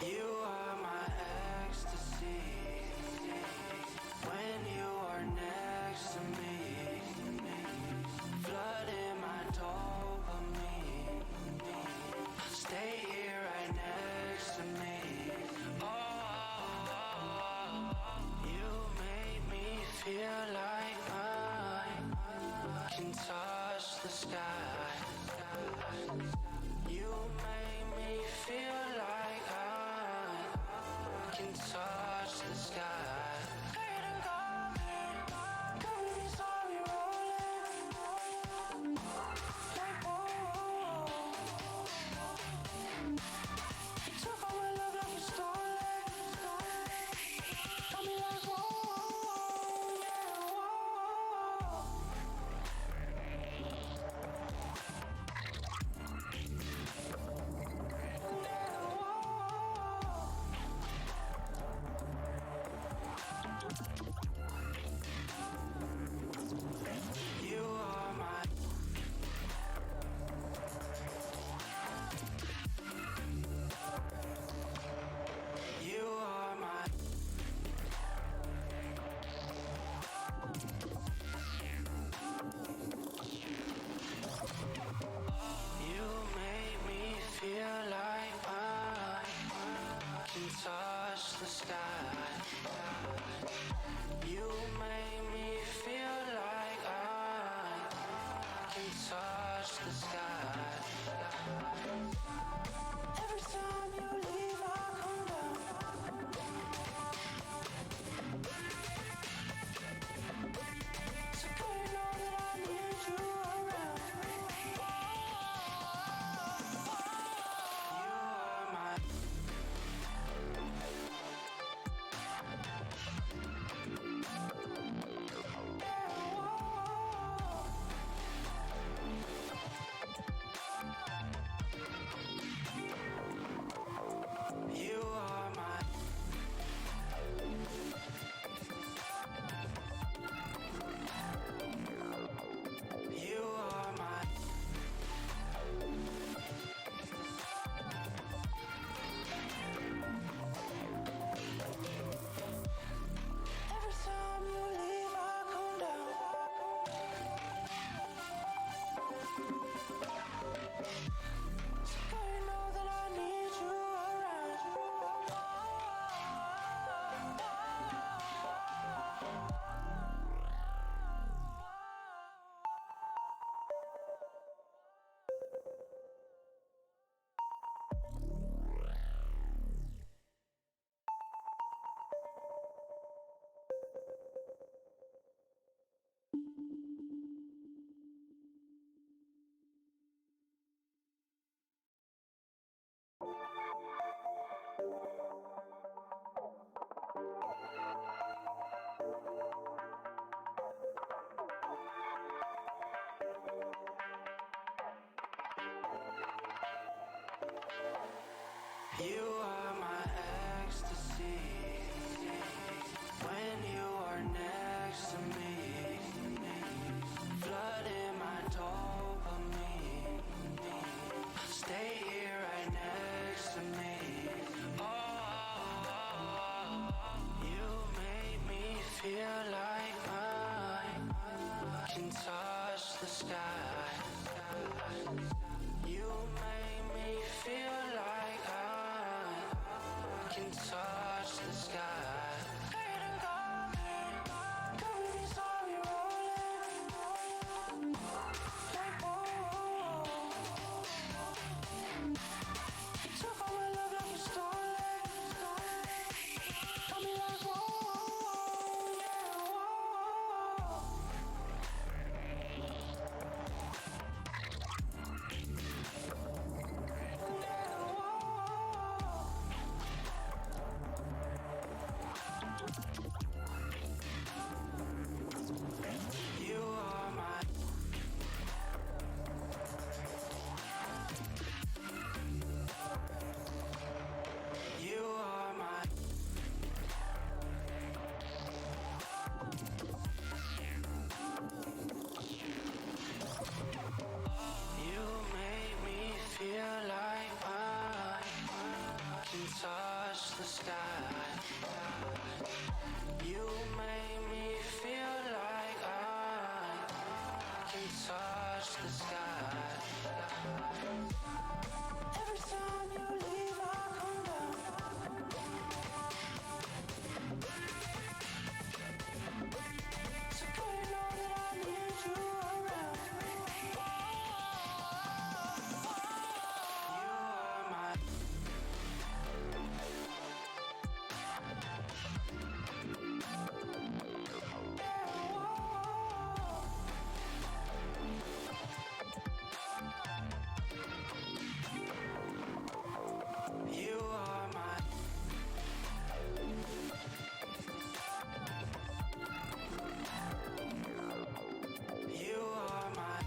You are my ecstasy. When you are next to me, flooding my dopamine. Stay here right next to me. Oh, you make me feel like I can touch the sky. You make me feel like I can touch the sky. Feel like I can touch the sky. You make me feel like I can touch the sky. Every time you leave, I come down. So good to know that I need you around. You are my ecstasy. When you are next to me, flooding my dopamine. Stay here right next to me. Oh, you make me feel like I can touch the sky. You make me feel like I can touch the sky. touch the sky. You make me feel like I can touch the sky. Every time you leave, I come down. So girl, you know that I need you around. You are my you are my you are my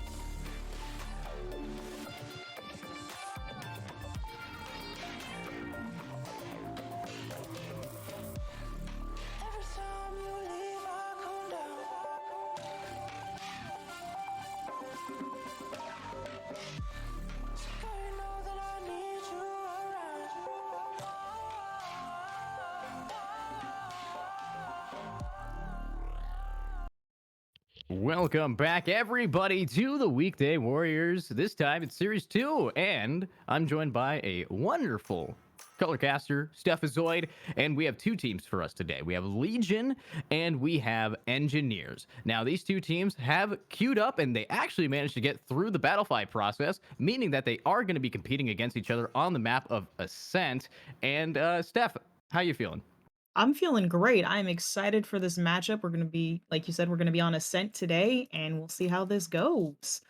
every time you leave, I come down. So girl, you know that I need you around. Welcome back, everybody, to the Weekday Warriors. This time it's Series 2, and I'm joined by a wonderful colorcaster, Stephazoid, and we have two teams for us today. We have Legion, and we have Engineers. Now, these two teams have queued up, and they actually managed to get through the Battlefy process, meaning that they are going to be competing against each other on the map of Ascent. And, Steph, how you feeling? I'm feeling great. I'm excited for this matchup. We're going to be, like you said, we're going to be on Ascent today, and we'll see how this goes.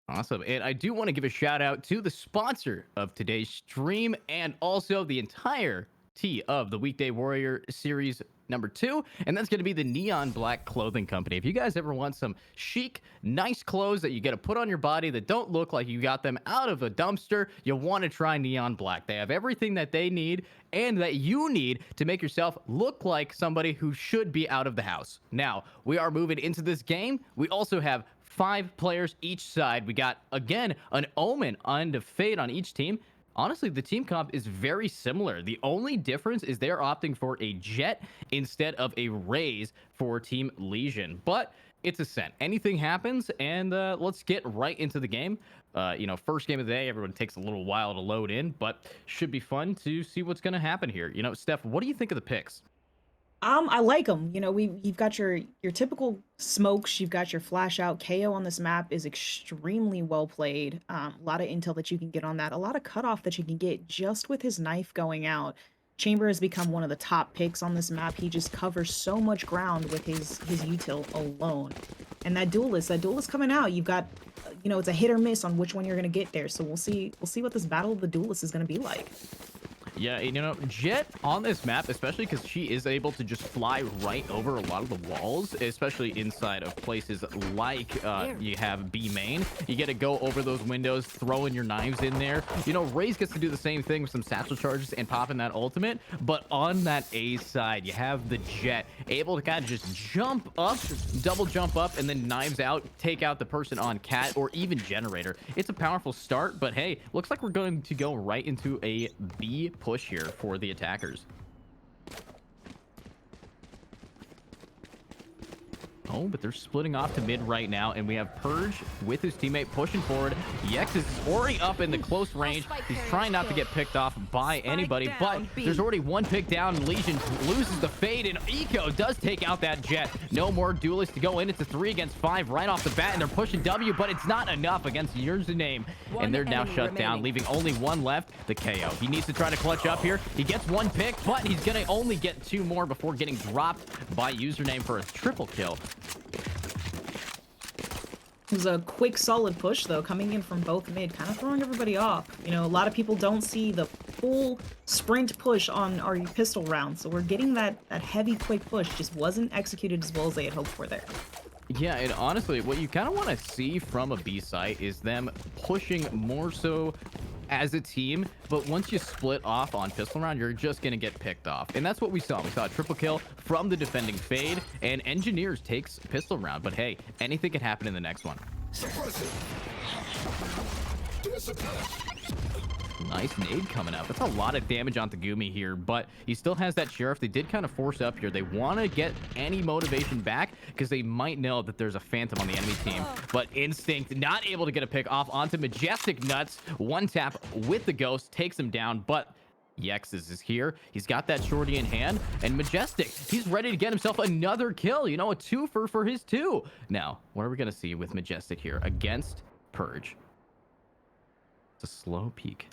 Awesome. And I do want to give a shout out to the sponsor of today's stream and also the entirety of the Weekday Warrior Series number 2, and that's going to be the Neon Black Clothing Company. If you guys ever want some chic, nice clothes that you get to put on your body that don't look like you got them out of a dumpster, you'll want to try Neon Black. They have everything that they need and that you need to make yourself look like somebody who should be out of the house. Now, we are moving into this game. We also have 5 players each side. We got, again, an Omen and Fade on each team. Honestly, the team comp is very similar. The only difference is they're opting for a Jet instead of a Raze for Team Legion. But it's Ascent. Anything happens, and let's get right into the game. First game of the day, everyone takes a little while to load in, but should be fun to see what's going to happen here. Steph, what do you think of the picks? I like them. You've got your typical smokes. You've got your flash out. KO on this map is extremely well played. A lot of intel that you can get on that. A lot of cutoff that you can get just with his knife going out. Chamber has become one of the top picks on this map. He just covers so much ground with his util alone. And that duelist coming out. You've got, it's a hit or miss on which one you're gonna get there. So we'll see what this battle of the duelist is gonna be like. Yeah, Jet on this map, especially because she is able to just fly right over a lot of the walls, especially inside of places like you have B main. You get to go over those windows, throwing your knives in there. Raze gets to do the same thing with some satchel charges and popping that ultimate. But on that A side, you have the Jet able to kind of just jump up, double jump up, and then knives out, take out the person on Cat or even Generator. It's a powerful start, but hey, looks like we're going to go right into a B push here for the attackers. Oh, but they're splitting off to mid right now, and we have Purge with his teammate pushing forward. Yex is already up in the close range. He's trying not to get picked off by anybody, but there's already one pick down. Legion loses the Fade, and Eco does take out that Jet. No more duelists to go in. It's a 3 against 5 right off the bat, and they're pushing W, but it's not enough against Yours the Name, and they're now shut down, leaving only one left, the KO. He needs to try to clutch up here. He gets one pick, but he's going to only get 2 more before getting dropped by Username for a triple kill. It was a quick, solid push, though, coming in from both mid, kind of throwing everybody off. A lot of people don't see the full sprint push on our pistol round, so we're getting that heavy, quick push. Just wasn't executed as well as they had hoped for there. Yeah, and honestly, what you kind of want to see from a B site is them pushing more so as a team, but once you split off on pistol round, you're just going to get picked off. And that's what we saw. We saw a triple kill from the defending Fade, and Engineers takes pistol round. But hey, anything can happen in the next one. Nice nade coming out. That's a lot of damage onto Gumi here, but he still has that Sheriff. They did kind of force up here. They want to get any motivation back because they might know that there's a Phantom on the enemy team. But Instinct not able to get a pick off onto Majestic Nuts. One tap with the Ghost takes him down, but Yexes is here. He's got that shorty in hand, and Majestic, he's ready to get himself another kill. You know, a twofer for his two. Now, what are we going to see with Majestic here against Purge? It's a slow peek.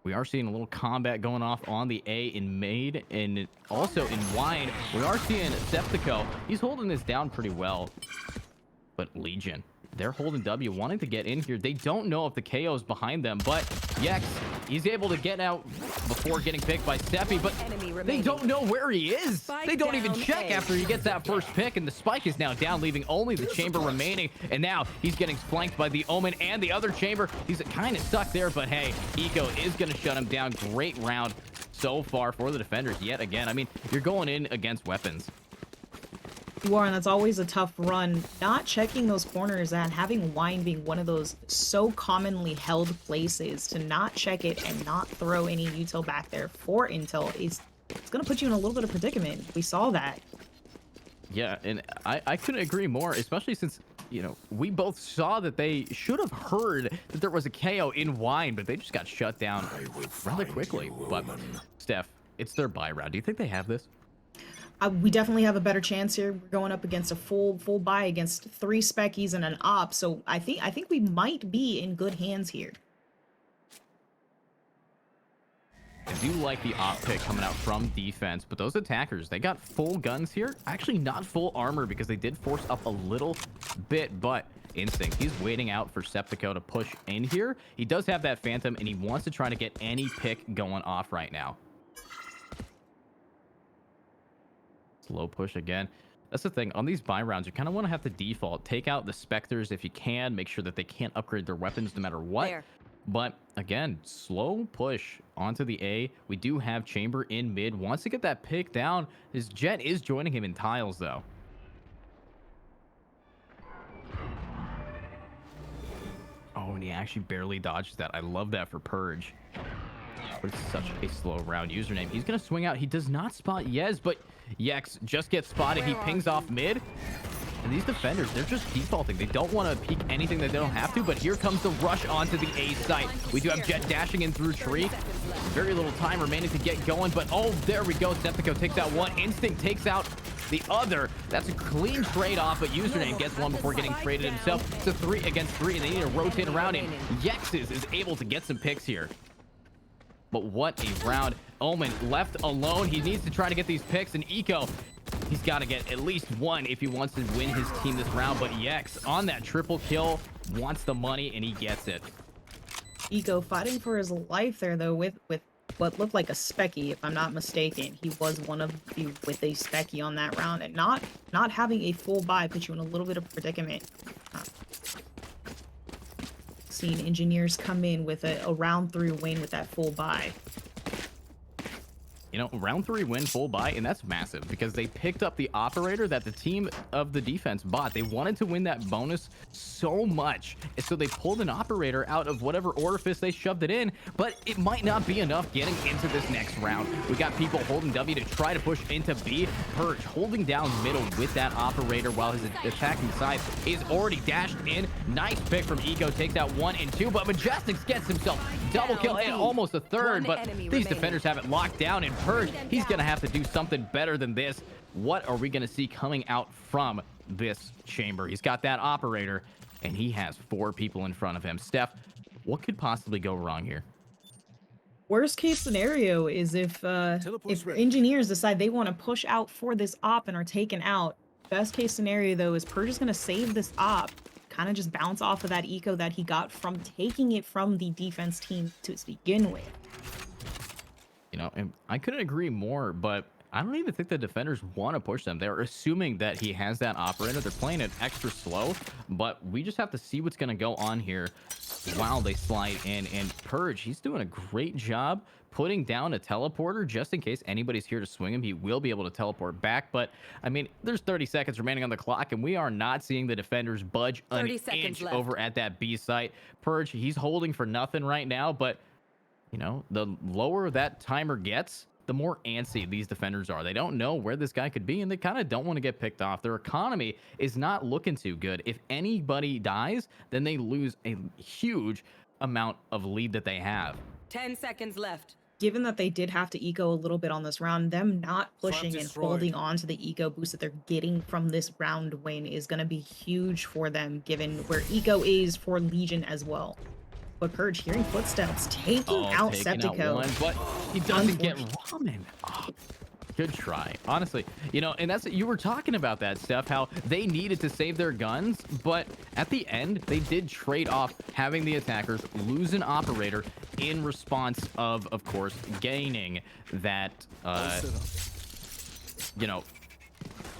We are seeing a little combat going off on the A in Maid, and also in Wine. We are seeing Septico. He's holding this down pretty well. But Legion, they're holding W, wanting to get in here. They don't know if the KO is behind them, but Yex, he's able to get out before getting picked by Seppi, but they don't know where he is. They don't even check after he gets that first pick, and the spike is now down, leaving only the chamber remaining. And now he's getting flanked by the Omen and the other chamber. He's kind of stuck there, but hey, Eco is going to shut him down. Great round so far for the defenders yet again. I mean, you're going in against weapons. You are, and that's always a tough run. Not checking those corners and having Wine being one of those so commonly held places to not check it and not throw any util back there for intel is it's going to put you in a little bit of predicament. We saw that. Yeah, and I couldn't agree more, especially since, you know, we both saw that they should have heard that there was a KO in Wine, but they just got shut down rather quickly. But Steph, it's their buy round. Do you think they have this? We definitely have a better chance here. We're going up against a full buy against 3 speckies and an op, so I think we might be in good hands here. I do like the op pick coming out from defense, but those attackers, they got full guns here. Actually, not full armor because they did force up a little bit, but Instinct, he's waiting out for Septico to push in here. He does have that Phantom, and he wants to try to get any pick going off right now. Slow push again. That's the thing. On these buy rounds, you kind of want to have to default. Take out the Spectres if you can. Make sure that they can't upgrade their weapons no matter what. There. But again, slow push onto the A. We do have Chamber in mid. Wants to get that pick down. His Jet is joining him in tiles, though. Oh, and he actually barely dodged that. I love that for Purge. But it's such a slow round username. He's going to swing out. He does not spot Yez, but Yex just gets spotted. He pings off mid. And these defenders, they're just defaulting. They don't want to peek anything that they don't have to, but here comes the rush onto the A site. We do have Jet dashing in through tree. Very little time remaining to get going, but oh, there we go. Septico takes out one. Instinct takes out the other. That's a clean trade off, but username gets one before getting traded himself. It's a 3 against 3, and they need to rotate around him. Yexes is able to get some picks here. But what a round. Omen left alone. He needs to try to get these picks, and Eco, he's got to get at least one if he wants to win his team this round. But Yex on that triple kill wants the money, and he gets it. Eco fighting for his life there, though, with what looked like a specky, if I'm not mistaken. He was one of the with a specky on that round, and not having a full buy puts you in a little bit of predicament. Seen engineers come in with a round 3 win with that full buy. You know, round 3 win full buy, and that's massive because they picked up the operator that the team of the defense bought. They wanted to win that bonus so much, and so they pulled an operator out of whatever orifice they shoved it in, but it might not be enough getting into this next round. We got people holding W to try to push into B. Purge holding down middle with that operator while his attacking side is already dashed in. Nice pick from Eco, takes out 1 and 2, but Majestics gets himself double kill and almost a third, but these defenders have it locked down, and Purge, he's gonna have to do something better than this. What are we gonna see coming out from this chamber? He's got that operator, and he has 4 people in front of him. Steph, what could possibly go wrong here? Worst case scenario is if engineers decide they want to push out for this op and are taken out. Best case scenario, though, is Purge is going to save this op, kind of just bounce off of that eco that he got from taking it from the defense team to begin with. You know, and I couldn't agree more, but I don't even think the defenders want to push them. They're assuming that he has that operator. They're playing it extra slow, but we just have to see what's going to go on here. while they slide in. And Purge, he's doing a great job putting down a teleporter just in case anybody's here to swing him. He will be able to teleport back. But, I mean, there's 30 seconds remaining on the clock, and we are not seeing the defenders budge an 30 seconds inch left. over at that B site. Purge, he's holding for nothing right now, but, you know, the lower that timer gets, the more antsy these defenders are. They don't know where this guy could be, and they kind of don't want to get picked off. Their economy is not looking too good. If anybody dies, then they lose a huge amount of lead that they have. 10 seconds left. Given that they did have to eco a little bit on this round, them not pushing and destroyed. holding on to the eco boost that they're getting from this round win is going to be huge for them, given where eco is for Legion as well. But Purge hearing footsteps, taking out Taking out Septico. one, but he doesn't get Ramen. Oh, good try, honestly. You know, and that's, you were talking about that, Steph, how they needed to save their guns, but at the end, they did trade off having the attackers lose an operator in response of course, gaining that, you know,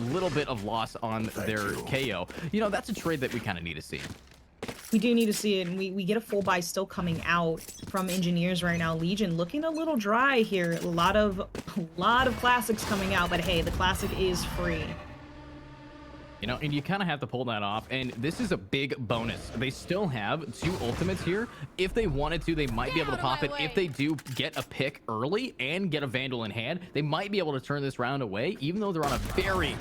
little bit of loss on their KO. You know, that's a trade that we kind of need to see. We do need to see it, and we get a full buy still coming out from Engineers right now. Legion looking a little dry here. A lot of classics coming out, but hey, the classic is free. You know, and you kind of have to pull that off, and this is a big bonus. They still have 2 ultimates here. If they wanted to, they might be able to pop it. If they do get a pick early and get a Vandal in hand, they might be able to turn this round away, even though they're on a very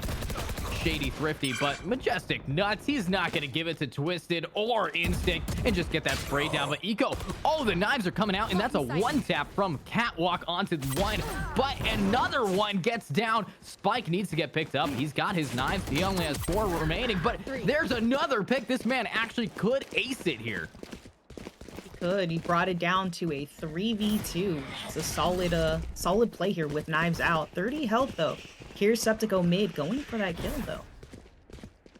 shady Thrifty. But Majestic Nuts, he's not going to give it to Twisted or Instinct and just get that spray down. But Eco, oh, the knives are coming out, and that's a one tap from Catwalk onto one, but another one gets down. Spike needs to get picked up. He's got his knives. He only has 4 remaining, but there's another pick. This man actually could ace it here. He could. He brought it down to a 3v2. It's a solid play here with knives out. 30 health though. Here's Septico mid going for that kill though.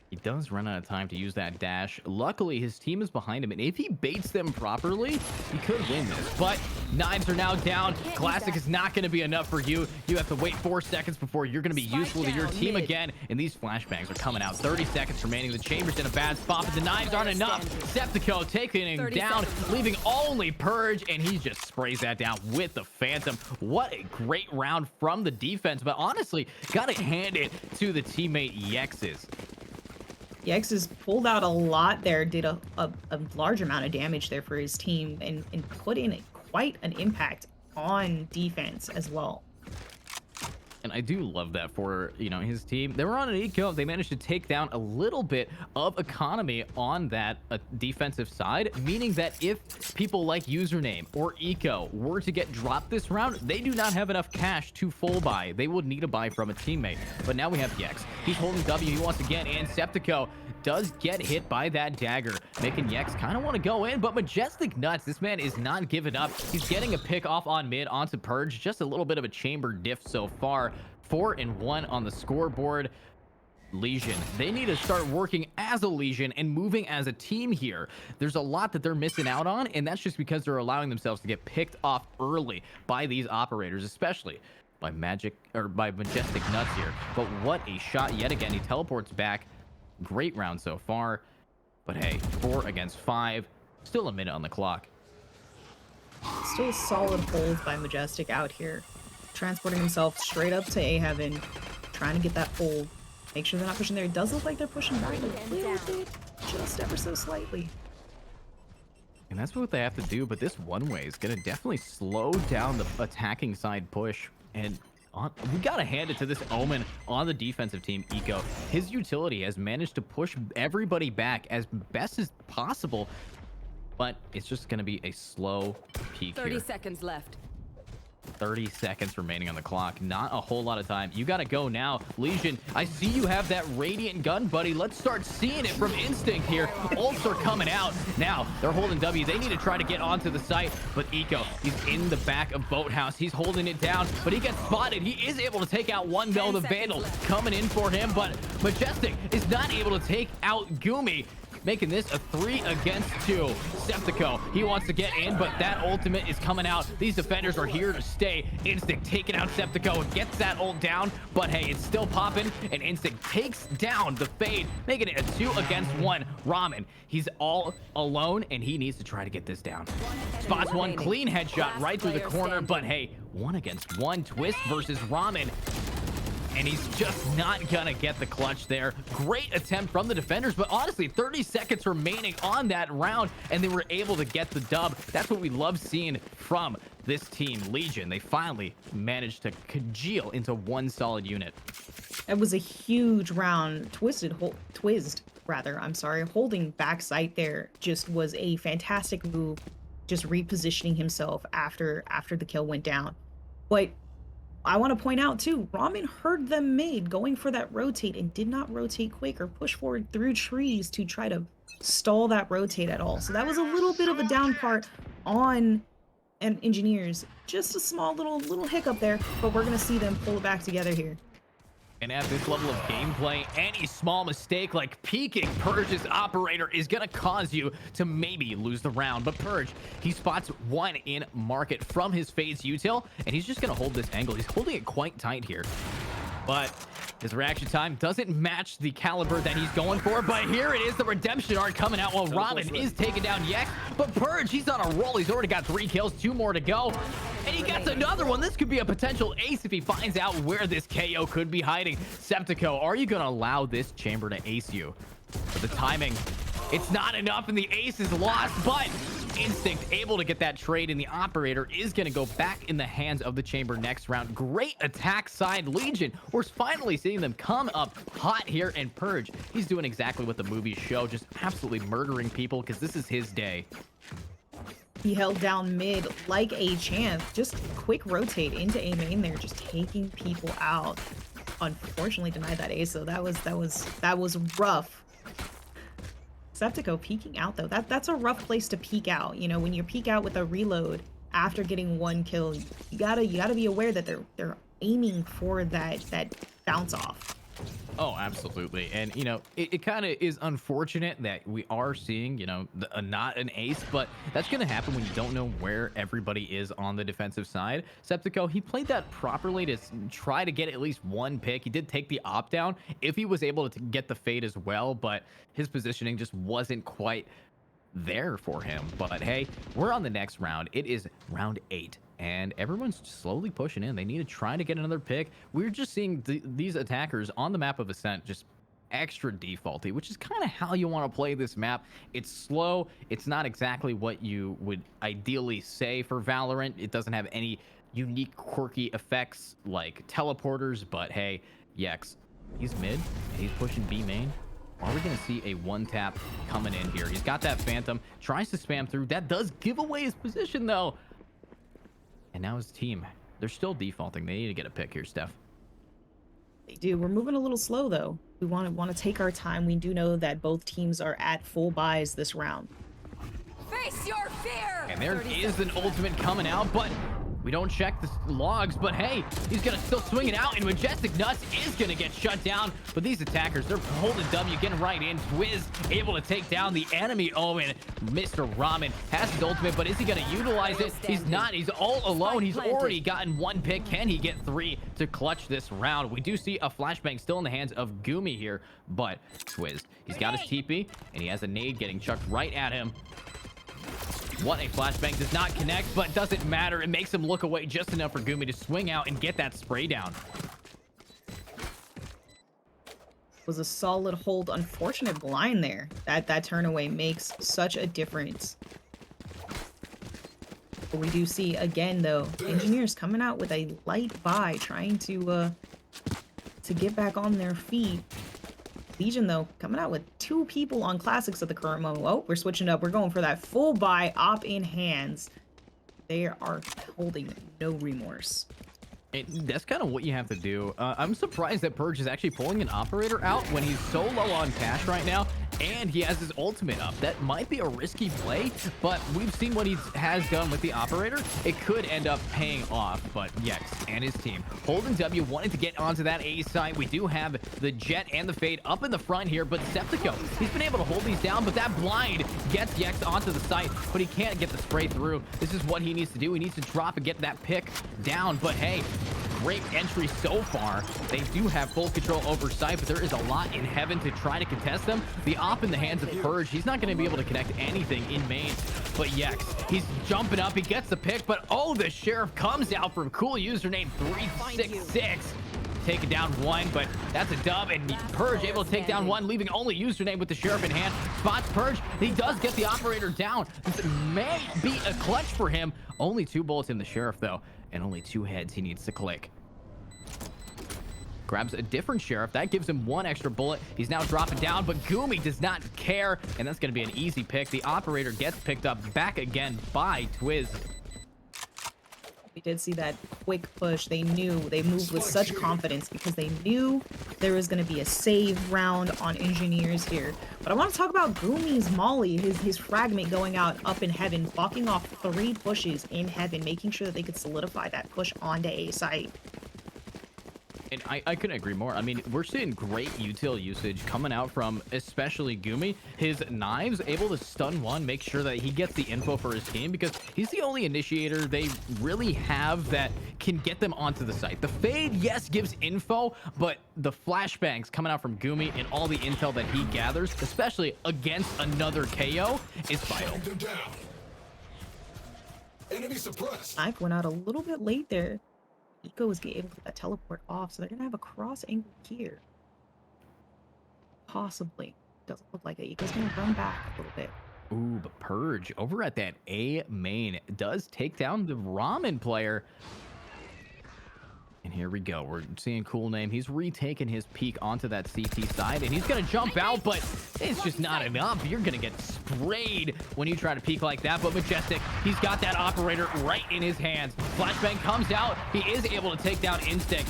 He does run out of time to use that dash. Luckily, his team is behind him, and if he baits them properly, he could win this. But knives are now down. Classic is not going to be enough for you. You have to wait 4 seconds before you're going to be useful to your team again. And these flashbangs are coming out. 30 seconds remaining. The Chamber's in a bad spot, but the knives aren't enough. Septico taking him down, leaving only Purge, and he just sprays that down with the Phantom. What a great round from the defense, but honestly, got to hand it to the teammate Yexes. Yex has pulled out a lot there, did a large amount of damage there for his team, and put in quite an impact on defense as well. And I do love that for, you know, his team. They were on an eco. They managed to take down a little bit of economy on that defensive side, meaning that if people like Username or Eco were to get dropped this round, they do not have enough cash to full buy. They would need a buy from a teammate. But now we have Yex. He's holding W. He wants again, and Septico does get hit by that dagger, making Yex kind of want to go in, but Majestic Nuts, this man is not giving up. He's getting a pick off on mid onto Purge. Just a little bit of a chamber diff so far. 4-1 on the scoreboard. Legion, they need to start working as a Legion and moving as a team here. There's a lot that they're missing out on, and that's just because they're allowing themselves to get picked off early by these operators, especially by Majestic Nuts here. But what a shot yet again. He teleports back. Great round so far, but hey, 4 against 5, still a minute on the clock. Still a solid hold by Majestic out here, transporting himself straight up to A Heaven, trying to get that hold. Make sure they're not pushing there. It does look like they're pushing back a little bit, just ever so slightly. And that's what they have to do, but this one way is going to definitely slow down the attacking side push. And we got to hand it to this Omen on the defensive team, Eco. His utility has managed to push everybody back as best as possible, but it's just going to be a slow peak 30 here. seconds left. 30 seconds remaining on the clock. Not a whole lot of time. You got to go now. Legion, I see you have that Radiant gun, buddy. Let's start seeing it from Instinct here. Ults are coming out. Now, they're holding W. They need to try to get onto the site, but Eco, he's in the back of Boathouse. He's holding it down, but he gets spotted. He is able to take out one, though. The Vandal coming in for him, but Majestic is not able to take out Gumi. making this a 3 against 2. Septico, he wants to get in, but that ultimate is coming out. These defenders are here to stay. Instinct taking out Septico and gets that ult down, but hey, it's still popping, and Instinct takes down the Fade, making it a 2 against 1. Ramen, he's all alone, and he needs to try to get this down. Spots one clean headshot right through the corner, but hey, 1 against 1. Twist versus Ramen, and he's just not gonna get the clutch there. Great attempt from the defenders, but honestly, 30 seconds remaining on that round, and they were able to get the dub. That's what we love seeing from this team, Legion. They finally managed to congeal into one solid unit. It was a huge round. Twizzed, I'm sorry. Holding backside there just was a fantastic move, just repositioning himself after the kill went down. But I want to point out too, Ramen heard them mid going for that rotate and did not rotate quick or push forward through trees to try to stall that rotate at all. So that was a little bit of a down part on Engineers. Just a small little hiccup there, but we're going to see them pull it back together here. And at this level of gameplay, any small mistake like peeking Purge's operator is going to cause you to maybe lose the round. But Purge, he spots one in market from his Fade's util, and he's just going to hold this angle. He's holding it quite tight here. But his reaction time doesn't match the caliber that he's going for. But here it is, the redemption arc coming out while Ramen is taking down Yex. But Purge, he's on a roll. He's already got 3 kills, 2 more to go. And he gets another one. This could be a potential ace if he finds out where this KO could be hiding. Septico, are you going to allow this chamber to ace you? For the timing, it's not enough, and the ace is lost, but Instinct able to get that trade, and the operator is going to go back in the hands of the chamber next round. Great attack side Legion. We're finally seeing them come up hot here, and Purge, he's doing exactly what the movies show, just absolutely murdering people because this is his day. He held down mid like a champ. Just quick rotate into A main there, just taking people out. Unfortunately denied that ace, so that was rough. Septico peeking out though. That's a rough place to peek out. You know, when you peek out with a reload after getting 1 kill, you gotta be aware that they're aiming for that bounce off. Oh, absolutely. And, you know, it kind of is unfortunate that we are seeing, you know, not an ace, but that's going to happen when you don't know where everybody is on the defensive side. Septico, he played that properly to try to get at least 1 pick. He did take the opt down if he was able to get the Fade as well, but his positioning just wasn't quite there for him. But hey, we're on the next round. It is round 8. And everyone's slowly pushing in. They need to try to get another pick. We're just seeing these attackers on the map of Ascent just extra defaulty, which is kind of how you want to play this map. It's slow. It's not exactly what you would ideally say for Valorant. It doesn't have any unique quirky effects like teleporters, but hey, Yex, he's mid. And he's pushing B main. Are we going to see a 1-tap coming in here? He's got that Phantom, tries to spam through. That does give away his position though. And now his team, they're still defaulting. They need to get a pick here, Steph. They do. We're moving a little slow though. We want to take our time. We do know that both teams are at full buys this round. Face your fear. And there is an ultimate coming out, but we don't check the logs. But hey, he's gonna still swing it out, and Majestic Nuts is gonna get shut down. But these attackers, they're holding W, getting right in. Twiz able to take down the enemy. Oh, and Mr. Ramen has his ultimate, but is he gonna utilize it? He's not. He's all alone. He's already gotten 1 pick. Can he get 3 to clutch this round? We do see a flashbang still in the hands of Gumi here, but Twiz, he's got his TP, and he has a nade getting chucked right at him. What a flashbang, does not connect, but doesn't matter. It makes him look away just enough for Gumi to swing out and get that spray down. Was a solid hold. Unfortunate blind there. That turn away makes such a difference. But we do see again though, Engineers coming out with a light buy, trying to get back on their feet. Legion though coming out with 2 people on classics at the current moment. Oh, we're switching up. We're going for that full buy, op in hands. They are holding no remorse. That's kind of what you have to do. I'm surprised that Purge is actually pulling an operator out when he's so low on cash right now, and he has his ultimate up. That might be a risky play, but we've seen what he has done with the operator. It could end up paying off, but Yex and his team holding W, wanting to get onto that A site. We do have the Jet and the Fade up in the front here, but Septico, he's been able to hold these down, but that blind gets Yex onto the site, but he can't get the spray through. This is what he needs to do. He needs to drop and get that pick down, but hey, great entry so far. They do have full control over site, but there is a lot in heaven to try to contest them. The op in the hands of Purge, he's not going to be able to connect anything in main, but Yex, he's jumping up, he gets the pick, but oh, the Sheriff comes out from cool username 366. Taking down one, but that's a dub, and Purge able to take down one, leaving only username with the Sheriff in hand. Spots Purge, he does get the operator down. This may be a clutch for him. Only 2 bullets in the Sheriff though, and only 2 heads he needs to click. Grabs a different Sheriff, that gives him 1 extra bullet. He's now dropping down, but Gumi does not care, and that's going to be an easy pick. The operator gets picked up back again by Twiz. We did see that quick push. They knew, they moved with such confidence because they knew there was going to be a save round on Engineers here. But I want to talk about Gumi's Molly, his fragment going out up in heaven, blocking off 3 pushes in heaven, making sure that they could solidify that push onto A site. And I couldn't agree more. I mean, we're seeing great util usage coming out from especially Gumi. His knives able to stun one, make sure that he gets the info for his team, because he's the only initiator they really have that can get them onto the site. The Fade, yes, gives info, but the flashbangs coming out from Gumi and all the intel that he gathers, especially against another KO, is vital. Enemy suppressed. Knife went out a little bit late there. Eco was able to get that teleport off, so they're gonna have a cross angle here. Possibly. Doesn't look like it. Eco's gonna run back a little bit. Ooh, but Purge over at that A main does take down the Ramen player. And here we go. We're seeing Cool Name. He's retaken his peek onto that CT side, and he's going to jump out, but it's just not enough. You're going to get sprayed when you try to peek like that. But Majestic, he's got that operator right in his hands. Flashbang comes out. He is able to take down Instinct.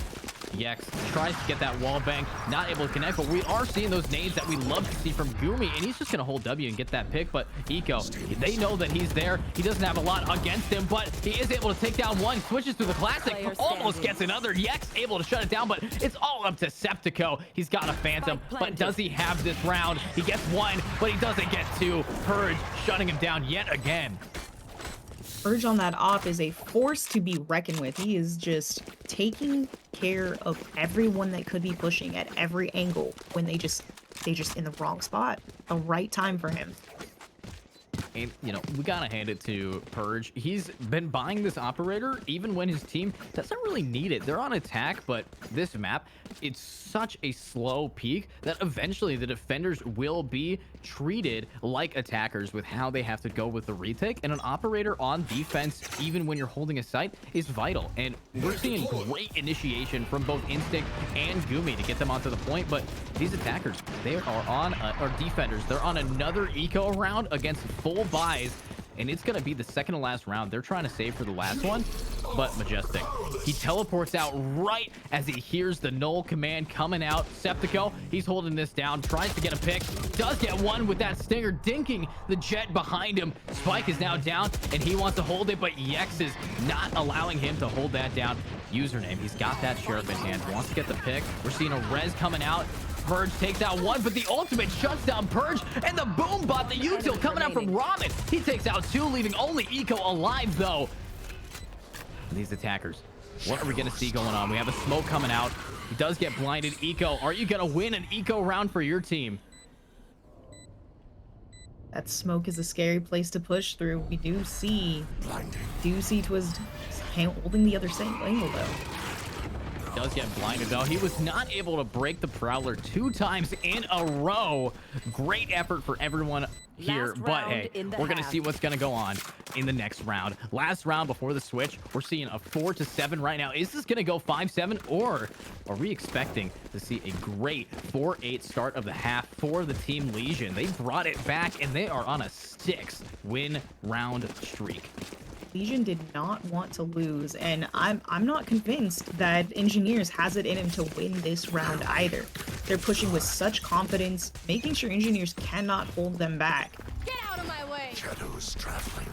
Yex tries to get that wall bang, not able to connect, but we are seeing those nades that we love to see from Gumi, and he's just gonna hold W and get that pick. But Eco, they know that he's there. He doesn't have a lot against him, but he is able to take down one, switches to the classic, almost gets another. Yex able to shut it down, but it's all up to Septico. He's got a Phantom, but does he have this round? He gets 1, but he doesn't get 2. Purge shutting him down yet again. Purge on that op is a force to be reckoned with. He is just taking care of everyone that could be pushing at every angle when they just in the wrong spot. The right time for him. And, you know, we gotta hand it to Purge. He's been buying this operator even when his team doesn't really need it. They're on attack, but this map, it's such a slow peak that eventually the defenders will be treated like attackers with how they have to go with the retake. And an operator on defense, even when you're holding a site, is vital. And we're seeing great initiation from both Instinct and Gumi to get them onto the point. But these attackers, they are on, or defenders, they're on another eco round against full buys, and it's gonna be the second to last round. They're trying to save for the last one, but Majestic, he teleports out right as he hears the null command coming out. Septico, he's holding this down, tries to get a pick, does get one with that stinger, dinking the Jet behind him. Spike is now down, and he wants to hold it, but Yex is not allowing him to hold that down. Username, he's got that Sheriff in hand, wants to get the pick. We're seeing a res coming out. Purge takes out one, but the ultimate shuts down Purge, and the boom bot, the util coming out from Ramen. He takes out 2, leaving only Eco alive, though. And these attackers, what are we going to see going on? We have a smoke coming out. He does get blinded. Eco, are you going to win an Eco round for your team? That smoke is a scary place to push through. We do see Twiz holding the other same angle, though. Does get blinded though. He was not able to break the Prowler 2 times in a row. Great effort for everyone here, but hey, we're gonna see what's gonna go on in the next round. Last round before the switch, we're seeing a 4-7 right now. Is this gonna go 5-7, or are we expecting to see a great 4-8 start of the half for the Team Legion? They brought it back, and they are on a 6-win round streak. Legion did not want to lose, and I'm not convinced that Engineers has it in him to win this round either. They're pushing with such confidence, making sure Engineers cannot hold them back. Get out of my way! Shadows traveling.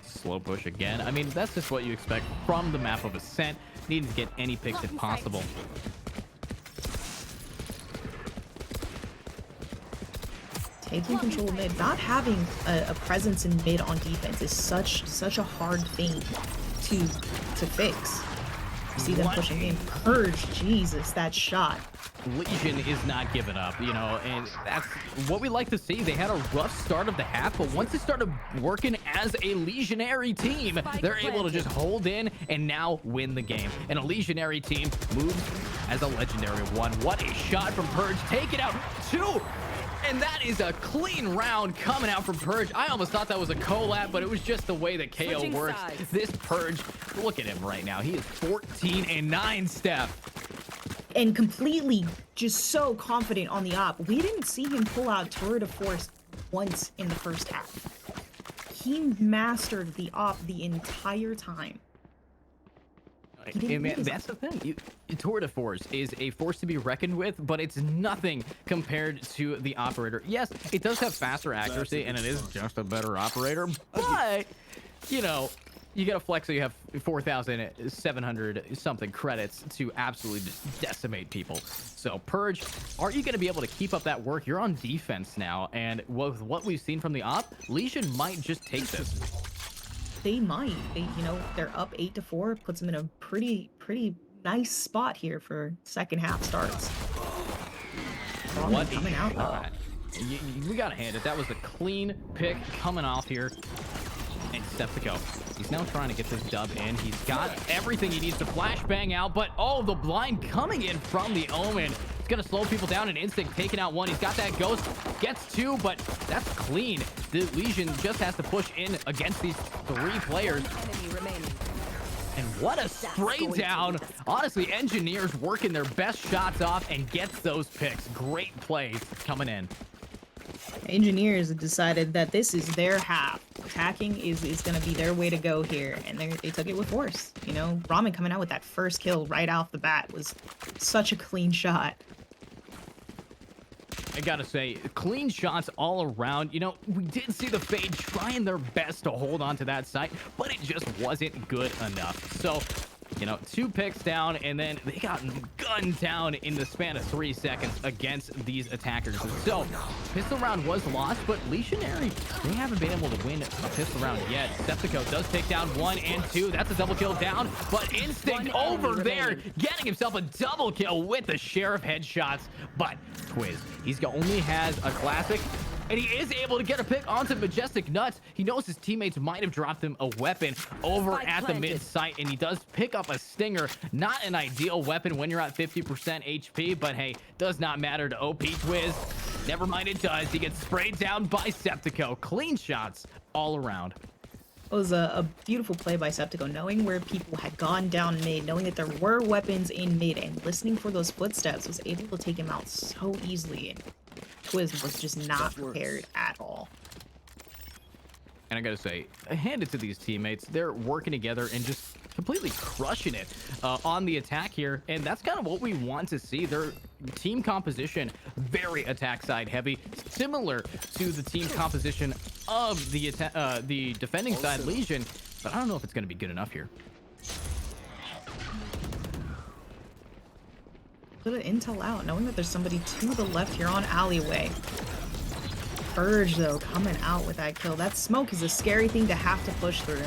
Slow push again. I mean, that's just what you expect from the map of Ascent. Needing to get any picks if possible. Taking control of mid, not having a presence in mid on defense is such a hard thing to fix. See them pushing in. Purge, Jesus, that shot. Legion is not giving up, you know, and that's what we like to see. They had a rough start of the half, but once they started working as a legionary team, they're able to just hold in and now win the game. And a legionary team moves as a legendary one. What a shot from Purge. Take it out. 2. And that is a clean round coming out from Purge. I almost thought that was a collab, but it was just the way that KO Switching works. sides. This Purge, look at him right now. He is 14-9, Steph. And completely just so confident on the op. We didn't see him pull out Tour de Force once in the first half. He mastered the op the entire time. He didn't And man, lose. that's the thing. Tour de Force is a force to be reckoned with, but it's nothing compared to the operator. Yes, it does have faster accuracy, and it is just a better operator, but, you know, you got to flex so you have 4,700 something credits to absolutely just decimate people. So, Purge, are you going to be able to keep up that work? You're on defense now, and with what we've seen from the op, Legion might just take this. They might. You know, they're up 8-4, puts them in a pretty nice spot here for second half starts. What Coming out though. shot. We gotta hand it. That was a clean pick coming off here. And Septico, he's now trying to get this dub in. He's got everything he needs to flashbang out, but oh, the blind coming in from the Omen. It's gonna slow people down. An instinct taking out 1. He's got that ghost, gets 2, but that's clean. The Legion just has to push in against these 3 players. Enemy remaining. And what a spray down. Honestly, Engineers working their best shots off and gets those picks. Great plays coming in. Engineers have decided that this is their half. Attacking is going to be their way to go here, and they took it with force. You know, Ramen coming out with that first kill right off the bat was such a clean shot. I gotta say, clean shots all around. You know, we did see the Fade trying their best to hold on to that site, but it just wasn't good enough. So, you know, 2 picks down, and then they got gunned down in the span of 3 seconds against these attackers. So, pistol round was lost, but Legionary, they haven't been able to win a pistol round yet. Septico does take down 1 and 2. That's a double kill down, but Instinct One over enemy there, remaining. getting himself a double kill with the Sheriff headshots. But Twiz, only has a classic, and he is able to get a pick onto Majestic Nuts. He knows his teammates might have dropped him a weapon over Spike at the planted. mid site, and he does pick up a Stinger. Not an ideal weapon when you're at 50% HP, but hey, does not matter to OP Twiz. Never mind, it does. He gets sprayed down by Septico. Clean shots all around. It was a beautiful play by Septico, knowing where people had gone down mid, knowing that there were weapons in mid, and listening for those footsteps, was able to take him out so easily. And Twiz was just not prepared at all. And I gotta say, hand it to these teammates. They're working together and just completely crushing it on the attack here. And that's kind of what we want to see. Their team composition, very attack side heavy, similar to the team composition of the defending side Legion. But I don't know if it's going to be good enough here. Put the intel out, knowing that there's somebody to the left here on alleyway. Purge, though, coming out with that kill. That smoke is a scary thing to have to push through.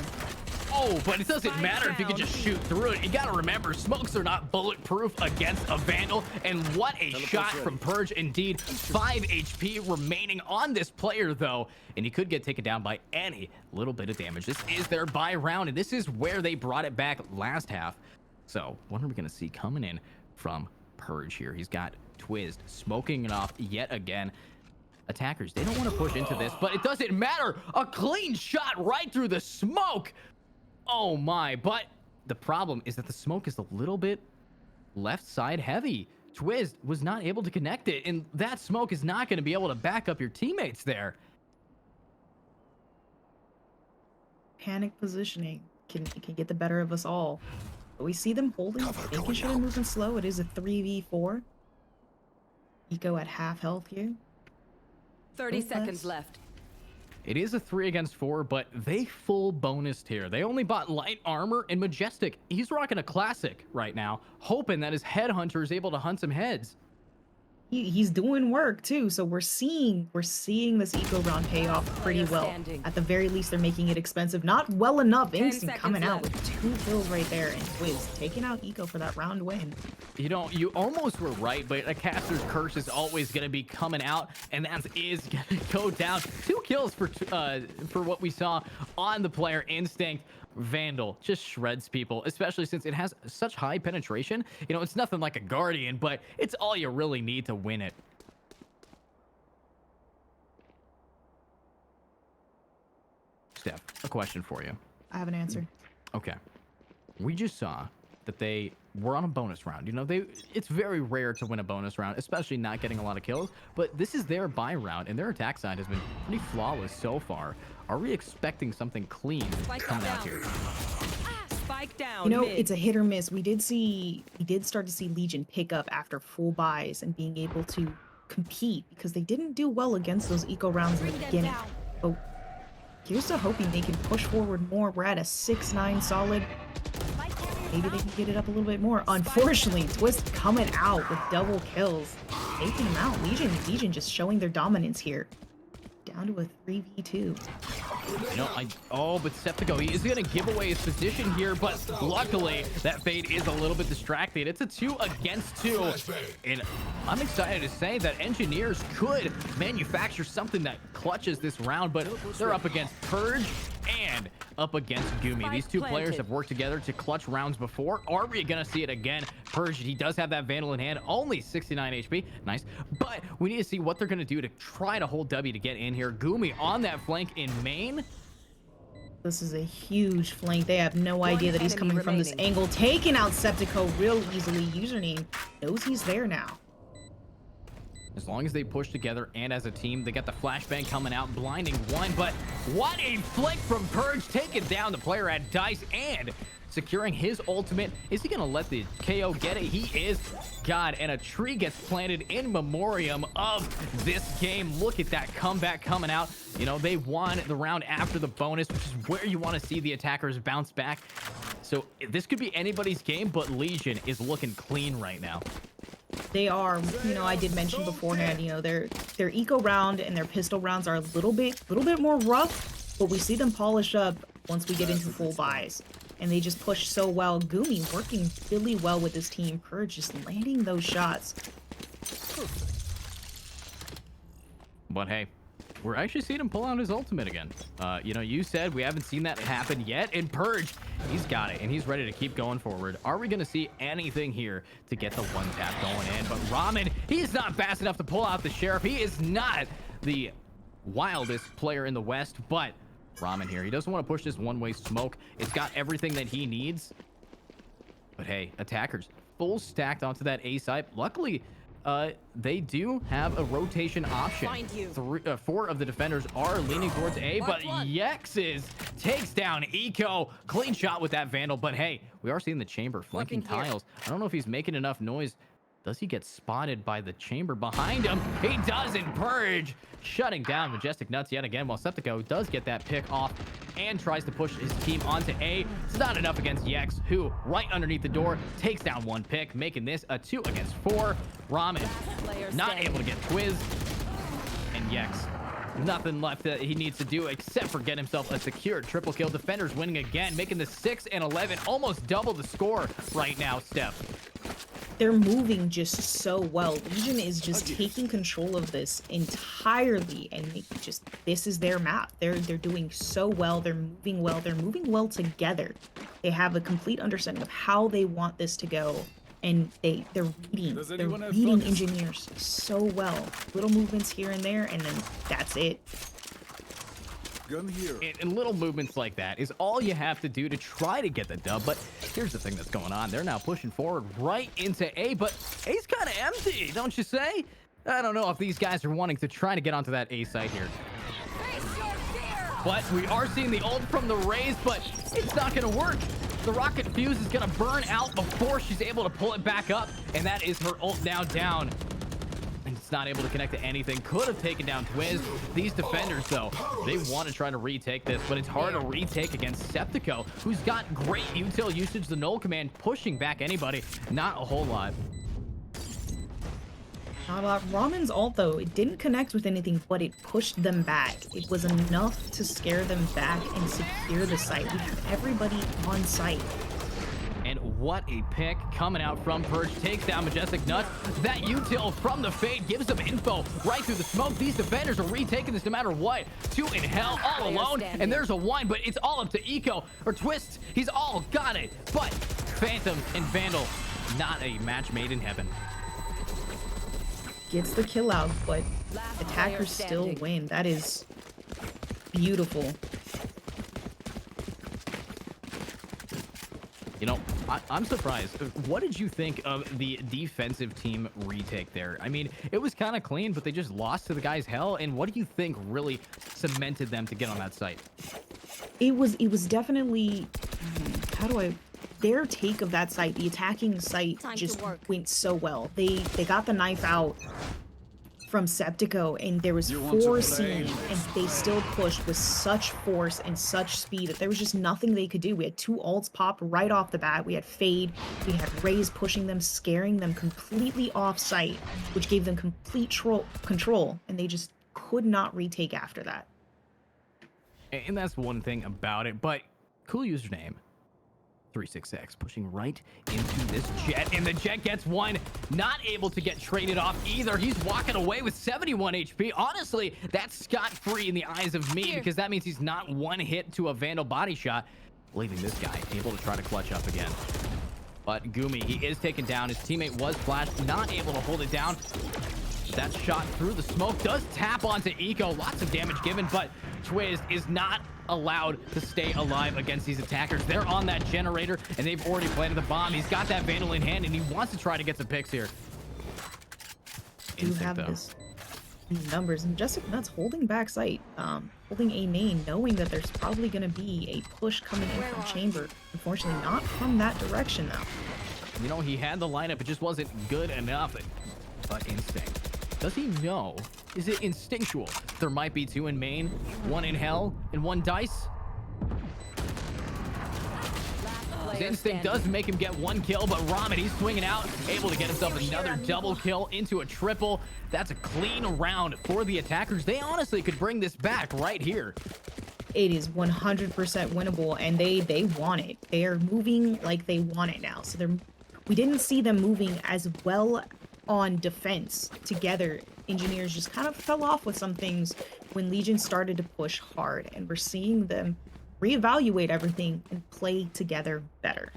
Oh, but it doesn't Spike matter if you can down. just shoot through it. You gotta remember, smokes are not bulletproof against a Vandal. And what a shot from Purge indeed. 5 HP remaining on this player, though. And he could get taken down by any little bit of damage. This is their buy round, and this is where they brought it back last half. So, what are we gonna see coming in from Purge here? He's got Twiz smoking it off yet again. Attackers, they don't want to push into this, but it doesn't matter. A clean shot right through the smoke. Oh my, but the problem is that the smoke is a little bit left side heavy. Twiz was not able to connect it, and that smoke is not going to be able to back up your teammates there. panic positioning can get the better of us all. But we see them holding, making sure they're moving slow. It is a 3v4. Eco at half health here. 30 seconds left. It is a 3 against 4, but they full bonused here. They only bought light armor and Majestic. He's rocking a classic right now, hoping that his headhunter is able to hunt some heads. He's doing work too, so we're seeing this eco round pay off pretty well. Standing. At the very least, they're making it expensive. Not well enough. 10 Instinct coming out seconds with 2 kills right there, and Wiz taking out eco for that round win. You know, you almost were right, but a caster's curse is always going to be coming out, and that is going to go down. 2 kills for what we saw on the player Instinct. Vandal just shreds people, especially since it has such high penetration. You know, it's nothing like a Guardian, but it's all you really need to win it. Steph, a question for you. I have an answer. Okay. We just saw that they were on a bonus round. You know, it's very rare to win a bonus round, especially not getting a lot of kills, but this is their buy round, and their attack side has been pretty flawless so far. Are we expecting something clean coming out here? Spike down. You know, mid. it's a hit or miss. We did start to see Legion pick up after full buys and being able to compete because they didn't do well against those eco rounds in the beginning. But here's to hoping they can push forward more. We're at a 6-9 solid. Maybe they can get it up a little bit more. Unfortunately, Twist coming out with double kills, taking him out. Legion just showing their dominance here. Down to a 3v2. You know, but Septico, he is going to give away his position here, but luckily that Fade is a little bit distracted. It's a 2 against 2, and I'm excited to say that Engineers could manufacture something that clutches this round, but they're up against Purge and up against Gumi. These two players have worked together to clutch rounds before. Are we going to see it again? Purge, he does have that Vandal in hand, only 69 HP. Nice. But we need to see what they're going to do to try to hold W to get in here. Gumi on that flank in main. This is a huge flank. They have no idea that he's coming from this angle. Taking out Septico real easily. Username knows he's there now. As long as they push together and as a team, they got the flashbang coming out, blinding one, but what a flick from Purge, taking down the player at Dice and securing his ultimate. Is he gonna let the KO get it? He is. God, and a tree gets planted in memoriam of this game. Look at that comeback coming out. You know, they won the round after the bonus, which is where you want to see the attackers bounce back. So this could be anybody's game, but Legion is looking clean right now. They are, you know, I did mention beforehand, you know, their eco round and their pistol rounds are a little bit more rough, but we see them polish up once we get into full buys. And they just push so well. Gumi working really well with his team. Purge just landing those shots. But hey, we're actually seeing him pull out his ultimate again. You know, you said we haven't seen that happen yet. And Purge, he's got it, and he's ready to keep going forward. Are we going to see anything here to get the one tap going in? But Ramen, he's not fast enough to pull out the Sheriff. He is not the wildest player in the West, but Ramen here, he doesn't want to push this one-way smoke. It's got everything that he needs. But hey, attackers full stacked onto that A site. Luckily, they do have a rotation option. 4 of the defenders are leaning towards A, but Yexes takes down Eco. Clean shot with that Vandal, but hey, we are seeing the Chamber flanking tiles. I don't know if he's making enough noise. Does he get spotted by the Chamber behind him? He doesn't. Purge shutting down Majestic Nuts yet again, while Septico does get that pick off and tries to push his team onto A. It's not enough against Yex, who right underneath the door takes down 1 pick, making this a 2 against 4. Ramen not able to get Twiz, and Yex, nothing left that he needs to do except for get himself a secure triple kill. Defenders winning again, making the 6 and 11, almost double the score right now, Steph. They're moving just so well. Legion is just taking control of this entirely, and this is their map. They're doing so well. They're moving well. They're moving well together. They have a complete understanding of how they want this to go, and they're reading Engineers so well. Little movements here and there, and then that's it. Gun here. And little movements like that is all you have to do to try to get the dub. But here's the thing that's going on. They're now pushing forward right into A, but A's kind of empty, don't you say? I don't know if these guys are wanting to try to get onto that A site here. But we are seeing the ult from the Raze, but it's not going to work. The rocket fuse is going to burn out before she's able to pull it back up. And that is her ult now down. And it's not able to connect to anything. Could have taken down Twiz. These defenders, though, they want to try to retake this, but it's hard to retake against Septico, who's got great util usage. The null command pushing back anybody. Not a whole lot. Not a lot. Ramen's ult, though, it didn't connect with anything, but it pushed them back. It was enough to scare them back and secure the site. We have everybody on site. And what a pick coming out from Purge. Takes down Majestic Nuts. That util from the Fade gives them info right through the smoke. These defenders are retaking this no matter what. 2 in hell all alone. And there's a 1, but it's all up to Eco or Twist. He's all got it. But Phantom and Vandal, not a match made in heaven. Gets the kill out, but Last attackers player still standing. win. That is beautiful. You know, I'm surprised. What did you think of the defensive team retake there? I mean, it was kind of clean, but they just lost to the guy's hell. And what do you think really cemented them to get on that site? It was definitely their take of that site, the attacking site Time to just work. went so well. They got the knife out from Septico, and there was You want to 4 play? seen, and they still pushed with such force and such speed that there was just nothing they could do. We had 2 ults popped right off the bat. We had Fade, we had Raze pushing them, scaring them completely off site, which gave them complete control, and they just could not retake after that. And that's one thing about it, but cool username. 36X pushing right into this Jet, and the Jet gets 1. Not able to get traded off either. He's walking away with 71 HP. Honestly, that's scot-free in the eyes of me because that means he's not 1 hit to a Vandal body shot, leaving this guy able to try to clutch up again. But Gumi, he is taken down. His teammate was flashed, not able to hold it down. That shot through the smoke does tap onto Eco. Lots of damage given, but Twiz is not allowed to stay alive against these attackers. They're on that generator, and they've already planted the bomb. He's got that Vandal in hand, and he wants to try to get some picks here. Do have these numbers, and Majestic Nuts holding back sight, holding a main, knowing that there's probably going to be a push coming in from Chamber. Unfortunately, not from that direction though. You know, he had the lineup, it just wasn't good enough. But instinct. Does he know? Is it instinctual? There might be 2 in main, 1 in hell, and 1 dice. His instinct does make him get 1 kill, but Ramen, he's swinging out, able to get himself another double kill into a triple. That's a clean round for the attackers. They honestly could bring this back right here. It is 100% winnable, and they want it. They are moving like they want it now. So we didn't see them moving as well on defense together. Engineers just kind of fell off with some things when Legion started to push hard, and we're seeing them reevaluate everything and play together better.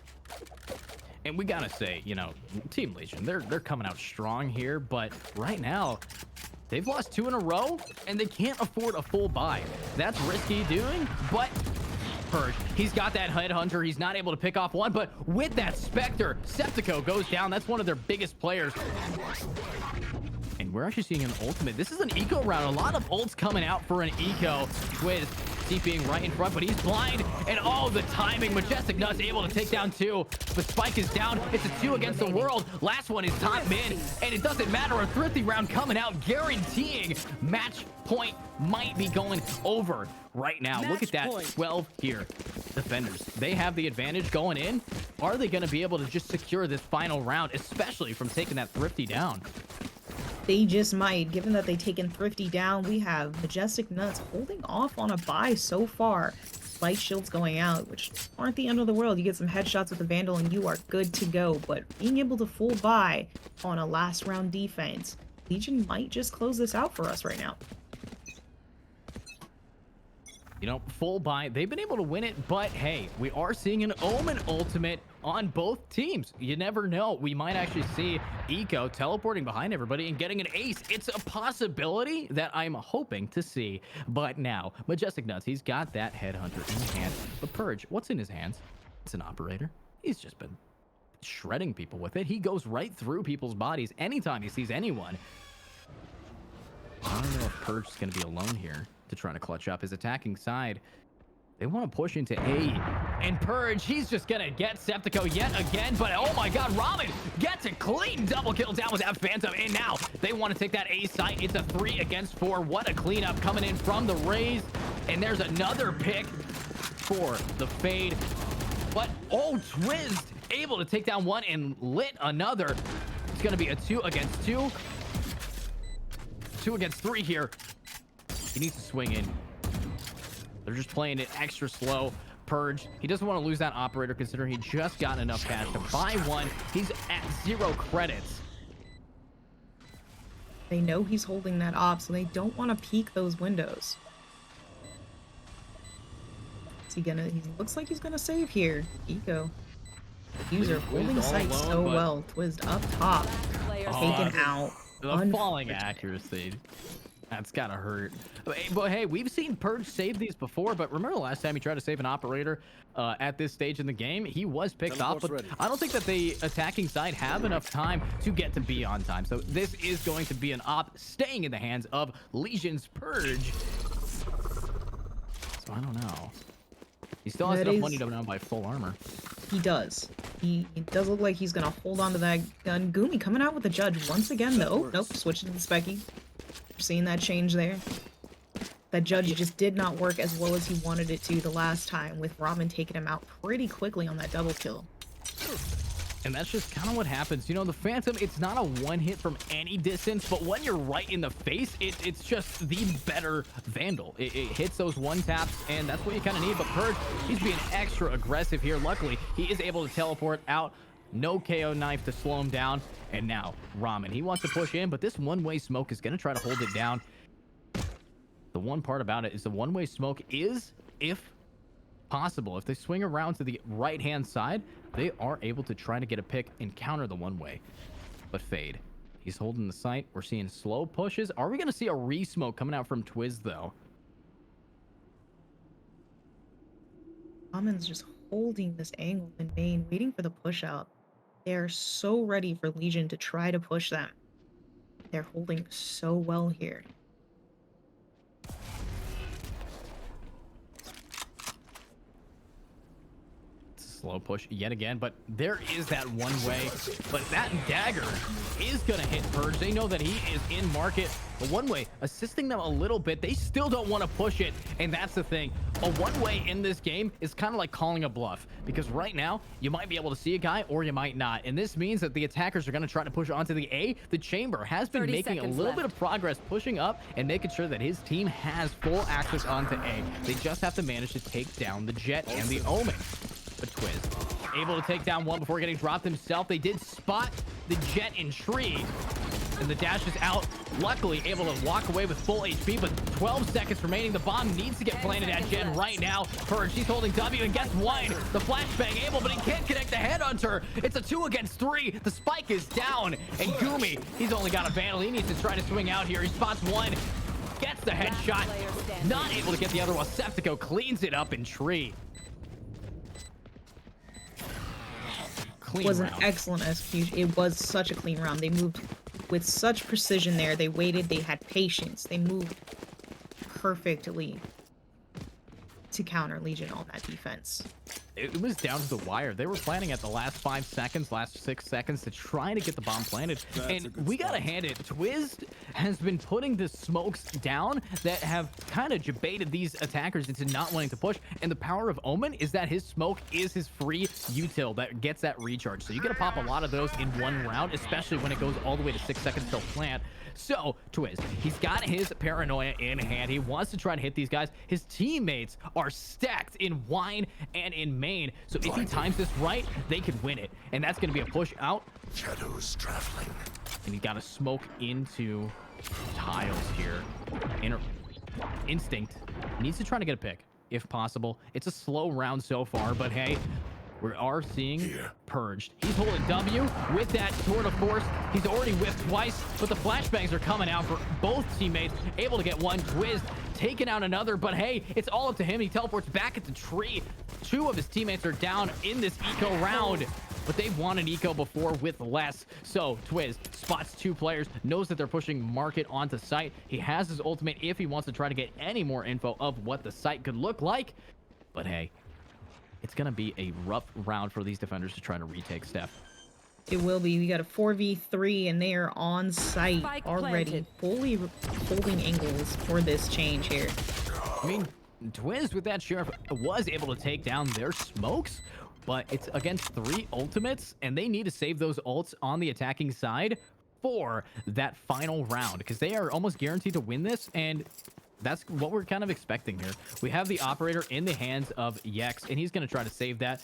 And we gotta say, you know, Team Legion, they're coming out strong here, but right now they've lost 2 in a row and they can't afford a full buy. That's risky doing, but Purge, he's got that headhunter. He's not able to pick off 1, but with that Spectre, Septico goes down. That's one of their biggest players. And we're actually seeing an ultimate. This is an eco round. A lot of ults coming out for an eco. Twiz TPing right in front, but he's blind. And all the timing. Majestic Nuts able to take down 2. But Spike is down. It's a 2 against the world. Last one is top mid. And it doesn't matter. A thrifty round coming out, guaranteeing match point might be going over right now. Look at that 12 here. Defenders, they have the advantage going in. Are they going to be able to just secure this final round, especially from taking that thrifty down? They just might, given that they've taken Thrifty down. We have Majestic Nuts holding off on a buy so far. Light shields going out, which aren't the end of the world. You get some headshots with the Vandal and you are good to go. But being able to full buy on a last round defense, Legion might just close this out for us right now. You know, full buy. They've been able to win it, but hey, we are seeing an Omen ultimate on both teams. You never know. We might actually see Eco teleporting behind everybody and getting an ace. It's a possibility that I'm hoping to see. But now, Majestic Nuts, he's got that headhunter in hand. But Purge, what's in his hands? It's an operator. He's just been shredding people with it. He goes right through people's bodies anytime he sees anyone. I don't know if Purge is going to be alone here to try to clutch up. His attacking side, they want to push into A. And Purge, he's just going to get Septico yet again. But oh my God, Ramen gets a clean double kill down with that Phantom. And now they want to take that A site. It's a 3 against 4. What a cleanup coming in from the Rays. And there's another pick for the Fade. But oh, Twist able to take down one and lit another. It's going to be a 2 against 2. 2 against 3 here. He needs to swing in. They're just playing it extra slow. Purge, he doesn't want to lose that operator considering he just got enough cash to buy one. He's at 0 credits. They know he's holding that op, so they don't want to peek those windows. Is he gonna? He looks like he's gonna save here. Eco. User holding sight so well. Twiz up top. Taken out. The falling accuracy. That's gotta hurt. But hey, we've seen Purge save these before, but remember the last time he tried to save an operator at this stage in the game? He was picked off, but I don't think that the attacking side have enough time to get to B on time. So this is going to be an op staying in the hands of Legion's Purge. So I don't know. He still has enough money to now buy full armor. He does. He does look like he's gonna hold on to that gun. Gumi coming out with the judge once again, though. Oh, nope, switching to the Specky. Seeing that change there. That judge just did not work as well as he wanted it to the last time, with Ramen taking him out pretty quickly on that double kill. And that's just kind of what happens. You know, the Phantom, it's not a one hit from any distance, but when you're right in the face, it's just the better Vandal. It hits those one taps, and that's what you kind of need. But Purge, he's being extra aggressive here. Luckily, he is able to teleport out. No KO knife to slow him down. And now, Ramen, he wants to push in, but this one-way smoke is going to try to hold it down. The one part about it is the one-way smoke is, if possible, if they swing around to the right-hand side, they are able to try to get a pick and counter the one-way. But Fade, he's holding the site. We're seeing slow pushes. Are we going to see a re-smoke coming out from Twiz, though? Ramen's just holding this angle in main, waiting for the push out. They're so ready for Legion to try to push them. They're holding so well here. Slow push yet again, but there is that one way. But that dagger is going to hit Purge. They know that he is in market. But one way assisting them a little bit. They still don't want to push it. And that's the thing. A one way in this game is kind of like calling a bluff, because right now you might be able to see a guy or you might not. And this means that the attackers are going to try to push onto the A. The Chamber has been making a little bit of progress pushing up and making sure that his team has full access onto A. They just have to manage to take down the Jet and the Omen. But Twiz able to take down one before getting dropped himself. They did spot the Jet in tree, and the dash is out. Luckily able to walk away with full HP, but 12 seconds remaining. The bomb needs to get planted at Jen right now. Purge, he's holding W, and guess what? The flashbang able, but he can't connect the headhunter. It's a 2 against 3. The spike is down, and Gumi, he's only got a Vandal. He needs to try to swing out here. He spots one, gets the headshot, not able to get the other while Septico cleans it up in tree. Was an excellent execution. It was such a clean round. They moved with such precision there. They waited. They had patience. They moved perfectly to counter Legion on that defense. It was down to the wire. They were planning at the last 5 seconds, last 6 seconds to try to get the bomb planted. And we gotta hand it. Twiz has been putting the smokes down that have kind of debated these attackers into not wanting to push. And the power of Omen is that his smoke is his free util that gets that recharge. So you gotta pop a lot of those in one round, especially when it goes all the way to 6 seconds till plant. So Twiz, he's got his paranoia in hand. He wants to try to hit these guys. His teammates are stacked in wine and in main. So if he times this right, they could win it. And that's going to be a push out. Shadows traveling. And he got to smoke into tiles here. Instinct needs to try to get a pick if possible. It's a slow round so far, but hey, we are seeing Purged. He's holding W with that Sword of Force. He's already whiffed twice, but the flashbangs are coming out for both teammates. Able to get one. Twiz taking out another, but hey, it's all up to him. He teleports back at the tree. 2 of his teammates are down in this eco round. but they won an eco before with less. So Twiz spots 2 players, knows that they're pushing Market onto site. He has his ultimate if he wants to try to get any more info of what the site could look like. But hey, it's going to be a rough round for these defenders to try to retake Steph. It will be. We got a 4v3 and they are on site Spike already, planted. fully holding angles for this change here. I mean, Twiz with that sheriff was able to take down their smokes, but it's against 3 ultimates, and they need to save those ults on the attacking side for that final round, because they are almost guaranteed to win this, and that's what we're kind of expecting here. We have the operator in the hands of Yex, and he's going to try to save that.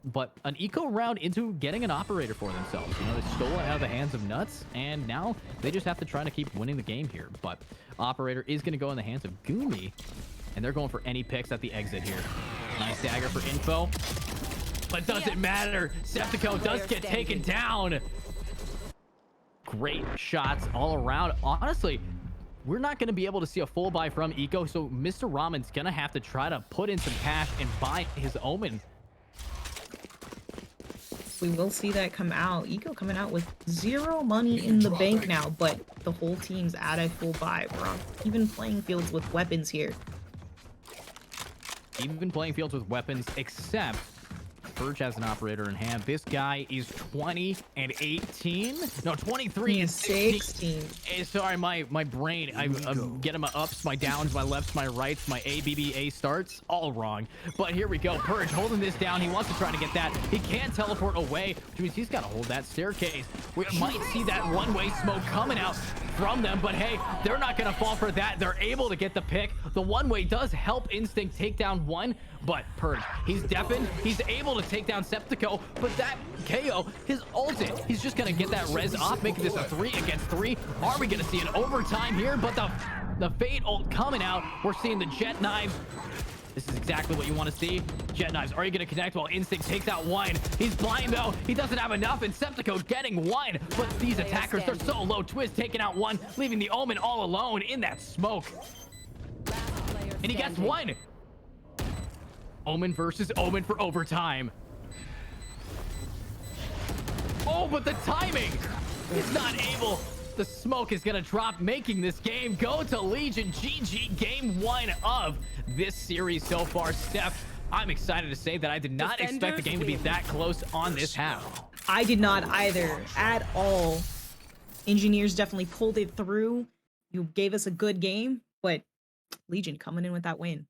But an eco round into getting an operator for themselves. You know, they stole it out of the hands of Nuts, and now they just have to try to keep winning the game here. But operator is going to go in the hands of Gumi, and they're going for any picks at the exit here. Nice dagger for info. But doesn't matter. Septico does get taken down. Great shots all around. Honestly, we're not going to be able to see a full buy from Eco, so Mr. Ramen's going to have to try to put in some cash and buy his Omen. We will see that come out. Eco coming out with 0 money in the bank now, but the whole team's at a full buy. We're on even playing fields with weapons here. Even playing fields with weapons, except Purge has an operator in hand. This guy is 20 and 18. No, 23 and 16. Hey, sorry, my brain. I'm getting my ups, my downs, my lefts, my rights, my A starts. All wrong. But here we go. Purge holding this down. He wants to try to get that. He can't teleport away, which means he's got to hold that staircase. We might see that one-way smoke coming out from them, but hey, they're not going to fall for that. They're able to get the pick. The one-way does help Instinct take down one, but Purge, he's deafened. He's able to take down Septico, but that KO, his ultimate, he's just going to get that res off, making this a 3 against 3. Are we going to see an overtime here? But the Fade ult coming out. We're seeing the Jet Knives. This is exactly what you want to see. Jet Knives, are you going to connect while Instinct takes out one? He's blind though. He doesn't have enough, and Septico getting one. But these attackers, they're so low. Twiz taking out one, leaving the Omen all alone in that smoke. And he gets one. Omen versus Omen for overtime. Oh, but the timing is not able. The smoke is going to drop, making this game go to Legion. GG, game 1 of this series so far. Steph, I'm excited to say that I did not expect the game to be that close on this half. I did not either at all. Engineers definitely pulled it through. You gave us a good game, but Legion coming in with that win.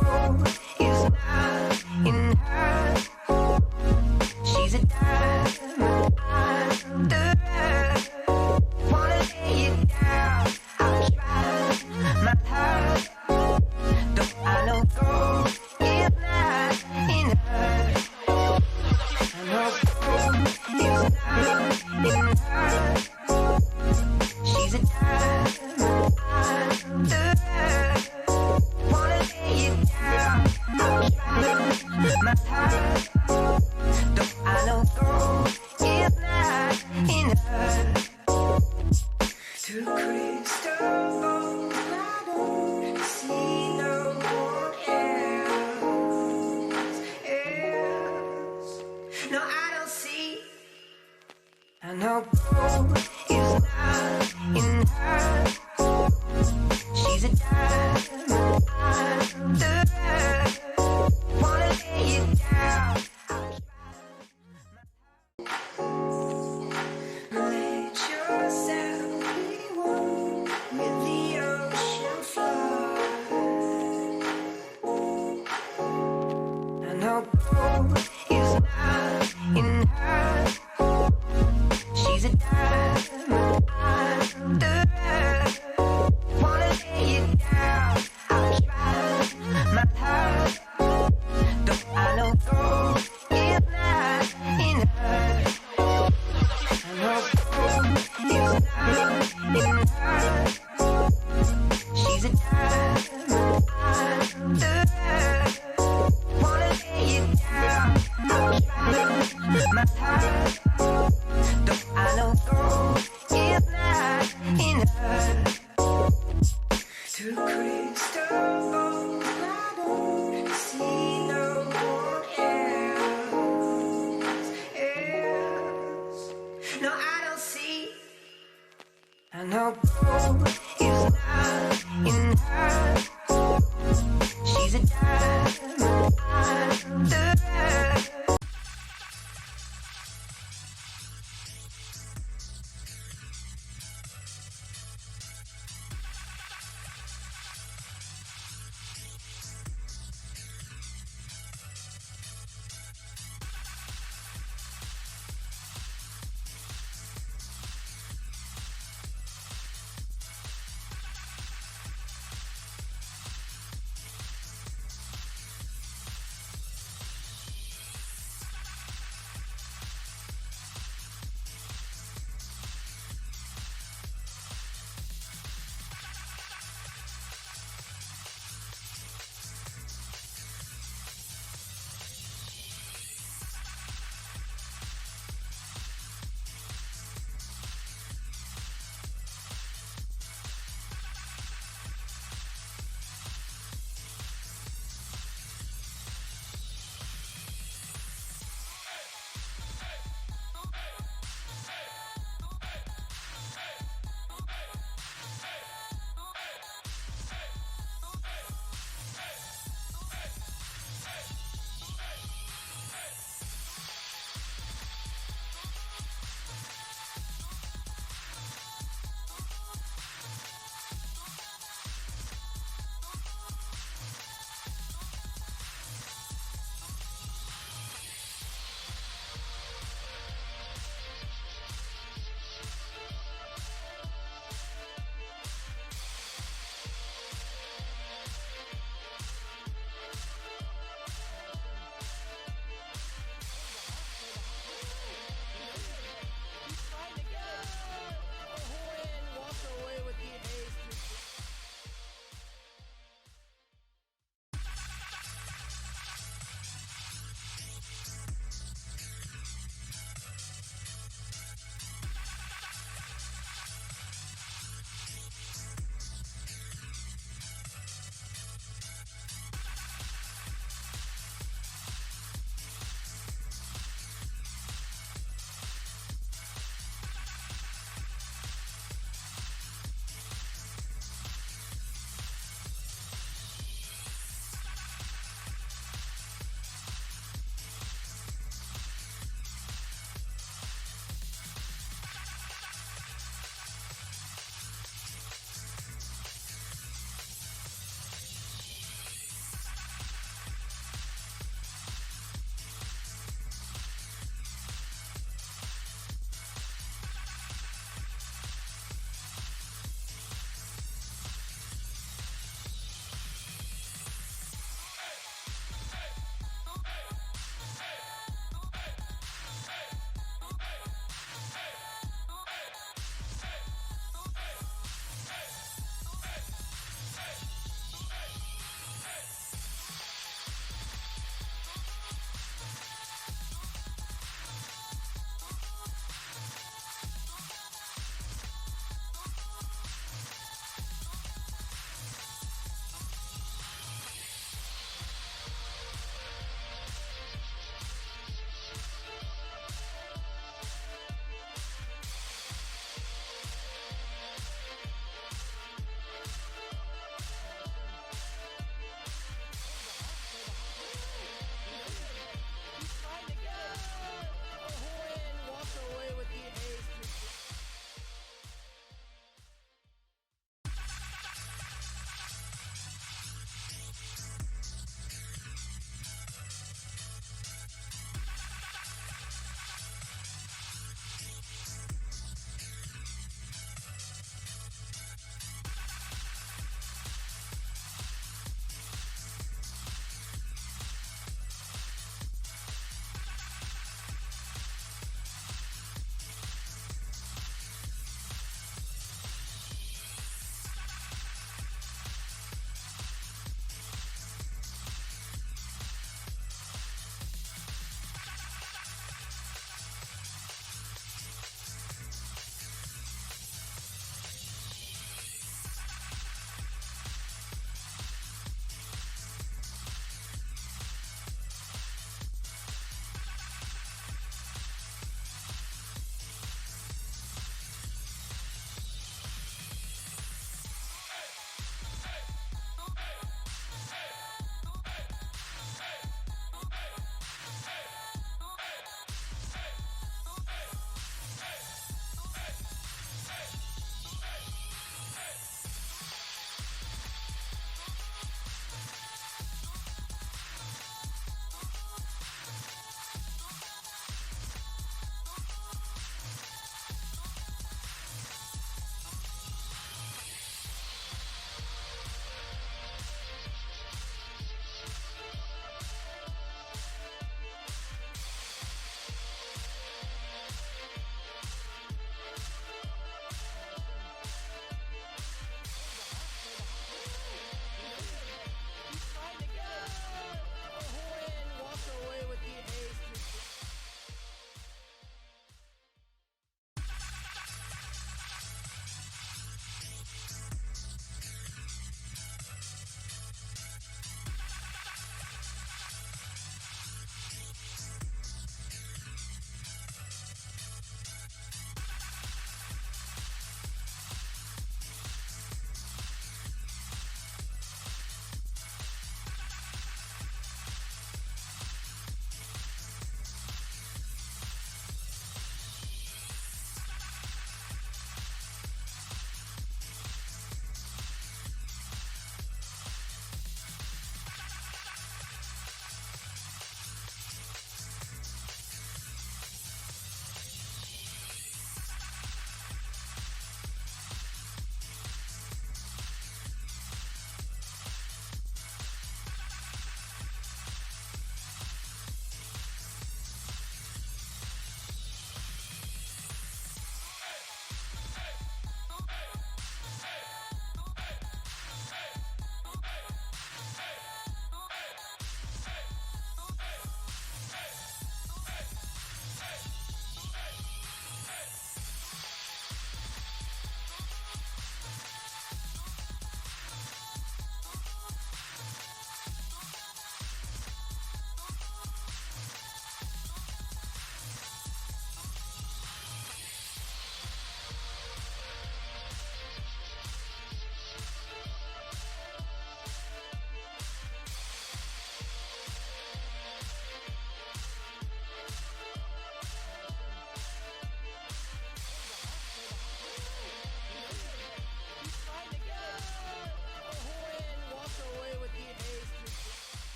gold is not in her. She's a diamond under her. Wanna lay it down, I'll try my heart. Though I know gold is not in her. I know gold is not in her. She's a diamond under her. Wanna lay it down,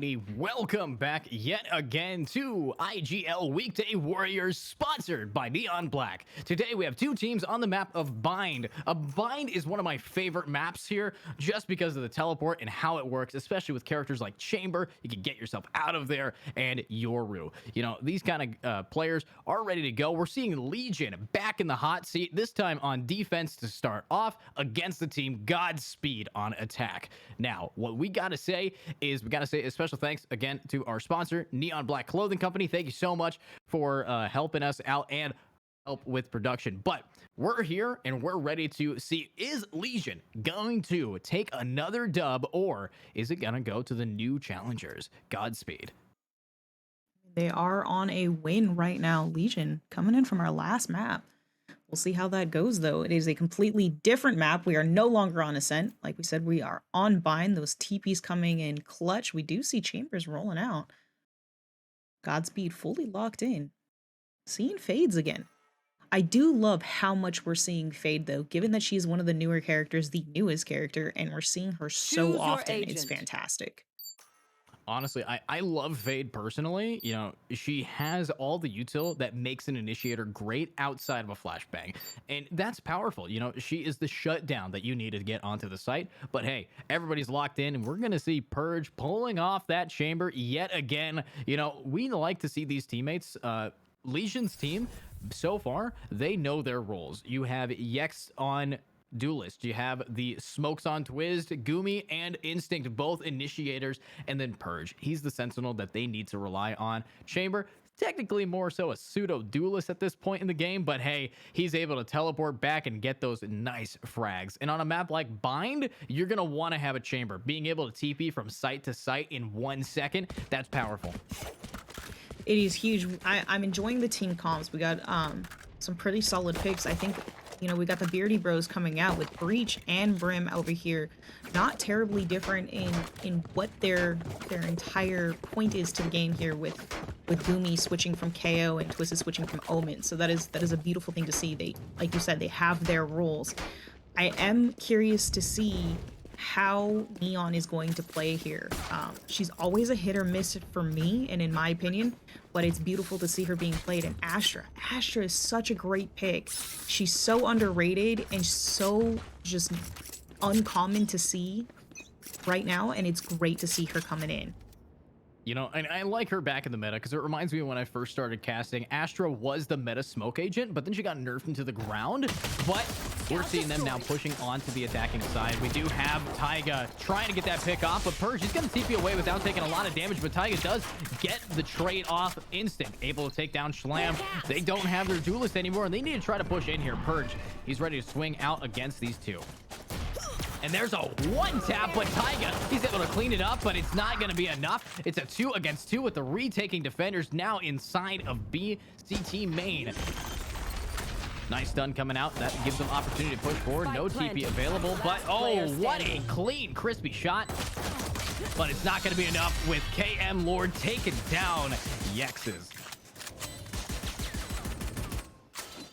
righty, welcome back yet again to IGL Weekday Warriors, sponsored by Neon Black. Today we have two teams on the map of Bind. A Bind is one of my favorite maps here, just because of the teleport and how it works, especially with characters like Chamber. You can get yourself out of there, and Yoru. You know, these kind of players are ready to go. We're seeing Legion back in the hot seat, this time on defense to start off against the team Godspeed on attack. Now, what we gotta say is, we gotta say a special thanks again to our sponsor, Neon Black Clothing Company. Thank you so much for helping us out and help with production. But we're here and we're ready to see, is Legion going to take another dub, or is it gonna go to the new challengers? Godspeed. They are on a win right now. Legion coming in from our last map. We'll see how that goes, though. It is a completely different map. We are no longer on Ascent. Like we said, we are on Bind. Those TPs coming in clutch. We do see Chambers rolling out. Godspeed fully locked in. Seeing Fades again. I do love how much we're seeing Fade, though, given that she's one of the newer characters, the newest character, and we're seeing her so Choose your often. It's agent. fantastic. Honestly, I love Fade personally. You know, she has all the util that makes an initiator great outside of a flashbang. And that's powerful. You know, she is the shutdown that you need to get onto the site. But hey, everybody's locked in, and we're going to see Purge pulling off that Chamber yet again. You know, we like to see these teammates, Legion's team, so far, they know their roles. You have Yex on Duelist, you have the Smokes on Twizzed, Gumi and Instinct, both initiators, and then Purge. He's the sentinel that they need to rely on. Chamber, technically more so a pseudo duelist at this point in the game, but hey, he's able to teleport back and get those nice frags. And on a map like Bind, you're gonna want to have a Chamber. Being able to TP from site to site in 1 second, that's powerful. It is huge. I'm enjoying the team comps. We got some pretty solid picks. I think, you know, we got the Beardy Bros coming out with Breach and Brim over here. Not terribly different in what their entire point is to the game here, with Gumi switching from KO and Twisted switching from Omen. So that is a beautiful thing to see. They, like you said, they have their roles. I am curious to see how Neon is going to play here. She's always a hit or miss for me, and in my opinion, but it's beautiful to see her being played. And Astra is such a great pick. She's so underrated and so just uncommon to see right now, and it's great to see her coming in. You know, and I like her back in the meta because it reminds me of when I first started casting. Astra was the meta smoke agent, but then she got nerfed into the ground. But we're seeing them now pushing onto the attacking side. We do have Taiga trying to get that pick off, but Purge, he's going to TP away without taking a lot of damage, but Taiga does get the trade off Instinct, able to take down Schlam. They don't have their duelist anymore, and they need to try to push in here. Purge, he's ready to swing out against these two. And there's a one tap, but Taiga, he's able to clean it up, but it's not going to be enough. It's a 2 against 2 with the retaking defenders now inside of BCT main. Nice stun coming out. That gives them opportunity to push forward. No TP available, but oh, what a clean, crispy shot. But it's not going to be enough with KM Lord taking down Yexes.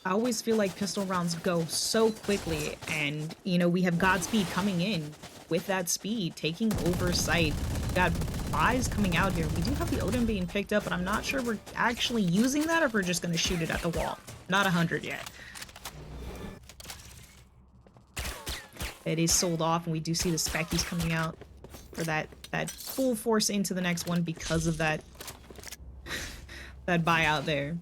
I always feel like pistol rounds go so quickly, and you know, we have Godspeed coming in with that speed, taking over site. Got buys coming out here. We do have the Odin being picked up, but I'm not sure we're actually using that, or if we're just going to shoot it at the wall. Not 100 yet. It is sold off, and we do see the Speckies coming out for that full force into the next one because of that that buyout there.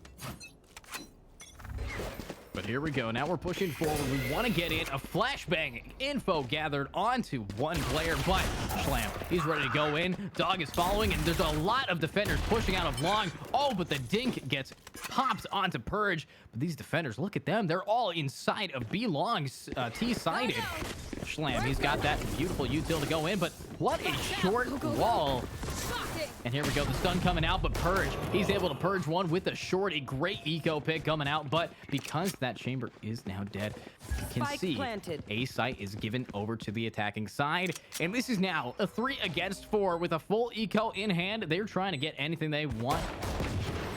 But here we go. Now we're pushing forward. We want to get in. A flashbang info gathered onto one player, but Schlam, he's ready to go in. Dog is following, and there's a lot of defenders pushing out of long. Oh, but the dink gets popped onto Purge. But these defenders, look at them. They're all inside of B-Long's T-sided. Schlam, he's got that beautiful util to go in, but what a short wall. And here we go, the stun coming out, but Purge, he's able to purge one with the shorty. Great eco pick coming out, but because that Chamber is now dead, you can Spike see planted. A site is given over to the attacking side. And this is now a 3 against 4 with a full eco in hand. They're trying to get anything they want.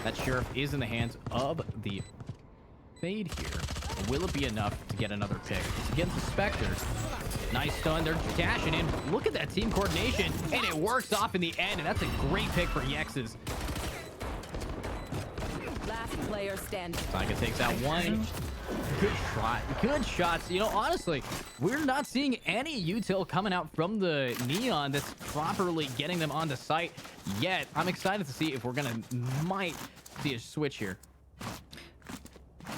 That Sheriff is in the hands of the Fade here. Will it be enough to get another pick? It's against the Spectre. Nice stun. They're dashing in. Look at that team coordination. And it works off in the end. And that's a great pick for Yexes. Last player standing. Taiga takes out one. Good shot. Good shots. You know, honestly, we're not seeing any util coming out from the Neon that's properly getting them onto site yet. I'm excited to see if we're might see a switch here.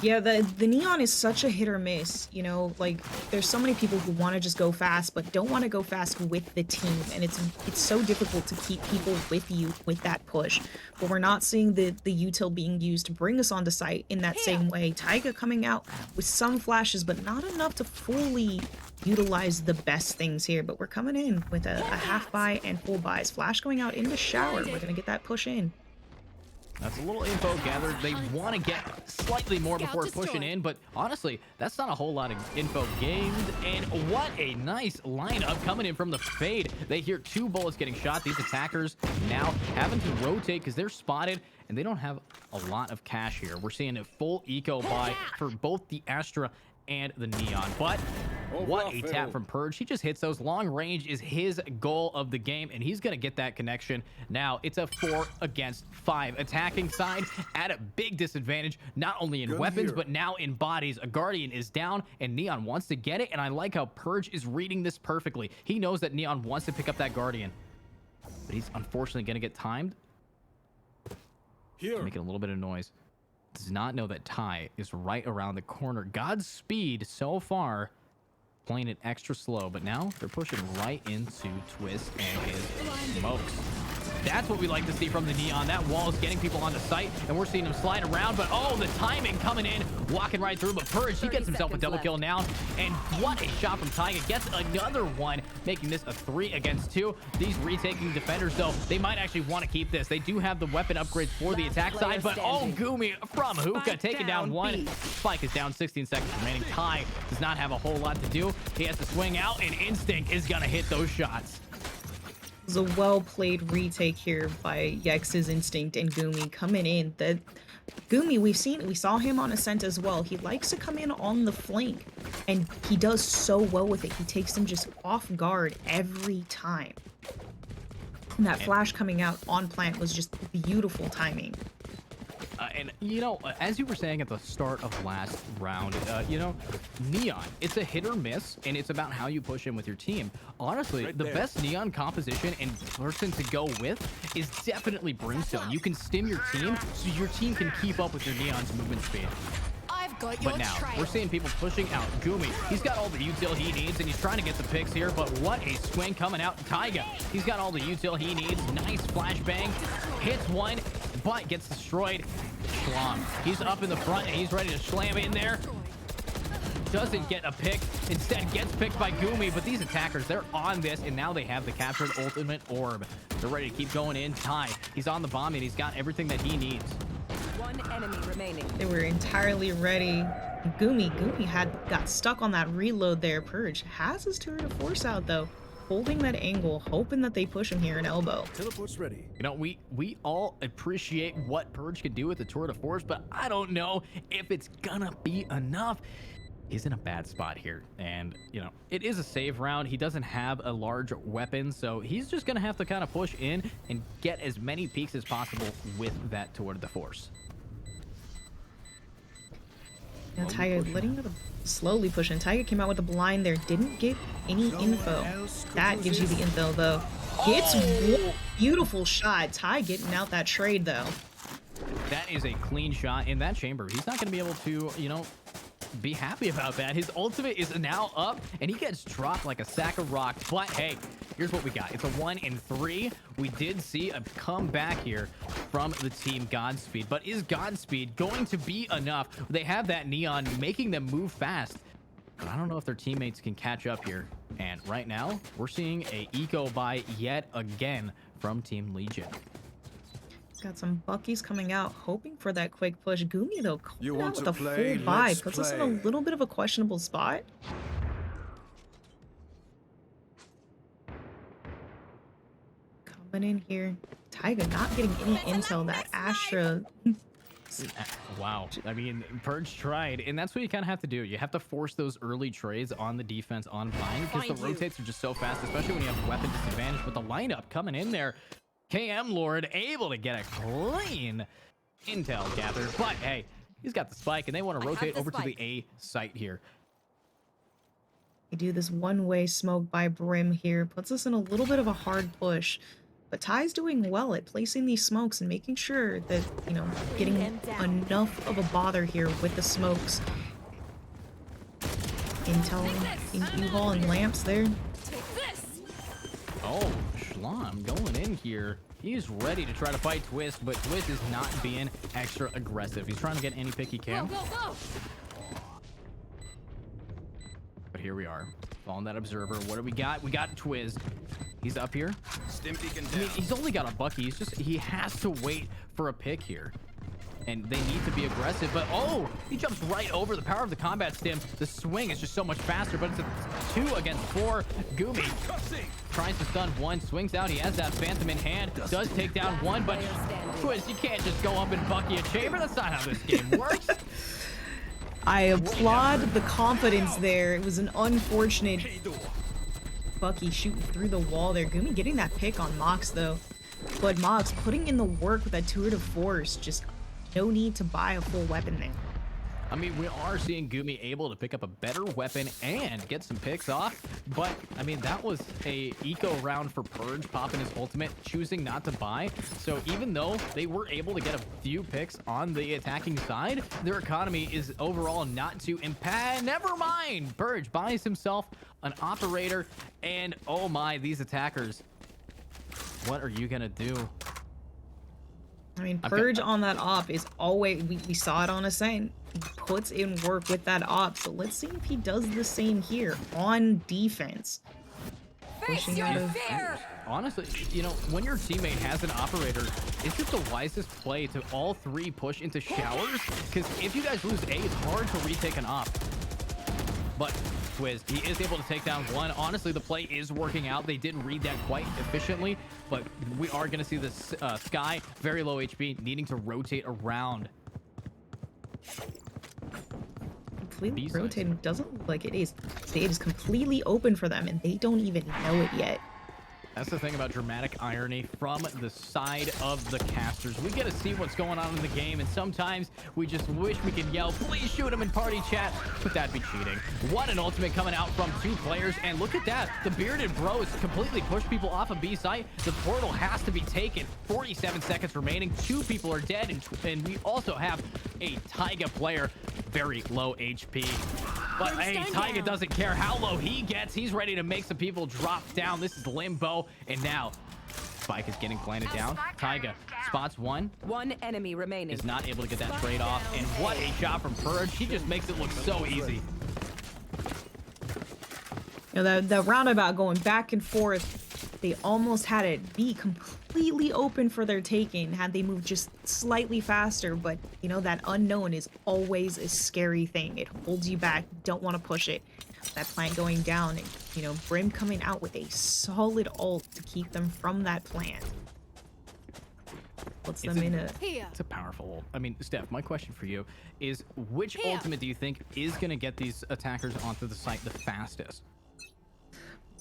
Yeah, the Neon is such a hit or miss, you know, like there's so many people who want to just go fast but don't want to go fast with the team, and it's so difficult to keep people with you with that push. But we're not seeing the util being used to bring us onto site in that same way. Taiga coming out with some flashes but not enough to fully utilize the best things here, but we're coming in with a half buy and full buys. Flash going out in the shower. We're gonna get that push in. That's a little info gathered. They want to get slightly more before pushing in, but honestly, that's not a whole lot of info gained. And what a nice lineup coming in from the fade. They hear 2 bullets getting shot. These attackers now having to rotate because they're spotted and they don't have a lot of cash here. We're seeing a full eco buy for both the Astra and the Neon, but what a tap from Purge. He just hits those. Long range is his goal of the game, and he's gonna get that connection. Now it's a 4 against 5 attacking side at a big disadvantage, not only in weapons but now in bodies. A Guardian is down and Neon wants to get it, and I like how Purge is reading this perfectly. He knows that Neon wants to pick up that Guardian, but he's unfortunately gonna get timed. Making a little bit of noise. Does not know that Ty is right around the corner. Godspeed so far, playing it extra slow, but now they're pushing right into Twist and his smokes. That's what we like to see from the Neon. That wall is getting people on the site, and we're seeing him slide around, but oh, the timing coming in, walking right through. But Purge, he gets himself a double kill now, and what a shot from Taiga. Gets another one, making this a 3 against 2. These retaking defenders, though, they might actually want to keep this. They do have the weapon upgrades for the attack side, but oh, Gumi from Hookah taking down one. Spike is down, 16 seconds remaining. Ty does not have a whole lot to do. He has to swing out, and Instinct is going to hit those shots. It was a well-played retake here by Yex's Instinct and Gumi coming in. That Gumi, we saw him on Ascent as well. He likes to come in on the flank, and he does so well with it. He takes them just off guard every time. And that flash coming out on plant was just beautiful timing. And, you know, as you were saying at the start of last round, you know, Neon, it's a hit or miss, and it's about how you push in with your team. Honestly, the best Neon composition and person to go with is definitely Brimstone. You can stim your team so your team can keep up with your Neon's movement speed. But now, we're seeing people pushing out. Gumi, he's got all the util he needs, and he's trying to get the picks here, but what a swing coming out. Taiga, he's got all the util he needs. Nice flashbang. Hits one, but gets destroyed. Schlong, he's up in the front, and he's ready to slam in there. Doesn't get a pick. Instead, gets picked by Gumi, but these attackers, they're on this, and now they have the captured ultimate orb. They're ready to keep going in. Ty, he's on the bomb, and he's got everything that he needs. One enemy remaining. They were entirely ready. Gumi got stuck on that reload there. Purge has his turret of force out though, holding that angle, hoping that they push him here in elbow. Teleport's ready. You know, we all appreciate what Purge can do with the turret of force, but I don't know if it's gonna be enough. He's in a bad spot here, and you know, it is a save round. He doesn't have a large weapon, so he's just gonna have to kind of push in and get as many peaks as possible with that turret of the force. Now Taiga letting them slowly push in. Taiga came out with a blind there, didn't get any info. That gives you the info though. Gets one beautiful shot. Ty getting out that trade though. That is a clean shot in that chamber. He's not gonna be able to, you know, be happy about that. His ultimate is now up, and he gets dropped like a sack of rocks. But hey, here's what we got. It's a 1 in 3. We did see a comeback here from the team Godspeed, but is Godspeed going to be enough? They have that Neon making them move fast, but I don't know if their teammates can catch up here. And right now, we're seeing a eco buy yet again from Team Legion. Got some Buckies coming out, hoping for that quick push. Gumi though, You coming want out to with a play? full buy, Let's puts us in a play. little bit of a questionable spot. Coming in here, Taiga not getting any intel. That Astra Wow. I mean, Purge tried, and that's what you kind of have to do. You have to force those early trades on the defense on Vine because the rotates are just so fast, especially when you have weapon disadvantage. But the lineup coming in there, KM Lord able to get a clean intel gathered. But hey, he's got the spike, and they want to rotate over to the A site here. We do this one-way smoke by Brim here. Puts us in a little bit of a hard push. But Ty's doing well at placing these smokes and making sure that, you know, getting enough of a bother here with the smokes. Intel, U-Haul, and lamps there. Oh, Schlamm going in here. He's ready to try to fight Twist, but Twist is not being extra aggressive. He's trying to get any pick he can. But here we are, following that observer. What do we got? We got Twiz. He's up here. I mean, he's only got a Bucky. He has to wait for a pick here. And they need to be aggressive, but oh, he jumps right over the power of the combat stim. The swing is just so much faster, but it's a 2 against 4. Gumi tries to stun one, swings out. He has that Phantom in hand, does take down one, but Twiz, you can't just go up and Bucky a chamber. That's not how this game works. I applaud the confidence there. It was an unfortunate Bucky shooting through the wall there. Gumi getting that pick on Mox though. But Mox putting in the work with that intuitive force. Just no need to buy a full weapon there. I mean, we are seeing Gumi able to pick up a better weapon and get some picks off, but I mean, that was a eco round for Purge, popping his ultimate, choosing not to buy. So even though they were able to get a few picks on the attacking side, their economy is overall not too impact. Never mind. Purge buys himself an operator, and oh my, these attackers. What are you gonna do? I mean, Purge on that op is always, we saw it on Ascent. He puts in work with that op, so let's see if he does the same here on defense. Pushing out of... Honestly, you know, when your teammate has an operator, is it the wisest play to all three push into showers? Because if you guys lose A, it's hard to retake an op. But Twiz, he is able to take down one. Honestly, the play is working out. They didn't read that quite efficiently, but we are going to see this Sky, very low HP, needing to rotate around. Completely rotating. Doesn't look like it is. Stage is completely open for them, and they don't even know it yet. That's the thing about dramatic irony from the side of the casters. We get to see what's going on in the game, and sometimes we just wish we could yell, please shoot him in party chat, but that'd be cheating. What an ultimate coming out from two players, and look at that. The bearded bros completely push people off of B site. The portal has to be taken. 47 seconds remaining. 2 people are dead, and we also have a Taiga player, very low HP. But hey, Taiga doesn't care how low he gets. He's ready to make some people drop down. This is Limbo. And now, Spike is getting planted down. Taiga spots one. One enemy remaining. Is not able to get that trade off. And what a shot from Purge. He just makes it look so easy. You know, the roundabout going back and forth, they almost had it be completely open for their taking had they moved just slightly faster. But, you know, that unknown is always a scary thing. It holds you back. You don't want to push it. That plant going down, and, you know, Brim coming out with a solid ult to keep them from that plant. Puts them in a... It's a powerful ult. I mean, Steph, my question for you is, which ultimate do you think is going to get these attackers onto the site the fastest?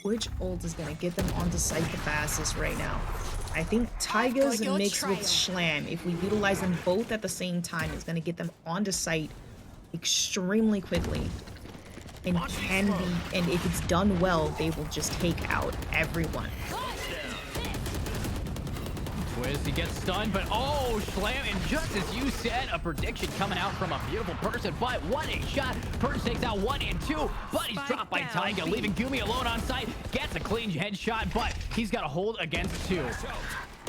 Which ult is going to get them onto site the fastest right now? I think Taiga's mixed with Schlamm, if we utilize them both at the same time, is going to get them onto site extremely quickly. And can be, and if it's done well, they will just take out everyone. Twiz, he gets stunned, but oh, Schlamm, and just as you said, a prediction coming out from a beautiful person, but what a shot. Purge takes out 1 and 2, but he's dropped by Taiga, leaving Gumi alone on site, gets a clean headshot, but he's got a hold against 2.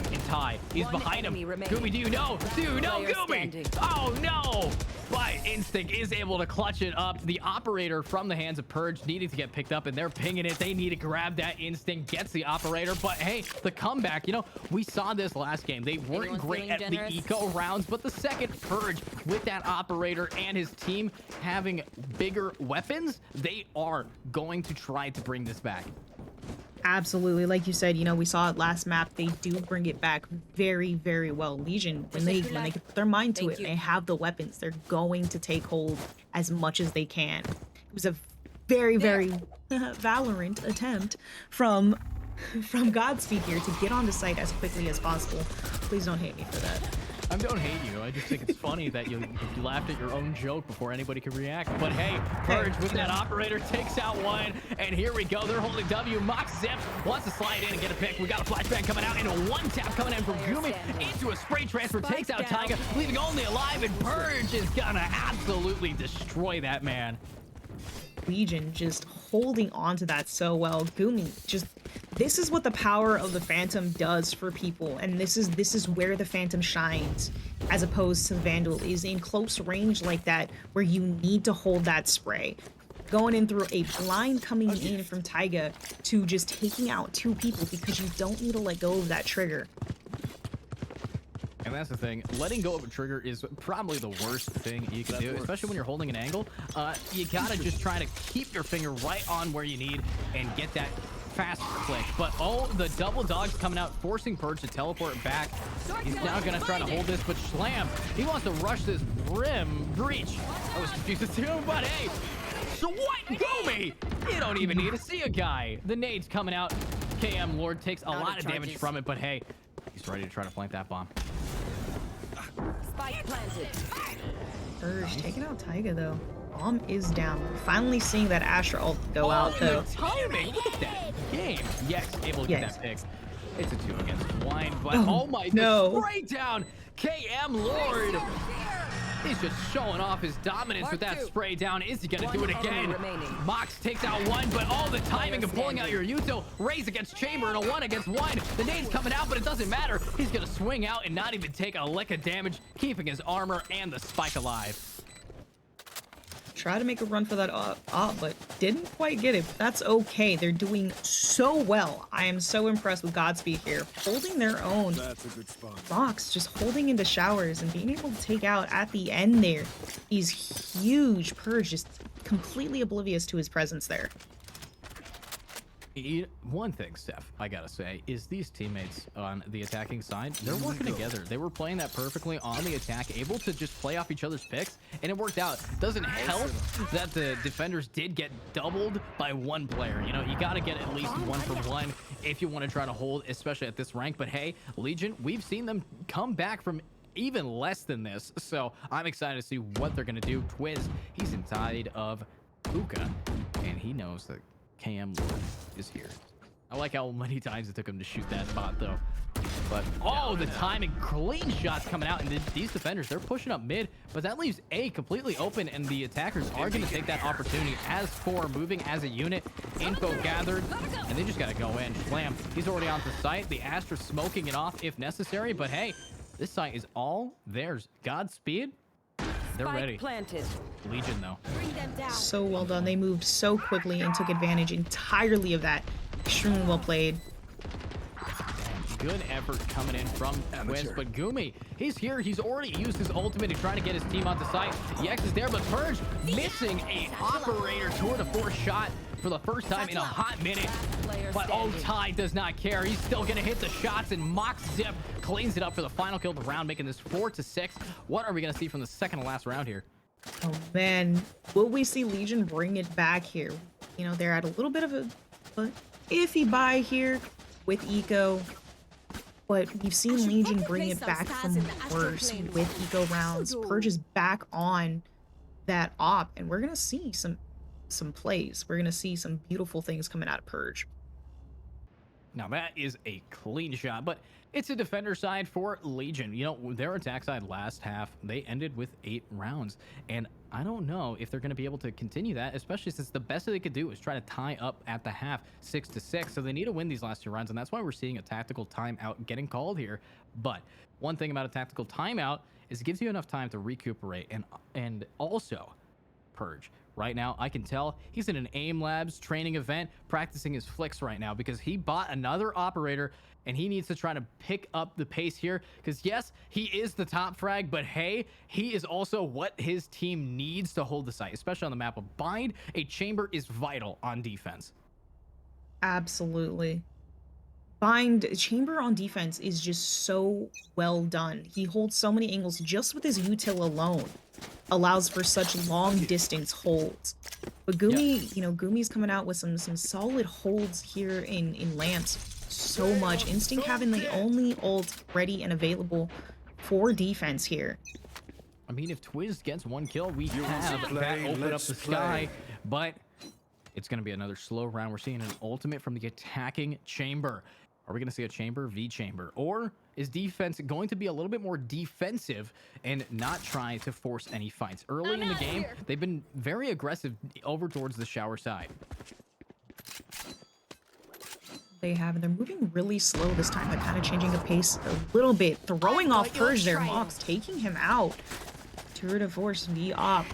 And Ty, he's behind him. Gumi, do you know? Do you know, Gumi? Oh no! But Instinct is able to clutch it up. The operator from the hands of Purge needing to get picked up, and they're pinging it. They need to grab that. Instinct gets the operator, but hey, the comeback, you know, we saw this last game. They weren't great at the eco rounds, but the second Purge with that operator and his team having bigger weapons, they are going to try to bring this back. Absolutely. Like you said, we saw it last map. They do bring it back very, very well. Legion, when they put their mind to Thank it, you. they have the weapons. They're going to take hold as much as they can. It was a very, very Valorant attempt from Godspeed here to get onto site as quickly as possible. Please don't hate me for that. I don't hate you. I just think it's funny that you laughed at your own joke before anybody could react. But hey, Purge with that operator takes out one. And here we go. They're holding W. Mox Zip wants to slide in and get a pick. We got a flashbang coming out and a one tap coming in from Gumi into a spray transfer. Takes out Taiga, leaving only alive. And Purge is gonna absolutely destroy that man. Legion just holding on to that so well. Gumi just, this is what the power of the Phantom does for people, and this is where the Phantom shines as opposed to the Vandal, is in close range like that where you need to hold that spray. Going in through a blind coming in from Taiga to just taking out two people because you don't need to let go of that trigger. And that's the thing, letting go of a trigger is probably the worst thing you can do, especially when you're holding an angle. You gotta just try to keep your finger right on where you need and get that fast click. But oh, the double dog's coming out, forcing Purge to teleport back. He's now gonna try to hold this, but Slam, he wants to rush this Brim Breach. I was confused as to, but hey, so what? Gumi! You don't even need to see a guy. The nade's coming out. KM Lord takes a lot of damage from it, but hey, he's ready to try to flank that bomb. Spike planted. Purge taking out Taiga though. Bomb is down. Finally seeing that Astra ult go out though. The timing! Look at that game. Yes, able to get that pick. It's a 2 against 1, but oh my, no. Spray down! KM Lord! He's just showing off his dominance with that spray down. Is he gonna do it again? Mox takes out one, but all the timing of pulling out your Yuto. Raze against Chamber and a 1 against 1. The nade's coming out, but it doesn't matter. He's gonna swing out and not even take a lick of damage, keeping his armor and the spike alive. Try to make a run for that but didn't quite get it. That's okay. They're doing so well. I am so impressed with Godspeed here. Holding their own. That's a good spot. Fox just holding into showers and being able to take out at the end there is huge. Purge just completely oblivious to his presence there. One thing, Steph, I gotta say, is these teammates on the attacking side, they're working together. They were playing that perfectly on the attack, able to just play off each other's picks, and it worked out. Doesn't help that the defenders did get doubled by one player. You know, you gotta get at least 1 for 1 if you want to try to hold, especially at this rank. But hey, Legion, we've seen them come back from even less than this, so I'm excited to see what they're gonna do. Twiz, he's inside of Puka, and he knows that KM Lord is here. I like how many times it took him to shoot that bot though. But oh, the timing, clean shots coming out, and these defenders, they're pushing up mid, but that leaves A completely open, and the attackers are going to take that opportunity. As for moving as a unit, info gathered, and they just got to go in. Slam, he's already on the site. The Astra smoking it off if necessary, but hey, this site is all theirs. Godspeed. They're ready. Planted. Legion though. So well done. They moved so quickly and took advantage entirely of that. Extremely well played. Good effort coming in from Twiz, but Gumi, he's here. He's already used his ultimate to try to get his team onto site. Yex is there, but Purge missing a operator tour de force shot for the first time in a hot minute. But oh, Ty does not care. He's still gonna hit the shots, and Mox Zip cleans it up for the final kill of the round, making this 4-6. What are we gonna see from the second to last round here? Oh man, will we see Legion bring it back here? You know, they're at a little bit of a iffy buy here with Eco, but we've seen Legion bring it back from worse with Eco rounds. Purge is back on that op, and we're gonna see some plays. We're gonna see some beautiful things coming out of Purge. Now that is a clean shot, but it's a defender side for Legion. You know, their attack side last half, they ended with 8 rounds. And I don't know if they're going to be able to continue that, especially since the best that they could do is try to tie up at the half 6-6. So they need to win these last 2 rounds. And that's why we're seeing a tactical timeout getting called here. But one thing about a tactical timeout is it gives you enough time to recuperate and also Purge. Right now, I can tell he's in an AIM Labs training event practicing his flicks right now because he bought another operator and he needs to try to pick up the pace here because yes, he is the top frag, but hey, he is also what his team needs to hold the site, especially on the map of Bind. A chamber is vital on defense. Absolutely. Bind Chamber on defense is just so well done. He holds so many angles just with his util alone. Allows for such long distance holds. But Gumi, you know, Gumi's coming out with some solid holds here in lamps. So much. Instinct having the only ult ready and available for defense here. I mean, if Twiz gets one kill, we You have want to that play? open up Let's the play. sky. But it's going to be another slow round. We're seeing an ultimate from the attacking Chamber. Are we going to see a Chamber v Chamber? Or is defense going to be a little bit more defensive and not try to force any fights? Early in the game, they've been very aggressive over towards the shower side. They have, and they're moving really slow this time. They're kind of changing the pace a little bit. Throwing off Purge there. Mox taking him out. Tour de force the op.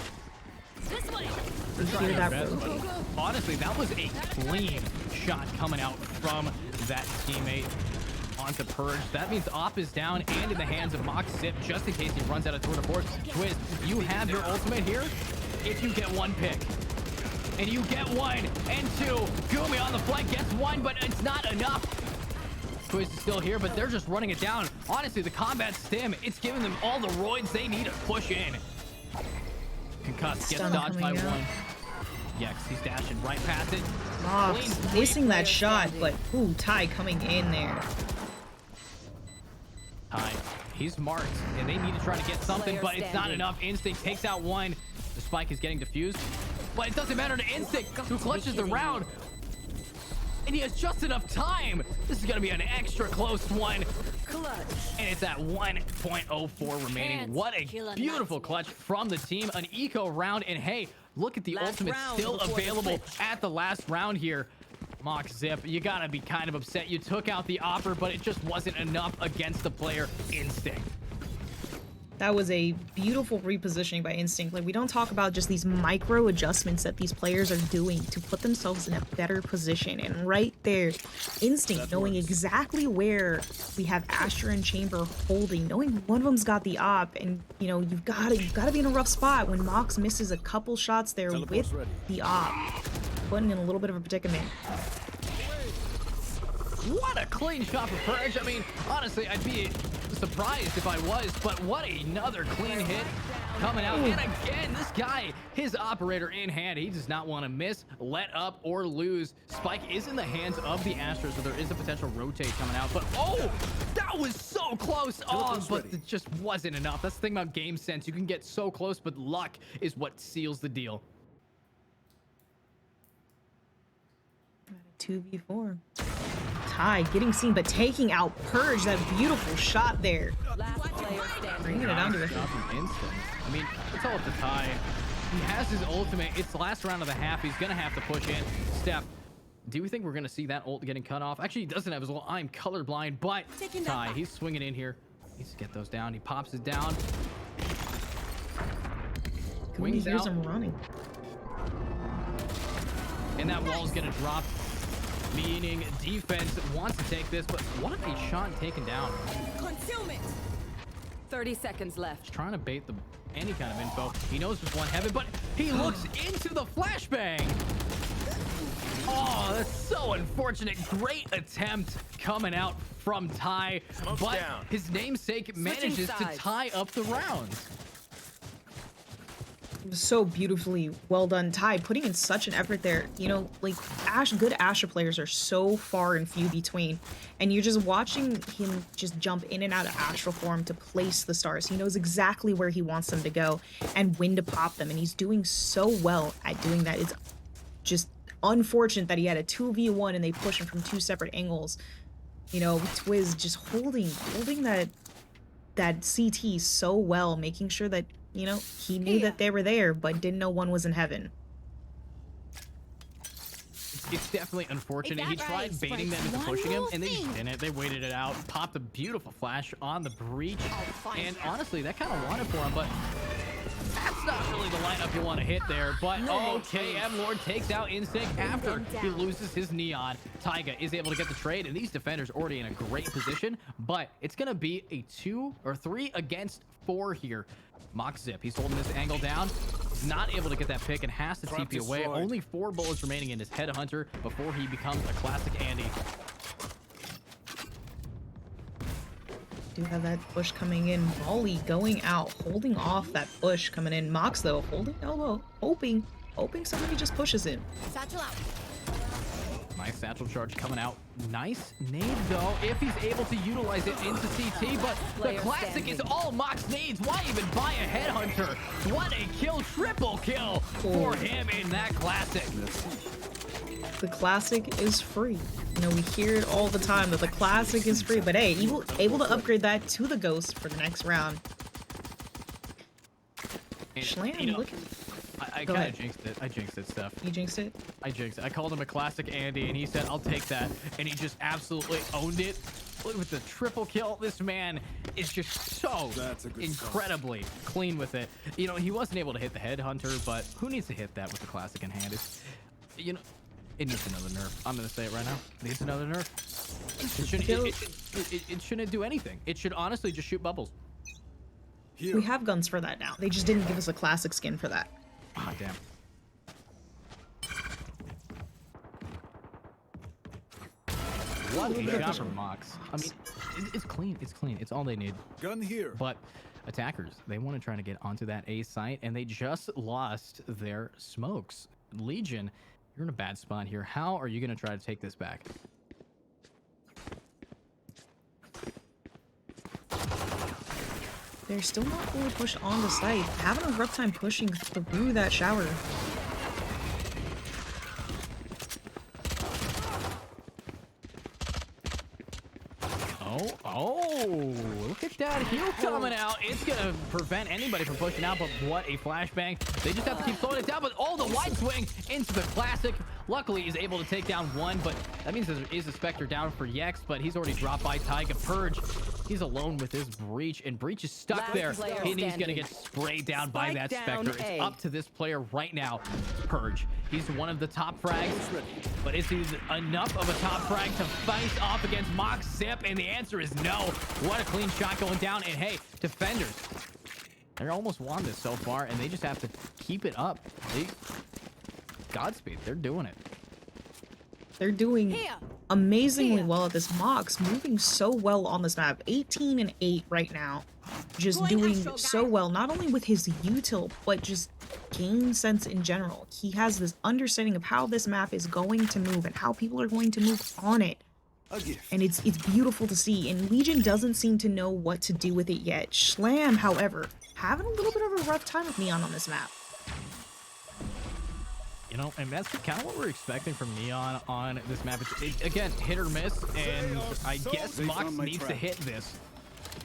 We hear that rotate. Honestly, that was a clean shot coming out from that teammate onto Purge. That means Op is down and in the hands of Mox Zip just in case he runs out of tour de force. Twiz, you have your ultimate here if you get one pick. And you get one and two. Gumi on the flank gets one, but it's not enough. Twiz is still here, but they're just running it down. Honestly, the combat stim, it's giving them all the roids they need to push in. Concuss gets Stun dodged by coming out. one. Yex, he's dashing right past it. Mox Clean missing that player shot, standing. but ooh, Ty coming in there. Ty, he's marked, and they need to try to get something, Player but it's not standing. enough. Instinct takes out one. The spike is getting diffused, but it doesn't matter to Instinct, who clutches the round. And he has just enough time. This is going to be an extra close one. Clutch. And it's at 1.04 remaining. Can't What a kill a beautiful Nazi. clutch from the team. An eco round. And hey, look at the Last ultimate round still before the available switch. at the last round here. Mock Zip, you got to be kind of upset. You took out the offer, but it just wasn't enough against the player Instinct. That was a beautiful repositioning by Instinct. Like, we don't talk about just these micro adjustments that these players are doing to put themselves in a better position. And right there, Instinct knowing exactly where we have Asher and Chamber holding, knowing one of them's got the op, and you know you've got to be in a rough spot when Mox misses a couple shots there Teleport's with ready. the op, putting in a little bit of a predicament. What a clean shot for Purge. I mean, honestly, I'd be surprised if I was, but what another clean hit coming out. And again, this guy, his operator in hand, he does not want to miss, let up, or lose. Spike is in the hands of the Astros, so there is a potential rotate coming out. But oh, that was so close. Oh, Teleport's but ready. it just wasn't enough. That's the thing about game sense. You can get so close, but luck is what seals the deal. 2v4. Ty getting seen, but taking out Purge. That beautiful shot there. Last player standing. Bringing it down to Nice the job from Instinct. I mean, it's all up to Ty. He has his ultimate. It's the last round of the half. He's going to have to push in. Steph, do we think we're going to see that ult getting cut off? Actually, he doesn't have his ult. I'm colorblind, but Taking that Ty, back. he's swinging in here. He needs to get those down. He pops it down. Gumi Wings hears out. him running. And that wall's going to drop, meaning defense wants to take this, but what a shot taken down. Concealment. 30 seconds left. He's trying to bait any kind of info. He knows there's one heaven, but he looks into the flashbang. Oh, that's so unfortunate. Great attempt coming out from Ty, but down. his namesake manages to sides. tie up the rounds. So beautifully well done, Ty, putting in such an effort there. You know, like good Asher players are so far and few between, and you're just watching him just jump in and out of astral form to place the stars. He knows exactly where he wants them to go and when to pop them, and he's doing so well at doing that. It's just unfortunate that he had a 2v1 and they push him from two separate angles. You know, Twiz just holding that CT so well, making sure that, you know, he knew that they were there, but didn't know one was in heaven. It's definitely unfortunate. He tried baiting them into pushing him, and they just didn't. They waited it out, popped a beautiful flash on the breach, and honestly, that kind of won it for him, but that's not really the lineup you want to hit there. But okay, M-Lord takes out Instinct after he loses his Neon. Taiga is able to get the trade, and these defenders already in a great position, but it's going to be a 2 or 3 against 4 here. Mock Zip, he's holding this angle down. not able to get that pick and has to Trap TP away. destroyed. Only 4 bullets remaining in his headhunter before he becomes a classic Andy. Do have that push coming in. Volley going out, holding off that push coming in. Mox though, holding elbow, hoping somebody just pushes in. Satchel out. Nice satchel charge coming out. Nice nade though, if he's able to utilize it into CT, but the Player classic is standing. all Mox needs. Why even buy a headhunter? What a kill, triple kill for him in that classic. The classic is free. You know, we hear it all the time that the classic is free, but hey, able to upgrade that to the ghost for the next round. And, Schlam, you know, look at I Go kind of ahead. jinxed it. I jinxed it, Steph. you jinxed it. I jinxed it. I called him a classic Andy, and he said, I'll take that. And he just absolutely owned it. Look with the triple kill. This man is just so That's a good incredibly clean with it. You know, he wasn't able to hit the headhunter, but who needs to hit that with the classic in hand? It's, you know, it needs another nerf. I'm going to say it right now. It needs another nerf. It shouldn't do anything. It should honestly just shoot bubbles. Here. We have guns for that now. They just didn't give us a classic skin for that. Ah, damn. What a shot from Mox. I mean, it's clean. It's clean. It's all they need. Gun here. But attackers, they want to try to get onto that A site, and they just lost their smokes. Legion, you're in a bad spot here. How are you going to try to take this back? They're still not fully pushed on the site. Having a rough time pushing through that shower. Oh, look at that heel coming out. It's going to prevent anybody from pushing out, but what a flashbang. They just have to keep slowing it down, but the wide swing into the classic. Luckily, he's able to take down one, but that means there is a Spectre down for Yex, but he's already dropped by Taiga. Purge, he's alone with his Breach, and Breach is stuck Last there, player and he's going to standing. get sprayed down by Spike that down Spectre. A. It's up to this player right now, Purge. He's one of the top frags, but is he enough of a top frag to face off against Mox Zip? And the answer is no. What a clean shot going down, and hey, defenders, they're almost won this so far, and they just have to keep it up. Godspeed, they're doing it. They're doing Here. amazingly Here. well at this. Mox moving so well on this map. 18 and 8 right now. Just Going doing astral, so guys. well, not only with his util, but just game sense in general. He has this understanding of how this map is going to move and how people are going to move on it. A gift. And it's beautiful to see. And Legion doesn't seem to know what to do with it yet. Schlam, however, having a little bit of a rough time with Neon on this map. You know, and that's kind of what we're expecting from Neon on this map. It's again, hit or miss, and I guess They Mox found my needs to trap. hit this.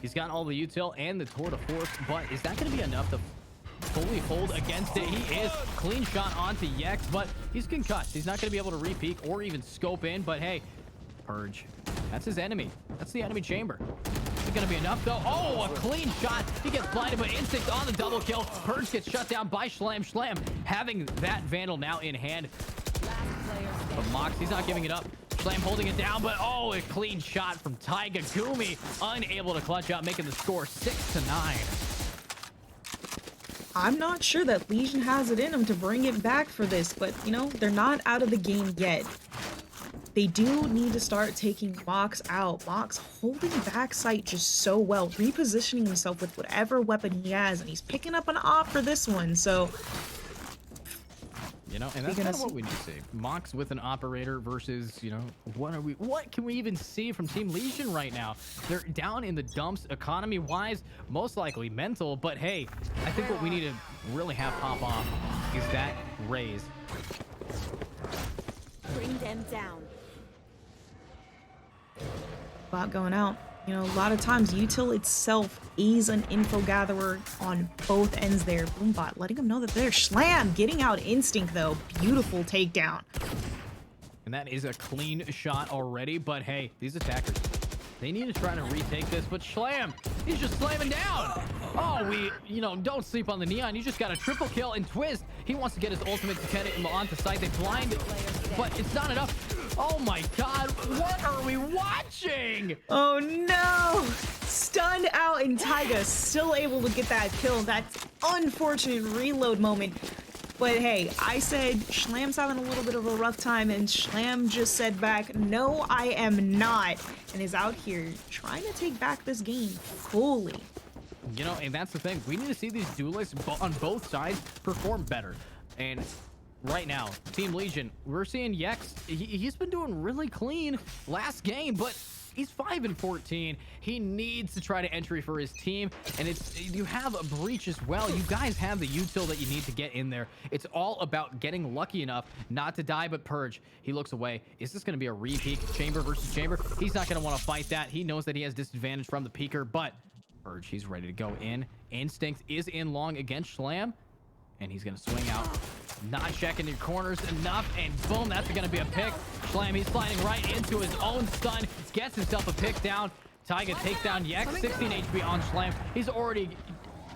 He's got all the util and the tour de force, but is that going to be enough to fully hold against it? He is clean shot onto Yex, but he's concussed. He's not going to be able to re-peek or even scope in, but hey, Purge, that's his enemy. That's the enemy chamber. Is it going to be enough, though? Oh, a clean shot. He gets blinded, but Instinct on the double kill. Purge gets shut down by Schlam. Schlam having that Vandal now in hand. But Mox, he's not giving it up. Schlam holding it down, but oh, a clean shot from Taiga. Gumi unable to clutch out, making the score 6-9. I'm not sure that Legion has it in them to bring it back for this, but, you know, they're not out of the game yet. They do need to start taking Mox out. Mox holding back sight just so well, repositioning himself with whatever weapon he has, and he's picking up an op for this one, so... You know, and that's kind of what we need to see. Mox with an operator versus, you know, what can we even see from Team Legion right now? They're down in the dumps economy-wise, most likely mental, but hey, I think what we need to really have pop off is that raise. Bring them down. Bot going out. You know, a lot of times util itself is an info gatherer on both ends there. Boombot letting them know that they're Schlam getting out Instinct though. Beautiful takedown. And that is a clean shot already, but hey, these attackers, they need to try to retake this, but Schlam, he's just slamming down. Oh, don't sleep on the Neon. You just got a triple kill and Twist. He wants to get his ultimate to get it onto site. They blind, but it's not enough. Oh my God, what are we watching? Oh no! Stop! stunned out, and Taiga still able to get that kill. That unfortunate reload moment. But hey, I said Schlam's having a little bit of a rough time, and Schlam just said back, no, I am not, and is out here trying to take back this game fully. You know, and that's the thing. We need to see these duelists on both sides perform better. And right now, Team Legion, we're seeing Yex. He's been doing really clean last game, but he's 5-14. He needs to try to entry for his team, and you have a breach as well. You guys have the util that you need to get in there. It's all about getting lucky enough not to die, but Purge, he looks away. Is this going to be a repeat chamber versus chamber? He's not going to want to fight that. He knows that he has disadvantage from the peeker, but Purge, he's ready to go in. Instinct is in long against Schlam, and he's going to swing out. Not checking your corners enough, and boom, that's going to be a pick. Schlam, he's sliding right into his own stun, gets himself a pick down. Taiga takes down Yex, 16 HP on Schlam. He's already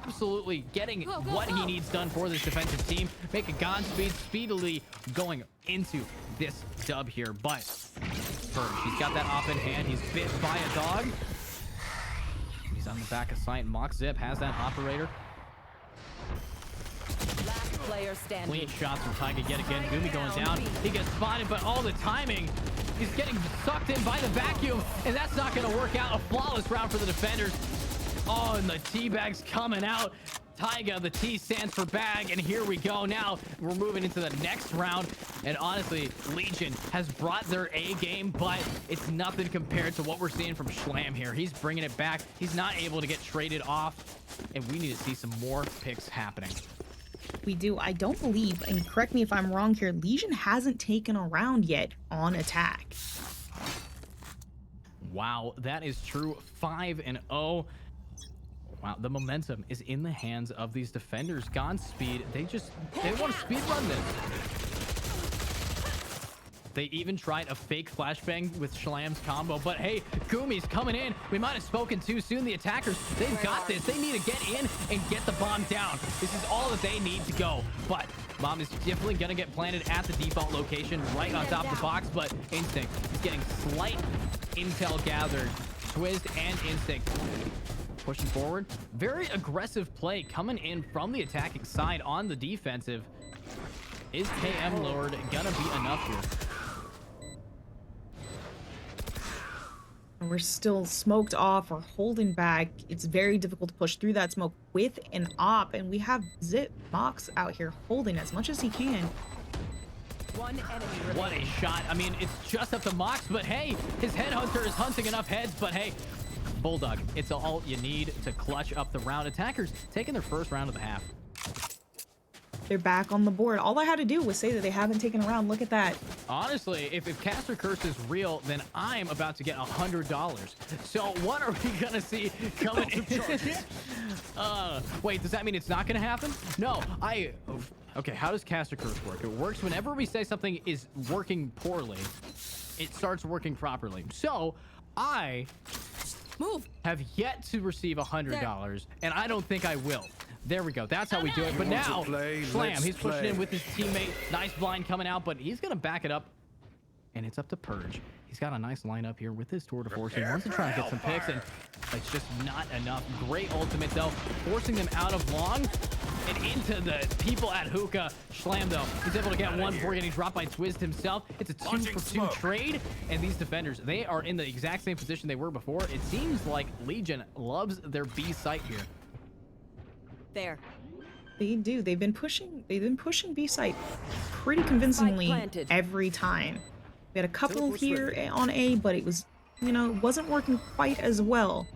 absolutely getting what he needs done for this defensive team. Make a Godspeed, speedily going into this dub here, but Purge, he's got that op in hand. He's bit by a dog. He's on the back of sight. Mock Zip has that operator. Last player standing. Clean shots from Taiga yet again. Gumi going down. He gets spotted, but all the timing. He's getting sucked in by the vacuum, and that's not going to work out. A flawless round for the defenders. Oh, and the T-bag's coming out. Taiga, the T stands for bag, and here we go. Now we're moving into the next round, and honestly, Legion has brought their A game, but it's nothing compared to what we're seeing from Schlam here. He's bringing it back. He's not able to get traded off, and we need to see some more picks happening. We do. I don't believe, and correct me if I'm wrong here, Legion hasn't taken a round yet on attack. Wow, that is true. 5-0. Wow, the momentum is in the hands of these defenders. Godspeed, they want to speed run this. They even tried a fake flashbang with Schlam's combo, but hey, Gumi's coming in. We might have spoken too soon. The attackers, they've got this. They need to get in and get the bomb down. This is all that they need to go. But bomb is definitely going to get planted at the default location right on top of the box, but Instinct is getting slight intel gathered. Twiz and Instinct pushing forward. Very aggressive play coming in from the attacking side on the defensive. Is KM Lord gonna be enough here? We're still smoked off or holding back. It's very difficult to push through that smoke with an op, and we have Zip Mox out here holding as much as he can. One enemy remaining. What a shot. I mean, it's just up to Mox, but hey, his headhunter is hunting enough heads, but hey, Bulldog, it's all you need to clutch up the round. Attackers taking their first round of the half. They're back on the board. All I had to do was say that they haven't taken a round. Look at that. Honestly, if Caster Curse is real, then I'm about to get $100. So what are we gonna see coming in? Wait, does that mean it's not gonna happen? No, okay, how does Caster Curse work? It works whenever we say something is working poorly, it starts working properly. So I have yet to receive $100, and I don't think I will. There we go. That's how we do it. But now, Schlam, he's pushing in with his teammate. Nice blind coming out, but he's going to back it up. And it's up to Purge. He's got a nice lineup here with his tour de force. He wants to try and get some picks, and it's just not enough. Great ultimate, though, forcing them out of long and into the people at Hookah. Schlam, though, he's able to get one before getting dropped by Twiz himself. It's a 2-for-2 trade, and these defenders, they are in the exact same position they were before. It seems like Legion loves their B site here. There. They do. They've been pushing B site pretty convincingly planted. every time. We had a couple here on A, but it was, you know, it wasn't working quite as well.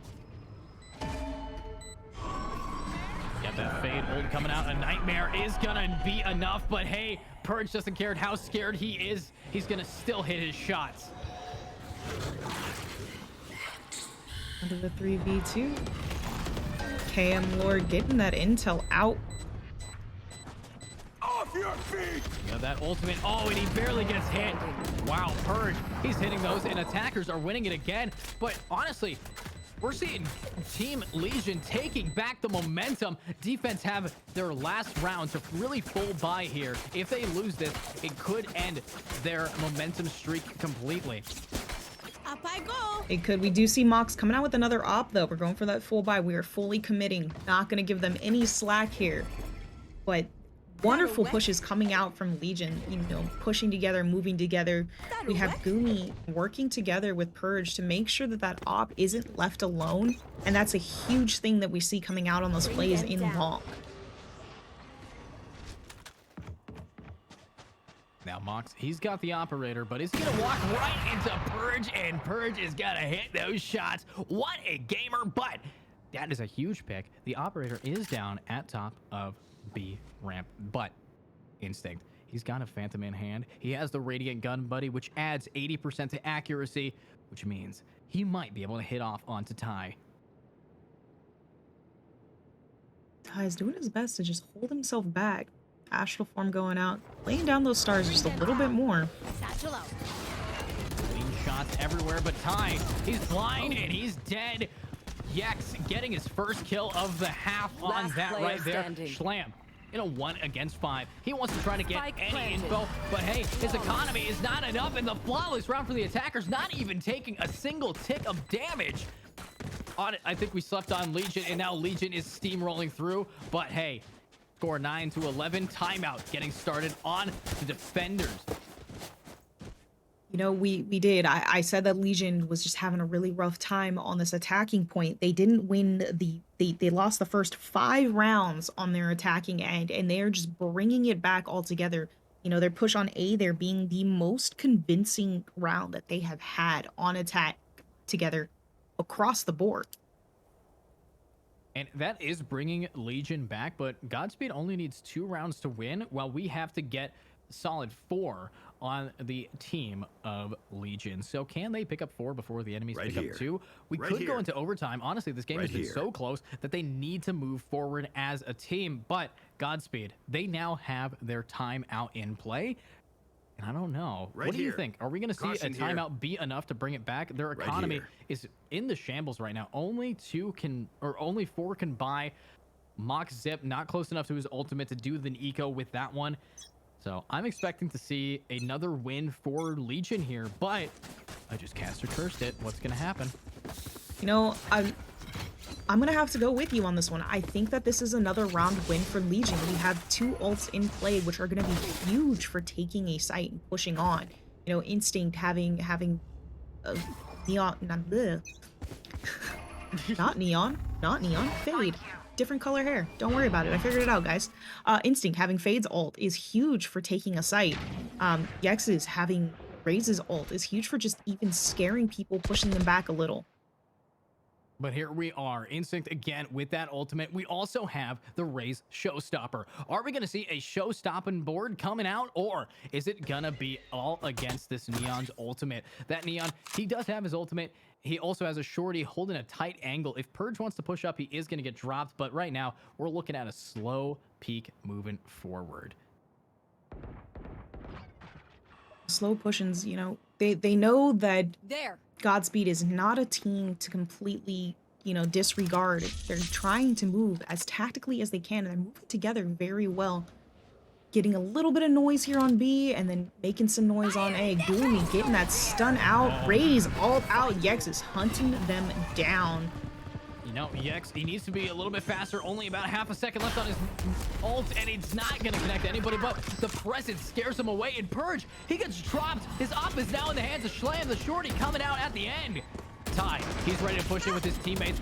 Got that fade ult coming out. A nightmare is gonna be enough, but hey, Purge doesn't care how scared he is. He's gonna still hit his shots. Under the 3v2. KM Lord getting that intel out. Off your feet! You know, that ultimate. Oh, and he barely gets hit. Wow, Purge. He's hitting those, and attackers are winning it again. But honestly, we're seeing Team Legion taking back the momentum. Defense have their last round to really pull by here. If they lose this, it could end their momentum streak completely. Up I go. It could. We do see Mox coming out with another op, though. We're going for that full buy. We are fully committing. Not going to give them any slack here. But wonderful pushes coming out from Legion. You know, pushing together, moving together. We have Gumi working together with Purge to make sure that that op isn't left alone. And that's a huge thing that we see coming out on those plays in Monk. Now Mox, he's got the operator, but he's gonna walk right into Purge, and Purge is gonna hit those shots. What a gamer, but that is a huge pick. The operator is down at top of B ramp, but Instinct, he's got a Phantom in hand. He has the Radiant Gun Buddy, which adds 80% to accuracy, which means he might be able to hit off onto Ty. Ty's doing his best to just hold himself back. Astral form going out, laying down those stars just a little bit more. Satchel out. Clean shots everywhere, but Ty, he's blind and he's dead. Yex getting his first kill of the half on Last that player right there. standing. Schlam in a 1 against 5. He wants to try to get Spike any planted. info, but hey, his economy is not enough, and the flawless round for the attackers, not even taking a single tick of damage. On it, I think we slept on Legion, and now Legion is steamrolling through, but hey, score 9-11, timeout getting started on the defenders. You know, we did. I said that Legion was just having a really rough time on this attacking point. They didn't win they lost the first 5 rounds on their attacking end, and they're just bringing it back all together. You know, their push on A, they're being the most convincing round that they have had on attack together across the board. And that is bringing Legion back, but Godspeed only needs 2 rounds to win, while we have to get solid 4 on the team of Legion. So can they pick up 4 before the enemies pick up 2? We could go into overtime. Honestly, this game has been so close that they need to move forward as a team. But Godspeed, they now have their timeout in play. And I don't know. What do you think? Are we going to see a timeout be enough to bring it back? Their economy is in the shambles right now. Only 4 can buy. Mox Zip not close enough to his ultimate to do the eco with that one. So I'm expecting to see another win for Legion here, but I just cast or cursed it. What's going to happen? You know, I'm gonna have to go with you on this one. I think that this is another round win for Legion. We have 2 ults in play, which are gonna be huge for taking a site and pushing on. You know, Instinct having neon, not neon, fade. Different color hair. Don't worry about it. I figured it out, guys. Instinct having Fade's ult is huge for taking a site. Yex's having Raze's ult is huge for just even scaring people, pushing them back a little. But here we are, Instinct again with that ultimate. We also have the Raze Showstopper. Are we going to see a show-stopping board coming out, or is it going to be all against this Neon's ultimate? That Neon, he does have his ultimate. He also has a shorty holding a tight angle. If Purge wants to push up, he is going to get dropped. But right now, we're looking at a slow peak moving forward. Slow pushings, you know, they know that There. Godspeed is not a team to completely, you know, disregard. They're trying to move as tactically as they can, and they're moving together very well. Getting a little bit of noise here on B, and then making some noise on A. Gloomy getting that stun out. Raze all out. Yex is hunting them down. You know, Yex, he needs to be a little bit faster. Only about half a second left on his ult, and it's not going to connect to anybody, but the presence scares him away. And Purge, he gets dropped. His op is now in the hands of Schlam, the shorty coming out at the end. Ty, he's ready to push in with his teammates.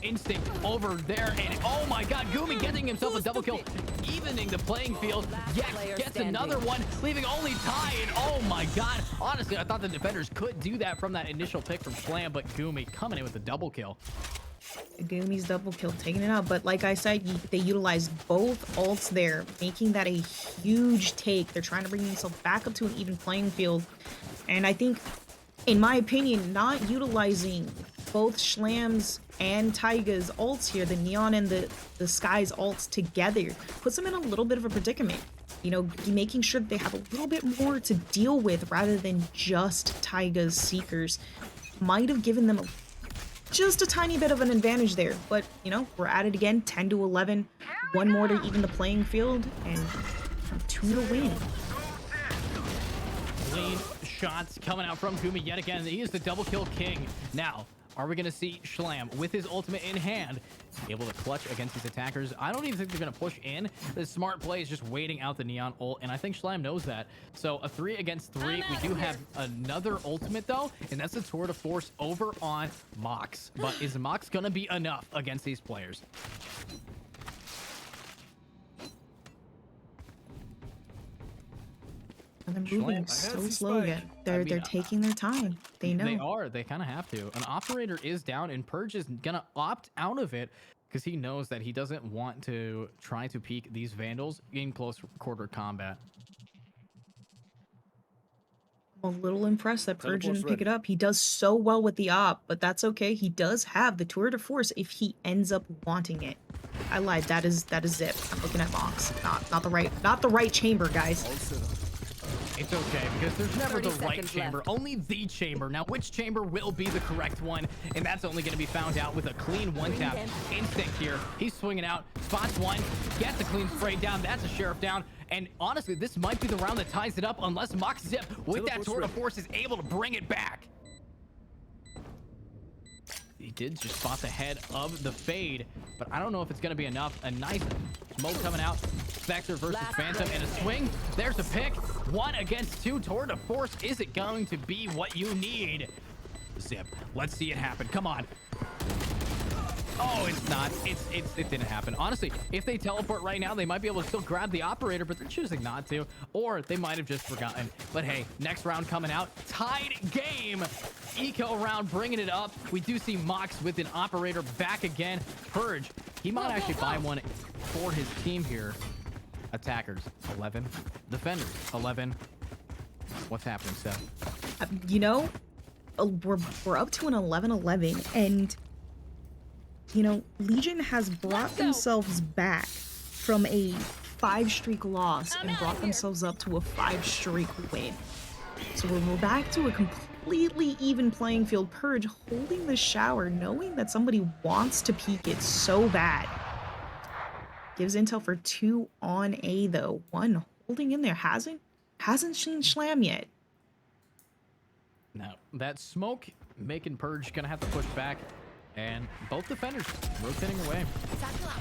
Instinct over there, and oh my god, Gumi getting himself a double kill, evening the playing field. Yex gets another one, leaving only Ty, and oh my god, honestly, I thought the defenders could do that from that initial pick from Schlam, but Gumi coming in with the double kill. Gumi's double kill, taking it out. But like I said, they utilized both ults there, making that a huge take. They're trying to bring themselves back up to an even playing field. And I think, in my opinion, not utilizing both Schlam's and Taiga's ults here, the Neon and the Sky's ults together, puts them in a little bit of a predicament. You know, making sure that they have a little bit more to deal with rather than just Taiga's Seekers might have given them just a tiny bit of an advantage there. But, you know, we're at it again, 10-11. One more to even the playing field, and 2 to win. Clean shots coming out from Gumi yet again. He is the double kill king. Now, are we going to see Schlam with his ultimate in hand able to clutch against these attackers? I don't even think they're going to push in. The smart play is just waiting out the Neon ult, and I think Schlam knows that. So a 3 against 3. We do have another ultimate, though, and that's the Tour de Force over on Mox. But is Mox going to be enough against these players? And they're moving I so have the slow spike. again. They're taking their time. They know. They are. They kind of have to. An operator is down, and Purge is gonna opt out of it because he knows that he doesn't want to try to peek these Vandals in close quarter combat. I'm a little impressed that Purge Teleport's didn't pick it ready. up. He does so well with the op, but that's okay. He does have the Tour de Force if he ends up wanting it. I lied. That is Zip. I'm looking at Mox. Not the right chamber, guys. All set up. It's okay because there's never 30 the right seconds chamber, left. only the chamber. Now, which chamber will be the correct one? And that's only going to be found out with a clean one-tap instinct here. He's swinging out, spots one, gets a clean spray down. That's a sheriff down. And honestly, this might be the round that ties it up unless Mox Zip with that Teleport's Tour de ready. Force is able to bring it back. He did just spot the head of the fade, but I don't know if it's going to be enough. A nice smoke coming out. Spectre versus Last Phantom in a swing. There's a pick. 1 against 2. Tour de Force. Is it going to be what you need? Zip. Let's see it happen. Come on. Oh, it's not. It didn't happen. Honestly, if they teleport right now, they might be able to still grab the operator, but they're choosing not to. Or they might have just forgotten. But hey, next round coming out. Tied game. Eco round bringing it up. We do see Mox with an operator back again. Purge. He might actually buy one for his team here. Attackers, 11. Defenders, 11. What's happening, Seth? You know, we're up to an 11-11, and you know, Legion has brought themselves back from a 5-streak loss and brought themselves up to a 5-streak win. So we're back to a completely even playing field. Purge holding the shower, knowing that somebody wants to peek it so bad. Gives intel for 2 on A though. 1 holding in there. Hasn't seen Schlam yet. Now, that smoke making Purge gonna have to push back. And both defenders rotating away.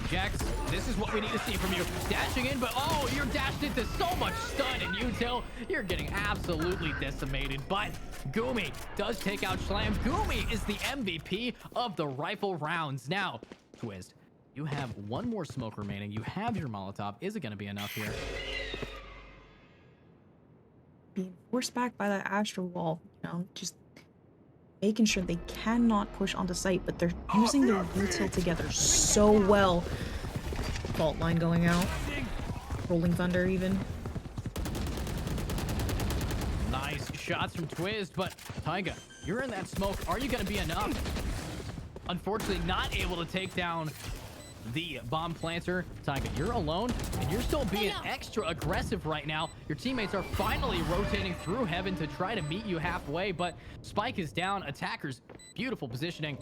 Jax, this is what we need to see from you. Dashing in, but oh, you're dashed into so much stun and util. You're getting absolutely decimated. But Gumi does take out Schlam. Gumi is the MVP of the rifle rounds. Now, Twist, you have 1 more smoke remaining. You have your Molotov. Is it going to be enough here? Being forced back by that Astro Wall, you know, just making sure they cannot push onto site, but they're using their util together so well. Fault line going out. Rolling Thunder even. Nice shots from Twist, but Taiga, you're in that smoke. Are you going to be enough? Unfortunately, not able to take down the bomb planter. Taiga, you're alone, and you're still being extra aggressive right now. Your teammates are finally rotating through heaven to try to meet you halfway, but Spike is down. Attackers, beautiful positioning.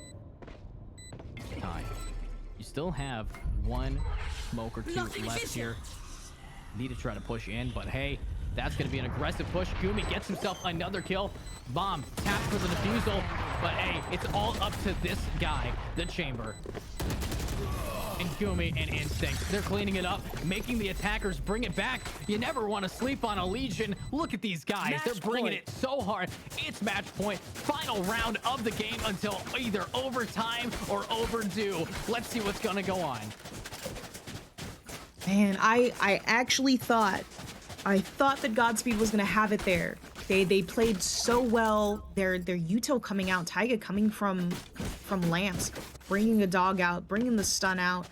Ty, you still have 1 smoke or 2 left here. Need to try to push in, but hey, that's going to be an aggressive push. Gumi gets himself another kill. Bomb tapped for the defusal, but hey, it's all up to this guy, the chamber. And Gumi and Instinct, they're cleaning it up, making the attackers bring it back. You never want to sleep on a Legion. Look at these guys. They're bringing it so hard. It's match point. Final round of the game until either overtime or overdue. Let's see what's going to go on. Man, I actually thought that Godspeed was gonna have it there. They played so well. Their util coming out, Taiga coming from lamps, bringing a dog out, bringing the stun out,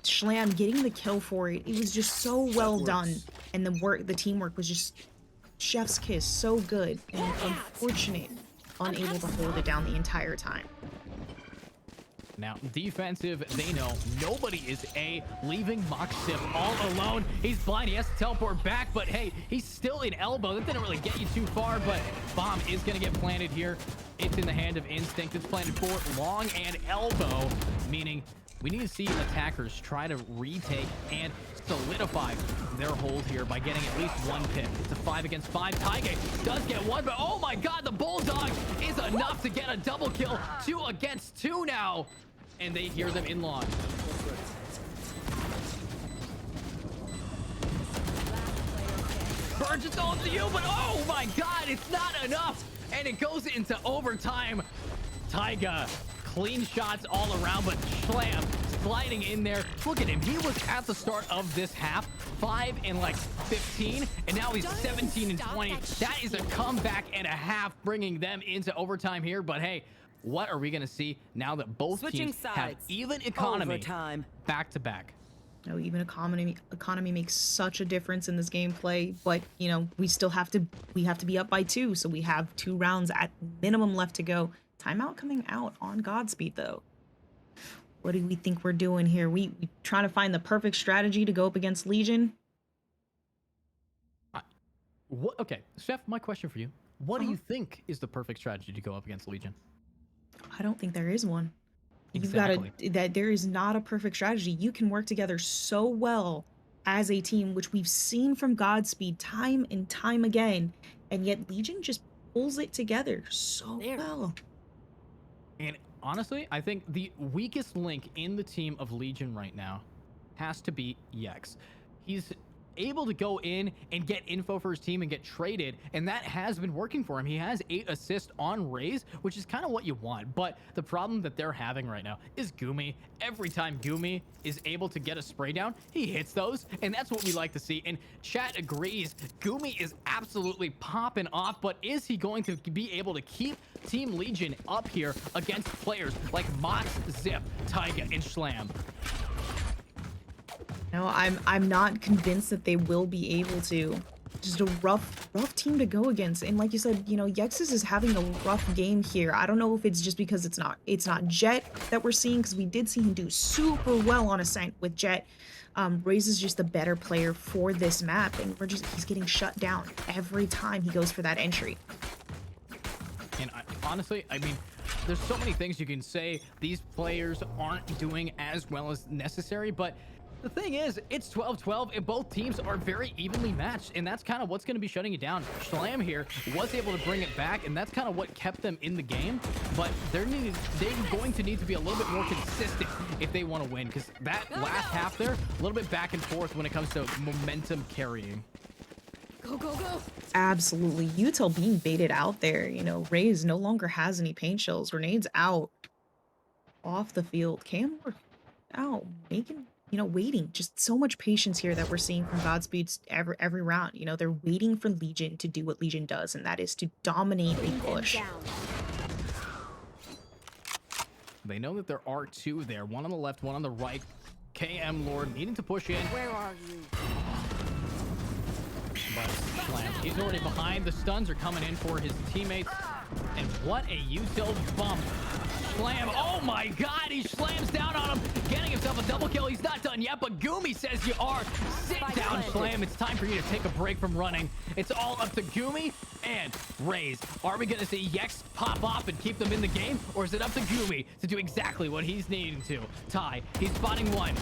Schlam getting the kill for it. It was just so well done, and the teamwork was just chef's kiss, so good. And unfortunate, unable to hold it down the entire time. Now, defensive, they know nobody is leaving Mox Zip all alone. He's blind. He has to teleport back, but hey, he's still in elbow. That didn't really get you too far, but bomb is going to get planted here. It's in the hand of Instinct. It's planted for long and elbow, meaning We need to see attackers try to retake and solidify their hold here by getting at least one pick. It's a 5 against 5. Taiga does get one, but oh my god, the Bulldog is enough to get a double kill. 2 against 2 now. And they hear them in long. Burns is going to you, but oh my god, it's not enough. And it goes into overtime. Taiga, clean shots all around, but Schlam sliding in there. Look at him. He was at the start of this half 5 and like 15, and now he's 17 and 20. That is a comeback and a half, bringing them into overtime here. But hey, what are we going to see now that both teams have even economy Overtime. back to back? No, even economy makes such a difference in this gameplay, but you know, we have to be up by 2, so we have 2 rounds at minimum left to go. Timeout coming out on Godspeed though. What do we think we're doing here? We trying to find the perfect strategy to go up against Legion? Okay, Chef, my question for you. What do you think is the perfect strategy to go up against Legion? I don't think there is one. Exactly. That there is not a perfect strategy. You can work together so well as a team, which we've seen from Godspeed time and time again, and yet Legion just pulls it together so well. And honestly, I think the weakest link in the team of Legion right now has to be Yex. He's able to go in and get info for his team and get traded, and that has been working for him. He has 8 assists on Raze, which is kind of what you want. But the problem that they're having right now is Gumi. Every time Gumi is able to get a spray down, he hits those, and that's what we like to see. And chat agrees, Gumi is absolutely popping off, but is he going to be able to keep Team Legion up here against players like Mox, Zip, Taiga, and Schlam? No, I'm not convinced that they will be able to. Just a rough team to go against. And like you said, you know, Yexus is having a rough game here. I don't know if it's just because it's not Jet that we're seeing, because we did see him do super well on Ascent with Jet. Raze is just the better player for this map, and he's getting shut down every time he goes for that entry. And honestly, I mean, there's so many things you can say these players aren't doing as well as necessary, but the thing is, it's 12-12, and both teams are very evenly matched, and that's kind of what's going to be shutting it down. Schlam here was able to bring it back, and that's kind of what kept them in the game, but they're going to need to be a little bit more consistent if they want to win, because that last half there, a little bit back and forth when it comes to momentum carrying. Go, go, go. Absolutely. Util being baited out there. You know, Raze no longer has any paint shells. Grenades out. Off the field. Cam out. Making, you know, waiting. Just so much patience here that we're seeing from Godspeed every round. You know, they're waiting for Legion to do what Legion does, and that is to dominate and push. They know that there are 2 there. One on the left, one on the right. KM Lord needing to push in. Where are you? But Schlam, he's already behind. The stuns are coming in for his teammates. And what a util bump. Schlam, oh my god, he slams down on him, getting himself a double kill. He's not done yet, but Gumi says you are. Sit down, Schlam. It's time for you to take a break from running. It's all up to Gumi and Raze. Are we going to see Yex pop off and keep them in the game, or is it up to Gumi to do exactly what he's needing to? Ty, he's spotting one.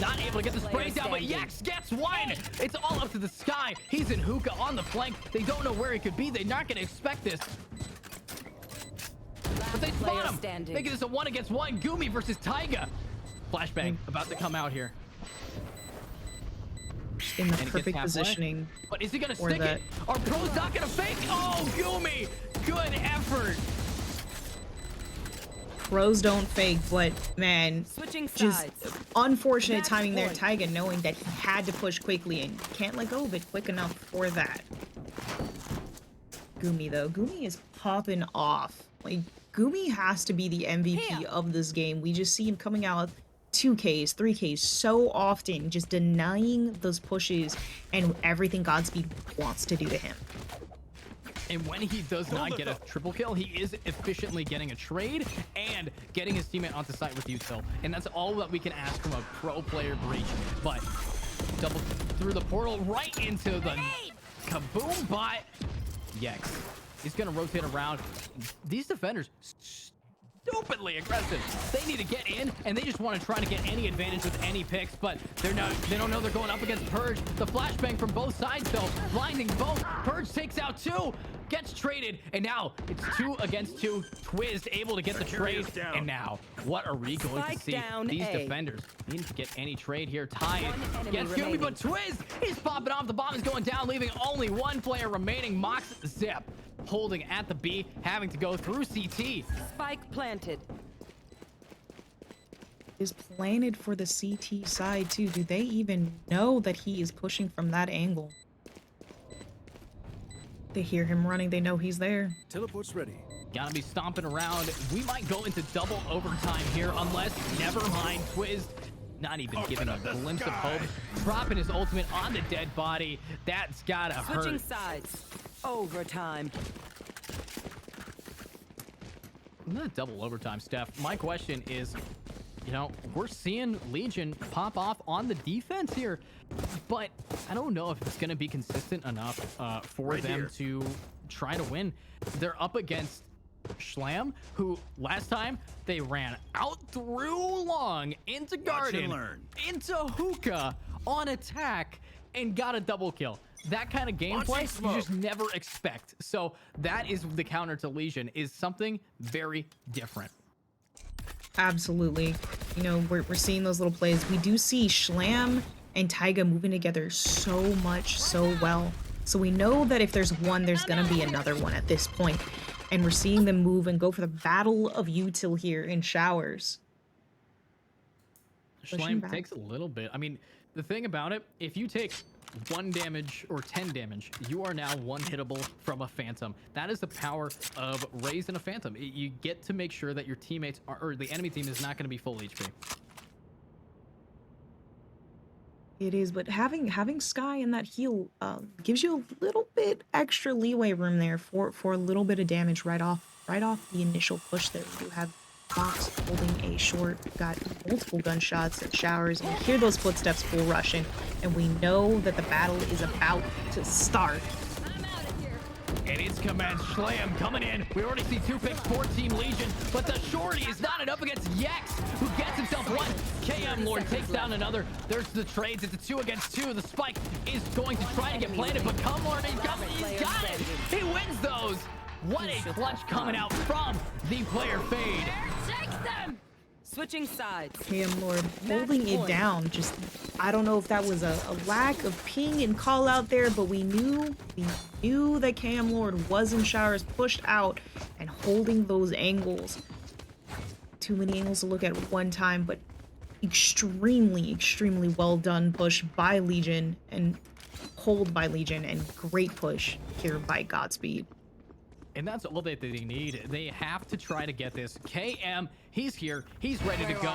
Not able to get the spray down, but Yex gets one. It's all up to the sky. He's in hookah on the flank. They don't know where he could be. They're not going to expect this. But they spot him, making this a 1 against 1. Gumi versus Taiga. Flashbang about to come out here. In the perfect positioning. But is he gonna stick it? Are pros not gonna fake? Oh, Gumi! Good effort. Pros don't fake, but man, Switching just sides. unfortunate timing there. Taiga knowing that he had to push quickly and can't let go of it quick enough for that. Gumi though, Gumi is popping off. Like, Gumi has to be the MVP of this game. We just see him coming out 2Ks, 3Ks so often, just denying those pushes and everything Godspeed wants to do to him. And when he does not get a triple kill, he is efficiently getting a trade and getting his teammate onto site with util. And that's all that we can ask from a pro player breach. But double through the portal right into the kaboom bot. Yex. He's going to rotate around. These defenders stupidly aggressive. They need to get in, and they just want to try to get any advantage with any picks, but they don't know they're going up against Purge. The flashbang from both sides, though, blinding both. Purge takes out 2, gets traded, and now it's 2 against 2. Twiz able to get the trade, and now what are we going to see? These defenders needing to get any trade here. Ty gets Yumi, but Twiz is popping off. The bomb is going down, leaving only 1 player remaining. Mox Zip holding at the B, having to go through CT. Spike planted. Is planted for the CT side too. Do they even know that he is pushing from that angle? They hear him running. They know he's there. Teleport's ready. Gotta be stomping around. We might go into double overtime here, unless, never mind, Twiz not even giving a glimpse of hope. Dropping his ultimate on the dead body. That's gotta hurt. Switching sides. Overtime. Not double overtime, Steph. My question is, you know, we're seeing Legion pop off on the defense here, but I don't know if it's going to be consistent enough for them to try to win. They're up against Schlam, who last time they ran out through long into Garden, into Hookah on attack, and got a double kill. That kind of gameplay you just never expect. So that is the counter to Legion, is something very different. Absolutely. You know, we're seeing those little plays. We do see Schlam and Taiga moving together so much, so well. So we know that if there's one, there's gonna be another one at this point. And we're seeing them move and go for the battle of util here in showers. Schlam takes a little bit. I mean, the thing about it, if you take 1 damage or 10 damage, you are now 1-hittable from a Phantom. That is the power of Raze and a Phantom. You get to make sure that your teammates are, or the enemy team is not going to be full HP. It is, but having Sky in that heal gives you a little bit extra leeway room there for a little bit of damage right off the initial push there. We do have Fox holding a short, got multiple gunshots and showers, and we hear those footsteps full rushing, and we know that the battle is about to start. And it's Command Schlam coming in. We already see 2 picks for Team Legion, but the shorty is not enough against Yex, who gets himself 1. KM Lord takes down another. There's the trades. It's a 2 against 2. The spike is going to try to get planted, but Come Lord, he's got it. He wins those. What a clutch coming out from the player Fade. Switching sides. KM Lord holding it down. Just, I don't know if that was a lack of ping and call out there, but we knew that KM Lord was in showers, pushed out and holding those angles. Too many angles to look at one time, but extremely well done push by Legion and hold by Legion, and great push here by Godspeed. And that's all that they need. They have to try to get this. KM, he's here. He's ready to go.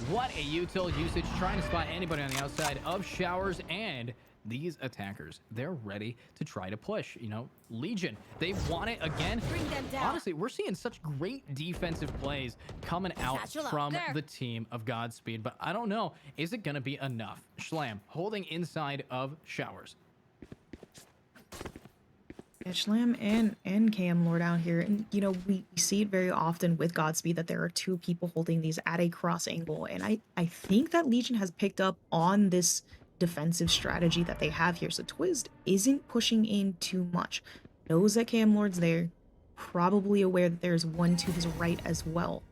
What a util usage. Trying to spot anybody on the outside of showers, and these attackers, they're ready to try to push. You know, Legion, they want it again. Bring them down. Honestly, we're seeing such great defensive plays coming out from the team of Godspeed, but I don't know. Is it going to be enough? Schlam holding inside of showers. Yeah, Schlam and KM Lord out here, and you know, we see it very often with Godspeed that there are 2 people holding these at a cross angle, and I think that Legion has picked up on this defensive strategy that they have here. So Twiz isn't pushing in too much, knows that KM Lord's there, probably aware that there's one to his right as well.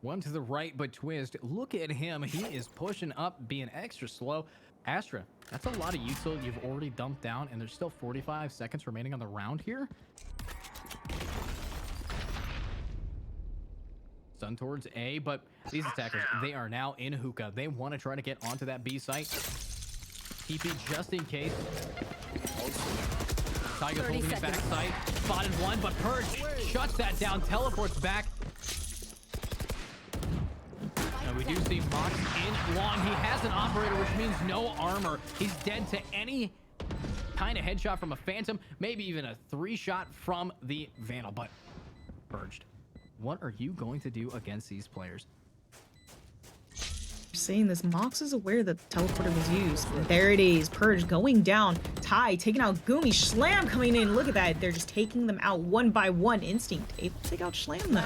One to the right, but Twiz, look at him. He is pushing up, being extra slow. Astra, that's a lot of util you've already dumped down, and there's still 45 seconds remaining on the round here. Sun towards A, but these attackers, they are now in Hookah. They want to try to get onto that B site. TP just in case. Tiger's holding it back site. Spotted 1, but Purge shuts that down, teleports back. And we do see Mox in long. He has an operator, which means no armor. He's dead to any kind of headshot from a Phantom, maybe even a 3-shot from the Vandal, but Purged. What are you going to do against these players? saying this. Mox is aware that the teleporter was used. There it is. Purge going down. Tai taking out Gumi. Schlam coming in. Look at that. They're just taking them out one by one. Instinct able to take out Schlam though.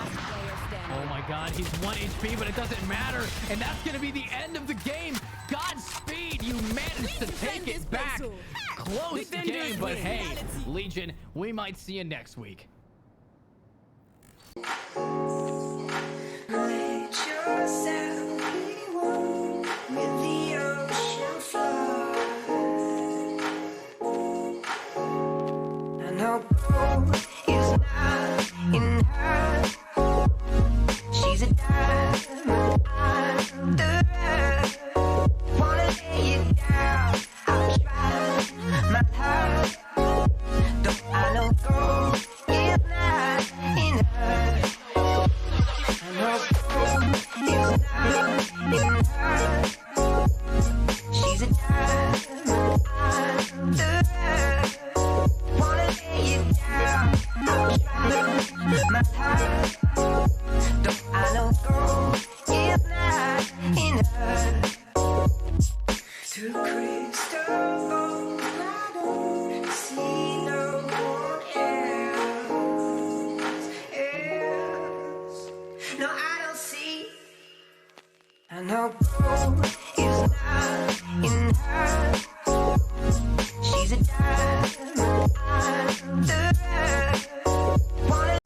Oh my god, he's 1 HP, but it doesn't matter. And that's going to be the end of the game. Godspeed, you managed to take it back. Close game, but hey, Legion, we might see you next week. She's a diamond under. Wanna lay it down. I'll try my heart. Though I know gold is not enough. I know gold is not enough. She's a diamond under. Wanna lay it down. I'll try my heart. Though I know gold is not enough. To crystal ball, I don't see no one else. No, I don't see. I know gold is not enough. She's a diamond under. Wanna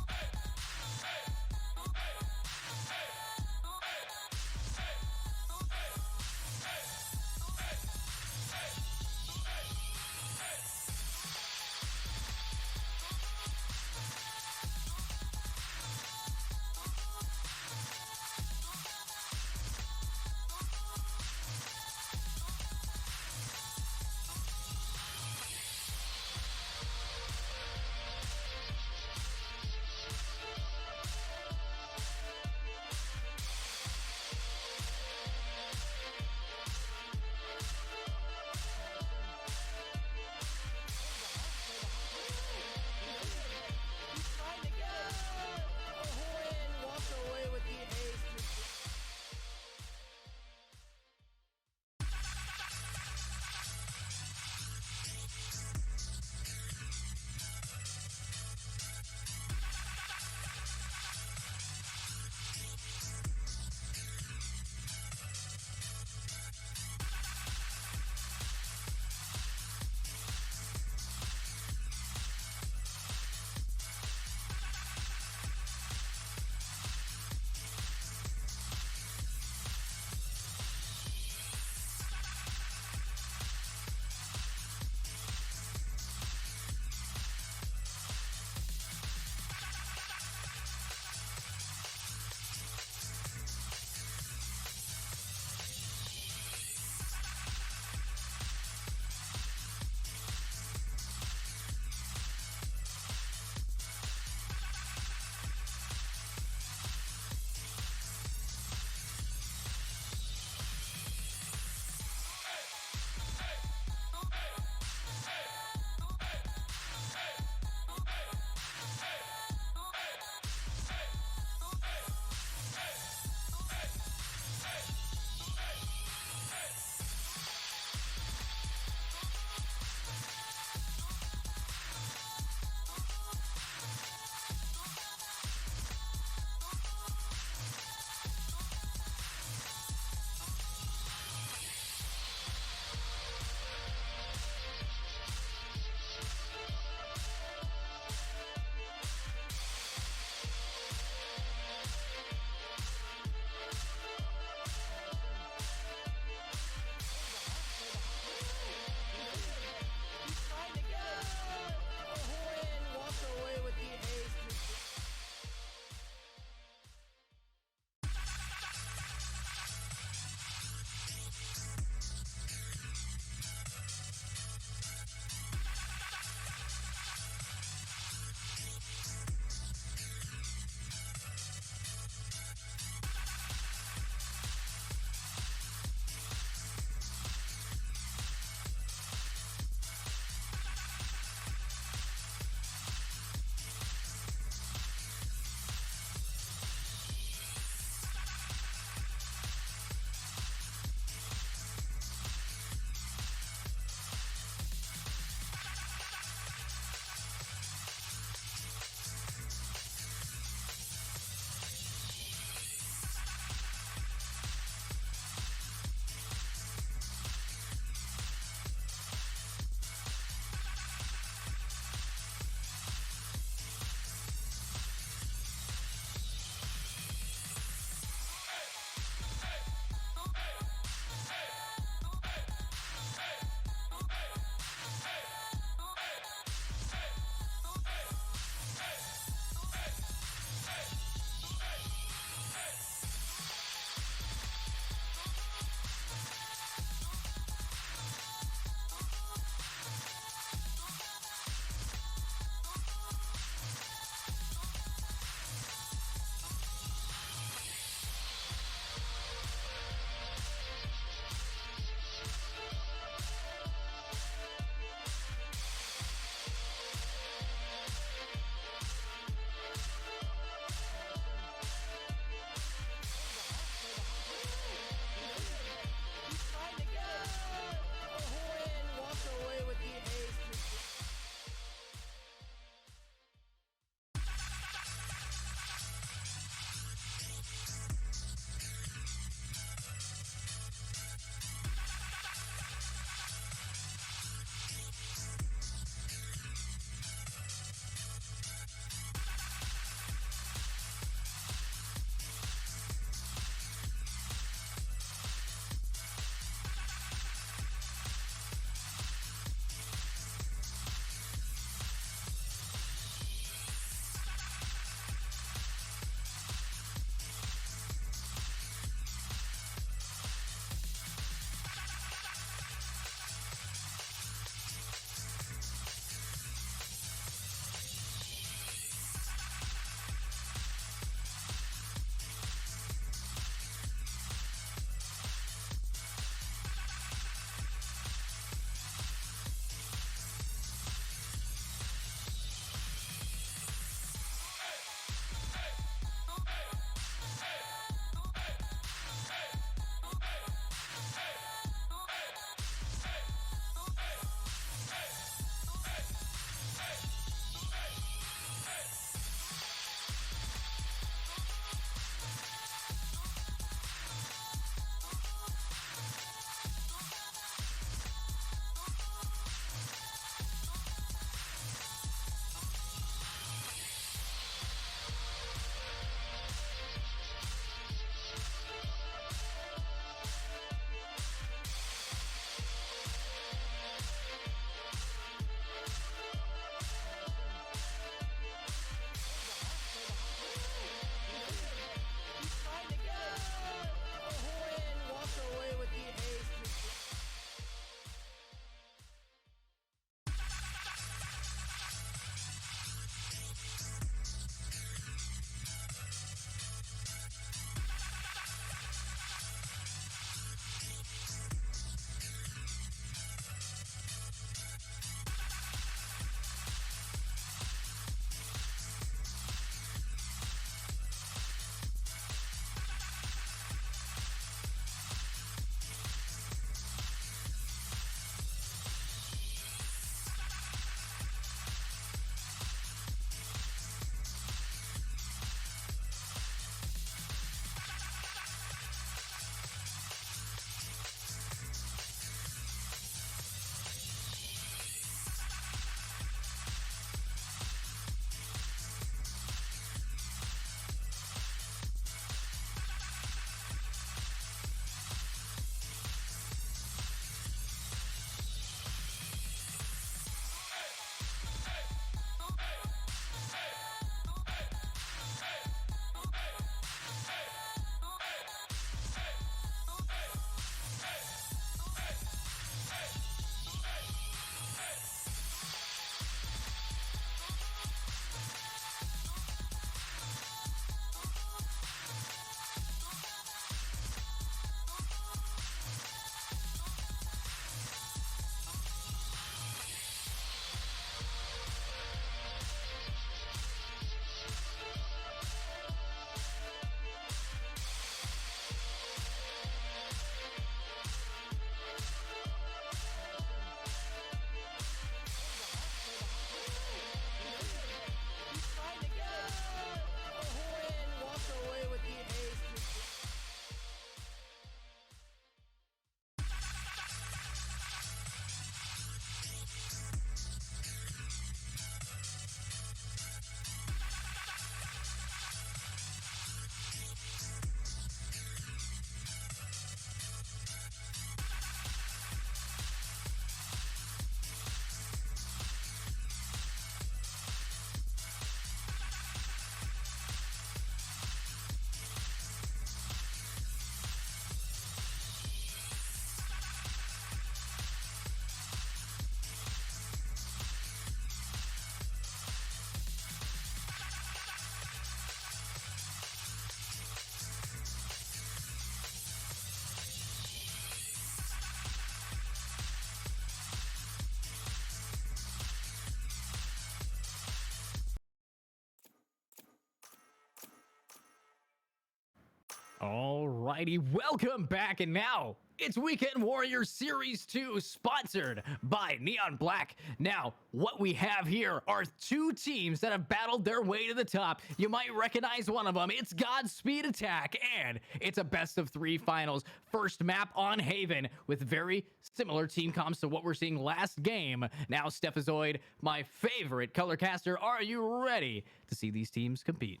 Alrighty, welcome back, and now it's Weekend Warrior Series 2, sponsored by Neon Black. Now, what we have here are two teams that have battled their way to the top. You might recognize one of them. It's Godspeed Attack, and it's a best-of-3 finals. First map on Haven, with very similar team comps to what we're seeing last game. Now, Stephazoid, my favorite color caster, are you ready to see these teams compete?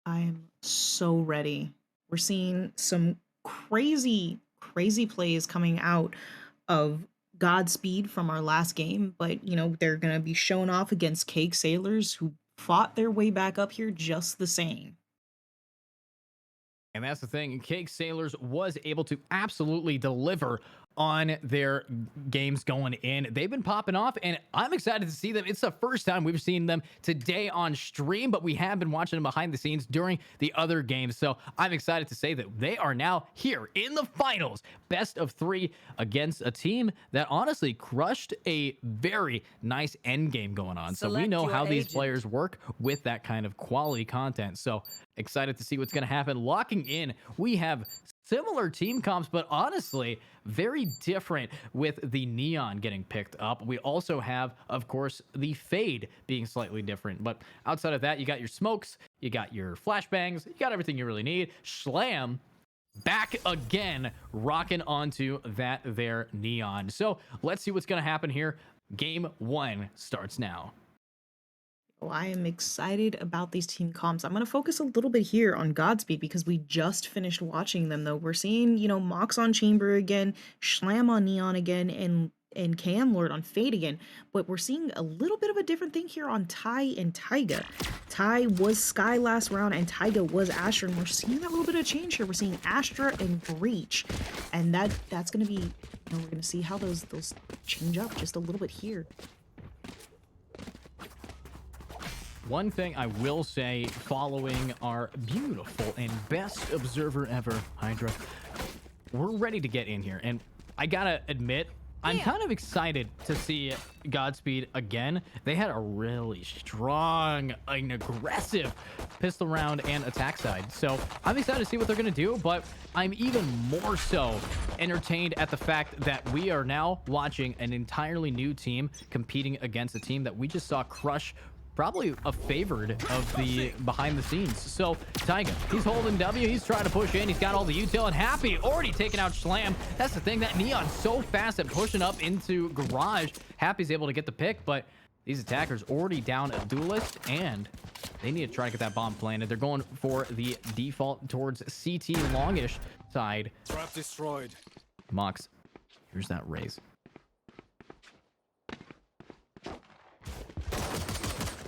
I'm so ready. We're seeing some crazy plays coming out of Godspeed from our last game, but they're gonna be shown off against Cake Sailors, who fought their way back up here just the same. And that's the thing. Cake Sailors was able to absolutely deliver on their games going in. They've been popping off, and I'm excited to see them. It's the first time we've seen them today on stream, but we have been watching them behind the scenes during the other games. So I'm excited to say that they are now here in the finals, best of 3 against a team that honestly crushed a very nice end game going on. So we Select know your how these agent. players work with that kind of quality content. So excited to see what's going to happen. Locking in, we have similar team comps, but honestly, very different with the Neon getting picked up. We also have, of course, the Fade being slightly different. But outside of that, you got your smokes, you got your flashbangs, you got everything you really need. Schlam back again, rocking onto that there Neon. So let's see what's going to happen here. Game 1 starts now. Well, I am excited about these team comps. I'm going to focus a little bit here on Godspeed because we just finished watching them, though. We're seeing, Mox on Chamber again, Schlam on Neon again, and KM Lord on Fade again. But we're seeing a little bit of a different thing here on Tai and Taiga. Tai was Sky last round, and Taiga was Astra, and we're seeing that little bit of change here. We're seeing Astra and Breach, and that's going to be, we're going to see how those change up just a little bit here. One thing I will say, following our beautiful and best observer ever, Hydra, we're ready to get in here. And I gotta admit, I'm kind of excited to see Godspeed again. They had a really strong and aggressive pistol round and attack side. So I'm excited to see what they're gonna do, but I'm even more so entertained at the fact that we are now watching an entirely new team competing against a team that we just saw crush probably a favored of the behind the scenes. So Taiga, he's holding W, he's trying to push in, he's got all the util, and Happy already taking out Schlam. That's the thing, that Neon's so fast at pushing up into Garage. Happy's able to get the pick, but these attackers already down a duelist, and they need to try to get that bomb planted. They're going for the default towards CT longish side. Trap destroyed. Mox, here's that raise.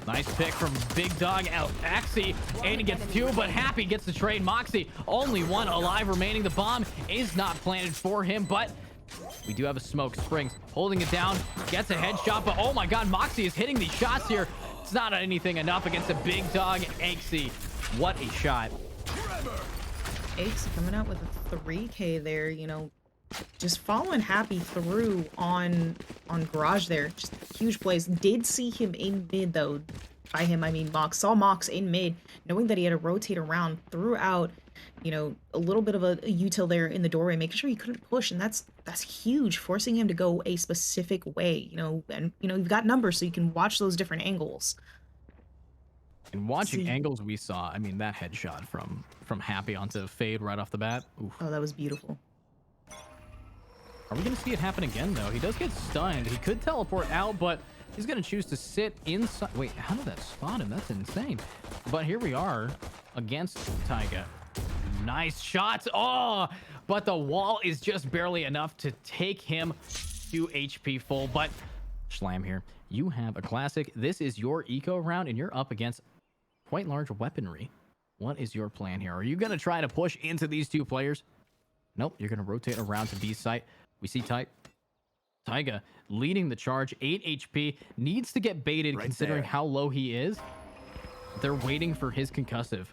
Nice pick from Big Dog out Axie, and he gets 2, but Happy gets the trade. Moxie, only 1 alive remaining. The bomb is not planted for him, but we do have a smoke. Springs holding it down, gets a headshot, but oh my god, Moxie is hitting these shots here. It's not anything enough against a Big Dog Axie. What a shot. Axie coming out with a 3K there, just following Happy through on Garage there. Just huge plays. Did see him in mid, though. By him, I mean Mox. Saw Mox in mid, knowing that he had to rotate around, threw out, a little bit of a util there in the doorway, making sure he couldn't push, and that's huge, forcing him to go a specific way, and you've got numbers so you can watch those different angles. And watching angles we saw, I mean, that headshot from Happy onto Fade right off the bat. Oof. Oh, that was beautiful. Are we going to see it happen again, though? He does get stunned. He could teleport out, but he's going to choose to sit inside. Wait, how did that spot him? That's insane. But here we are against Taiga. Nice shots. Oh, but the wall is just barely enough to take him to HP full. But Schlam here, you have a classic. This is your eco round, and you're up against quite large weaponry. What is your plan here? Are you going to try to push into these two players? Nope, you're going to rotate around to B site. We see Taiga leading the charge, 8 HP, needs to get baited Right considering there. how low he is. They're waiting for his concussive.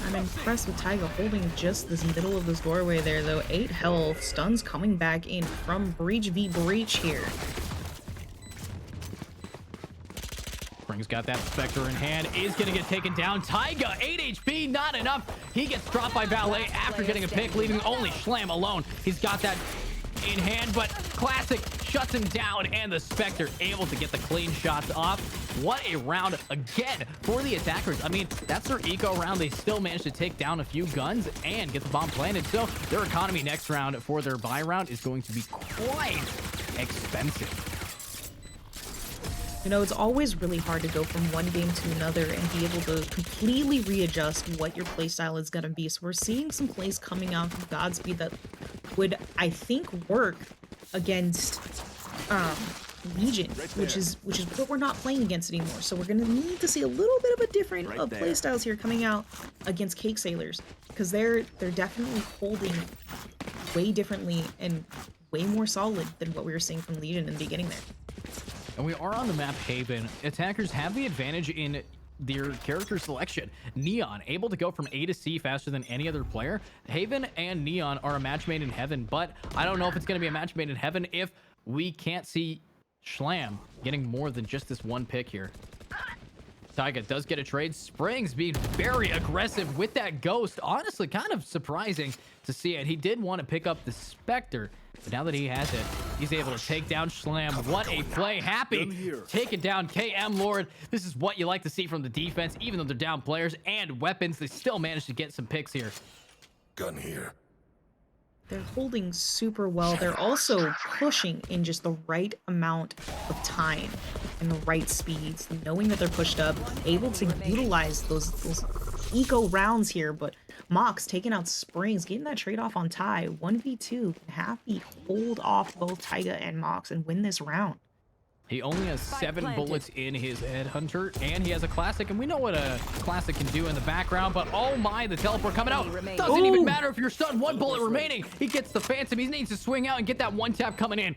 I'm impressed with Taiga holding just this middle of this doorway there, though. 8 health, stuns coming back in from Breach v Breach here. Springs got that Spectre in hand, is gonna get taken down. Taiga, 8 HP, not enough. He gets dropped by Valet after getting a pick, leaving only Schlam alone. He's got that in hand, but Classic shuts him down, and the Spectre able to get the clean shots off. What a round again for the attackers. I mean, that's their eco round. They still managed to take down a few guns and get the bomb planted. So their economy next round for their buy round is going to be quite expensive. You know, it's always really hard to go from one game to another and be able to completely readjust what your playstyle is going to be. So we're seeing some plays coming out from Godspeed that would, I think, work against Legion, which is what we're not playing against anymore. So we're going to need to see a little bit of a different playstyles here coming out against Cake Sailors, because they're definitely holding way differently and way more solid than what we were seeing from Legion in the beginning there. And we are on the map Haven. Attackers have the advantage in their character selection. Neon, able to go from A to C faster than any other player. Haven and Neon are a match made in heaven, but I don't know if it's going to be a match made in heaven if we can't see Schlam getting more than just this one pick here. Taiga does get a trade. Springs being very aggressive with that Ghost. Honestly, kind of surprising to see it. He did want to pick up the Spectre, but now that he has it, he's able to take down Schlam. What a play. Happy taking down KM Lord. This is what you like to see from the defense. Even though they're down players and weapons, they still managed to get some picks here. Gun here. They're holding super well. They're also pushing in just the right amount of time and the right speeds, knowing that they're pushed up, able to utilize those eco rounds here. But Mox taking out Springs, getting that trade off on Ty. 1v2. Happy hold off both Taiga and Mox and win this round. He only has 7 bullets in his Headhunter, and he has a Classic, and we know what a Classic can do in the background, but oh my, the teleport coming out. Doesn't even matter if you're stunned. 1 bullet remaining. He gets the Phantom. He needs to swing out and get that one tap coming in.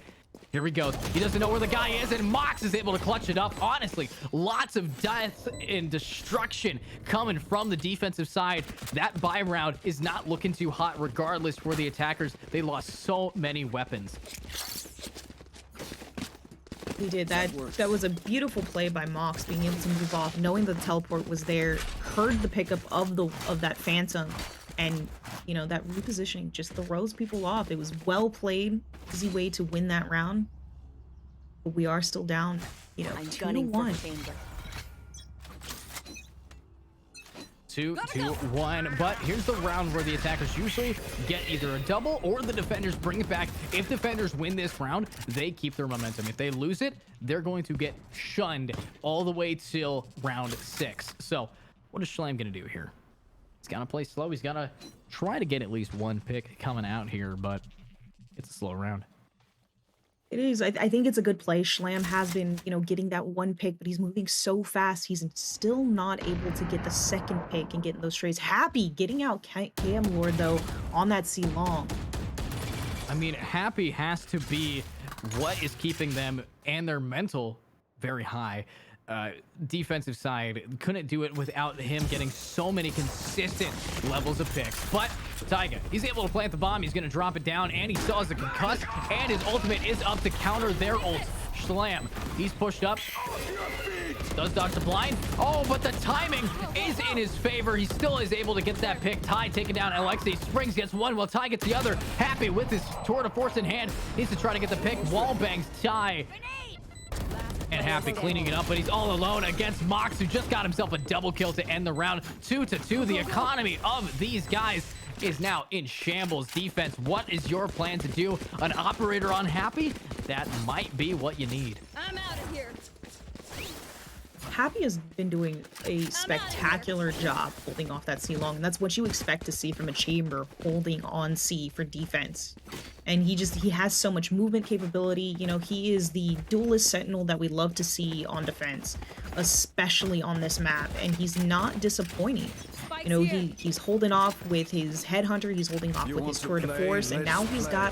Here he goes. He doesn't know where the guy is, and Mox is able to clutch it up. Honestly, lots of death and destruction coming from the defensive side. That buy round is not looking too hot regardless for the attackers. They lost so many weapons. He did that. That was a beautiful play by Mox, being able to move off, knowing the teleport was there, heard the pickup of that Phantom, and you know, that repositioning just throws people off. It was well played, easy way to win that round. But we are still down, you know, 2-1. 2-1, but here's the round where the attackers usually get either a double or the defenders bring it back. If defenders win this round, they keep their momentum. If they lose it, they're going to get shunned all the way till round 6. So what is Schlam gonna do here? He's gonna play slow. He's gonna try to get at least 1 pick coming out here, but it's a slow round. It is. I think it's a good play. Schlam has been, you know, getting that 1 pick, but he's moving so fast. He's still not able to get the 2nd pick and get those trades. Happy getting out KM Lord, though, on that C long. I mean, Happy has to be what is keeping them and their mental very high. Defensive side couldn't do it without him getting so many consistent levels of picks. But Taiga, he's able to plant the bomb. He's going to drop it down, and he still has a concuss, and his ultimate is up to counter their ult. Schlam, he's pushed up, does dodge the blind. Oh, but the timing is in his favor. He still is able to get that pick. Ty taking down Alexei. Springs gets 1 while Ty gets the other. Happy with his tour de force in hand, needs to try to get the pick. Wall bangs Ty. And Happy cleaning it up, but he's all alone against Mox, who just got himself a double kill to end the round. 2-2. The economy of these guys is now in shambles. Defense, what is your plan to do? An operator on Happy? That might be what you need. I'm out of here. Happy has been doing a spectacular job holding off that C long, and that's what you expect to see from a chamber holding on C for defense. And he has so much movement capability. You know, he is the duelist sentinel that we love to see on defense, especially on this map, and he's not disappointing. You know, he's holding off with his Headhunter, he's holding off with his tour de force, and now he's got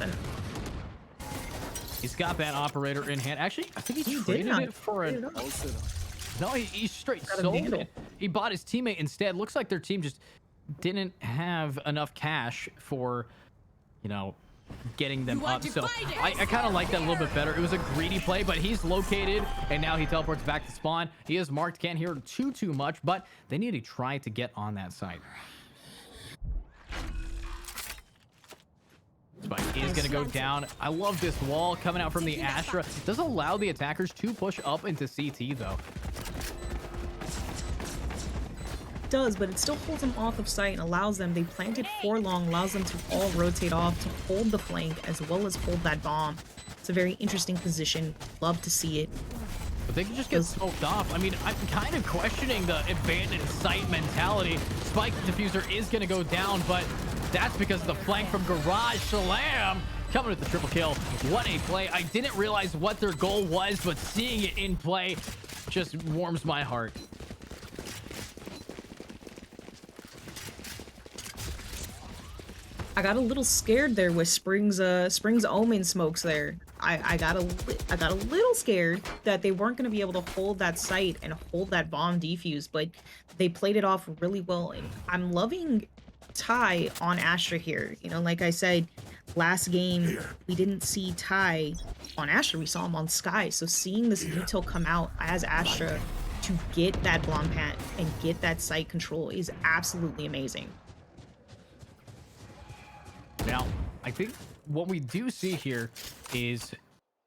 that operator in hand. Actually, I think he traded it for a... No, he straight sold it. He bought his teammate instead. Looks like their team just didn't have enough cash for, you know, getting them You are up. So divided. I kind of like that a little bit better. It was a greedy play, but he's located and now he teleports back to spawn. He is marked, can't hear too much, but they need to try to get on that site. Spike is going to go down. I love this wall coming out from the Astra. Does allow the attackers to push up into CT though. Does, but it still holds them off of sight and allows them, they planted for long, allows them to all rotate off to hold the flank as well as hold that bomb. It's a very interesting position. Love to see it. But they can just get smoked off. I mean, I'm kind of questioning the abandoned site mentality. Spike diffuser is going to go down, but that's because of the flank from Garage Salam coming with the triple kill. What a play. I didn't realize what their goal was, but seeing it in play just warms my heart. I got a little scared there with Spring's Omen smokes there. I got a little scared that they weren't going to be able to hold that site and hold that bomb defuse, but they played it off really well. And I'm loving Ty on Astra here. You know, like I said, last game we didn't see Ty on Astra, we saw him on Sky. So seeing this util come out as Astra to get that bomb plant and get that site control is absolutely amazing. Now, I think what we do see here is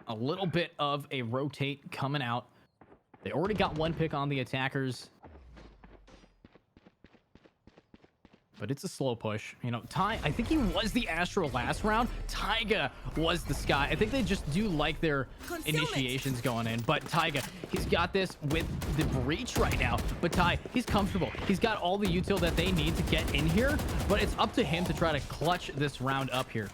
a little bit of a rotate coming out. They already got one pick on the attackers. But it's a slow push. You know, Ty, I think he was the Astro last round. Taiga was the Sky. I think they just do like their initiations going in. But Taiga, he's got this with the breach right now. But Ty, he's comfortable. He's got all the util that they need to get in here. But it's up to him to try to clutch this round up here.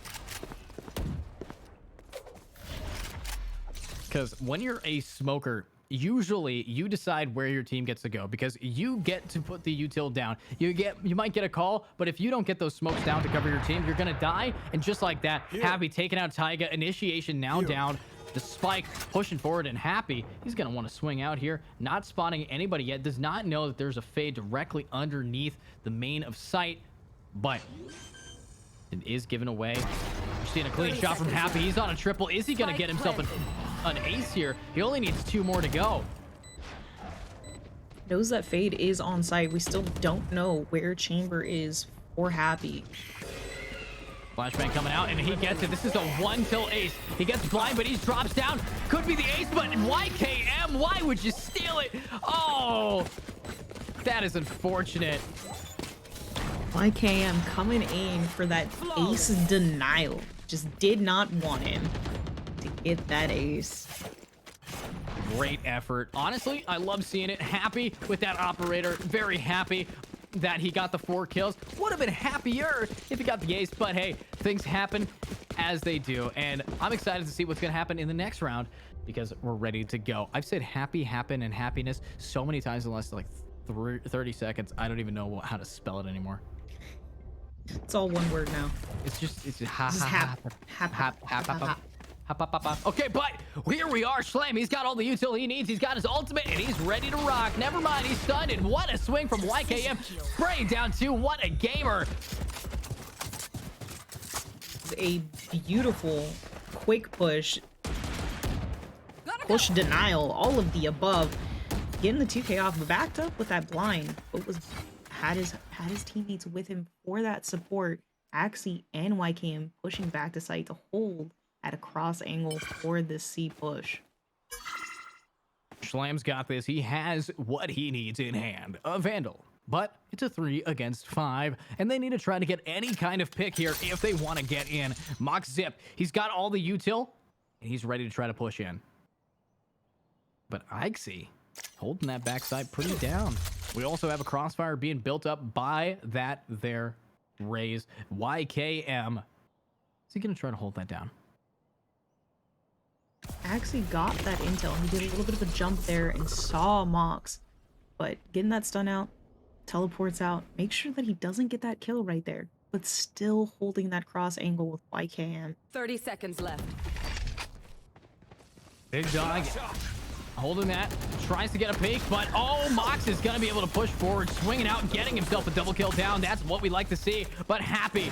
Because when you're a smoker, usually you decide where your team gets to go because you get to put the util down. You might get a call, but if you don't get those smokes down to cover your team, you're gonna die. And just like that, Happy taking out Taiga. Initiation now down. The Spike pushing forward, and Happy, he's gonna want to swing out here. Not spotting anybody yet. Does not know that there's a fade directly underneath the main of sight, but it is given away. We're seeing a clean shot from Happy. He's on a triple. Is he gonna get himself an ace here? He only needs 2 more to go. Knows that Fade is on site. We still don't know where Chamber is for Happy. Flashbang coming out, and he gets it. This is a 1-kill ace. He gets blind, but he drops down. Could be the ace, but YKM, why would you steal it? Oh, that is unfortunate. YKM coming in for that ace denial. Just did not want him to get that ace. Great effort. Honestly, I love seeing it. Happy with that operator. Very happy that he got the 4 kills. Would have been happier if he got the ace, but hey, things happen as they do. And I'm excited to see what's going to happen in the next round because we're ready to go. I've said happy, happen, and happiness so many times in the last like 30 seconds. I don't even know how to spell it anymore. It's all one word now. It's just ha This is ha ha. Okay, but here we are. Slam, he's got all the util he needs. He's got his ultimate, and he's ready to rock. Never mind, he's stunned, and what a swing from YKM. Spraying down 2. What a gamer. A beautiful, quick push. Push denial, all of the above. Getting the 2K off, but backed up with that blind, but had his teammates with him for that support. Axie and YKM pushing back to site to hold at a cross angle for this C push. Schlam's got this. He has what he needs in hand. A Vandal. But it's a 3 against 5, and they need to try to get any kind of pick here if they want to get in. Mox Zip, he's got all the util, and he's ready to try to push in. But Ixie holding that backside pretty down. We also have a crossfire being built up by that there Raze. YKM. Is he going to try to hold that down? Axie got that intel. He did a little bit of a jump there and saw Mox, but getting that stun out, teleports out, make sure that he doesn't get that kill right there, but still holding that cross angle with YKM. 30 seconds left. Big dog holding that, tries to get a peek, but oh, Mox is going to be able to push forward, swinging out, getting himself a double kill down. That's what we like to see, but Happy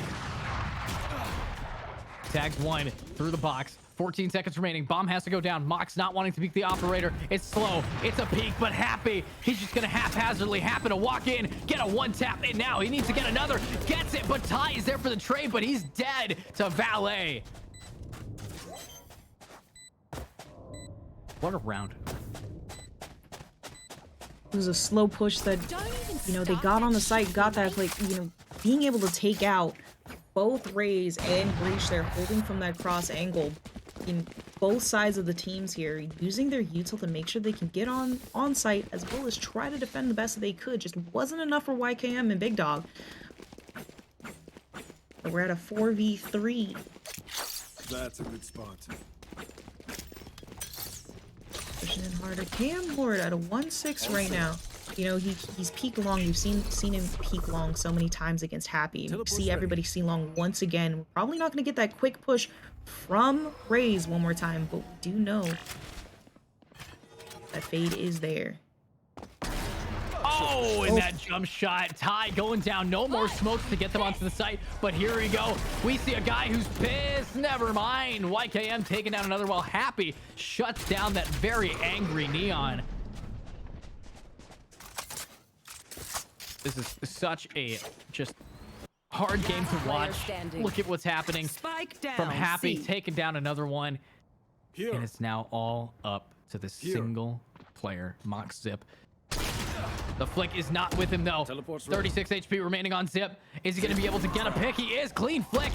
tags one through the box. 14 seconds remaining. Bomb has to go down. Mox not wanting to peek the operator. It's slow. It's a peek, but Happy, he's just going to haphazardly happen to walk in, get a one tap, and now he needs to get another. Gets it, but Ty is there for the trade, but he's dead to Valet. What a round. It was a slow push that, you know, they got on the site, got that, like, you know, being able to take out both Raze and Breach there, holding from that cross angle in both sides of the teams here, using their util to make sure they can get on site as well as try to defend the best that they could. Just wasn't enough for YKM and Big Dog. But we're at a 4v3. That's a good spot. Pushing in harder. KM Lord at a 1-6 right now. You know, he's peak long. You've seen him peak long so many times against Happy. You see everybody see long once again. We're probably not going to get that quick push from Raze one more time, but we do know that Fade is there. Oh, and that jump shot. Ty going down. No more smokes to get them onto the site. But here we go. We see a guy who's pissed. Never mind. YKM taking down another while Happy shuts down that very angry Neon. This is such a just hard game to watch. Look at what's happening. Spike down. From Happy C. taking down another one. Here. And it's now all up to this single player, Mox Zip. The flick is not with him though. 36 HP remaining on Zip. Is he going to be able to get a pick? He is. Clean flick.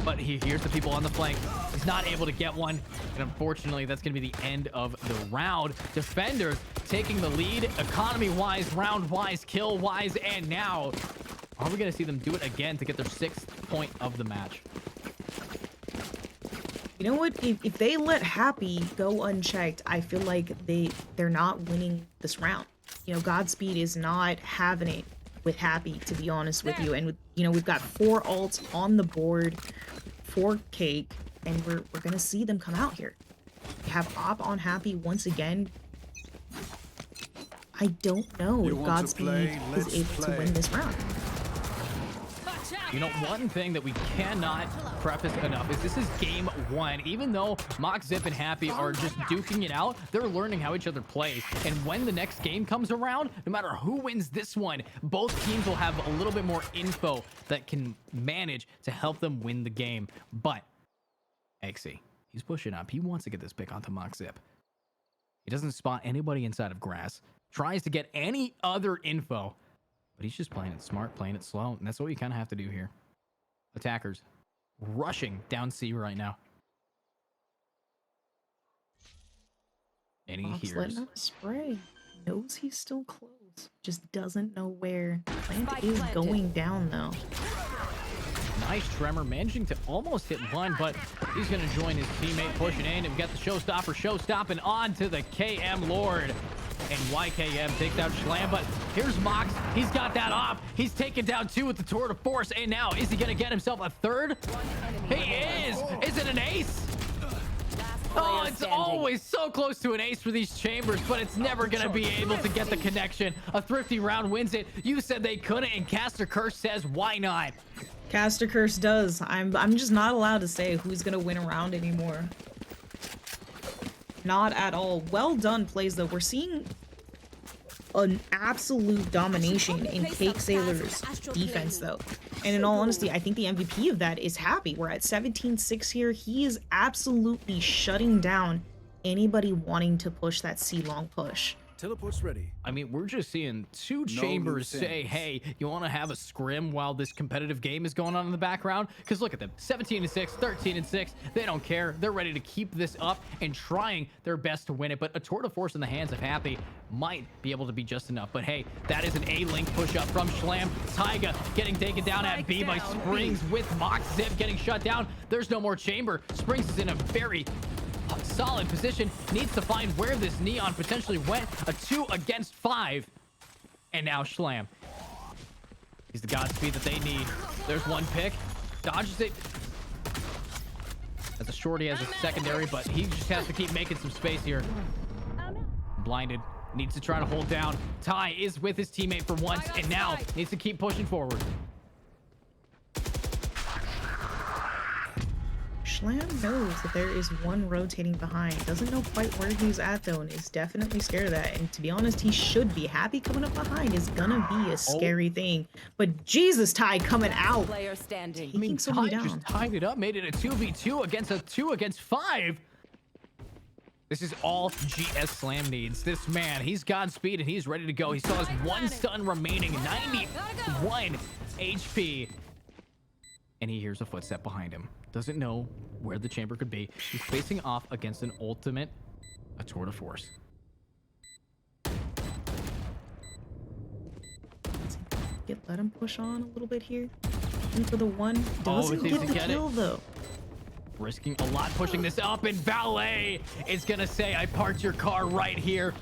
But he hears the people on the flank. He's not able to get one. And unfortunately, that's going to be the end of the round. Defenders taking the lead economy-wise, round-wise, kill-wise, and now are we going to see them do it again to get their 6th point of the match? You know what? If they let Happy go unchecked, I feel like they're not winning this round. You know, Godspeed is not having it with Happy, to be honest with you. And with, you know, we've got 4 ults on the board for Cake, and we're gonna see them come out here. We have Op on Happy once again. I don't know if Godspeed is able to win this round. You know, one thing that we cannot preface enough is this is game 1. Even though Mox, Zip, and Happy are just duking it out, they're learning how each other plays. And when the next game comes around, no matter who wins this one, both teams will have a little bit more info that can manage to help them win the game. But XC, he's pushing up. He wants to get this pick onto Mox Zip. He doesn't spot anybody inside of grass. Tries to get any other info. But he's just playing it smart, playing it slow. And that's what we kind of have to do here. Attackers rushing down C right now. And he hears. Letting out a spray. Knows he's still close. Just doesn't know where. Plant is going down, though. Nice Tremor, managing to almost hit one, but he's going to join his teammate pushing in. And we got the showstopping on to the KM Lord. And YKM takes out Schlam, but here's Mox. He's got that off. He's taken down 2 with the tour de force. And now, is he going to get himself a 3rd? He is! Is it an ace? Oh, it's always so close to an ace for these chambers, but it's never going to be able to get the connection. A thrifty round wins it. You said they couldn't, and Caster Curse says, why not? Caster Curse does. I'm just not allowed to say who's going to win a round anymore. Not at all. Well done plays, though. We're seeing an absolute domination in Cake Sailor's defense, though. And in all honesty, I think the MVP of that is Happy. We're at 17-6 here. He is absolutely shutting down anybody wanting to push that C-long push. Teleport's ready. I mean, we're just seeing 2 chambers say, hey, you want to have a scrim while this competitive game is going on in the background? Because look at them, 17-6, 13-6. They don't care. They're ready to keep this up and trying their best to win it. But a tour de force in the hands of Happy might be able to be just enough. But hey, that is an A-link push up from Schlam. Taiga getting taken down at B by Springs with Mox. Zip getting shut down. There's no more chamber. Springs is in a very solid position, needs to find where this Neon potentially went. A 2 against 5. And now Schlam. He's the Godspeed that they need. There's one pick. Dodges it. As a shorty as a secondary, but he just has to keep making some space here. Blinded. Needs to try to hold down. Ty is with his teammate for once, and now needs to keep pushing forward. Schlam knows that there is one rotating behind. Doesn't know quite where he's at though, and is definitely scared of that. And to be honest, he should be. Happy coming up behind is gonna be a scary thing. But Jesus, Ty coming out. Player standing. Taking somebody Ty down. just tied it up, made it a 2v2 against a 2 against 5. This is all GS Slam needs. This man, he's Godspeed and he's ready to go. He still has 1 stun remaining, 91 HP. And he hears a footstep behind him. Doesn't know where the chamber could be. He's facing off against an ultimate, a tour de force. Let him push on a little bit here. And for the one, Oh, doesn't he get seems the to get kill it. though. Risking a lot, pushing this up, and Valet is gonna say, I parked your car right here.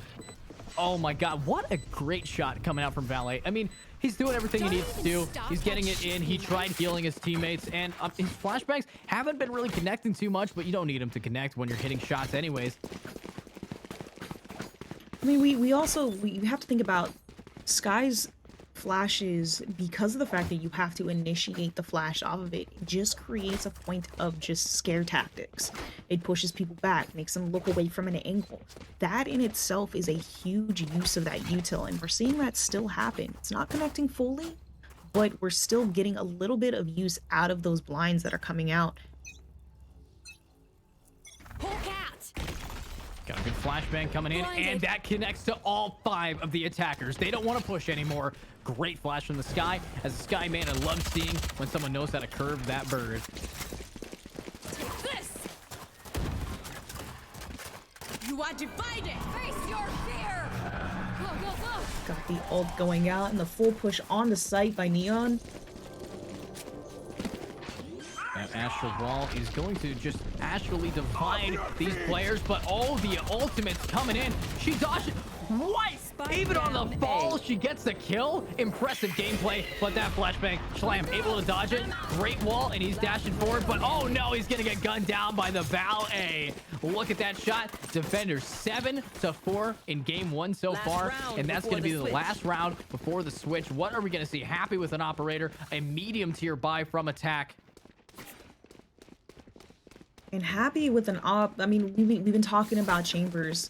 Oh my god, what a great shot coming out from Valet. I mean, he's doing everything he needs to do. He's getting it in. He tried healing his teammates, and his flashbangs haven't been really connecting too much, but you don't need him to connect when you're hitting shots anyways. I mean, we have to think about Sky's flashes, because of the fact that you have to initiate the flash off of it. It just creates a point of just scare tactics. It pushes people back, makes them look away from an angle. That in itself is a huge use of that util, and we're seeing that still happen. It's not connecting fully, but we're still getting a little bit of use out of those blinds that are coming out. Got a good flashbang coming in, and that connects to all 5 of the attackers. They don't want to push anymore. Great flash from the Sky. As a Sky man, I love seeing when someone knows how to curve that bird. Take this! You are divided! Face your fear! Go, go, go! Got the ult going out and the full push on the site by Neon. That Astral Wall is going to just astrally divide these players, but oh, the ultimate's coming in. She dodged twice. Even on the fall, she gets the kill. Impressive gameplay, but that flashbang, Schlam able to dodge it. Great wall, and he's dashing forward, but oh no, he's gonna get gunned down by the Valet. Look at that shot. Defenders 7-4 in game 1 so far, and that's gonna be the last round before the switch. What are we gonna see? Happy with an operator, a medium tier buy from attack. And Happy with an op. I mean, we've been talking about Chambers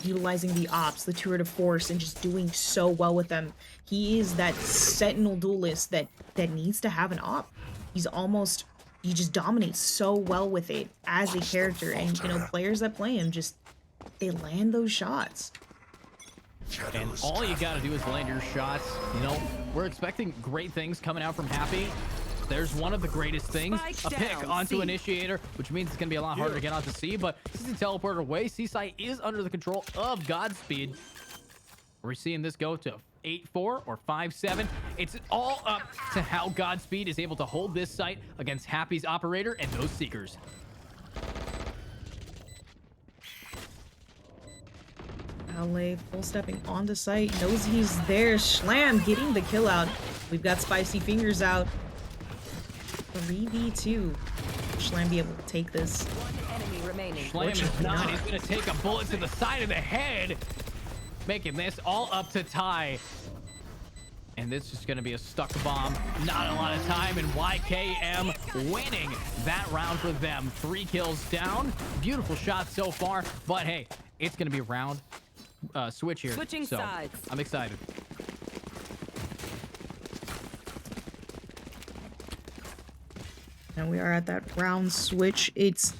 utilizing the ops, the tour de force, and just doing so well with them. He is that sentinel duelist that needs to have an op. He just dominates so well with it as a character, and you know, players that play him they land those shots. And all you gotta do is land your shots. You know, we're expecting great things coming out from Happy. There's one of the greatest things, a pick onto Initiator, which means it's going to be a lot harder to get onto C, but since he teleported away, Seaside is under the control of Godspeed. We're seeing this go to 8-4 or 5-7. It's all up to how Godspeed is able to hold this site against Happy's operator and those Seekers. LA full stepping onto site, knows he's there. Schlam getting the kill out. We've got Spicy Fingers out. 3v2. Schlam be able to take this. One enemy remaining. Schlam is not. He's going to take a bullet to the side of the head, making this all up to Ty. And this is going to be a stuck bomb. Not a lot of time, and YKM winning that round for them. 3 kills down. Beautiful shot so far, but hey, it's going to be a round switch here. Switching sides. I'm excited. And we are at that round switch. It's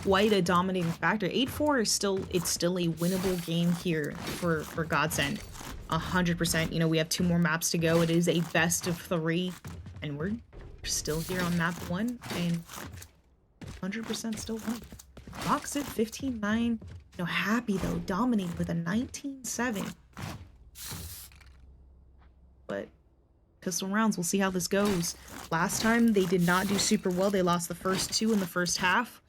quite a dominating factor. 8-4 is still a winnable game here for Godsend. 100%. You know, we have 2 more maps to go. It is a best of 3, and we're still here on map 1 and 100% still won. Roxit 15-9. You know, Happy though, dominating with a 19-7. But pistol rounds, we'll see how this goes. Last time they did not do super well. They lost the first 2 in the first half.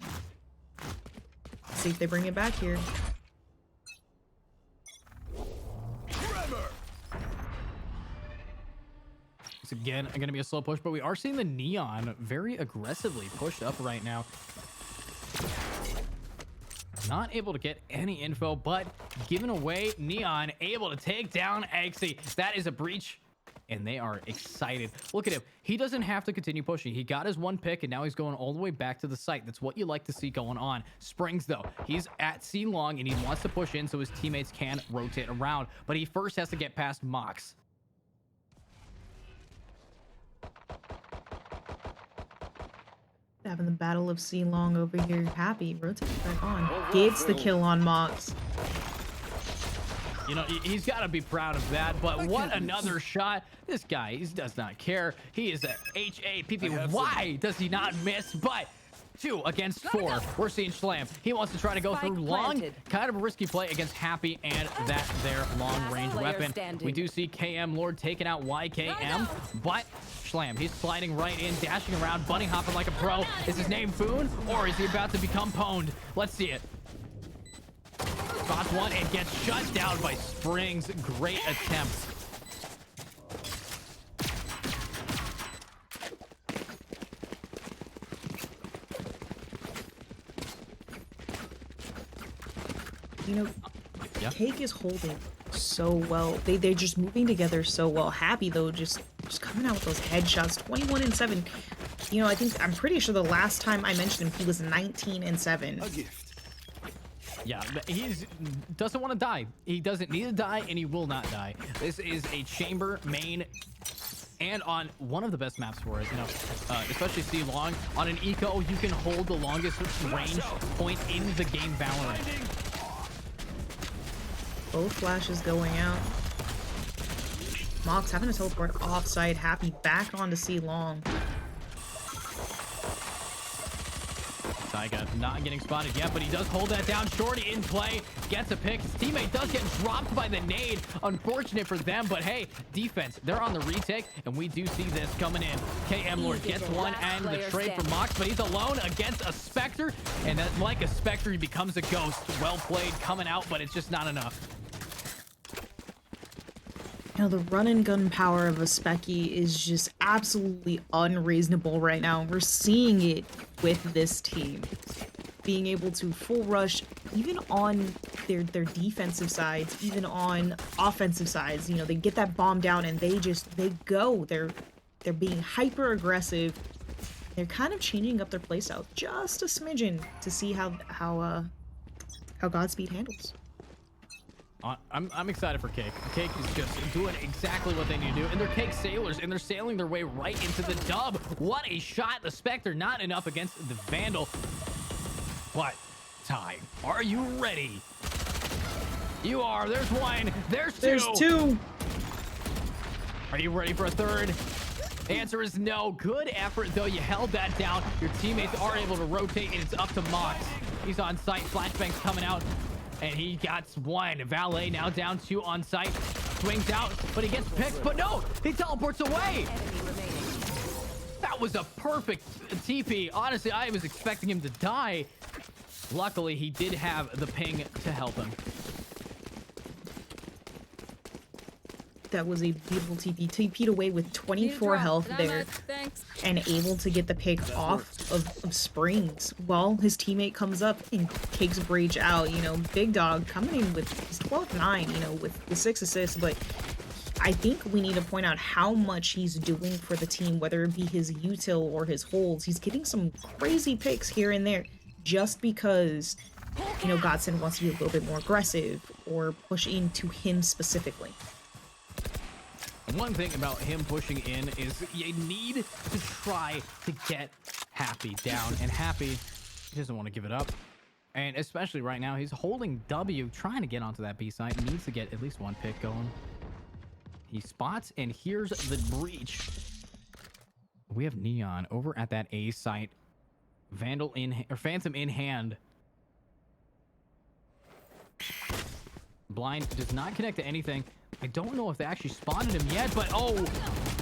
Let's see if they bring it back here. It's again going to be a slow push, but we are seeing the Neon very aggressively pushed up right now. Not able to get any info, but giving away Neon, able to take down Eggsy. That is a breach and they are excited. Look at him. He doesn't have to continue pushing. He got his one pick, and now he's going all the way back to the site. That's what you like to see going on. Springs, though, he's at C long, and he wants to push in so his teammates can rotate around, but he first has to get past Mox. Having the Battle of C Long over here. Happy rotates back on. Gets the kill on Mox. You know, he's got to be proud of that, but what another shot. This guy, he does not care. He is a HAPP. Why does he not miss? But 2 against 4. We're seeing Schlam. He wants to try to go through long. Kind of a risky play against Happy and that their long-range weapon. We do see KM Lord taking out YKM, but Schlam, he's sliding right in, dashing around, bunny hopping like a pro. Is his name Foon, or is he about to become pwned? Let's see it. Spots one and gets shut down by Springs. Great attempt. You know, Yeah. Cake is holding so well. They're just moving together so well. Happy though, just coming out with those headshots. 21 and 7. You know, I'm pretty sure the last time I mentioned him, he was 19 and 7. A gift. Yeah, he doesn't want to die. He doesn't need to die, and he will not die. This is a chamber main, and on one of the best maps for it, you know, especially C long. On an eco, you can hold the longest range point in the game Valorant. Both flashes going out. Mox having to teleport offside. Happy back onto C long. Tyga not getting spotted yet, but he does hold that down. Shorty in play, gets a pick. His teammate does get dropped by the nade. Unfortunate for them, but hey, defense, they're on the retake, and we do see this coming in. KM Lord gets one and the trade for Mox, but he's alone against a Spectre, and that, like a Spectre, he becomes a ghost. Well played, coming out, but it's just not enough. You know, the run and gun power of a Specky is just absolutely unreasonable right now. We're seeing it with this team. Being able to full rush, even on their defensive sides, even on offensive sides. You know, they get that bomb down and they go. They're being hyper aggressive. They're kind of changing up their playstyle just a smidgen to see how Godspeed handles. I'm excited for Cake. Cake is just doing exactly what they need to do, and they're Cake sailors, and they're sailing their way right into the dub. What a shot. The Spectre not enough against the Vandal. But, Ty, are you ready? You are. There's one. There's two. There's two. Are you ready for a third? The answer is no. Good effort, though. You held that down. Your teammates are able to rotate, and it's up to Mox. He's on site. Flashbang's coming out. And he got one. Valet now down 2 on site. Swings out, but he gets picked. But no, he teleports away. That was a perfect TP. Honestly, I was expecting him to die. Luckily, he did have the ping to help him. That was a beautiful TP. TP'd away with 24 health there. Thanks. And able to get the pick off of Springs. Well, his teammate comes up and takes Breach out. You know, Big Dog coming in with his 12-9, you know, with the 6 assists. But I think we need to point out how much he's doing for the team, whether it be his util or his holds. He's getting some crazy picks here and there just because, you know, Godson wants to be a little bit more aggressive or push into him specifically. One thing about him pushing in is you need to try to get Happy down, and Happy, he doesn't want to give it up. And especially right now, he's holding W, trying to get onto that B side. Needs to get at least one pick going. He spots, and here's the breach. We have Neon over at that A site. Vandal in, or Phantom in hand. Blind does not connect to anything. I don't know if they actually spotted him yet, but oh,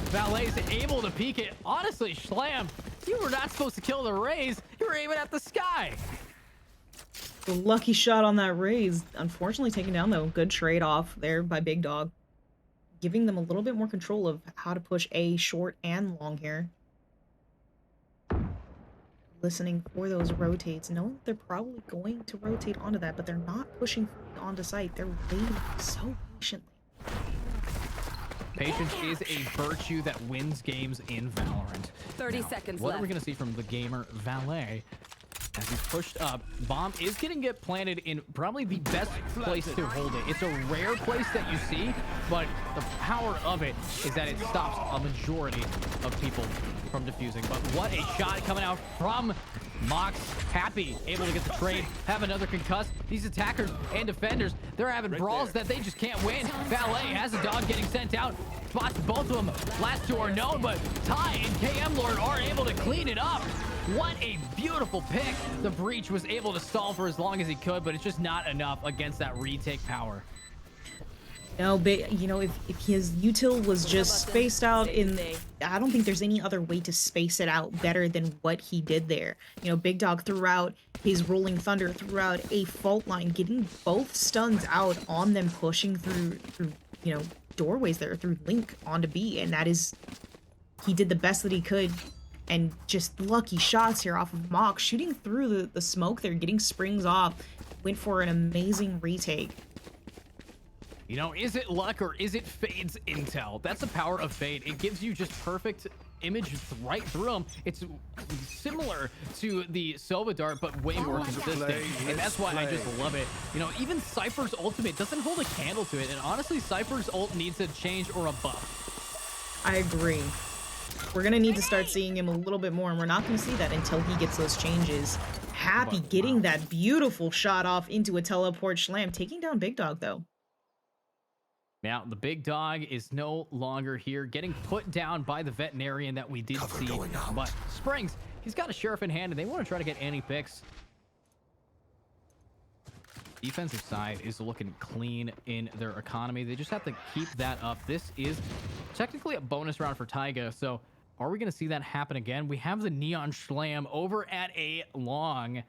Valet's able to peek it. Honestly, Schlam, you were not supposed to kill the Rays. You were aiming at the sky. The lucky shot on that Raze, unfortunately taken down though. Good trade-off there by Big Dog. Giving them a little bit more control of how to push A short and long here. Listening for those rotates, knowing they're probably going to rotate onto that, but they're not pushing onto site. They're waiting so patiently. patience is a virtue that wins games in Valorant. 30 seconds What left. are we going to see from the gamer Valet? As he's pushed up, bomb is going to get planted in probably the best place to hold it. It's a rare place that you see, but the power of it is that it stops a majority of people from defusing. But what a shot coming out from Mox. Happy, able to get the trade, have another concuss. These attackers and defenders, they're having brawls that they just can't win. Valet has a dog getting sent out. Spots both of them. Last two are known, but Ty and KM Lord are able to clean it up. What a beautiful pick. The breach was able to stall for as long as he could, but it's just not enough against that retake power. No, but you know, if his util was just spaced out in, I don't think there's any other way to space it out better than what he did there. You know, Big Dog threw out his Rolling Thunder, threw out a fault line, getting both stuns out on them, pushing through you know, doorways there, through Link onto B, and that is, he did the best that he could. And just lucky shots here off of Mox, shooting through the smoke there, getting springs off, went for an amazing retake. You know, is it luck or is it Fade's intel? That's the power of Fade. It gives you just perfect image right through him. It's similar to the Sova Dart, but way more consistent. And that's why I just love it. You know, even Cypher's ultimate doesn't hold a candle to it. And honestly, Cypher's ult needs a change or a buff. I agree. We're going to need to start seeing him a little bit more, and we're not going to see that until he gets those changes. Happy getting that beautiful shot off into a teleport slam, taking down Big Dog, though. Now, the Big Dog is no longer here, getting put down by the veterinarian that we did see. But Springs, he's got a sheriff in hand, and they want to try to get any picks. Defensive side is looking clean in their economy. They just have to keep that up. This is technically a bonus round for Taiga, so are we going to see that happen again? We have the Neon Slam over at a long.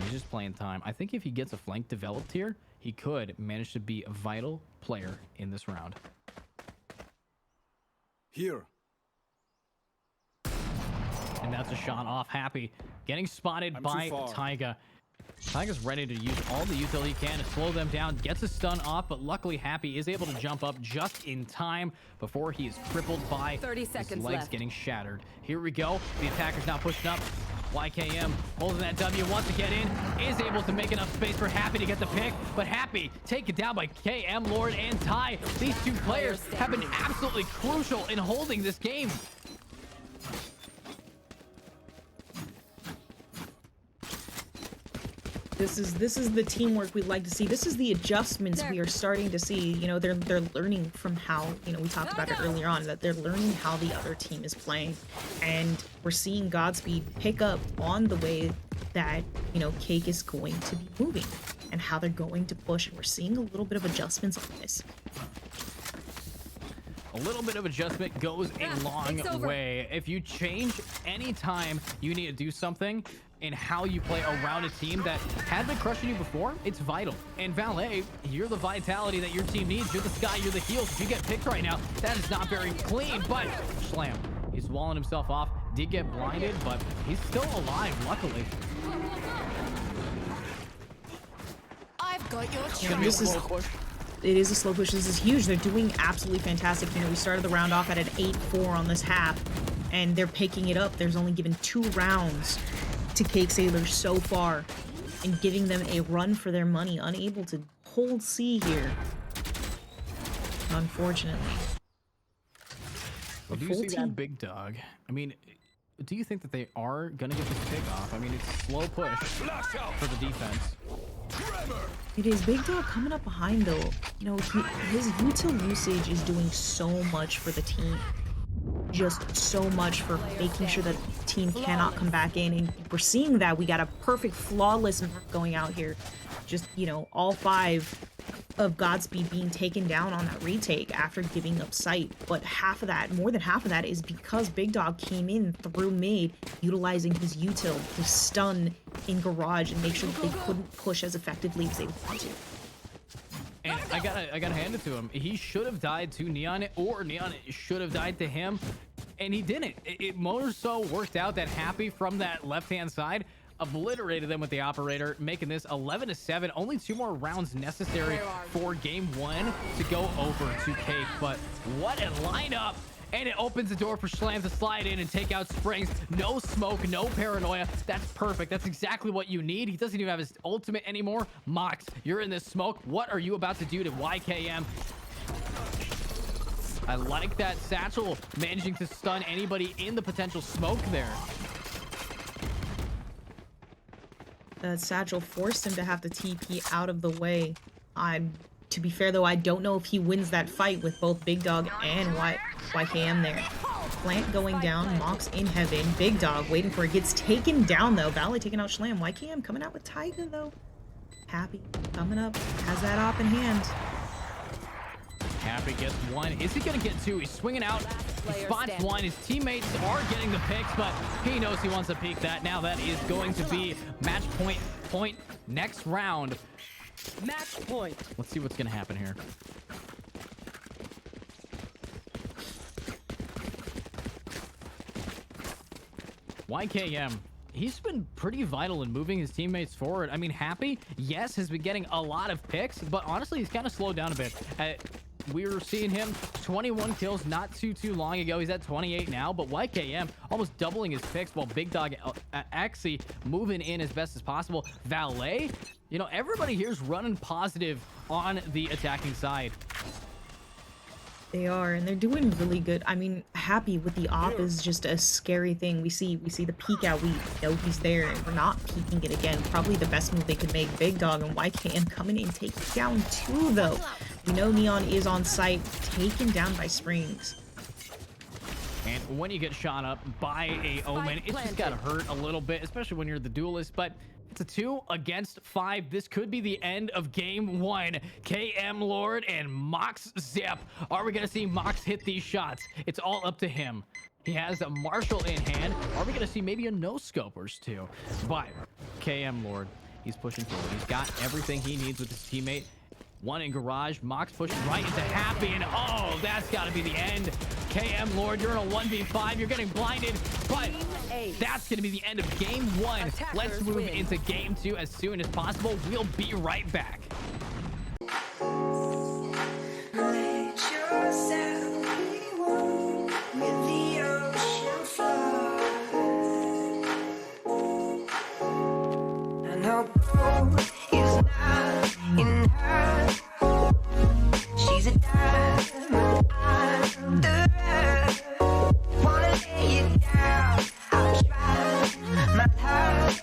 He's just playing time. I think if he gets a flank developed here, he could manage to be a vital player in this round. Here. And that's a shot off. Happy getting spotted by Taiga. Taiga's ready to use all the util he can to slow them down, gets a stun off, but luckily Happy is able to jump up just in time before he is crippled by 30 his seconds legs left. getting shattered. Here we go. The attacker's now pushing up. YKM holding that W, wants to get in, is able to make enough space for Happy to get the pick, but Happy taken down by KM Lord and Ty. These two players have been absolutely crucial in holding this game. This is the teamwork we'd like to see. This is the adjustments we are starting to see. You know, they're learning from how, you know, we talked about it earlier on, that they're learning how the other team is playing. And we're seeing Godspeed pick up on the way that, you know, Cake is going to be moving and how they're going to push. And we're seeing a little bit of adjustments on this. A little bit of adjustment goes a long way. If you change any time you need to do something in how you play around a team that had been crushing you before, it's vital. And Valet, you're the vitality that your team needs. You're the Sky, you're the heals. If you get picked right now, that is not very clean, but Slam, he's walling himself off, did get blinded, but he's still alive, luckily. I've got your Yeah, this is, it is a slow push. This is huge. They're doing absolutely fantastic. You know, we started the round off at an 8-4 on this half, and they're picking it up. There's only given 2 rounds to Cake Sailors so far, and giving them a run for their money. Unable to hold C here, unfortunately. Do you see that Big Dog? I mean, do you think that they are gonna get this pick off? I mean, it's a slow push for the defense. It is Big Dog coming up behind, though. You know, his util usage is doing so much for the team. Just so much for making sure that the team cannot come back in. And we're seeing that. We got a perfect, flawless map going out here. Just, you know, all 5 of Godspeed being taken down on that retake after giving up sight. But half of that, more than half of that, is because Big Dog came in through mid, utilizing his util to stun in garage and make sure that they couldn't push as effectively as they want to. And I gotta hand it to him. He should have died to Neon, or Neon should have died to him, and he didn't. It more so worked out that Happy from that left-hand side obliterated them with the operator, making this 11-7. Only 2 more rounds necessary for game 1 to go over to Cake. But what a lineup! And it opens the door for Schlam to slide in and take out Springs. No smoke, no paranoia. That's perfect. That's exactly what you need. He doesn't even have his ultimate anymore. Mox, you're in this smoke. What are you about to do to YKM? I like that Satchel managing to stun anybody in the potential smoke there. That Satchel forced him to have the TP out of the way. To be fair though, I don't know if he wins that fight with both Big Dog and YKM there. Plant going down, Mox in heaven, Big Dog waiting for it, gets taken down though. Valet taking out Schlam, YKM coming out with Tiger though. Happy coming up, has that op in hand. Happy gets 1. Is he gonna get 2? He's swinging out. He spots 1. His teammates are getting the picks, but he knows he wants to peek that. Now that is going to be match point next round. Match point. Let's see what's gonna happen here. YKM, he's been pretty vital in moving his teammates forward. I mean, Happy, yes, has been getting a lot of picks, but honestly, he's kind of slowed down a bit. We were seeing him 21 kills not too long ago. He's at 28 now, but YKM almost doubling his picks while Big Dog actually moving in as best as possible. Valet, you know, everybody here is running positive on the attacking side. They are, and they're doing really good. I mean, Happy with the op is just a scary thing. We see the peek out. We know he's there, and we're not peeking it again. Probably the best move they could make. Big Dog and YKM coming in, taking down 2 though. We know Neon is on site, taken down by Springs. And when you get shot up by a Omen, it's just gotta hurt a little bit, especially when you're the duelist. But it's a 2 against 5. This could be the end of game 1. KM Lord and Mox Zip. Are we gonna see Mox hit these shots? It's all up to him. He has a Marshall in hand. Are we gonna see maybe a no-scopers too? But KM Lord, he's pushing forward. He's got everything he needs with his teammate. 1 in garage. Mox pushing right into Happy, and oh, that's got to be the end. KM Lord, you're in a 1v5. You're getting blinded, but that's going to be the end of game 1. Let's move into game 2 as soon as possible. We'll be right back. She's a diamond under her. Wanna lay it down. I'll try my heart.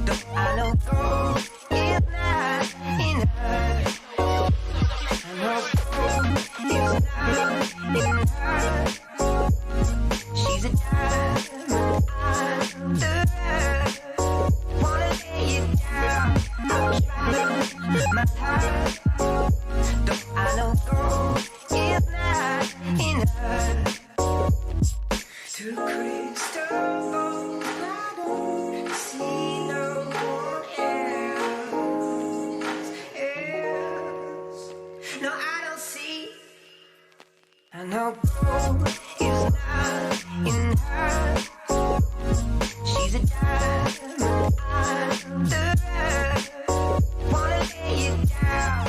Though I know gold is not in her. I know gold is not in her. She's a diamond under her. Wanna lay it down. I'll try my heart. I know gold is not enough. Through crystal ball, I don't see no one else. No, I don't see. I know gold is not enough. She's a diamond under her. Wanna lay it down.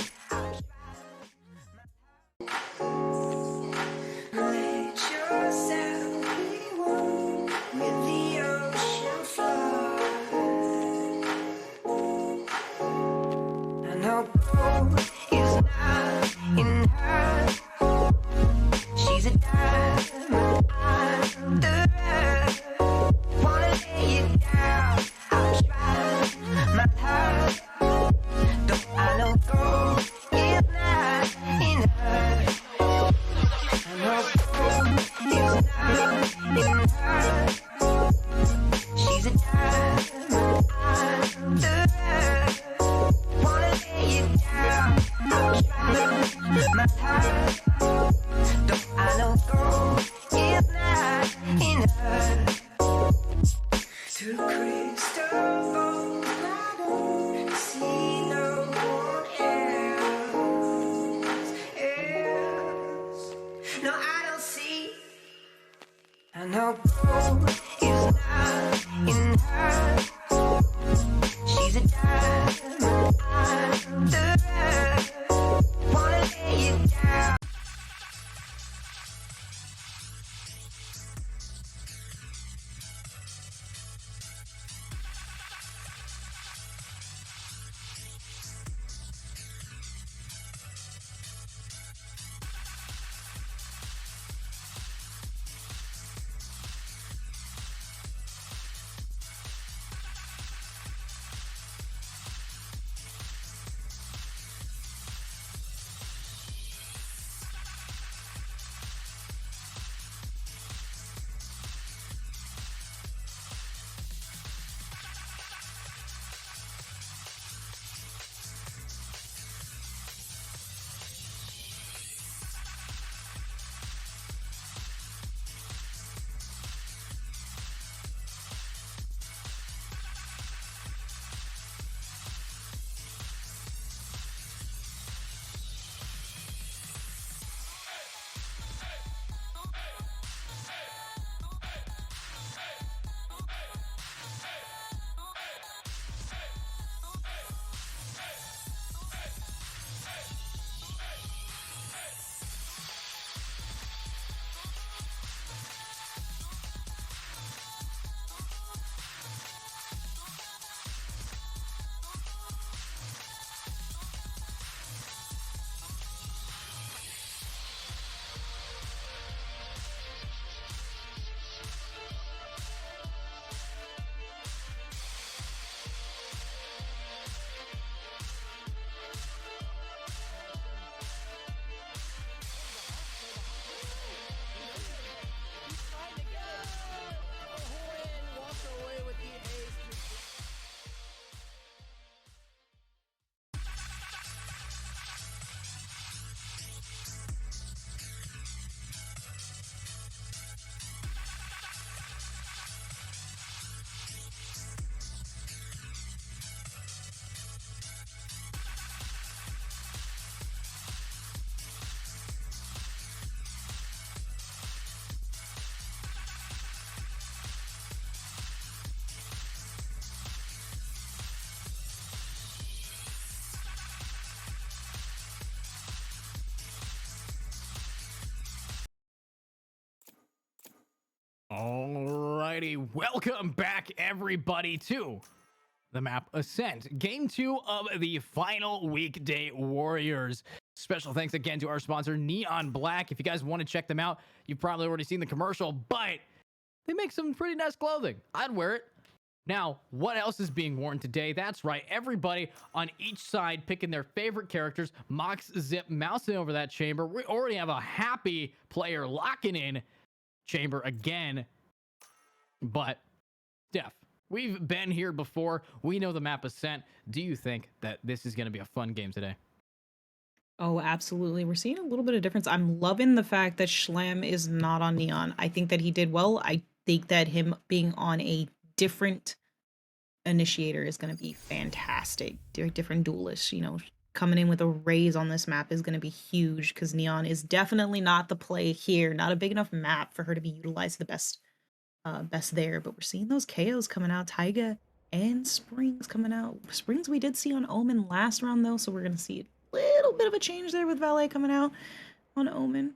She's a diamond under her. Wanna lay it down. I'll try my heart. Though I know gold is not in her. I know gold is not in her. She's a diamond under her. Wanna lay it down. I'll try my heart. Alrighty, welcome back everybody to the map Ascent, game 2 of the final Weekday Warriors. Special thanks again to our sponsor Neon Black. If you guys want to check them out, you've probably already seen the commercial, but they make some pretty nice clothing. I'd wear it. Now, what else is being worn today? That's right, everybody on each side picking their favorite characters. Mox, Zip, mousing over that chamber. We already have a happy player locking in chamber again. But, Steph, we've been here before. We know the map Ascent. Do you think that this is going to be a fun game today? Oh, absolutely. We're seeing a little bit of difference. I'm loving the fact that Schlam is not on Neon. I think that he did well. I think that him being on a different initiator is going to be fantastic. Different duelists, you know, coming in with a raise on this map is going to be huge because Neon is definitely not the play here. Not a big enough map for her to be utilized the best there. But we're seeing those KOs coming out. Taiga and Springs coming out. Springs we did see on Omen last round though, so we're going to see a little bit of a change there with Valet coming out on Omen.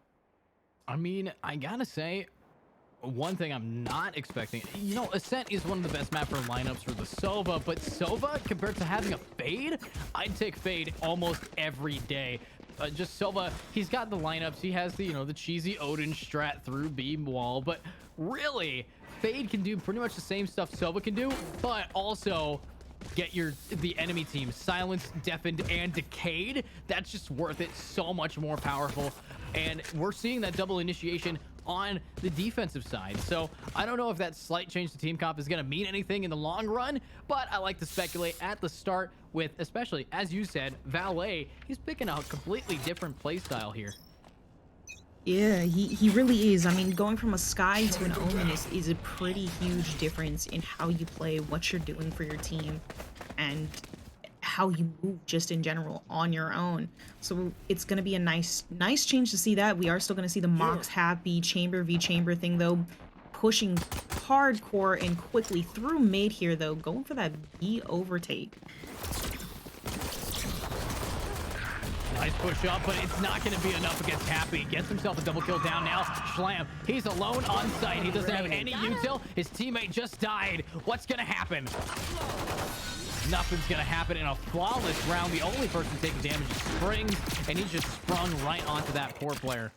I mean, I gotta say, one thing I'm not expecting, you know, Ascent is one of the best mapper lineups for the Sova, but Sova, compared to having a Fade, I'd take Fade almost every day. Just Sova, he's got the lineups, he has the, you know, the cheesy Odin strat through beam wall, but really, Fade can do pretty much the same stuff Sova can do, but also get the enemy team silenced, deafened, and decayed. That's just worth it. So much more powerful. And we're seeing that double initiation on the defensive side. So I don't know if that slight change to team comp is going to mean anything in the long run, but I like to speculate at the start with, especially, as you said, Valet. He's picking a completely different play style here. Yeah, he really is. I mean, going from a Sky to an Omen is a pretty huge difference in how you play, what you're doing for your team, and how you move just in general on your own. So it's going to be a nice change to see that. We are still going to see the Mox happy chamber v chamber thing though, pushing hardcore and quickly through mid here though, going for that B overtake. Nice push up, but it's not going to be enough against Happy. Gets himself a double kill down now. Schlam, he's alone on site. He doesn't have any util. His teammate just died. What's going to happen? Nothing's going to happen in a flawless round. The only person taking damage is Springs, and he just sprung right onto that poor player.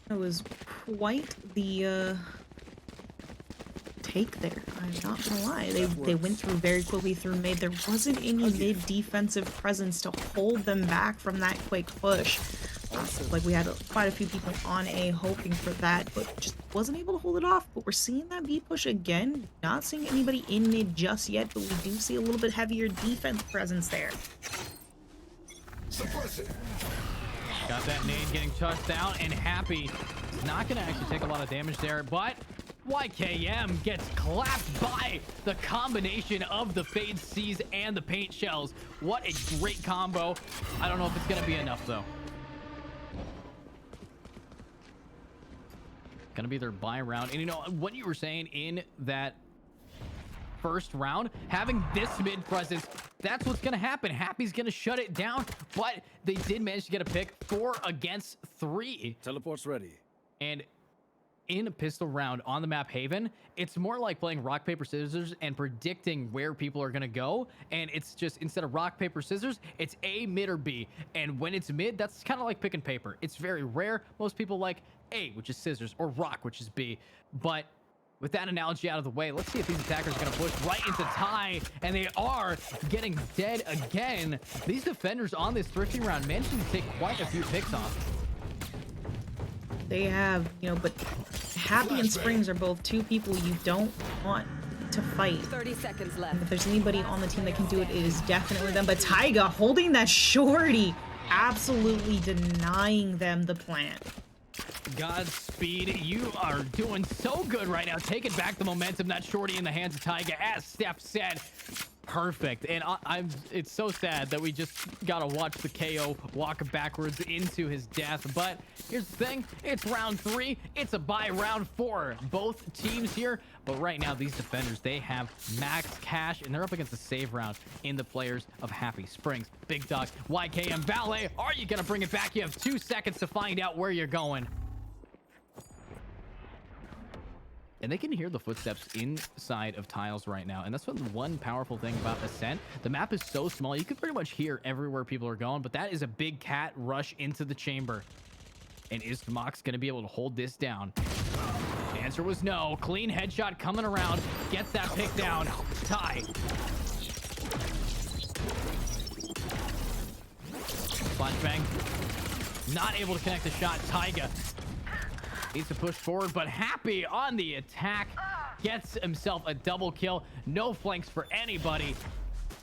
That was quite the take there. I'm not gonna lie. They went through very quickly through mid. There wasn't any mid defensive presence to hold them back from that quick push. Like we had quite a few people on A hoping for that, but just wasn't able to hold it off. But we're seeing that B push again. Not seeing anybody in mid just yet, but we do see a little bit heavier defense presence there. Got that nade getting touched down, and Happy is not going to actually take a lot of damage there, but YKM gets clapped by the combination of the Fade Seas and the Paint Shells. What a great combo. I don't know if it's going to be enough, though. Going to be their buy round. And, you know, what you were saying in that first round, having this mid presence, that's what's going to happen. Happy's going to shut it down, but they did manage to get a pick 4 against 3. Teleport's ready. And in a pistol round on the map Haven, it's more like playing rock, paper, scissors and predicting where people are going to go. And it's just, instead of rock, paper, scissors, it's A, mid, or B. And when it's mid, that's kind of like picking paper. It's very rare. Most people like A, which is scissors, or rock, which is B. But with that analogy out of the way, let's see if these attackers are going to push right into tie. And they are getting dead again. These defenders on this thrifting round managing to take quite a few picks off. They have, you know, but Happy and Springs are both two people you don't want to fight. 30 seconds left. And if there's anybody on the team that can do it, it is definitely them. But Taiga holding that shorty, absolutely denying them the plant. Godspeed, you are doing so good right now, taking back the momentum. That shorty in the hands of Taiga, as Steph said, perfect. And it's so sad that we just gotta watch the KO walk backwards into his death. But here's the thing, it's round 3, it's a bye round for both teams here. But right now, these defenders, they have max cash, and they're up against the save round in the players of Happy Springs. Big Dog, YKM, Valet, are you gonna bring it back? You have 2 seconds to find out where you're going. and they can hear the footsteps inside of tiles right now. And that's one powerful thing about Ascent. The map is so small, you can pretty much hear everywhere people are going, but that is a big cat rush into the chamber. And is Mox going to be able to hold this down? The answer was no. Clean headshot coming around. Gets that pick down. Ty. Flashbang. Not able to connect the shot. Tyga needs to push forward, but Happy on the attack. Gets himself a double kill. No flanks for anybody.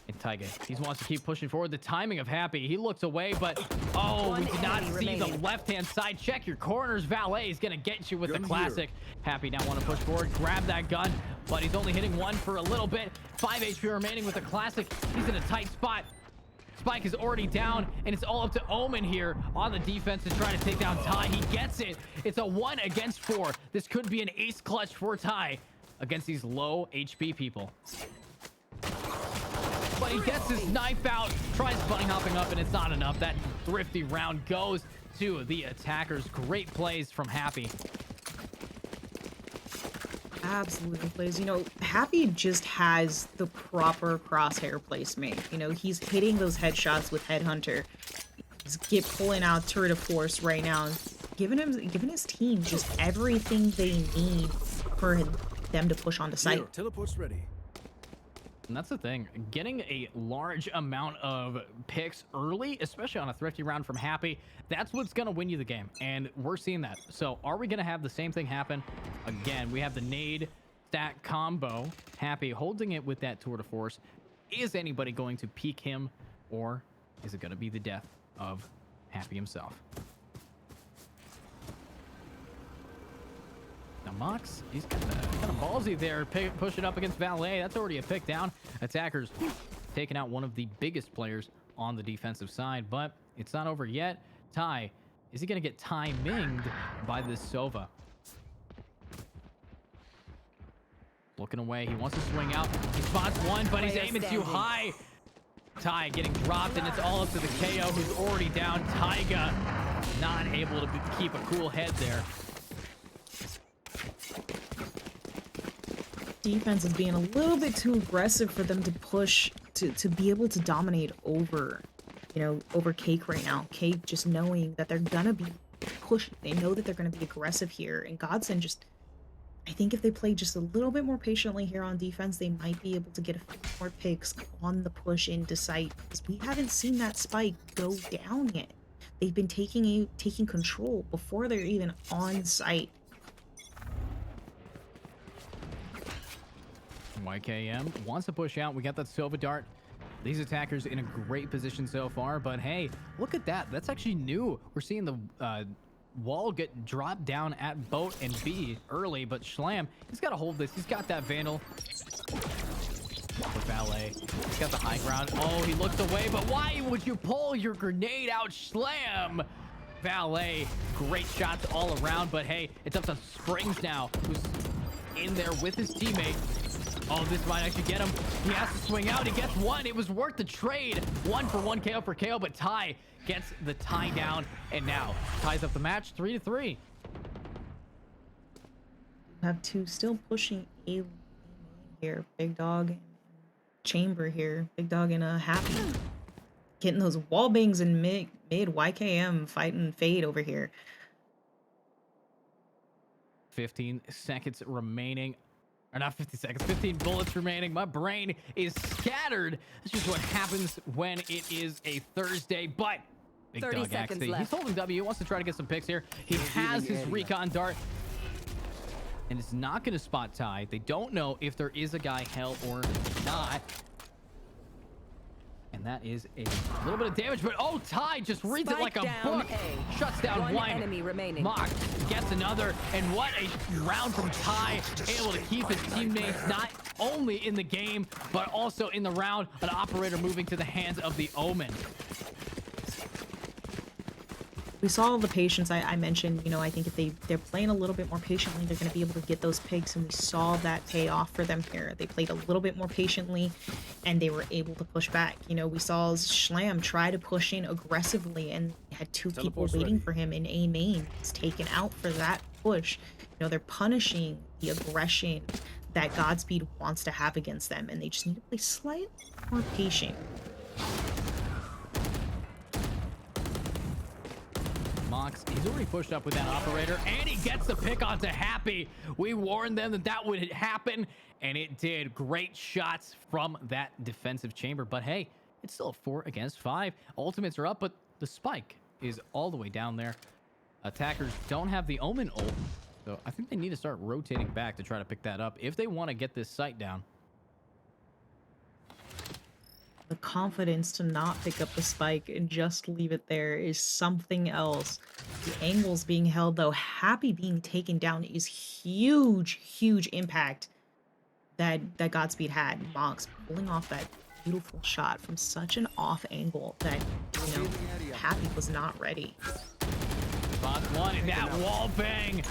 And Tyga, he wants to keep pushing forward. The timing of Happy, he looks away, but oh, we did not see the left-hand side. Check your corners. Valet is going to get you with the classic. Happy now want to push forward, grab that gun, but he's only hitting one for a little bit. 5 HP remaining with the classic. He's in a tight spot. Spike is already down, and it's all up to Omen here on the defense to try to take down Ty. He gets it. It's a 1 against 4. This could be an ace clutch for Ty against these low HP people. But he gets his knife out, tries bunny hopping up, and it's not enough. That thrifty round goes to the attackers. Great plays from Happy. Absolutely plays. You know, Happy just has the proper crosshair placement. You know, he's hitting those headshots with Headhunter. He's pulling out Turret of Force right now, giving his team just everything they need for them to push onto site. Here, teleport's ready. And that's the thing, getting a large amount of picks early, especially on a thrifty round from Happy, that's what's going to win you the game. And we're seeing that. So are we going to have the same thing happen again? We have the nade stack combo. Happy holding it with that tour de force. Is anybody going to peek him, or is it going to be the death of Happy himself? Now Mox, he's kind of ballsy there, push it up against Valet. That's already a pick down. Attackers taking out one of the biggest players on the defensive side, but it's not over yet. Ty, is he going to get timinged by this Sova? Looking away, he wants to swing out. He spots one, but he's aiming too high. Ty getting dropped, and it's all up to the KO, who's already down. Tyga not able to keep a cool head there. Defense is being a little bit too aggressive for them to push to be able to dominate over, you know, over Cake right now. Cake just knowing that they're gonna be pushing. They know that they're gonna be aggressive here. And Godsend just, I think if they play just a little bit more patiently here on defense, they might be able to get a few more picks on the push into sight, because we haven't seen that spike go down yet. They've been taking control before they're even on site. YKM wants to push out. We got that Sova Dart. These attackers in a great position so far, but hey, look at that. That's actually new. We're seeing the wall get dropped down at boat and B early, but Schlam, he's got to hold this. He's got that Vandal. For Valet. He's got the high ground. Oh, he looks away, but why would you pull your grenade out, Schlam? Valet, great shots all around, but hey, it's up to Springs now, who's in there with his teammate. Oh, this might actually get him. He has to swing out. He gets one. It was worth the trade. 1 for 1 KO for KO, but Ty gets the tie down, and now ties up the match 3-3. Have two still pushing A here. Big Dog and Chamber here. Big Dog and Happy. Getting those wall bangs in mid YKM fighting Fade over here. 15 seconds remaining. Or not 50 seconds, 15 bullets remaining. My brain is scattered. That's just what happens when it is a Thursday. But Big 30 Dog seconds XD, left. he's holding W. He wants to try to get some picks here. He has his recon dart. And it's not going to spot Ty. They don't know if there is a guy hell or not. And that is a little bit of damage, but oh, Ty just reads it like a book. Shuts down one. Enemy remaining. Mock gets another, and what a round from Ty, able to keep his teammates not only in the game, but also in the round. An operator moving to the hands of the Omen. We saw the patience I mentioned. You know, I think if they're playing a little bit more patiently, they're going to be able to get those picks, and we saw that pay off for them here. They played a little bit more patiently, and they were able to push back. You know, we saw Schlam try to push in aggressively, and had two people waiting for him in A main. He's taken out for that push. You know, they're punishing the aggression that Godspeed wants to have against them, and they just need to play slightly more patient. Mox, he's already pushed up with that operator, and he gets the pick onto Happy. We warned them that that would happen, and it did. Great shots from that defensive chamber, but hey, it's still a 4 against 5. Ultimates are up, but the spike is all the way down there. Attackers don't have the Omen ult, so I think they need to start rotating back to try to pick that up if they want to get this site down. The confidence to not pick up the spike and just leave it there is something else. The angles being held, though, Happy being taken down is huge impact that Godspeed had. Mox pulling off that beautiful shot from such an off angle that, you know, Happy was not ready. Spots one and that wall bang.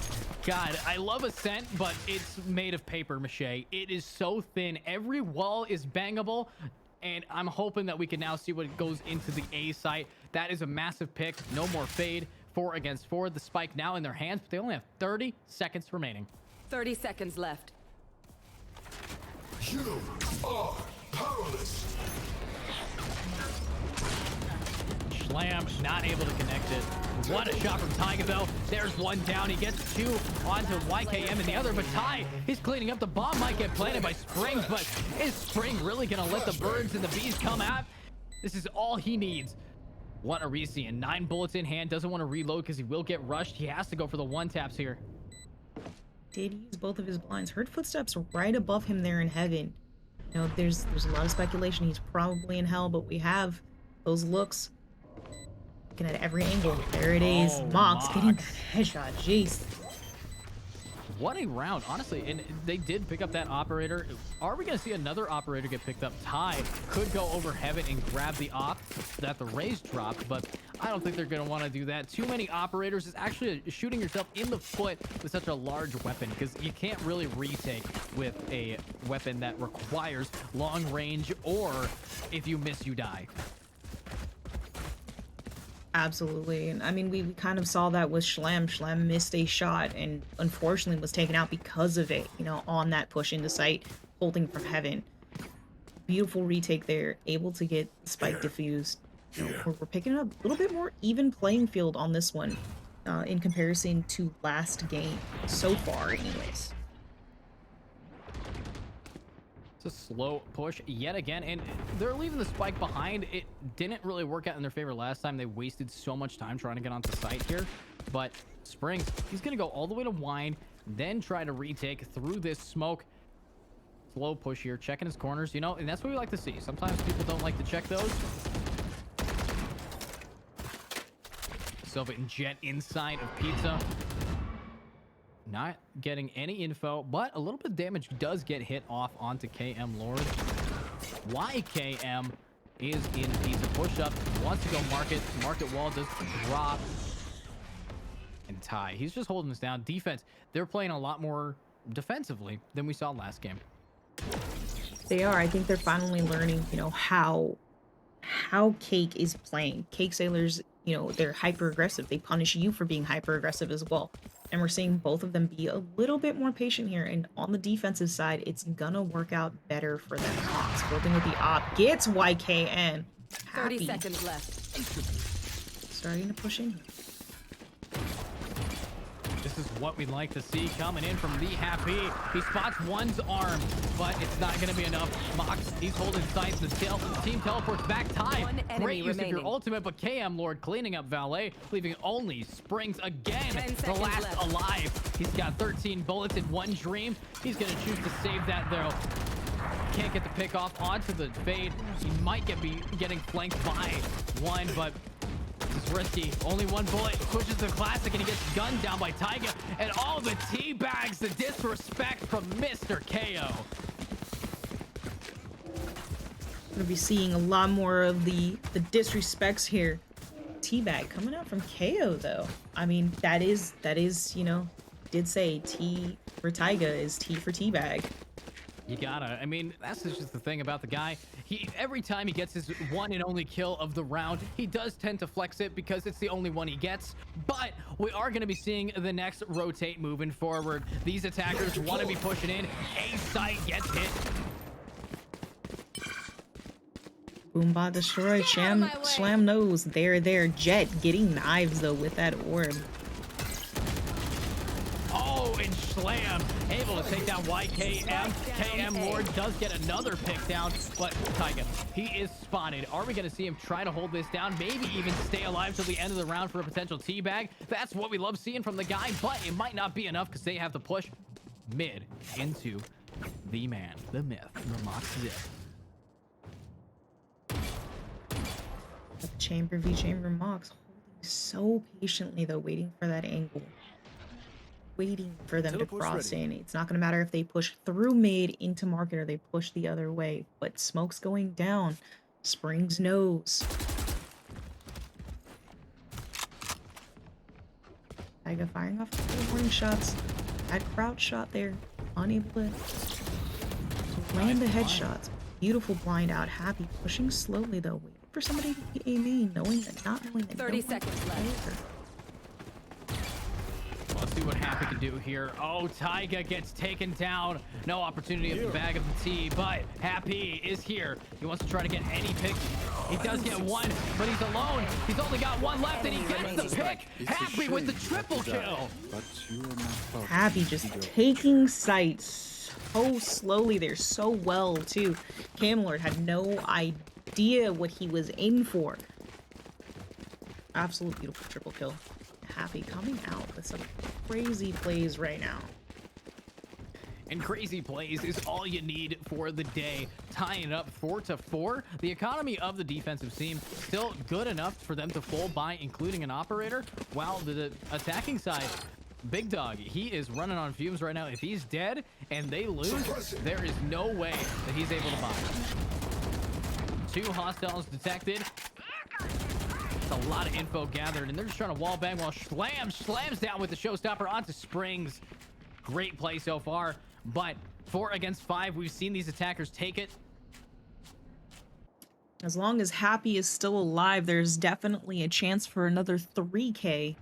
God, I love Ascent, but it's made of paper mache. It is so thin. Every wall is bangable, and I'm hoping that we can now see what goes into the A site. That is a massive pick. No more fade. 4 against 4. The spike now in their hands, but they only have 30 seconds remaining. 30 seconds left. You are powerless. Slam not able to connect it. What a shot from Taiga though. There's one down. He gets 2 onto YKM and the other, but Ty, he's cleaning up. The bomb might get planted by Springs, but is Spring really gonna let the birds and the bees come out? This is all he needs. What a Reesian. 9 bullets in hand. Doesn't want to reload because he will get rushed. He has to go for the one taps here. Did use both of his blinds. Heard footsteps right above him there in heaven. You know, there's a lot of speculation he's probably in hell, but we have those looks. Looking at every angle. There it is. Oh, Mox getting Mox. that headshot. Jeez. What a round, honestly. And they did pick up that operator. Are we going to see another operator get picked up? Ty could go over heaven and grab the op that the Rays dropped, but I don't think they're going to want to do that. Too many operators is actually shooting yourself in the foot with such a large weapon, because you can't really retake with a weapon that requires long range, or if you miss, you die. Absolutely. And I mean, we kind of saw that with Schlemm. Schlemm missed a shot and unfortunately was taken out because of it, you know, on that push into sight, holding from heaven. Beautiful retake there, able to get the spike diffused. You know, we're picking up a little bit more even playing field on this one in comparison to last game, so far anyways. It's a slow push yet again, and they're leaving the spike behind. It didn't really work out in their favor last time. They wasted so much time trying to get onto site here, but Springs, he's going to go all the way to Wine, then try to retake through this smoke. Slow push here, checking his corners, you know, and that's what we like to see. Sometimes people don't like to check those. Silva and Jet inside of Pizza. Not getting any info, but a little bit of damage does get hit off onto KM Lord. YKM is in Pizza push-up, wants to go market. Market wall does drop. And Ty, he's just holding us down. Defense, they're playing a lot more defensively than we saw last game. They are. I think they're finally learning, you know, how Cake is playing. Cake Sailors, you know, they're hyper aggressive. They punish you for being hyper aggressive as well. And we're seeing both of them be a little bit more patient here. And on the defensive side, it's gonna work out better for them. Mox holding with the op, gets YKM. 30 Happy. seconds left. Starting to push in here. This is what we'd like to see coming in from the Happy. He spots one's arm, but it's not going to be enough. Mox, he's holding sight. The team teleports back. Ty, One enemy great use of your remaining. ultimate, but KM Lord cleaning up Valet, leaving only Springs again, 10 the seconds last left. alive. He's got 13 bullets in one dream. He's going to choose to save that, though. Can't get the pick off onto the fade. He might be getting flanked by one, but it's risky. Only one bullet. Pushes the classic and he gets gunned down by Taiga. And all the tea bags, the disrespect from Mr. KO. Gonna be seeing a lot more of the disrespects here. Teabag coming out from KO though. I mean, that is, you know, did say T for Taiga is T for Teabag. You gotta. I mean, that's just the thing about the guy. Every time he gets his one and only kill of the round, he does tend to flex it because it's the only one he gets. But we are going to be seeing the next rotate moving forward. These attackers want to be pushing in. A site gets hit. Boombot destroyed. Slam knows they're there. Jet getting knives though with that orb. Oh, and Slam able to take down YKM. KM Lord does get another pick down, but Taiga, he is spotted. Are we going to see him try to hold this down? Maybe even stay alive till the end of the round for a potential teabag. That's what we love seeing from the guy, but it might not be enough because they have to push mid into the man, the myth, the Mox Zip. Chamber v Chamber Mox holding so patiently though, waiting for that angle. Waiting for them to cross in. It's not going to matter if they push through mid into market or they push the other way, but smoke's going down. Springs knows. Taiga firing off the warning shots. That crouch shot there. Unable to land the headshots. Beautiful blind out. Happy pushing slowly though. Waiting for somebody to be a main, knowing that 30 seconds left. Let's see what Happy can do here. Oh, Taiga gets taken down. No opportunity at the bag of the T, but Happy is here. He wants to try to get any pick. He does get one, but he's alone. He's only got one left, and he gets the pick. Happy with the triple kill. Happy just taking sights so slowly there, so well too. Camlord had no idea what he was in for. Absolute beautiful triple kill. Happy coming out with some crazy plays right now. And crazy plays is all you need for the day. Tying it up 4-4. The economy of the defensive team still good enough for them to fold by including an operator, while the attacking side, Big Dog, he is running on fumes right now. If he's dead and they lose, there is no way that he's able to buy. 2 hostiles detected. A lot of info gathered, and they're just trying to wall bang while slams down with the showstopper onto Springs. Great play so far, but 4 against 5, we've seen these attackers take it. As long as Happy is still alive, there's definitely a chance for another 3K.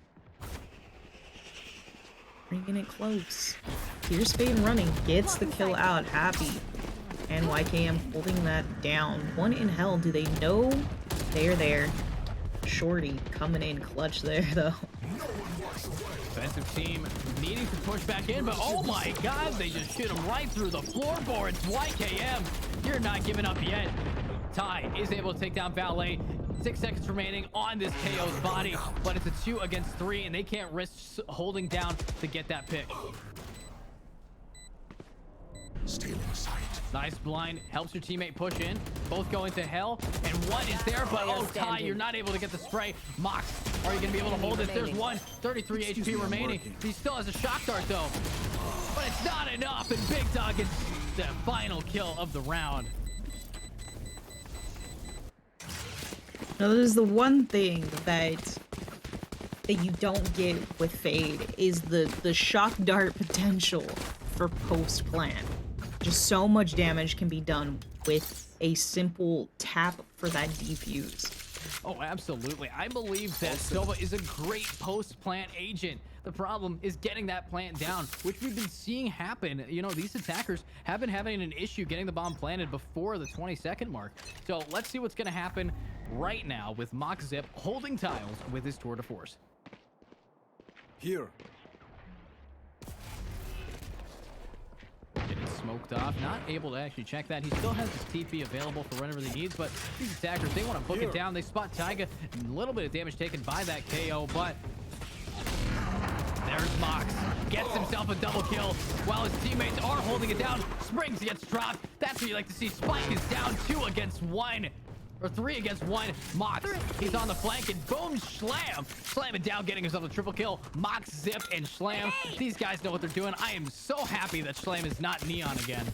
Bringing it close. Here's Fade running, gets the kill out. Happy and YKM holding that down. One in hell. Do they know they're there? Shorty coming in clutch there though. Defensive team needing to push back in, but oh my god, they just shoot him right through the floorboards. YKM, you're not giving up yet. Ty is able to take down Valet. 6 seconds remaining on this KO's body, but it's a 2 against 3, and they can't risk holding down to get that pick. Stealing sight. Nice blind, helps your teammate push in. Both going to hell, and one is there, but oh, Ty, you're not able to get the spray. Mox, are you going to be able to hold it? There's one, 33 HP remaining. He still has a shock dart, though. But it's not enough, and Big Dog gets the final kill of the round. Now, there's the one thing that you don't get with Fade is the shock dart potential for post plant. Just so much damage can be done with a simple tap for that defuse. Oh, absolutely. I believe that Silva is a great post-plant agent. The problem is getting that plant down, which we've been seeing happen. You know, these attackers have been having an issue getting the bomb planted before the 20-second mark. So let's see what's going to happen right now with Mox Zip holding tiles with his tour de force. Here. Getting smoked off, not able to actually check that. He still has his TP available for whenever he needs, but these attackers, they want to book it down. They spot Taiga, a little bit of damage taken by that KO, but there's Mox. Gets himself a double kill while his teammates are holding it down. Springs gets dropped. That's what you like to see. Spike is down 2 against 1. Or 3 against 1. Mox, he's on the flank, and boom, Slam. Slamming down, getting himself a triple kill. Mox, Zip, and Slam. These guys know what they're doing. I am so happy that Slam is not Neon again.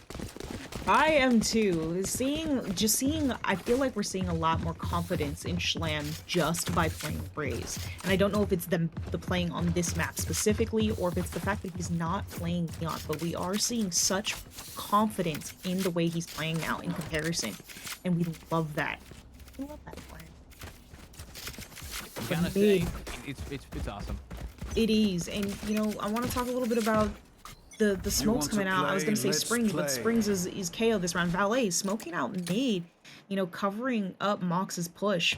I am too. Just seeing, I feel like we're seeing a lot more confidence in Schlam just by playing Braze. And I don't know if it's the playing on this map specifically, or if it's the fact that he's not playing Leon, but we are seeing such confidence in the way he's playing now in comparison. And we love that. We love that for him. I gotta say, it's awesome. It is. And, you know, I want to talk a little bit about the smokes want to coming out. I was gonna play? say Let's Springs, but play. Springs is KO this round. Valet smoking out Nade, you know, covering up Mox's push.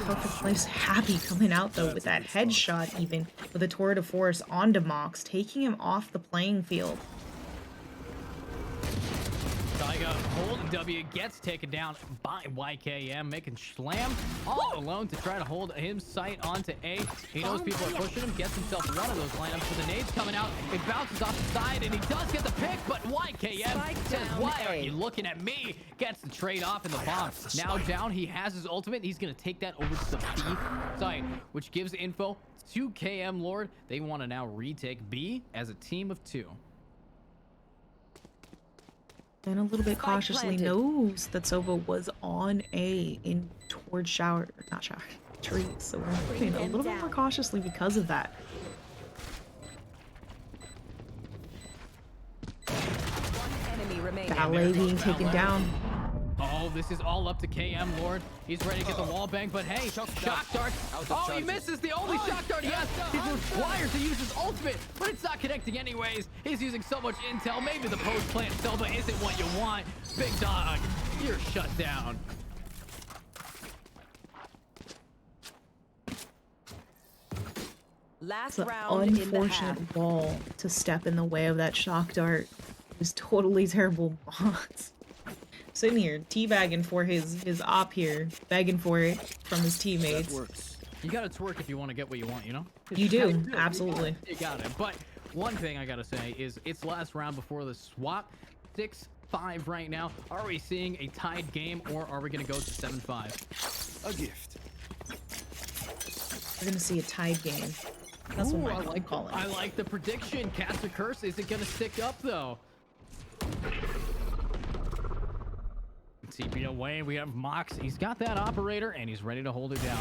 Perfect place. Happy coming out though with that headshot, even with a tour de force onto Mox, taking him off the playing field. Taiga holding W, gets taken down by YKM, making Schlam all alone to try to hold him sight onto A. He knows people are pushing him, gets himself one of those lineups with the nades coming out. It bounces off the side, and he does get the pick, but YKM says, why are you looking at me? Gets the trade off in the bomb. Now down, he has his ultimate, and he's going to take that over to the B side, which gives info to KM Lord. They want to now retake B as a team of 2. And a little bit cautiously knows that Sova was on A in towards trees. So we're moving a little bit more cautiously because of that. One enemy remaining. Ballet being taken down. Oh, this is all up to KM Lord. He's ready to get the wall bang, but hey, shock dart. Oh, he misses the only shock dart he has. He's required to use his ultimate, but it's not connecting anyways. He's using so much intel. Maybe the post plant Selva isn't what you want. Big dog, you're shut down. Last It's round an in the half. unfortunate wall to step in the way of that shock dart. It was totally terrible bots. Sitting here, teabagging for his op here, begging for it from his teammates. That works. You gotta twerk if you want to get what you want, you know? You do, absolutely. You got it. But one thing I gotta say is it's last round before the swap. 6-5 right now. Are we seeing a tied game, or are we gonna go to 7-5? A gift. We're gonna see a tied game. That's what I'm calling. I like the prediction. Cast a curse isn't gonna stick up though. TP away. We have Mox. He's got that operator, and he's ready to hold it down.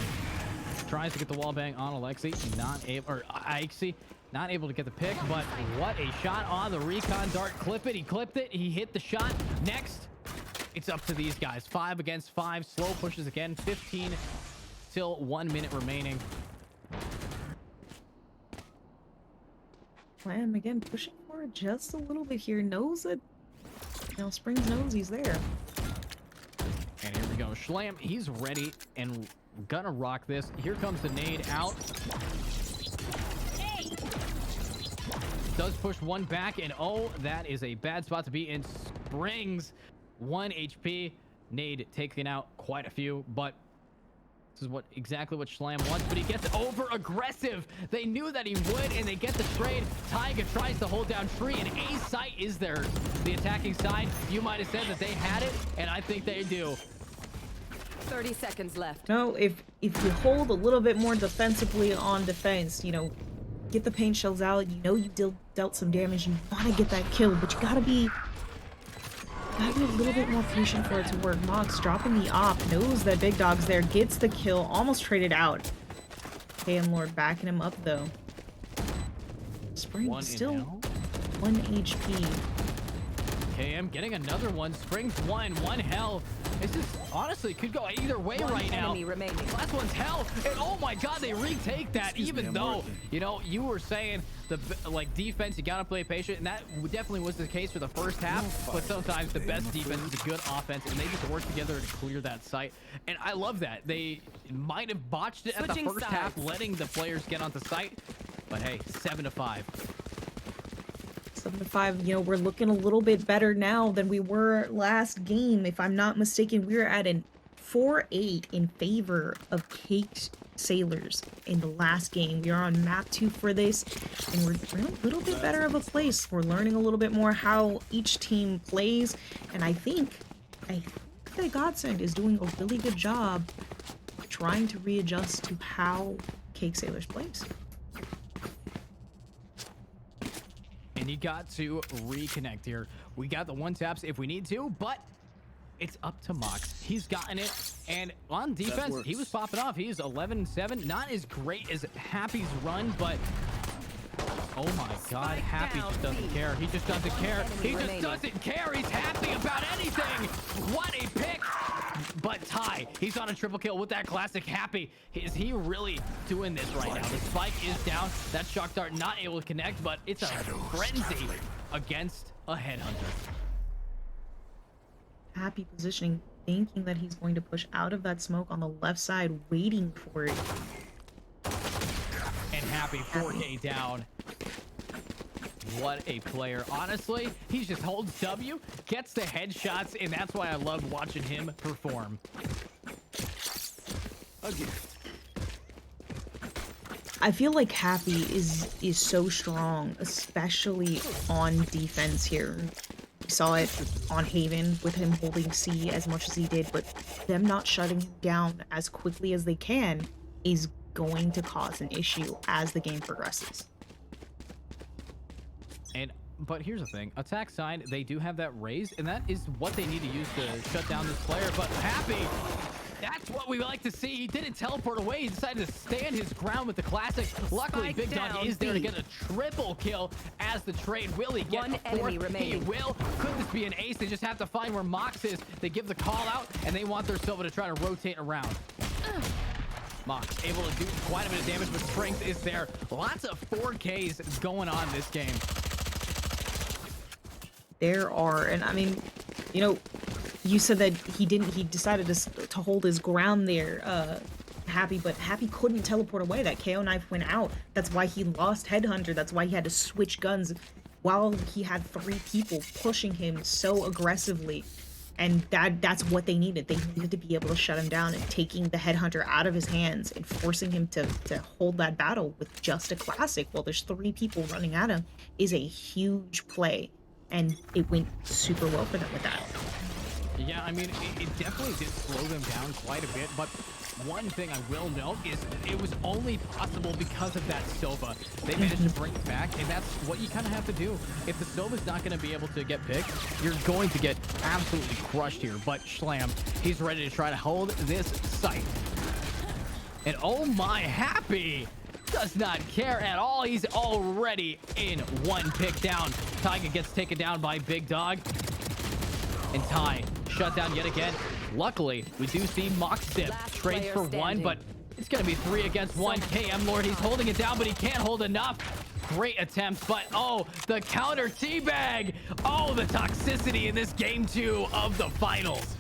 Tries to get the wall bang on Alexi. Not able, or Ixie, not able to get the pick. But what a shot on the recon dart. Clip it. He clipped it. He hit the shot. Next, it's up to these guys. 5 against 5. Slow pushes again. 15 till 1 minute remaining. Slam again, pushing for it just a little bit here. Knows that, you know, Springs knows he's there. And here we go. Schlam, he's ready and gonna rock this. Here comes the nade out. Does push one back, and oh, that is a bad spot to be in. Springs, 1 HP. Nade taking out quite a few, but this is exactly what Schlam wants, but he gets over aggressive. They knew that he would, and they get the trade. Taiga tries to hold down Tree, and A site is there. The attacking side, you might have said that they had it, and I think they do. 30 seconds left. No, if you hold a little bit more defensively on defense, you know, get the paint shells out, you know you dealt some damage, you want to get that kill, but you gotta be a little bit more patient for it to work. Mox dropping the op, knows that Big Dog's there, gets the kill, almost traded out. KM Lord backing him up though. Spring still 1 HP. KM getting another one. Springs 1 hell. This is honestly could go either way right now. Remaining. Last one's hell, and oh my god, they retake that. Even though, you know, you were saying the like defense, you gotta play patient, and that definitely was the case for the first half. But sometimes the best defense is a good offense, and they just work together to clear that site. And I love that. They might have botched it at the first half, letting the players get onto site. But hey, 7-5. 7-5, you know, we're looking a little bit better now than we were last game. If I'm not mistaken, we were at an 4-8 in favor of Cake Sailors in the last game. We are on map 2 for this, and we're in a little bit better of a place. We're learning a little bit more how each team plays, and I think that Godsend is doing a really good job trying to readjust to how Cake Sailors plays. And and you got to reconnect here. We got the one taps if we need to, but it's up to Mox. He's gotten it, and on defense, he was popping off. He's 11-7, not as great as Happy's run, but oh my God, Happy just doesn't care. He just doesn't care. He just doesn't care. He's happy about anything. What a pick. But Ty, he's on a triple kill with that classic Happy. Is he really doing this right now? The spike is down. That shock dart not able to connect, but it's a frenzy against a headhunter. Happy positioning, thinking that he's going to push out of that smoke on the left side, waiting for it. And Happy 4K down. What a player. Honestly, he just holds W, gets the headshots, and that's why I love watching him perform. I feel like Happy is so strong, especially on defense here. We saw it on Haven with him holding C as much as he did, but them not shutting him down as quickly as they can is going to cause an issue as the game progresses. But here's the thing, attack side, they do have that raise, and that is what they need to use to shut down this player. But Happy, that's what we like to see. He didn't teleport away. He decided to stand his ground with the classic. Luckily, Big Dog is there to get a triple kill as the trade. Will he get a fourth? He will. Could this be an ace? They just have to find where Mox is. They give the call out, and they want their Silva to try to rotate around. Mox able to do quite a bit of damage, but strength is there. Lots of 4Ks going on this game. There are, and I mean, you know, you said that he decided to hold his ground there, Happy, but Happy couldn't teleport away. That KO knife went out. That's why he lost Headhunter. That's why he had to switch guns while he had 3 people pushing him so aggressively. And that's what they needed. They needed to be able to shut him down, and taking the Headhunter out of his hands and forcing him to hold that battle with just a classic while there's 3 people running at him is a huge play. And it went super well for them with that. Yeah, I mean, it definitely did slow them down quite a bit, but one thing I will note is it was only possible because of that Silva. They managed to bring it back, and that's what you kind of have to do. If the Silva's not going to be able to get picked, you're going to get absolutely crushed here. But Schlam, he's ready to try to hold this site. And oh my, Happy does not care at all. He's already in 1 pick down. Tyga gets taken down by Big Dog. And Ty shut down yet again. Luckily, we do see Mox dip. Trades for 1, but it's going to be 3 against 1. KM Lord, he's holding it down, but he can't hold enough. Great attempt, but oh, the counter teabag. Oh, the toxicity in this game 2 of the finals.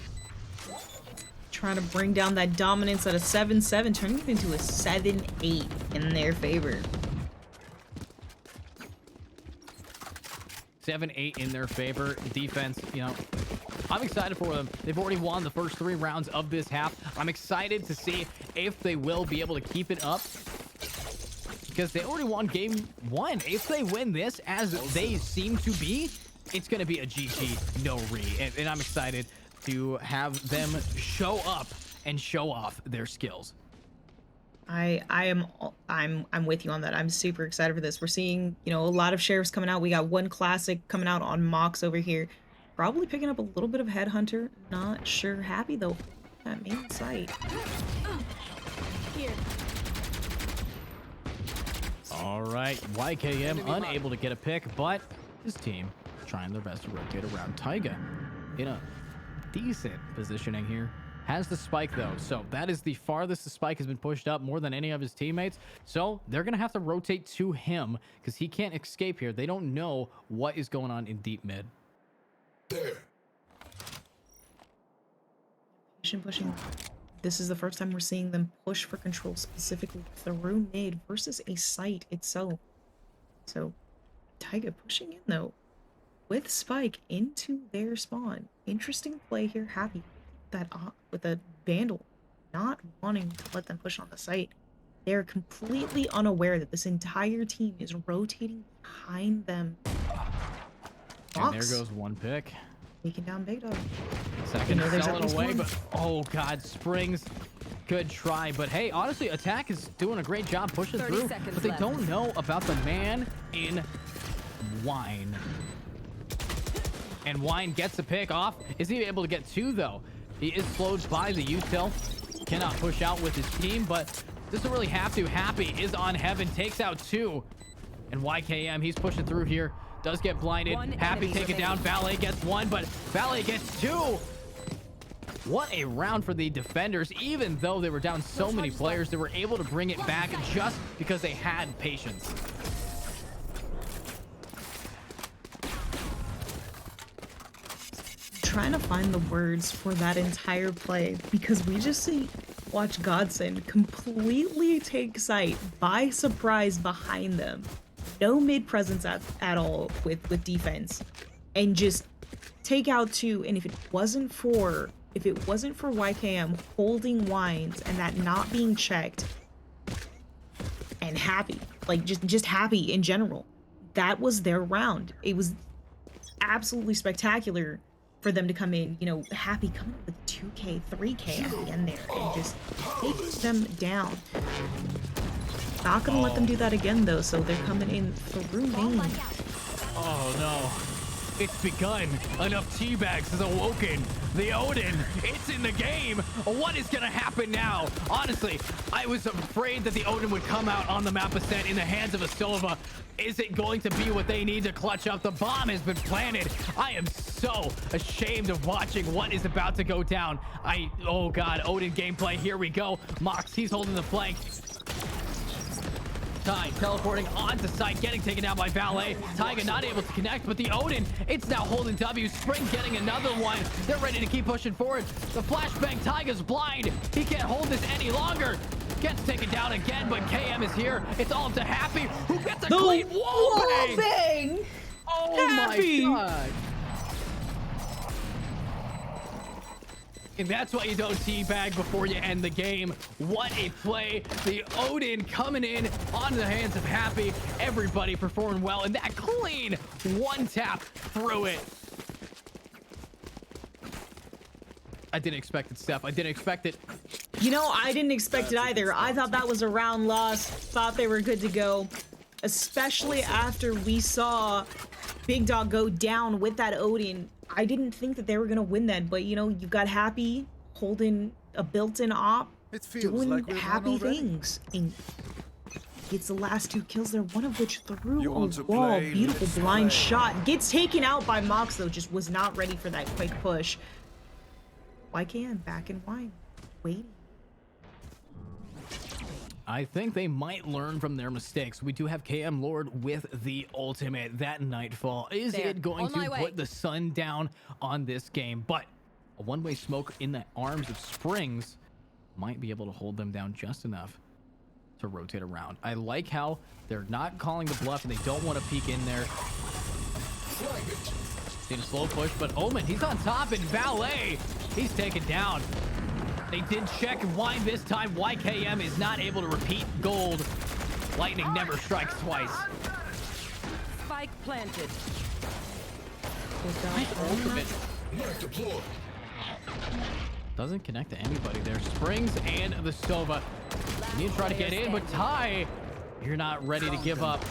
Trying to bring down that dominance at a 7-7, turning it into a 7-8 in their favor. 7-8 in their favor. Defense, you know, I'm excited for them. They've already won the first 3 rounds of this half. I'm excited to see if they will be able to keep it up, because they already won game 1. If they win this, as they seem to be, it's going to be a GG, no re. And I'm excited to have them show up and show off their skills. I'm with you on that. I'm super excited for this. We're seeing, you know, a lot of sheriffs coming out. We got 1 classic coming out on Mox over here. Probably picking up a little bit of Headhunter. Not sure Happy though. That main site. Here. All right, YKM unable to get a pick, but his team trying their best to rotate around. Tyga in a decent positioning here. Has the spike though, so that is the farthest the spike has been pushed up, more than any of his teammates. So they're gonna have to rotate to him because he can't escape here. They don't know what is going on in deep mid. Pushing. This is the first time we're seeing them push for control specifically through mid versus a site itself. So Tyga pushing in though with Spike into their spawn. Interesting play here. Happy that with a Vandal not wanting to let them push on the site. They're completely unaware that this entire team is rotating behind them. And there goes 1 pick. Taking down Big Dog. Second selling away, but oh god, Springs. Good try, but hey, honestly, Attack is doing a great job pushing through, but they don't know about the man in Wine. And Wine gets the pick off. Is he able to get two, though? He is slowed by the util. Cannot push out with his team, but doesn't really have to. Happy is on Heaven, takes out two. And YKM, he's pushing through here. Does get blinded. Happy taken down. Valet gets one, but Valet gets two. What a round for the defenders. Even though they were down so many players, they were able to bring it back just because they had patience. Trying to find the words for that entire play because we just watch Godsend completely take sight by surprise behind them. No mid presence at all with defense, and just take out two. And if it wasn't for YKM holding Wines and that not being checked, and Happy, like just Happy in general, that was their round. It was absolutely spectacular for them to come in, you know, Happy coming up with 2K, 3K at the end there and just take them down. Not gonna let them do that again though, so they're coming in through main. Oh no. It's begun. Enough teabags has awoken. The Odin, it's in the game. What is gonna happen now? Honestly, I was afraid that the Odin would come out on the map ascent in the hands of a Silva. Is it going to be what they need to clutch up? The bomb has been planted. I am so ashamed of watching what is about to go down. Oh god, Odin gameplay, here we go. Mox, he's holding the flank. Ty teleporting onto site, getting taken down by Valet. Taiga not able to connect, but the Odin, it's now holding W. Spring getting another one. They're ready to keep pushing forward. The flashbang, Taiga's blind. He can't hold this any longer. Gets taken down again, but KM is here. It's all up to Happy, who gets a clean wall bang. Oh Happy. My god. And that's why you don't teabag before you end the game. What a play. The Odin coming in onto the hands of Happy. Everybody performing well. And that clean one tap through it. I didn't expect it, Steph. I didn't expect it. You know, I didn't expect it either. I thought that was a round loss. Thought they were good to go. Especially after we saw Big Dog go down with that Odin. I didn't think that they were gonna win that, but you know, you've got Happy holding a built-in op, doing like Happy things, and gets the last two kills there, one of which through a wall. Beautiful blind shot. Gets taken out by Mox though, just was not ready for that quick push. YKM back in wine, waiting. I think they might learn from their mistakes. We do have KM Lord with the ultimate. That Nightfall. Is it going to put the sun down on this game? But a one-way smoke in the arms of Springs might be able to hold them down just enough to rotate around. I like how they're not calling the bluff and they don't want to peek in there. Need a slow push, but Omen, he's on top, and Valet, he's taken down. They did check Wine this time. YKM is not able to repeat gold. Lightning never strikes twice. Spike planted. Doesn't connect to anybody there. Springs and the Sova. You need to try to get in, but Ty, you're not ready to give up.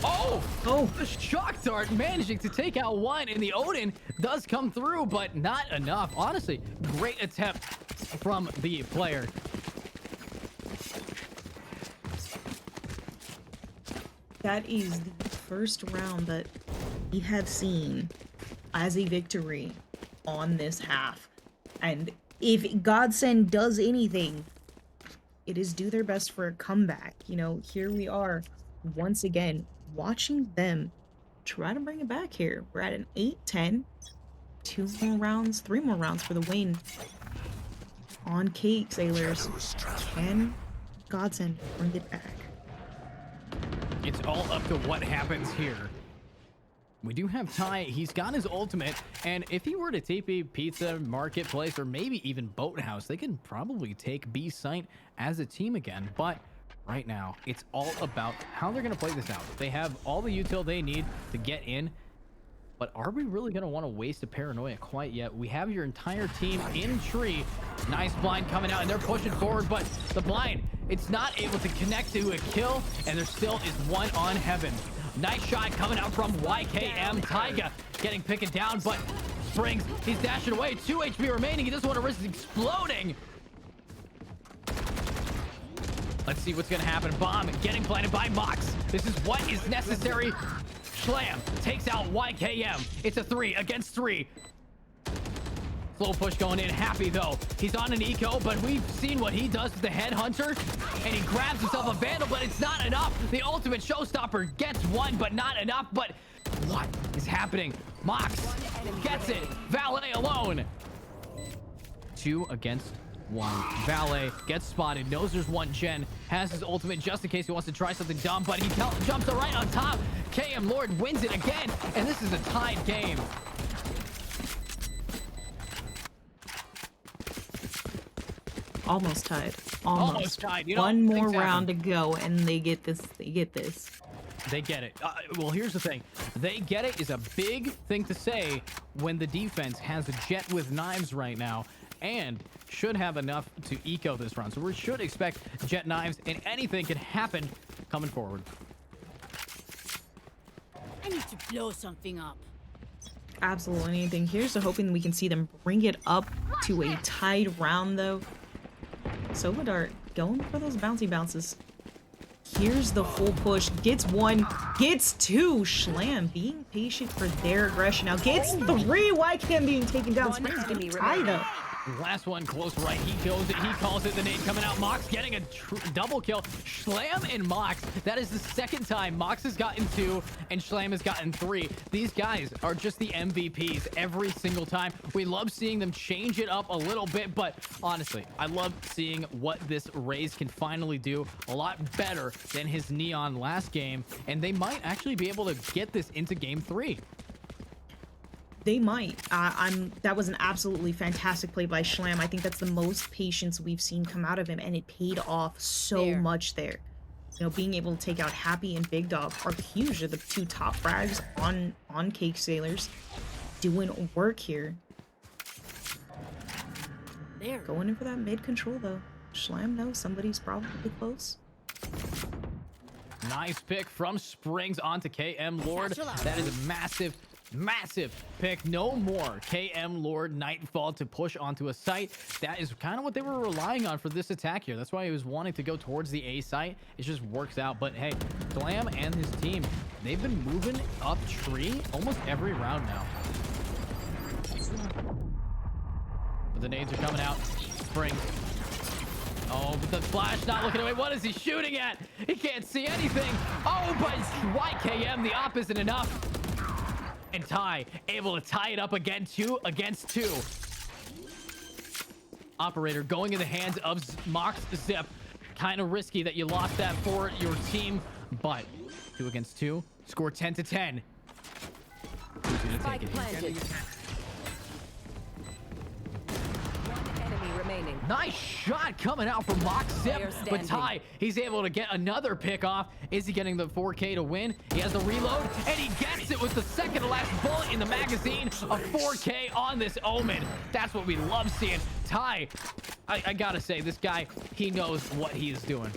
Oh, the shock dart managing to take out one, and the Odin does come through, but not enough. Honestly, great attempt from the player. That is the first round that we have seen as a victory on this half. And if Godsend does anything, it is do their best for a comeback. You know, here we are once again watching them try to bring it back here. We're at an 8-10. 2 more rounds, 3 more rounds for the win. On cake, Sailors. Can Godsend bring it back? It's all up to what happens here. We do have Ty. He's got his ultimate, and if he were to TP Pizza, Marketplace, or maybe even Boathouse, they can probably take B site as a team again. But right now, it's all about how they're going to play this out. They have all the util they need to get in, but are we really going to want to waste a paranoia quite yet? We have your entire team in tree. Nice blind coming out, and they're pushing forward, but the blind It's not able to connect to a kill, and there still is one on Heaven. Nice shot coming out from YKM. Taiga getting picked down, but Springs, he's dashing away. 2 HP remaining. He doesn't want to risk exploding. Let's see what's going to happen. Bomb getting planted by Mox. This is what is necessary. Slam takes out YKM. It's a 3 against 3. Slow push going in. Happy though. He's on an eco, but we've seen what he does with the headhunter, and he grabs himself a vandal, but it's not enough. The ultimate showstopper gets one, but not enough. But what is happening? Mox gets it. Valet alone. 2 against 1. Valet gets spotted, knows there's one Gen, has his ultimate just in case he wants to try something dumb, but he jumps right on top. KM Lord wins it again, and this is a tied game. Almost tied. Almost tied. You know, one more things happen. round to go, and they get this. They get this. They get it. Well, here's the thing. They get it is a big thing to say when the defense has a Jet with knives right now and should have enough to eco this round. So we should expect Jet knives, and anything can happen coming forward. I need to blow something up. Absolutely anything. Here's to hoping we can see them bring it up to a tied round, though. Sobadart going for those bouncy bounces. Here's the full push. Gets 1, gets 2. Schlam being patient for their aggression. Now gets 3. YKM being taken down. Springs getting tied up. Last one close right. He goes it. He calls it. The nade coming out. Mox getting a double kill. Schlam and Mox. That is the second time Mox has gotten 2 and Schlam has gotten 3. These guys are just the MVPs every single time. We love seeing them change it up a little bit, but honestly, I love seeing what this Raze can finally do. A lot better than his Neon last game, and they might actually be able to get this into game 3. They might. That was an absolutely fantastic play by Schlam. I think that's the most patience we've seen come out of him, and it paid off so much there. You know, being able to take out Happy and Big Dog are huge. They're the 2 top frags on Cake Sailors. Doing work here. There. Going in for that mid control though. Schlam knows somebody's probably close. Nice pick from Springs onto KM Lord. That is a massive pick. No more KM Lord Nightfall to push onto a site. That is kind of what they were relying on for this attack here. That's why he was wanting to go towards the A site. It just works out. But hey, Glam and his team, they've been moving up tree almost every round now. But the nades are coming out. Springs. Oh, but the flash not looking away. What is he shooting at? He can't see anything. Oh, but YKM, the op isn't enough. And Ty able to tie it up again, 2 against 2. Operator going in the hands of Mox Zip. Kind of risky that you lost that for your team, but 2 against 2. Score 10 to 10. Who's gonna take it? Planted. One enemy remaining. Nice shot coming out from Mox Zip, but Ty, he's able to get another pick off. Is he getting the 4K to win? He has the reload, and he gets it with the second to last bullet in the magazine. A 4K on this Omen. That's what we love seeing. Ty, I gotta say, this guy, he knows what he is doing.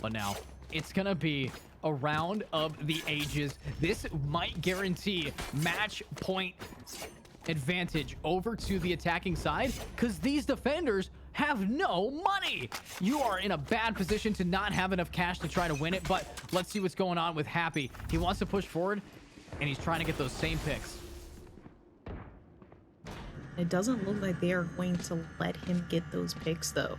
But now, it's gonna be a round of the ages. This might guarantee match point advantage over to the attacking side because these defenders have no money. You are in a bad position to not have enough cash to try to win it, but let's see what's going on with Happy. He wants to push forward, and he's trying to get those same picks. It doesn't look like they are going to let him get those picks, though.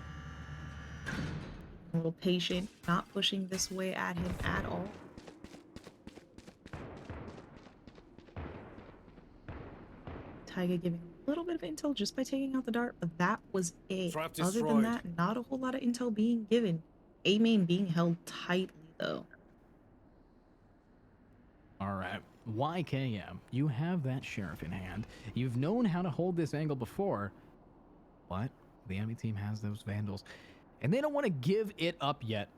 A little patient, not pushing this way at him at all. Taiga giving a little bit of intel just by taking out the dart, but that was it. Trap Other than destroyed. that, not a whole lot of intel being given. A main being held tightly, though. All right, YKM, you have that sheriff in hand. You've known how to hold this angle before, but the enemy team has those vandals, and they don't want to give it up yet.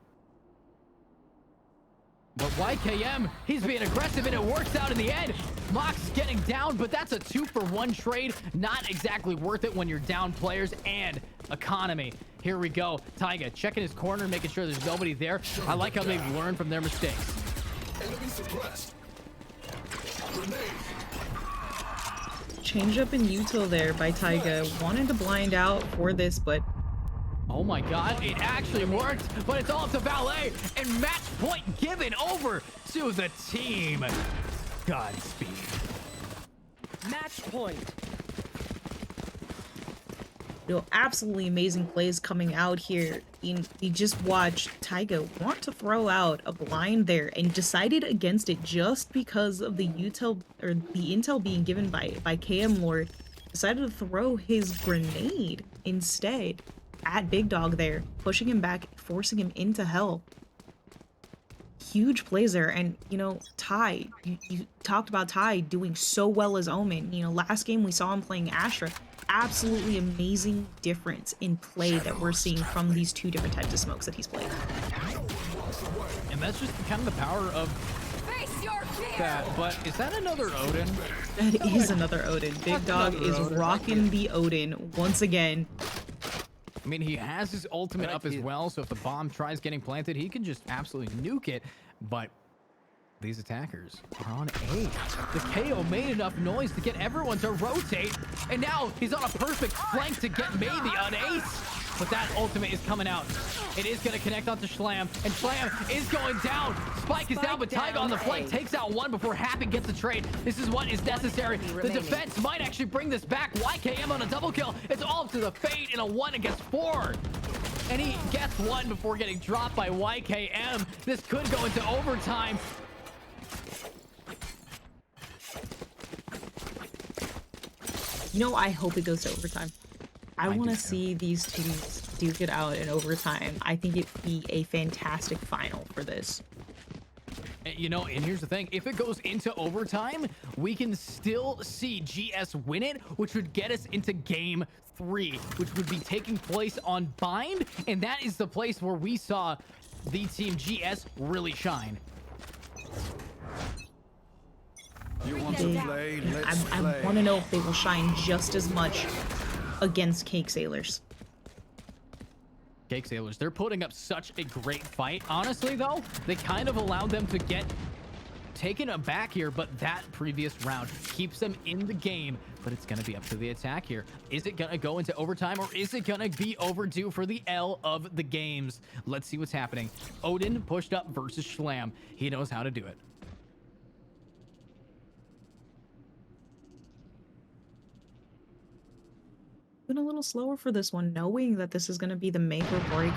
But YKM, he's being aggressive, and it works out in the end. Mox getting down, but that's a 2-for-1 trade. Not exactly worth it when you're down players and economy. Here we go. Taiga checking his corner, making sure there's nobody there. I like how they've learned from their mistakes. Enemy suppressed. Grenade. Change up in util there by Taiga. Wanted to blind out for this, but Oh my god, it actually worked, but it's all up to Valet, and match point given over to the team. Godspeed. Match point. absolutely amazing plays coming out here. You just watched Taiga want to throw out a blind there and decided against it just because of the util or the intel being given by KM Lord. Decided to throw his grenade instead at Big Dog there, pushing him back, forcing him into hell. Huge plays there, and you know, Ty, you talked about Ty doing so well as Omen. You know, last game we saw him playing Astra. Absolutely amazing difference in play that we're seeing from these two different types of smokes that he's played. And that's just kind of the power of Face your fear! that. But is that another Odin? That is another Odin. Big Dog is rocking the Odin once again. I mean, he has his ultimate up as well, so if the bomb tries getting planted, he can just absolutely nuke it. But these attackers are on A. The KO made enough noise to get everyone to rotate, and now he's on a perfect flank to get maybe an ace. But that ultimate is coming out. It is going to connect onto Schlam, and Schlam is going down. Spike is down, but Taiga on the flank takes out one before Happy gets the trade. This is what is necessary. The defense might actually bring this back. YKM on a double kill. It's all up to the Fade in a 1 against 4. And he gets one before getting dropped by YKM. This could go into overtime. You know, I hope it goes to overtime. I want to see these teams duke it out in overtime. I think it'd be a fantastic final for this. You know, and here's the thing. If it goes into overtime, we can still see GS win it, which would get us into game 3, which would be taking place on Bind. And that is the place where we saw the team GS really shine. You want to play? Let's I play. want to know if they will shine just as much against Cake Sailors. Cake Sailors, they're putting up such a great fight. Honestly, though, they kind of allowed them to get taken aback here, but that previous round keeps them in the game. But it's going to be up to the attack here. Is it going to go into overtime, or is it going to be overdue for the L of the games? Let's see what's happening. Odin pushed up versus Schlam. He knows how to do it. Been a little slower for this one, knowing that this is going to be the make or break.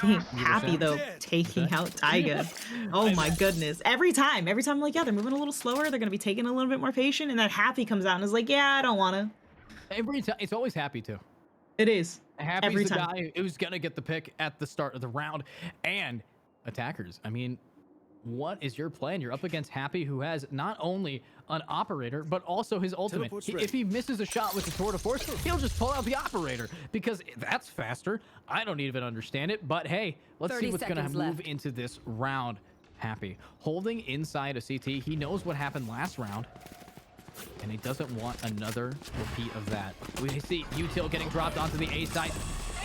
Being happy though, taking out Taiga. Oh my goodness! Every time I'm like, yeah, they're moving a little slower. They're going to be taking a little bit more patient, and then Happy comes out and is like, yeah, I don't want to. Every time, it's always Happy too. It is. Happy's every the time. guy who's gonna get the pick at the start of the round. And attackers, I mean, what is your plan? You're up against Happy, who has not only an operator, but also his ultimate. If he misses a shot with the Tour de Force, he'll just pull out the operator, because that's faster. I don't even understand it, but hey, let's see what's gonna move into this round. Happy holding inside a CT. He knows what happened last round, and he doesn't want another repeat of that. We see util getting dropped onto the A side.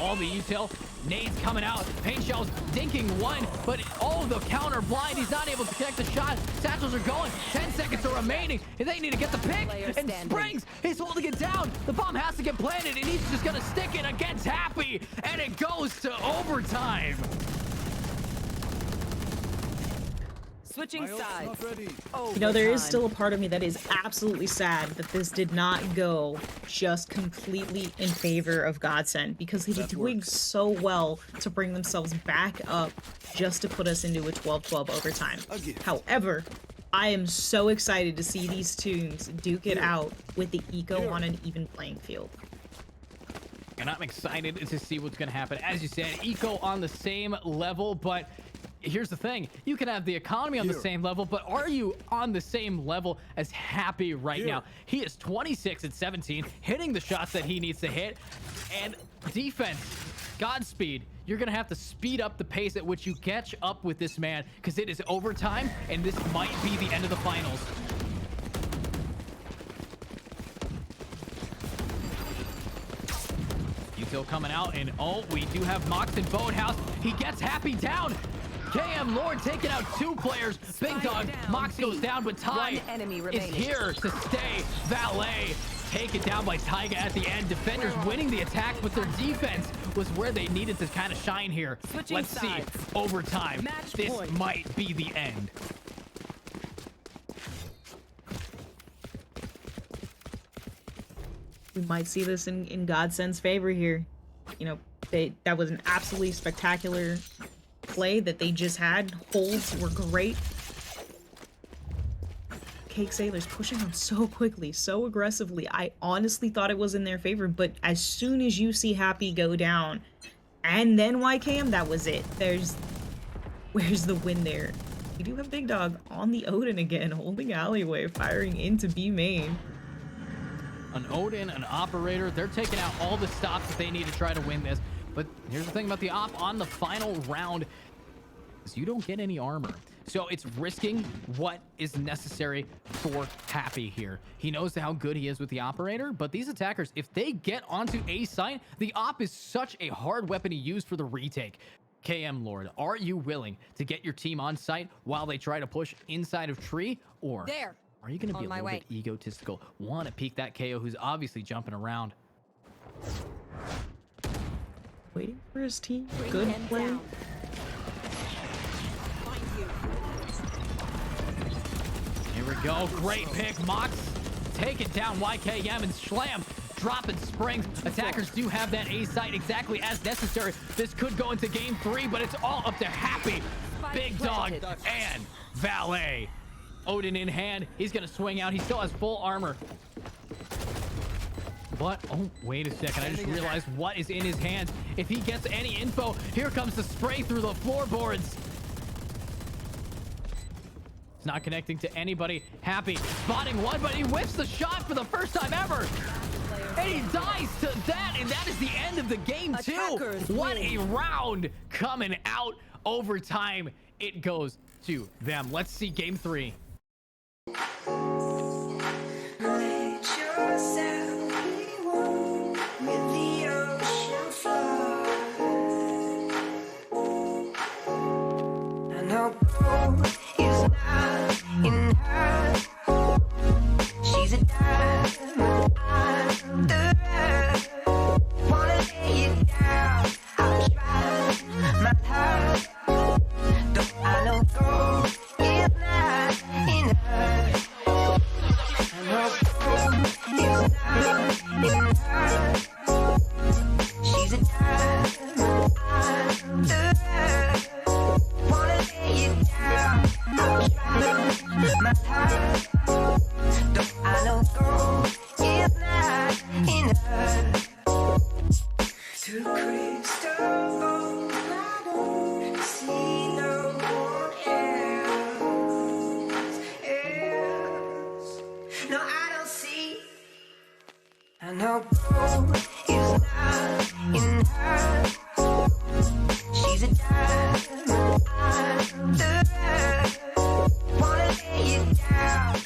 All the util, nades coming out, paint shells dinking one, but the counter blind. He's not able to connect the shot. Satchels are going. 10 seconds are remaining, and they need to get the pick. And Springs, he's holding it down. The bomb has to get planted, and he's just gonna stick it against Happy, and it goes to overtime. Switching sides. You know, there is still a part of me that is absolutely sad that this did not go just completely in favor of Godsend, because they were doing so well to bring themselves back up just to put us into a 12-12 overtime. However, I am so excited to see these teams duke it out with the eco on an even playing field. And I'm excited to see what's going to happen. As you said, eco on the same level, but here's the thing. You can have the economy on the same level, but are you on the same level as Happy right now? He is 26 and 17, hitting the shots that he needs to hit. And defense, Godspeed. You're going to have to speed up the pace at which you catch up with this man, because it is overtime, and this might be the end of the finals. Util coming out, and oh, we do have Mox in Boathouse. He gets Happy down. KM Lord taking out 2 players. Big Dog, down, Mox B. goes down, but Ty One enemy is remaining. here to stay. Valet taken down by Taiga at the end. Defenders winning the attack, but their defense was where they needed to kind of shine here. Switching Let's sides. see. Overtime. Match This point. might be the end. We might see this in Godsend's favor here. You know, that was an absolutely spectacular play that they just had. Holds were great. Cake Sailors pushing them so quickly, so aggressively. I honestly thought it was in their favor, but as soon as you see Happy go down and then YKM, that was it. Where's the win there? We do have Big Dog on the Odin again, holding alleyway, firing into B main. An Odin, an Operator, they're taking out all the stops that they need to try to win this. But here's the thing about the Op on the final round is you don't get any armor. So it's risking what is necessary for Happy here. He knows how good he is with the Operator, but these attackers, if they get onto A site, the Op is such a hard weapon to use for the retake. KM Lord, are you willing to get your team on site while they try to push inside of tree? Or There. are you going to be On a my little way. bit egotistical? Want to peek that KO who's obviously jumping around? Waiting for his team. Bring Good him play. down. Find you. Here we go. Great pick. Mox taking down YKM and Slam dropping springs. Attackers do have that A site exactly as necessary. This could go into game 3, but it's all up to Happy, Big Dog, planted. and Valet. Odin in hand. He's going to swing out. He still has full armor. But, oh, wait a second. I just realized what is in his hands. If he gets any info, here comes the spray through the floorboards. It's not connecting to anybody. Happy spotting one, but he whiffs the shot for the first time ever. And he dies to that, and that is the end of the game, too. Attackers What win. a round coming out. Overtime, it goes to them. Let's see game 3. She's a diamond under. Wanna lay you down. I'll try my hardest. Though I know gold is not enough. I know gold is not enough. She's a diamond under. Wanna lay you down. I'll try my hardest. Though I know gold is not enough. Through crystal ball, I don't see no one else. No, I don't see. I know gold is not enough. She's a diamond under. Wanna lay you down.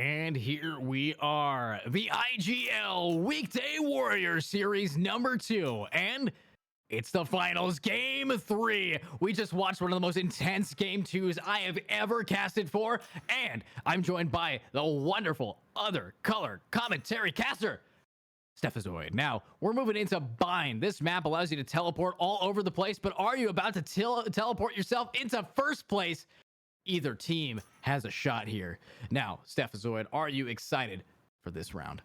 And here we are, the IGL Weekday Warrior Series number 2. And it's the finals, game 3. We just watched one of the most intense game 2s I have ever casted for. And I'm joined by the wonderful other color commentary caster, Stephazoid. Now, we're moving into Bind. This map allows you to teleport all over the place, but are you about to teleport yourself into first place? Either team has a shot here. Now, Stephazoid, are you excited for this round?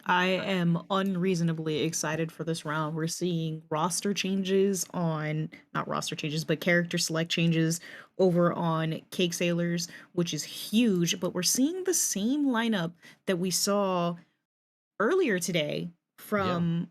I am unreasonably excited for this round. We're seeing roster changes on, not roster changes, but character select changes over on Cake Sailors, which is huge, but we're seeing the same lineup that we saw earlier today from...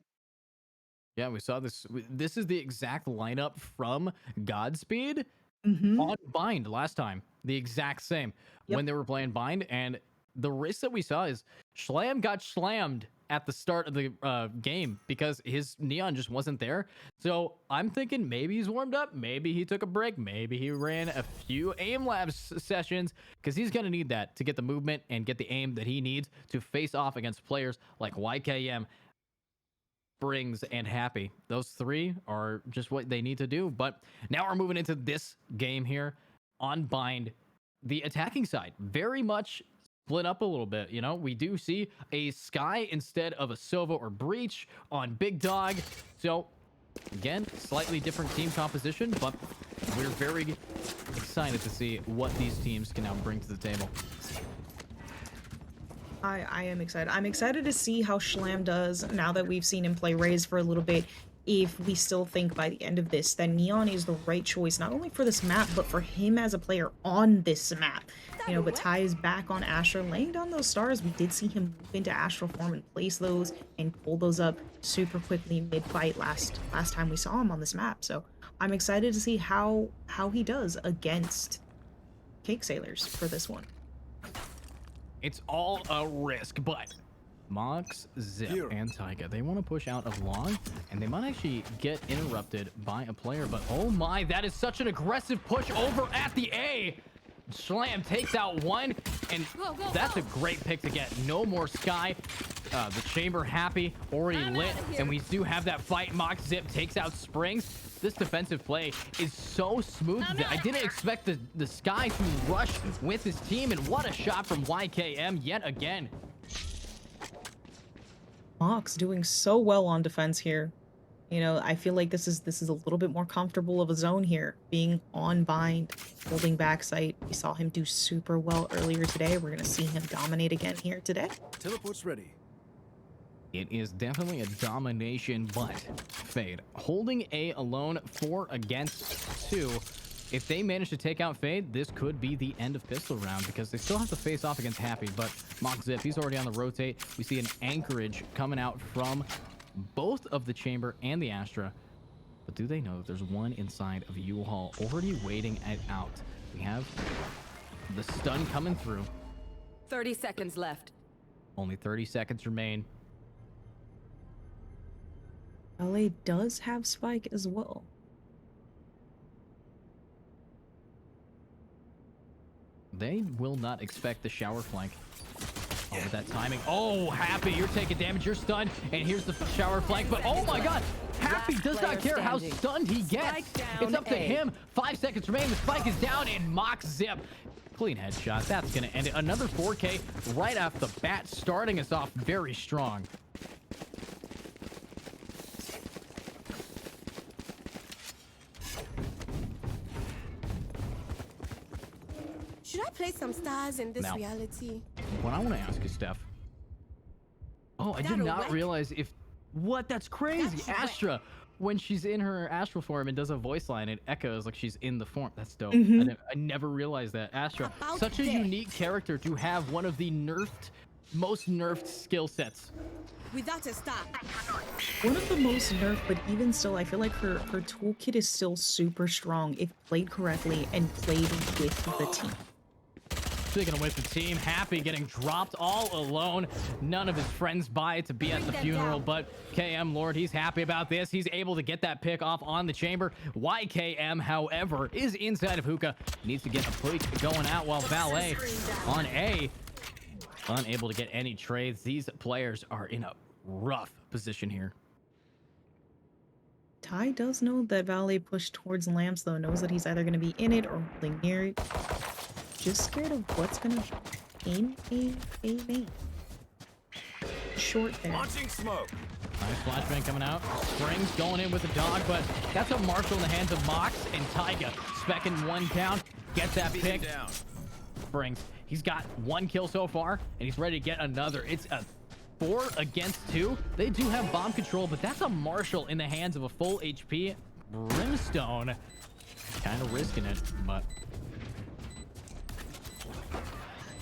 Yeah, we saw this. This is the exact lineup from Godspeed Mhm. on Bind last time. The exact same when they were playing Bind. And the risk that we saw is Schlam got slammed at the start of the game because his Neon just wasn't there. So I'm thinking maybe he's warmed up. Maybe he took a break. Maybe he ran a few aim labs sessions because he's going to need that to get the movement and get the aim that he needs to face off against players like YKM, Brings, and Happy. Those 3 are just what they need to do. But now we're moving into this game here on Bind. The attacking side very much split up a little bit. You know, we do see a Sky instead of a Sova or Breach on Big Dog. So again, slightly different team composition, but we're very excited to see what these teams can now bring to the table. I am excited. I'm excited to see how Schlam does now that we've seen him play Raze for a little bit. If we still think by the end of this that Neon is the right choice, not only for this map, but for him as a player on this map. You know, but Ty is back on Astra, laying down those stars. We did see him move into Astral form and place those and pull those up super quickly mid-fight last time we saw him on this map. So I'm excited to see how he does against Cake Sailors for this one. It's all a risk, but Mox, Zip, and Tyga, they want to push out of long, and they might actually get interrupted by a player, but oh my, that is such an aggressive push over at the A. Schlam takes out one, and that's a great pick to get. No more Sky. The chamber Happy, already lit, and we do have that fight. Mox Zip takes out Springs. This defensive play is so smooth that I didn't expect the Sky to rush with his team, and what a shot from YKM yet again. Mox doing so well on defense here. You know, I feel like this is a little bit more comfortable of a zone here, being on Bind, holding backside. We saw him do super well earlier today. We're gonna see him dominate again here today. Teleport's ready. It is definitely a domination, but Fade holding A alone 4 against 2. If they manage to take out Fade, this could be the end of pistol round because they still have to face off against Happy. But Mox Zip, he's already on the rotate. We see an anchorage coming out from both of the chamber and the Astra. But do they know that there's one inside of U-Haul already waiting it out? We have the stun coming through. 30 seconds left. Only 30 seconds remain. LA does have Spike as well. They will not expect the shower flank. Oh, with that timing. Oh, Happy, you're taking damage. You're stunned. And here's the shower flank. But oh my god, Happy does not care how stunned he gets. It's up to him. 5 seconds remain. The spike is down, and Mox Zip. Clean headshot. That's going to end it. Another 4K right off the bat, starting us off very strong. Should I play some stars in this reality? What I want to ask you, Steph. Oh, I did not realize if... What? That's crazy. Astra, when she's in her astral form and does a voice line, it echoes like she's in the form. That's dope. I never realized that. Astra, such a unique character to have one of the most nerfed skill sets. Without a star. One of the most nerfed, but even still, I feel like her toolkit is still super strong if played correctly and played with the team. Speaking of with the team, Happy getting dropped all alone. None of his friends by to be at the funeral, but KM Lord, he's happy about this. He's able to get that pick off on the chamber. YKM, however, is inside of Hookah. Needs to get a pick going out while Valet on A. unable to get any trades. These players are in a rough position here. Ty does know that Valet pushed towards Lamps, though. Knows that he's either going to be in it or holding near it. Just scared of what's going to in a main. Short there. Launching smoke. Nice flashbang coming out. Springs going in with the dog, but that's a Marshall in the hands of Mox, and Tyga specking one down. Gets that pick. Down. Springs. He's got 1 kill so far, and he's ready to get another. It's a 4 against 2. They do have bomb control, but that's a Marshall in the hands of a full HP Brimstone. Kind of risking it, but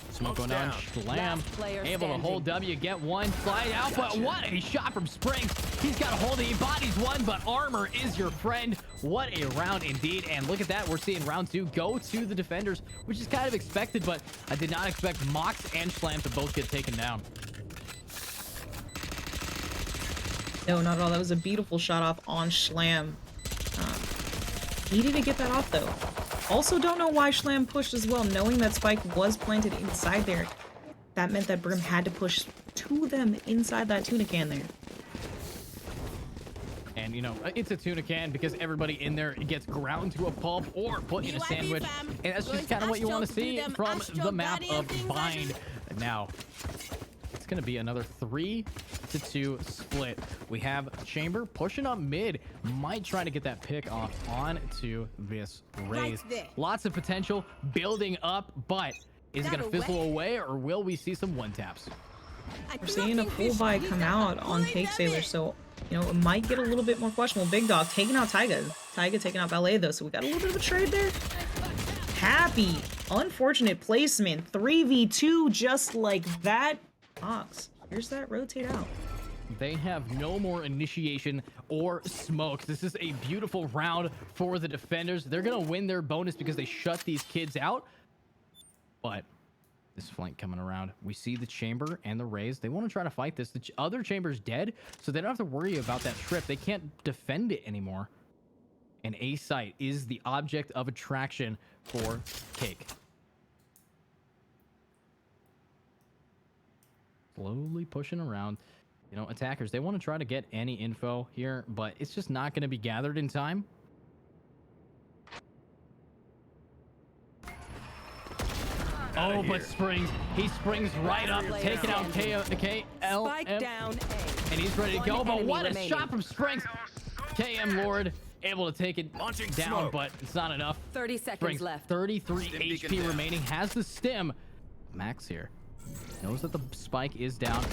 smoke going down. Slam able to hold W, get one, slide out, but what a shot from Springs. He's got a hold of, he bodies one, but armor is your friend. What a round indeed. And look at that, we're seeing round 2 go to the defenders, which is kind of expected, but I did not expect Mox and Slam to both get taken down. No, not at all. That was a beautiful shot off on Schlam. Needed to get that off, though. Also don't know why Schlam pushed as well, knowing that Spike was planted inside there. That meant that Brim had to push to them inside that tuna can there. And, you know, it's a tuna can because everybody in there gets ground to a pulp or put in a sandwich. And that's just kind of what you want to see from the map of Bind. Now, it's going to be another 3-2 split. We have Chamber pushing up mid. Might try to get that pick off onto this Raze. Lots of potential building up, but is it going to fizzle away or will we see some one-taps? We're seeing a full buy come out on Cake Sailor, so, you know, it might get a little bit more questionable. Big Dog taking out Tyga. Tyga taking out Ballet, though, so we got a little bit of a trade there. Happy. Unfortunate placement. 3v2 just like that. Ox, here's that rotate out. They have no more initiation or smokes. This is a beautiful round for the defenders. They're going to win their bonus because they shut these kids out. But this flank coming around. We see the Chamber and the Raze. They want to try to fight this. The other Chamber's dead, so they don't have to worry about that trip. They can't defend it anymore. And A site is the object of attraction for Cake. Slowly pushing around. You know, attackers, they want to try to get any info here, but it's just not going to be gathered in time. Oh, but Springs, he springs right up, taking out KLM, and he's ready to go. But what a shot from Springs! KM Lord able to take it down, but it's not enough. 30 seconds Springs, left. 33 HP remaining, has the stim. Max here knows that the spike is down,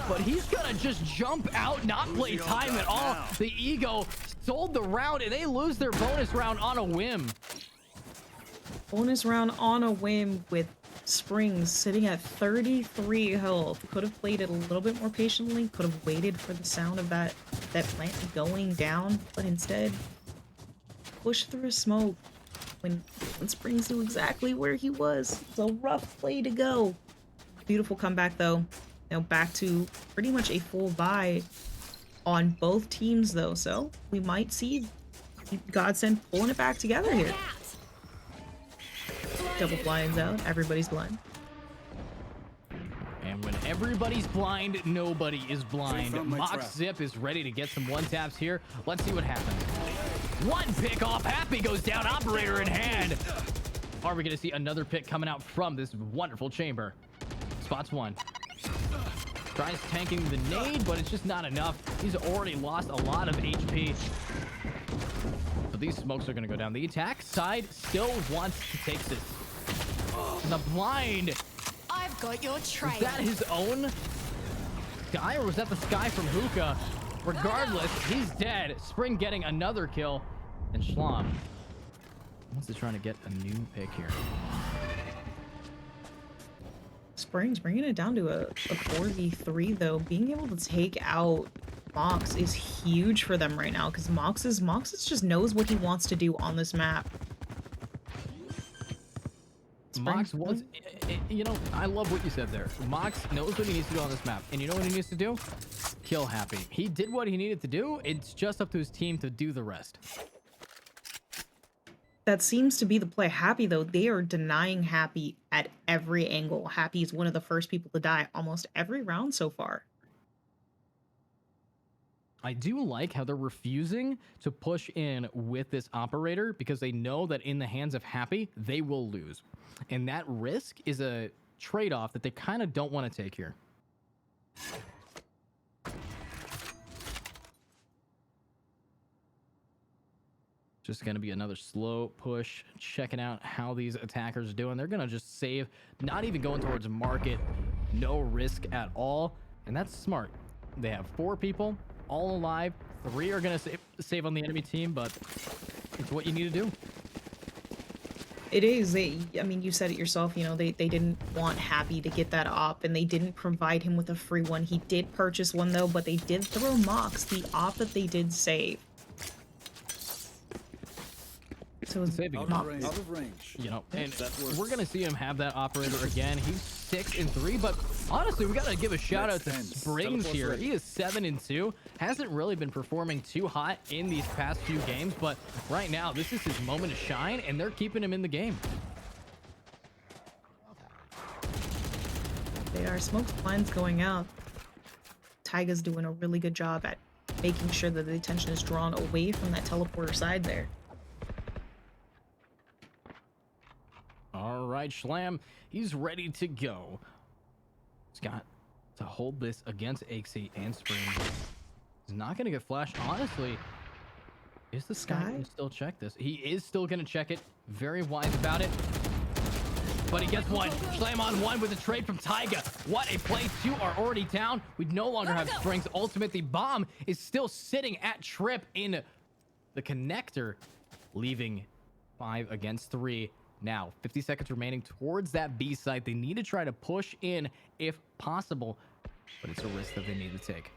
but he's gonna just jump out, not play time at all. The Ego sold the round, and they lose their bonus round on a whim. Bonus round on a whim with Springs sitting at 33 health. Could have played it a little bit more patiently. Could have waited for the sound of that plant going down, but instead pushed through a smoke when Springs knew exactly where he was. It's a rough play to go. Beautiful comeback though. Now back to pretty much a full buy on both teams though, so we might see Godsend pulling it back together here. Double blinds out, everybody's blind. And when everybody's blind, nobody is blind. Mox Zip is ready to get some one-taps here. Let's see what happens. One pick off, Happy goes down, operator in hand. Are we gonna see another pick coming out from this wonderful Chamber? Spots one. Tries tanking the nade, but it's just not enough. He's already lost a lot of HP. But these smokes are gonna go down. The attack side still wants to take this. The blind. I've got your trail. Was that his own guy, or was that the guy from Hookah? Regardless, he's dead. Spring getting another kill. And Schlom wants to try to get a new pick here. Springs bringing it down to a 4v3 though. Being able to take out Mox is huge for them right now because Mox just knows what he wants to do on this map. Mox was, you know, I love what you said there. Mox knows what he needs to do on this map. And you know what he needs to do? Kill Happy. He did what he needed to do. It's just up to his team to do the rest. That seems to be the play. Happy, though, they are denying Happy at every angle. Happy is one of the first people to die almost every round so far. I do like how they're refusing to push in with this operator because they know that in the hands of Happy, they will lose. And that risk is a trade-off that they kind of don't want to take here. Just going to be another slow push, checking out how these attackers are doing. They're going to just save, not even going towards market, no risk at all. And that's smart. They have 4 people, all alive. 3 are going to save on the enemy team, but it's what you need to do. It is. I mean, you said it yourself, you know, they didn't want Happy to get that op, and they didn't provide him with a free one. He did purchase one, though, but they did throw Mox, the op that they did save. So saving Out of range. You know, and we're gonna see him have that operator again. He's 6-3, but honestly, we gotta give a shout out to Springs here. He is 7-2. Hasn't really been performing too hot in these past few games, but right now this is his moment to shine, and they're keeping him in the game. they are. Smoke lines going out. Taiga's doing a really good job at making sure that the attention is drawn away from that teleporter side there. All right, Schlam, he's ready to go. He's got to hold this against Axie and Spring. He's not going to get flashed. Honestly, is the Sky going to still check this? He is still going to check it. Very wise about it. But he gets one. Schlam on 1 with a trade from Taiga. What a play. 2 are already down. We no longer have Spring's ultimate. The bomb is still sitting at Trip in the connector, leaving 5 against 3. Now, 50 seconds remaining towards that B site. They need to try to push in if possible, but it's a risk that they need to take.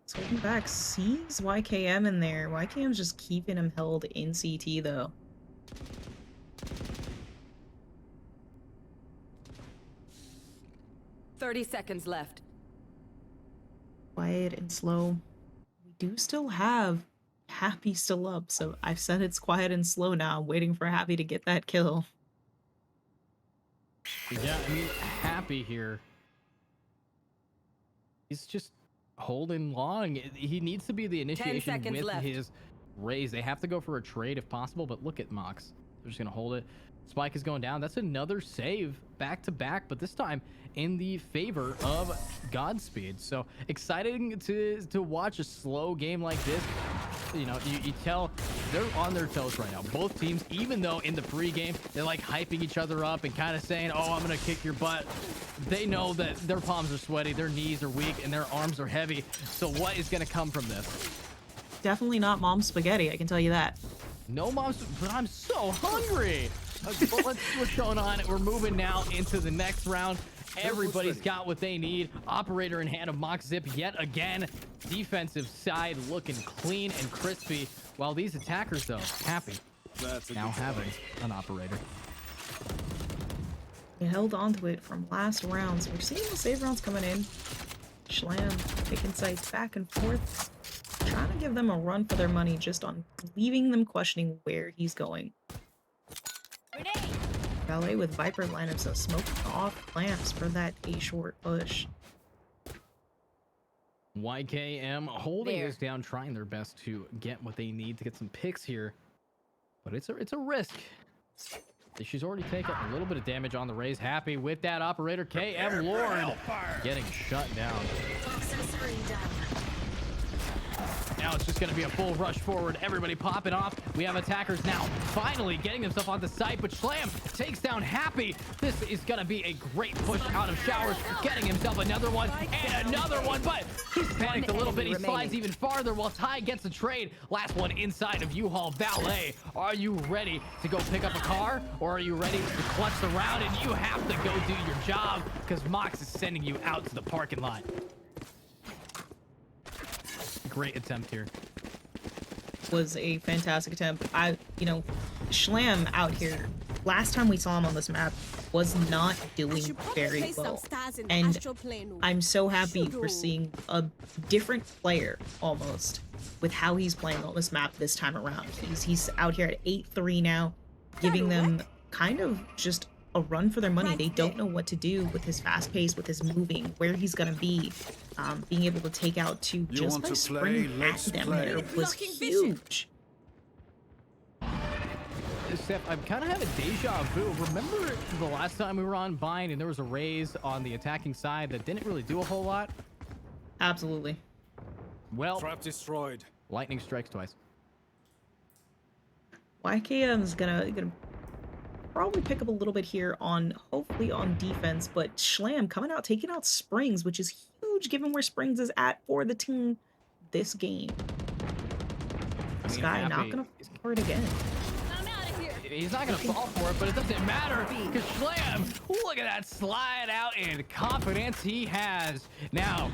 So holding back, sees YKM in there. YKM's just keeping him held in CT, though. $30 left. Quiet and slow. We do still have Happy still up, so I've said it's quiet and slow now. I'm waiting for Happy to get that kill. Yeah, I mean, Happy here. He's just holding long. He needs to be the initiation with left. his raise. They have to go for a trade if possible, but look at Mox. They're just going to hold it. Spike is going down. That's another save back to back, but this time in the favor of Godspeed. So exciting to watch a slow game like this. You know, you tell they're on their toes right now. Both teams, even though in the pregame, they're like hyping each other up and kind of saying, oh, I'm going to kick your butt. They know that their palms are sweaty, their knees are weak, and their arms are heavy. So what is going to come from this? Definitely not mom's spaghetti, I can tell you that. No mom's, but I'm so hungry. But let's see what's going on. We're moving now into the next round. Everybody's got what they need. Operator in hand of Mox Zip yet again. Defensive side looking clean and crispy. While these attackers, though, happy now having an operator. They held onto it from last round, so we're seeing the save rounds coming in. Schlam picking sights back and forth, trying to give them a run for their money, just on leaving them questioning where he's going. Ballet with Viper lineups, so smoking off clamps for that A short push. YKM holding this down, trying their best to get what they need to get some picks here, but it's a risk. She's already taken a little bit of damage on the raise. Happy with that operator. KM Lord getting shut down. Now it's just going to be a full rush forward. Everybody popping off. We have attackers now finally getting themselves on the site, but Schlam takes down Happy. This is going to be a great push out of showers, getting himself another one and another one, but he's panicked a little bit. He slides even farther while Ty gets a trade. Last one inside of U-Haul. Valet, are you ready to go pick up a car, or are you ready to clutch the round? And you have to go do your job because Mox is sending you out to the parking lot. Great attempt here. Was a fantastic attempt. Schlam out here last time we saw him on this map was not doing very well. And I'm so happy for seeing a different player almost with how he's playing on this map this time around. He's out here at 8-3 now, giving them kind of just a run for their money. They don't know what to do with his fast pace, with his moving, where he's gonna be. Being able to take out two just by sprinting at them there was huge. Steph, I'm kind of having deja vu. Remember the last time we were on Bind and there was a raise on the attacking side that didn't really do a whole lot? Absolutely. Well, Trap destroyed. lightning strikes twice. YKM's gonna probably pick up a little bit here on, hopefully on defense, but Schlam coming out, taking out Springs, which is huge given where Springs is at for the team this game. This guy not gonna fall for it again. He's not going to fall for it, but it doesn't matter because Schlam, look at that slide out and confidence he has. Now,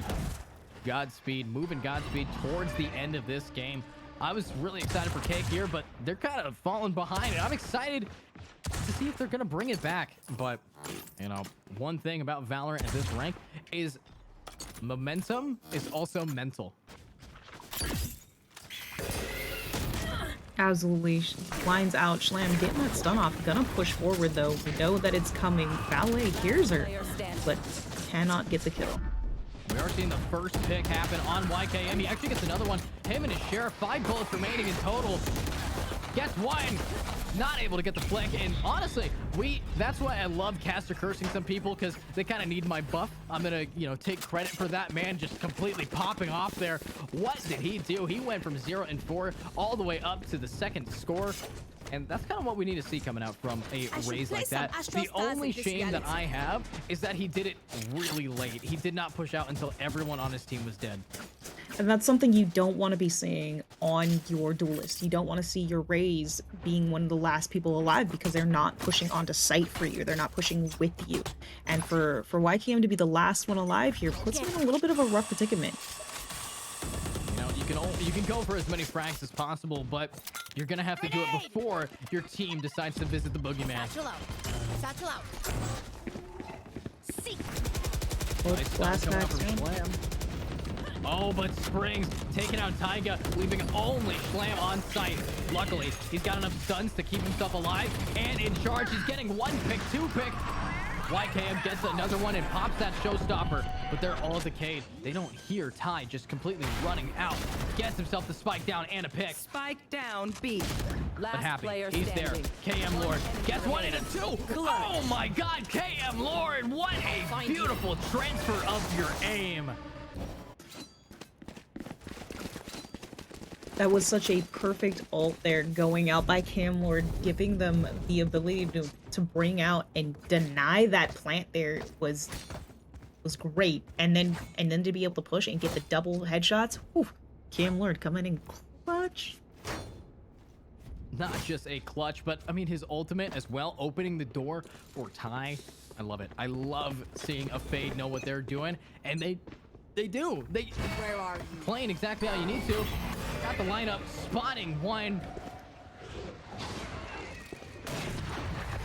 Godspeed, moving Godspeed towards the end of this game. I was really excited for Cake here, but they're kind of falling behind. I'm excited to see if they're going to bring it back. But, you know, one thing about Valorant at this rank is momentum is also mental. Absolutely. Lines out. Schlam getting that stun off. Gonna push forward though. We know that it's coming. Ballet hears her, but cannot get the kill. We are seeing the first pick happen on YKM. He actually gets another one. Him and his share, 5 bullets remaining in total. Gets one. Not able to get the flick. And honestly, that's why I love caster cursing some people, because they kind of need my buff. I'm gonna, take credit for that man just completely popping off there. What did he do? He went from 0 and 4 all the way up to the second score. And that's kind of what we need to see coming out from a raise like that. The only shame that I have is that he did it really late. He did not push out until everyone on his team was dead. And that's something you don't want to be seeing on your duelist. You don't want to see your Raze being one of the last people alive because they're not pushing onto site for you. They're not pushing with you. And for YKM to be the last one alive here puts him in a little bit of a rough predicament. You can go for as many frags as possible, but you're gonna have to do it before your team decides to visit the boogeyman. Satchel out. See. Nice Last coming out match, from Schlam. Oh, but Springs taking out Taiga, leaving only Schlam on site. Luckily, he's got enough stuns to keep himself alive and in charge. He's getting 1 pick, 2 pick. YKM gets another one and pops that showstopper, but they're all decayed. They don't hear Ty just completely running out. Gets himself the spike down and a pick. Spike down, B. But Last happy, player he's standing. there. KM Lord gets 1 and a 2. Oh my God, KM Lord, what a beautiful transfer of your aim. That was such a perfect ult there going out by Cam Lord, giving them the ability to bring out and deny that plant there was great. And then to be able to push and get the double headshots. Whew, Cam Lord coming in clutch. Not just a clutch, but I mean his ultimate as well, opening the door for Ty. I love it. I love seeing a Fade know what they're doing, and they do. Where are you? Playing exactly how you need to. Got the lineup, spotting one.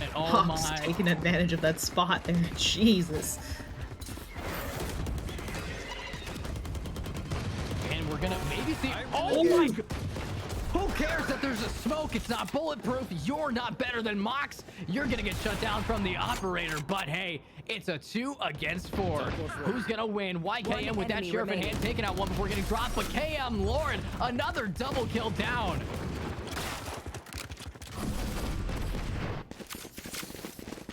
And oh Hawks my. taking advantage of that spot there. Jesus. And we're gonna maybe see. Oh my. Who cares that there's a smoke? It's not bulletproof. You're not better than Mox. You're gonna get shut down from the operator. But hey, it's a 2 against 4. Who's gonna win? YKM with that sheriff in hand, taking out one before getting dropped. But KM Lord, another double kill down.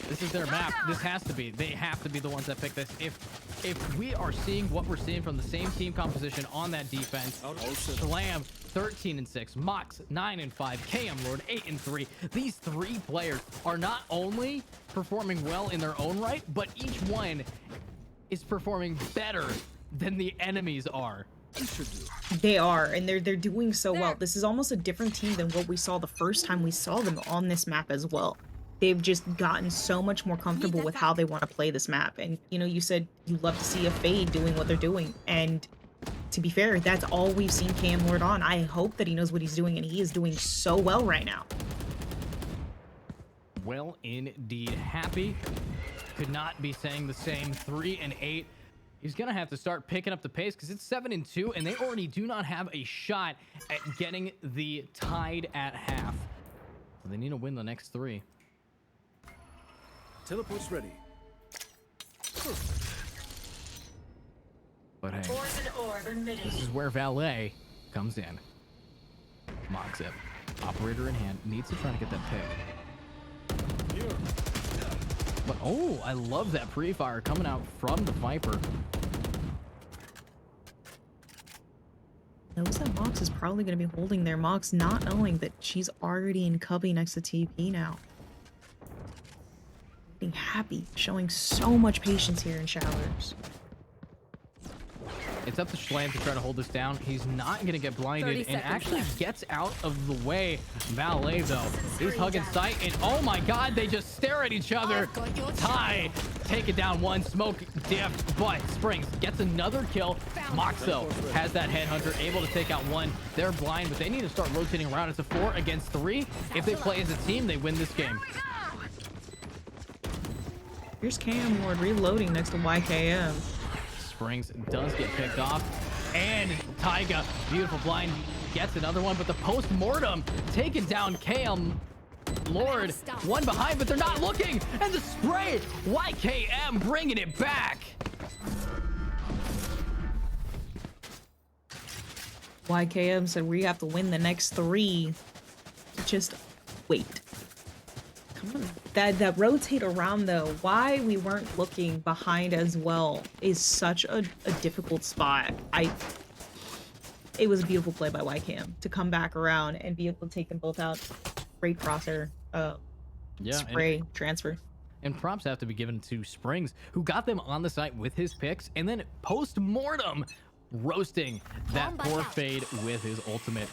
This is their map. This has to be. They have to be the ones that pick this. If we are seeing what we're seeing from the same team composition on that defense, Slam 13 and 6, Mox 9 and 5, KM Lord 8 and 3. These 3 players are not only performing well in their own right, but each one is performing better than the enemies are. They are, and they're doing so well. This is almost a different team than what we saw the first time we saw them on this map as well. They've just gotten so much more comfortable with how they want to play this map. And, you said you love to see a Fade doing what they're doing. And to be fair, that's all we've seen Cam Lord on. I hope that he knows what he's doing, and he is doing so well right now. well indeed. Happy could not be saying the same. 3-8. He's gonna have to start picking up the pace because it's 7-2, and they already do not have a shot at getting the tied at half. So they need to win the next 3. Teleport's ready. But hey, this is where Valet comes in. Moxip, operator in hand, needs to try to get that pick. But oh, I love that pre-fire coming out from the Viper. Knows that Mox is probably going to be holding there. Mox not knowing that she's already in cubby next to TP now. Being happy, showing so much patience here in Showers. It's up to Schlam to try to hold this down. He's not going to get blinded and actually gets out of the way. Valet, though, he's hugging sight, and oh my god, they just stare at each other. Ty, take it down one, smoke, dip, but Springs gets another kill. Mox, though, has that headhunter, able to take out one. They're blind, but they need to start rotating around. It's a 4 against 3. If they play as a team, they win this game. Here's KM Lord reloading next to YKM. Springs does get picked off, and Taiga, beautiful blind, gets another one, but the post-mortem taking down KM Lord. One behind, but they're not looking, and the spray, YKM bringing it back. YKM said we have to win the next 3. Just wait. Come on. That rotate around though, why we weren't looking behind as well is such a difficult spot. It was a beautiful play by YKM to come back around and be able to take them both out. Great crosser, spray, transfer. And props have to be given to Springs, who got them on the site with his picks, and then post-mortem roasting that poor fade with his ultimate.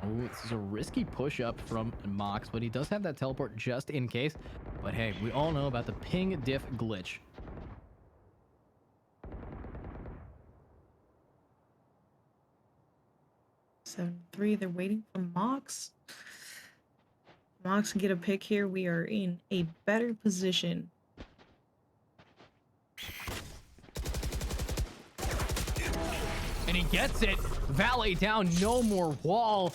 Oh, this is a risky push-up from Mox, but he does have that teleport just in case. But hey, we all know about the ping diff glitch. 7-3, they're waiting for Mox. Mox can get a pick here. We are in a better position. And he gets it. Valet down, no more wall.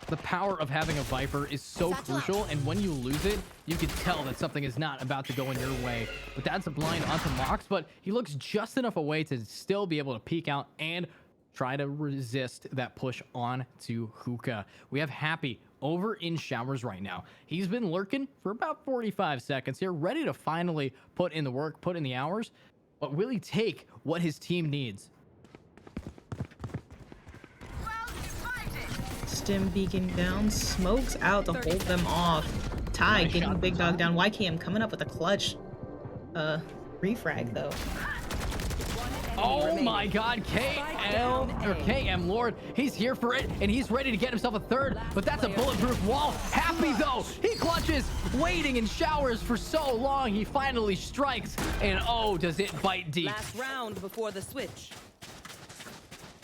The power of having a Viper is so crucial, and when you lose it, you can tell that something is not about to go in your way. But that's a blind onto Mox, but he looks just enough away to still be able to peek out and try to resist that push on to Hookah. We have Happy over in Showers right now. He's been lurking for about 45 seconds here, ready to finally put in the work, put in the hours, but really take what his team needs. Stim beacon down, smokes out to hold them off. Ty Nice getting shot. big dog down. YKM coming up with a clutch refrag though. Oh my god, KM Lord, he's here for it, and he's ready to get himself a third, but that's a bulletproof wall. Happy though, he clutches, waiting in Showers for so long, he finally strikes, and oh, does it bite deep. Last round before the switch.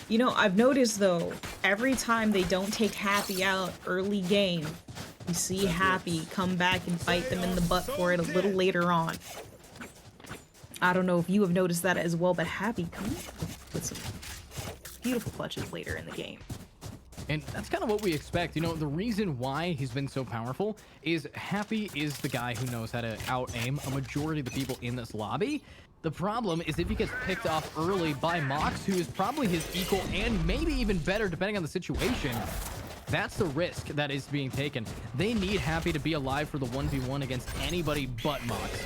You know, I've noticed though, every time they don't take Happy out early game, you see Happy come back and bite them in the butt for it a little later on. I don't know if you have noticed that as well, but Happy comes with some beautiful clutches later in the game. And that's kind of what we expect. You know, the reason why he's been so powerful is Happy is the guy who knows how to out-aim a majority of the people in this lobby. The problem is if he gets picked off early by Mox, who is probably his equal and maybe even better depending on the situation, that's the risk that is being taken. They need Happy to be alive for the 1v1 against anybody but Mox.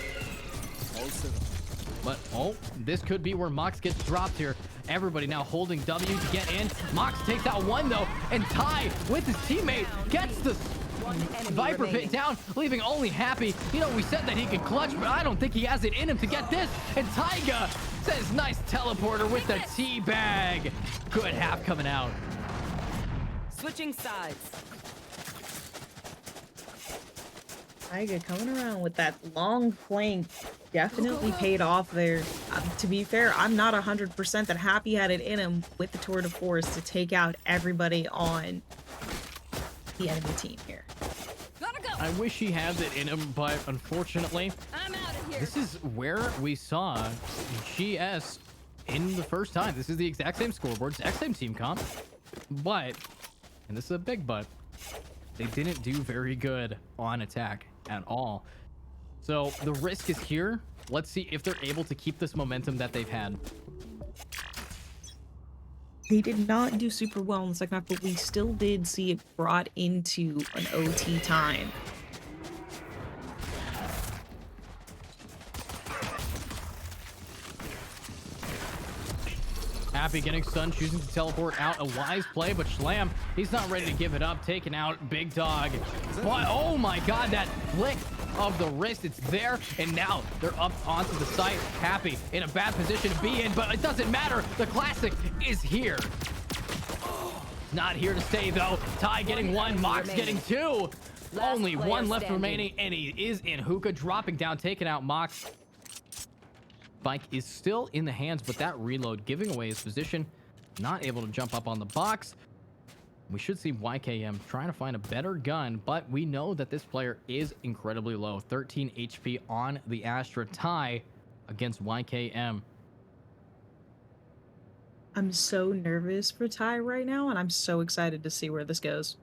But, oh, this could be where Mox gets dropped here. Everybody now holding W to get in. Mox takes out one, though, and Ty, with his teammate, gets the Viper pit down, leaving only Happy. You know, we said that he could clutch, but I don't think he has it in him to get this. And Taiga says, nice teleporter with the teabag. Good half coming out. Switching sides. Taiga coming around with that long flank definitely paid off there. To be fair, I'm not 100% that Happy had it in him with the tour de force to take out everybody on the enemy team here. Gotta go. I wish he had it in him, but unfortunately, I'm out of here. this is where we saw GS in the first time. This is the exact same scoreboard, exact same team comp, but, and this is a big but, they didn't do very good on attack at all. So the risk is here. Let's see if they're able to keep this momentum that they've had. They did not do super well in the second half, but we still did see it brought into an OT time. Happy getting stunned, choosing to teleport out. A wise play, but Schlam, he's not ready to give it up. Taken out, Big Dog. But, oh my god, that flick of the wrist, it's there. And now they're up onto the site. Happy in a bad position to be in, but it doesn't matter. The classic is here. Not here to stay, though. Ty getting one, Mox getting two. Only one left remaining, and he is in hookah, dropping down, taking out Mox. Bike is still in the hands, but that reload giving away his position. Not able to jump up on the box. We should see YKM trying to find a better gun, but we know that this player is incredibly low. 13 HP on the Astra. Ty against YKM. I'm so nervous for Ty right now, and I'm so excited to see where this goes.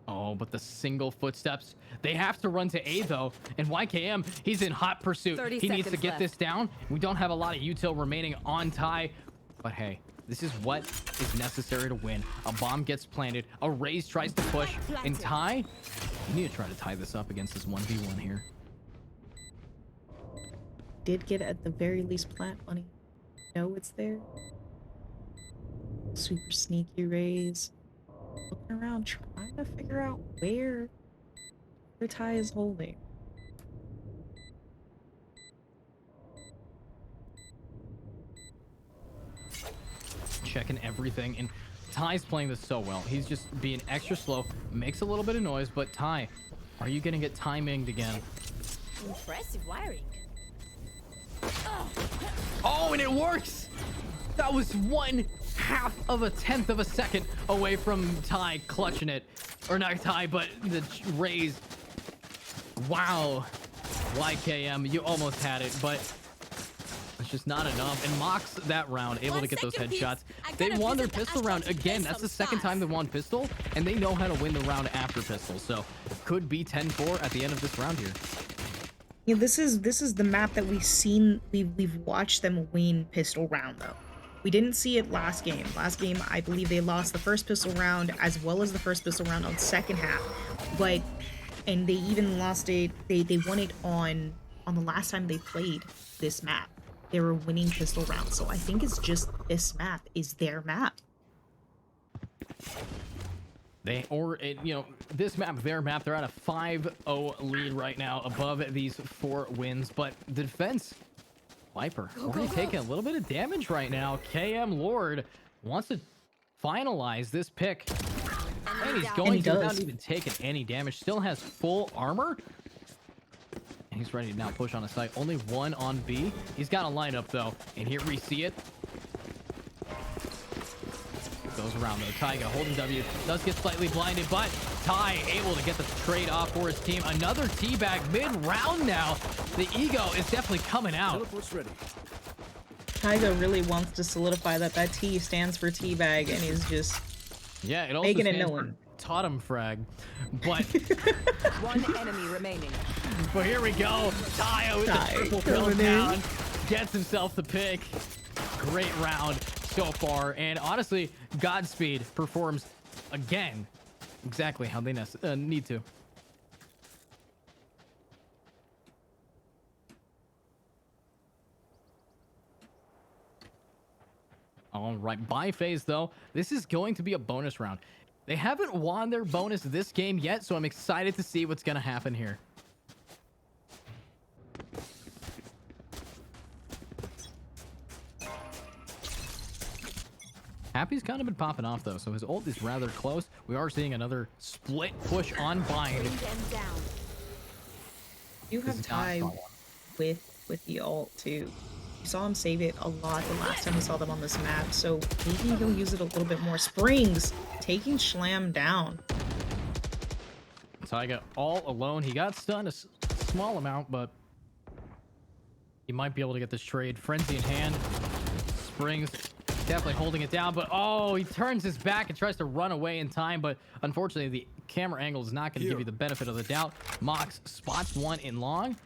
Oh, but the single footsteps. They have to run to A, though. And YKM, he's in hot pursuit. 30 He needs to seconds get left. this down. We don't have a lot of util remaining on Ty. But hey, this is what is necessary to win. A bomb gets planted. A Raze tries to push. And Ty, we need to try to tie this up against this 1v1 here. Did get at the very least plant money. Know it's there. Super sneaky Raze. Looking around, trying to figure out where Ty is holding. Checking everything, and Ty's playing this so well. He's just being extra slow, makes a little bit of noise, but Ty, are you gonna get timinged again? Impressive wiring. Oh, and it works! That was 1/2 of a tenth of a second away from Ty clutching it. Or not Ty, but the Raze. Wow. YKM, you almost had it, but it's just not enough. And Mox that round, able to get those headshots. They won their pistol round again. That's the second time they won pistol, and they know how to win the round after pistol. So could be 10-4 at the end of this round here. Yeah, this is the map that we've watched them win pistol round though. We didn't see it last game. Last game, I believe they lost the first pistol round as well as the first pistol round on second half. And they even lost it. They won it on the last time they played this map. They were winning pistol rounds. So I think it's just this map is their map. This map, their map, they're at a 5-0 lead right now above these 4 wins. But the defense, Viper, already taking a little bit of damage right now. KM Lord wants to finalize this pick. And he's going to without even taking any damage. Still has full armor. And he's ready to now push on a site. Only one on B. He's got a lineup though. And here we see it. Goes around though. Taiga holding W. Does get slightly blinded, but Ty able to get the trade off for his team. Another teabag mid-round now. The ego is definitely coming out. Teleport's ready. Taiga really wants to solidify that T stands for teabag, and he's just it also making it stands known. for totem frag. But One enemy remaining. but here we go. Ty with the triple kill coming in. down. Gets himself the pick. Great round so far. And honestly, Godspeed performs again exactly how they need to. All right, by phase though, this is going to be a bonus round. They haven't won their bonus this game yet, so I'm excited to see what's going to happen here. Happy's kind of been popping off though, so his ult is rather close. We are seeing another split push on Bind. Bring them down. You This have is not Ty fun. with the ult too. You saw him save it a lot the last time we saw them on this map, so maybe he'll use it a little bit more. Springs taking Schlam down. Tyga all alone. He got stunned a small amount, but he might be able to get this trade. Frenzy in hand. Springs definitely holding it down, but oh, he turns his back and tries to run away in time, but unfortunately the camera angle is not going to give you the benefit of the doubt. Mox spots one in long.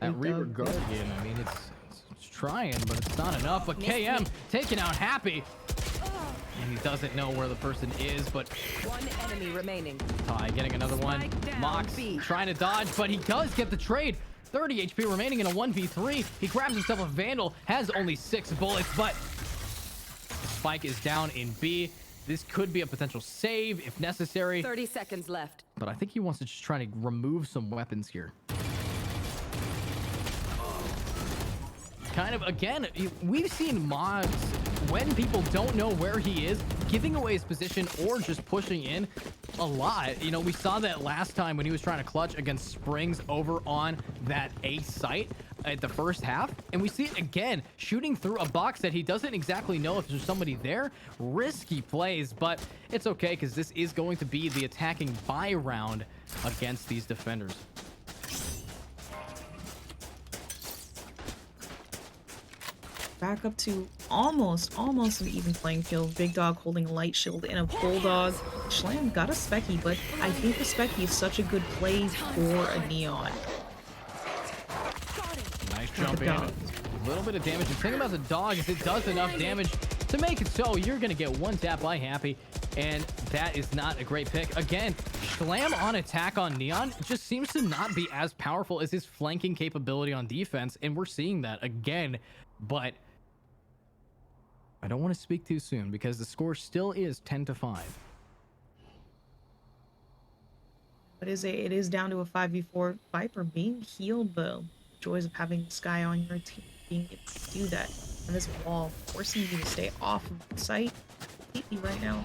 That Reaper Guardian, I mean, it's trying, but it's not enough. But KM taking out Happy. And he doesn't know where the person is, but One enemy remaining. Ty getting another one. Spike down, Mox B. trying to dodge, but he does get the trade. 30 HP remaining in a 1v3. He grabs himself a Vandal, has only 6 bullets, but Spike is down in B. This could be a potential save if necessary, 30 seconds left. but I think he wants to just try to remove some weapons here. Kind of, again, we've seen mods when people don't know where he is, giving away his position or just pushing in a lot. You know, we saw that last time when he was trying to clutch against Springs over on that A site at the first half, and we see it again, shooting through a box that he doesn't exactly know if there's somebody there. Risky plays, but it's okay because this is going to be the attacking buy round against these defenders. Back up to almost an even playing field. Big Dog holding a light shield and a Bulldog. Schlam got a Specky, but I think the Specky is such a good play for a Neon. Nice jump in. A little bit of damage. The thing about the dog is it does enough damage to make it so you're going to get one tap by Happy, and that is not a great pick. Again, Schlam on attack on Neon just seems to not be as powerful as his flanking capability on defense, and we're seeing that again, but I don't want to speak too soon because the score still is 10-5. But it is down to a 5v4. Viper being healed though. Joys of having this guy on your team, being able to do that. And this wall forcing you to stay off of the site completely right now.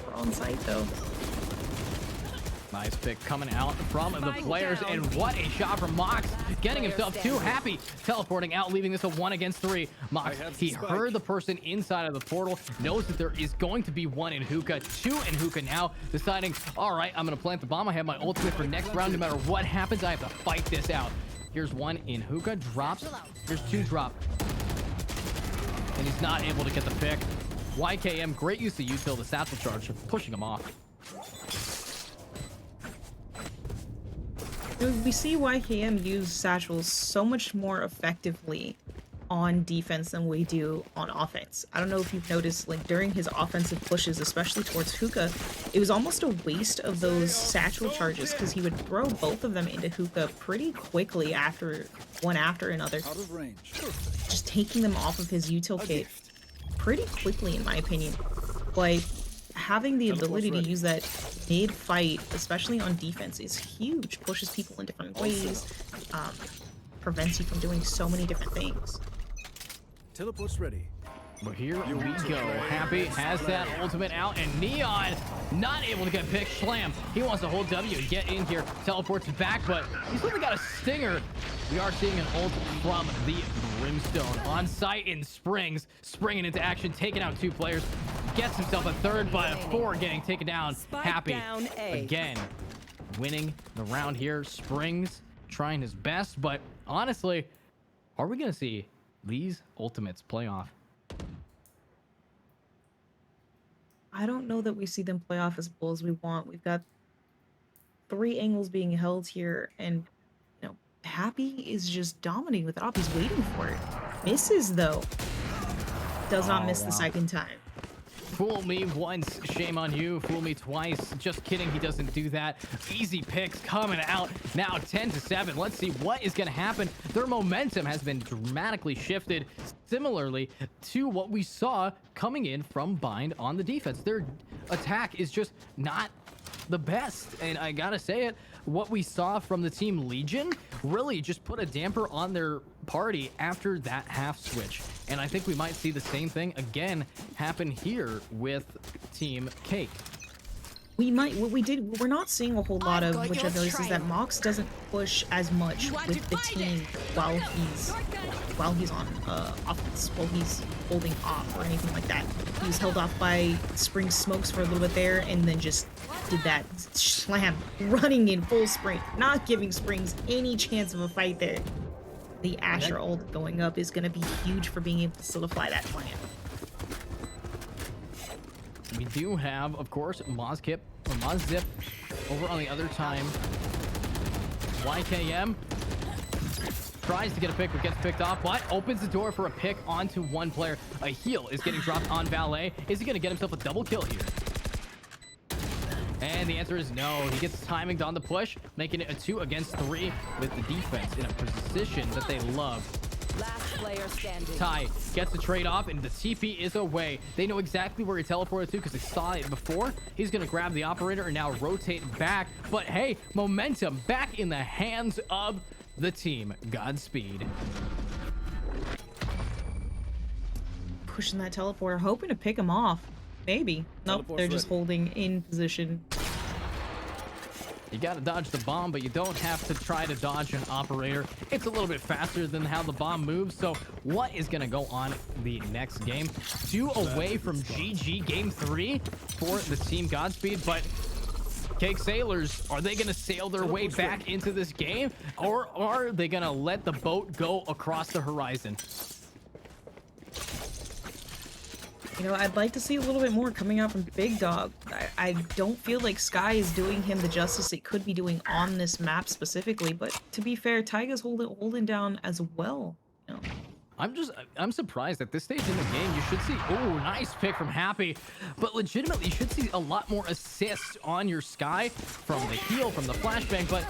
We're on site though. Nice pick coming out from the Spike players, down. and what a shot from Mox, getting player himself too standing. happy, teleporting out, leaving this a 1 against 3. Mox, I have he the spike. heard the person inside of the portal, knows that there is going to be one in Hookah, 2 in Hookah now, deciding, all right, I'm going to plant the bomb. I have my ultimate for next round. No matter what happens, I have to fight this out. Here's one in Hookah, drops. Here's 2 drop. And he's not able to get the pick. YKM, great use of util, the satchel charge, pushing him off. We see YKM use satchels so much more effectively on defense than we do on offense. I don't know if you've noticed, like during his offensive pushes, especially towards Hookah, it was almost a waste of those satchel charges because he would throw both of them into Hookah pretty quickly one after another, Out of range. just taking them off of his util kit pretty quickly in my opinion. But having the ability to use that mid-fight, especially on defense, is huge. Pushes people in different ways, prevents you from doing so many different things. Teleport's ready. But here we go. Happy has that ultimate out, and Neon not able to get picked. Schlam, he wants to hold W, get in here, teleports back, but he's only got a stinger. We are seeing an ult from the Brimstone on site in Springs, springing into action, taking out 2 players, gets himself a 3rd, but a 4 getting taken down. Spike Happy down A. again, winning the round here. Springs trying his best, but honestly, are we gonna see these ultimates play off? I don't know that we see them play off as full as we want. We've got 3 angles being held here, and you know, Happy is just dominating with it off. He's waiting for it. Misses though. Does not miss the second time. Fool me once, shame on you. Fool me twice, just kidding, he doesn't do that. Easy picks coming out. Now 10-7. Let's see what is going to happen. Their momentum has been dramatically shifted, similarly to what we saw coming in from Bind on the defense. Their attack is just not the best, and I gotta say it, what we saw from the team Legion really just put a damper on their party after that half switch. And I think we might see the same thing again happen here with Team Cake. We're not seeing a whole lot I've of, got which your I've noticed, is that trail. Mox doesn't push as much You want with to the fight team it? while he's on offense, while he's holding off or anything like that. He was held off by Spring Smokes for a little bit there, and then just did that slam, running in full sprint, not giving Springs any chance of a fight there. The Asher ult going up is going to be huge for being able to solidify that plan. We do have, of course, Mozzip over on the other time. YKM tries to get a pick, but gets picked off, but opens the door for a pick onto one player. A heal is getting dropped on Valet. Is he going to get himself a double kill here? And the answer is no. He gets timinged on the push, making it a 2 against 3 with the defense in a position that they love. Last player standing. Ty gets the trade off, and the TP is away. They know exactly where he teleported to because they saw it before. He's going to grab the operator and now rotate back. But hey, momentum back in the hands of the team. Godspeed. Pushing that teleporter, hoping to pick him off. Maybe. Nope, Teleport's they're just ready. holding in position. You got to dodge the bomb, but you don't have to try to dodge an operator. It's a little bit faster than how the bomb moves. So what is going to go on the next game? 2 away from GG game 3 for the team Godspeed, but Cake Sailors, are they going to sail their way back into this game, or are they going to let the boat go across the horizon? You know, I'd like to see a little bit more coming out from Big Dog. I don't feel like Sky is doing him the justice it could be doing on this map specifically, but to be fair, Taiga's holding down as well. You know. I'm surprised at this stage in the game. You should see, oh, nice pick from Happy, but legitimately you should see a lot more assists on your Sky from the heal, from the flashbang, but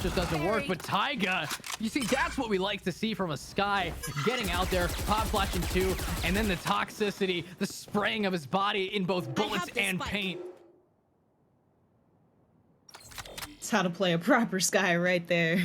just doesn't work. But Taiga, you see, that's what we like to see from a Sky, getting out there, pop flashing 2, and then the toxicity, the spraying of his body in both bullets this and spike. paint. It's how to play a proper Sky right there.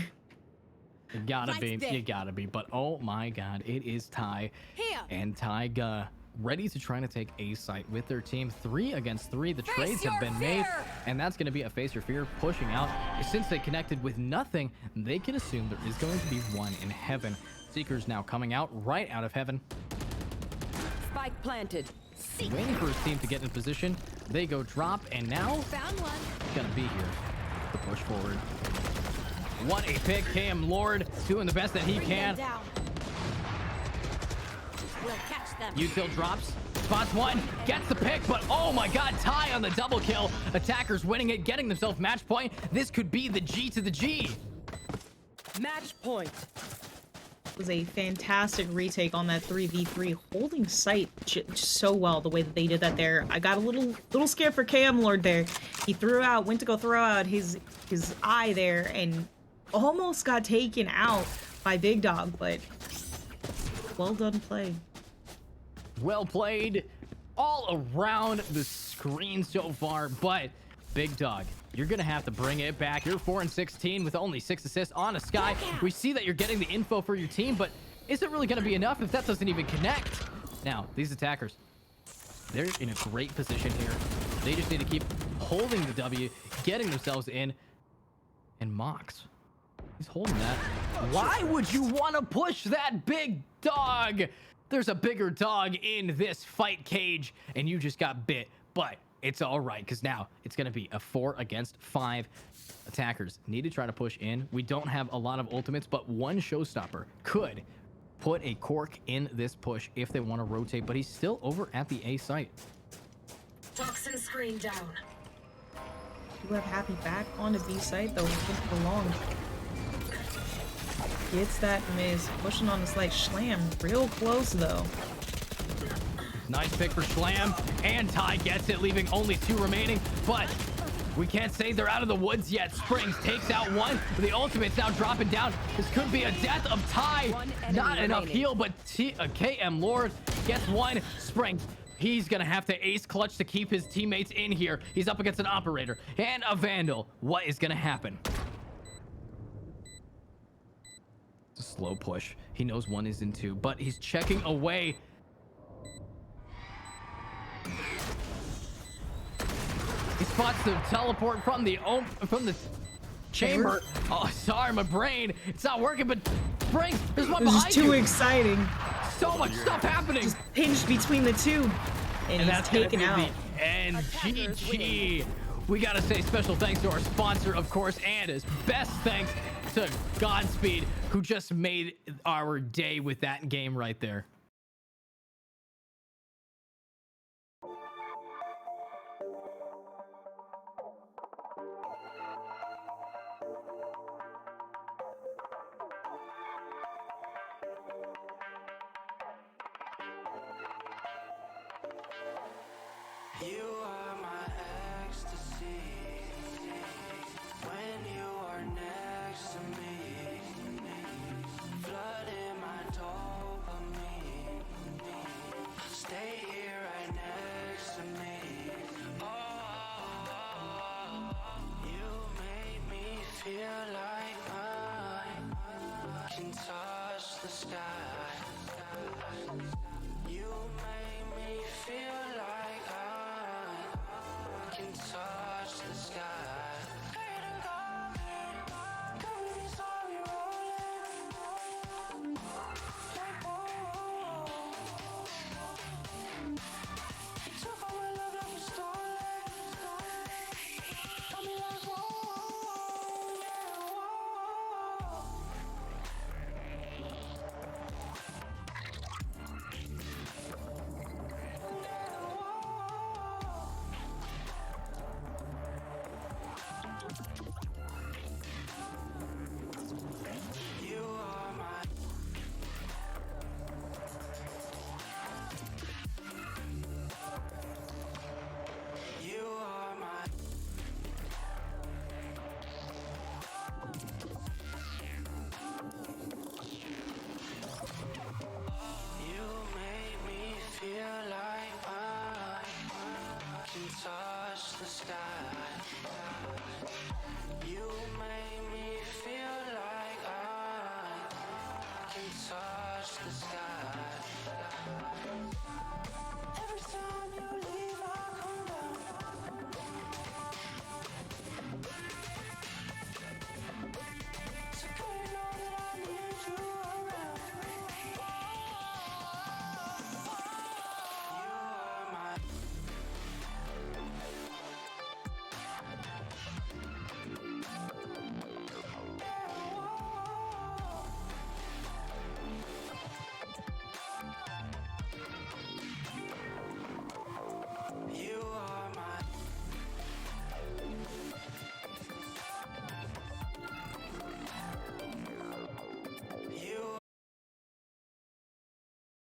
You gotta Right be, there. you gotta be. But oh my god, it is Ty Here. and Taiga ready to try to take A site with their team. 3 against 3. The trades have your been made, fear. and that's going to be a face your fear pushing out. Since they connected with nothing, they can assume there is going to be one in heaven. Seeker's now coming out right out of heaven, Spike planted. waiting for his team to get in position. They go drop, and now Found one. gonna be here to push forward. What a pick. KM Lord doing the best that he Bring can. them down. We'll catch them. Util drops, spots one, gets the pick, but oh my god, Ty on the double kill. Attackers winning it, getting themselves match point. This could be the G to the G. Match point. Was a fantastic retake on that 3v3, holding sight just so well the way that they did that there. I got a little scared for KM Lord there. He went to go throw out his eye there and almost got taken out by Big Dog, but well done play. Well played all around the screen so far, but Big Dog, you're gonna have to bring it back. You're 4 and 16 with only 6 assists on a Sky. We see that you're getting the info for your team, but is it really gonna be enough if that doesn't even connect? Now, these attackers, they're in a great position here. They just need to keep holding the W, getting themselves in, and Mox, he's holding that. Why would you want to push that Big Dog? There's a bigger dog in this fight cage, and you just got bit, but it's all right, because now it's going to be a 4 against 5. Attackers need to try to push in. We don't have a lot of ultimates, but one showstopper could put a cork in this push if they want to rotate, but he's still over at the A site. Toxin screen down. Do have Happy back on his B site though, for long. Gets that miss, pushing on the slight slam, real close though. Nice pick for Slam, and Ty gets it, leaving only 2 remaining, but we can't say they're out of the woods yet. Springs takes out one. The ultimate's now dropping down. This could be a death of Ty. One enemy Not enough remaining. heal, but KM Lord gets one. Springs, He's gonna have to ace clutch to keep his teammates in here. He's up against an operator and a vandal. What is gonna happen? It's a slow push. He knows one is in two, but he's checking away. He spots the teleport from the chamber. Oh, sorry, my brain. It's not working, but Springs, there's one This is behind too you. exciting. So much stuff happening. Just pinched between the two. And he's that's gonna taken be out. the end. GG. We gotta say special thanks to our sponsor, of course, and his best thanks to Godspeed, who just made our day with that game right there. You are my ecstasy when you are next to me, flooding my dopamine. Stay here right next to me. Oh, you make me feel like I can touch the sky. You make me feel like I can touch the sky.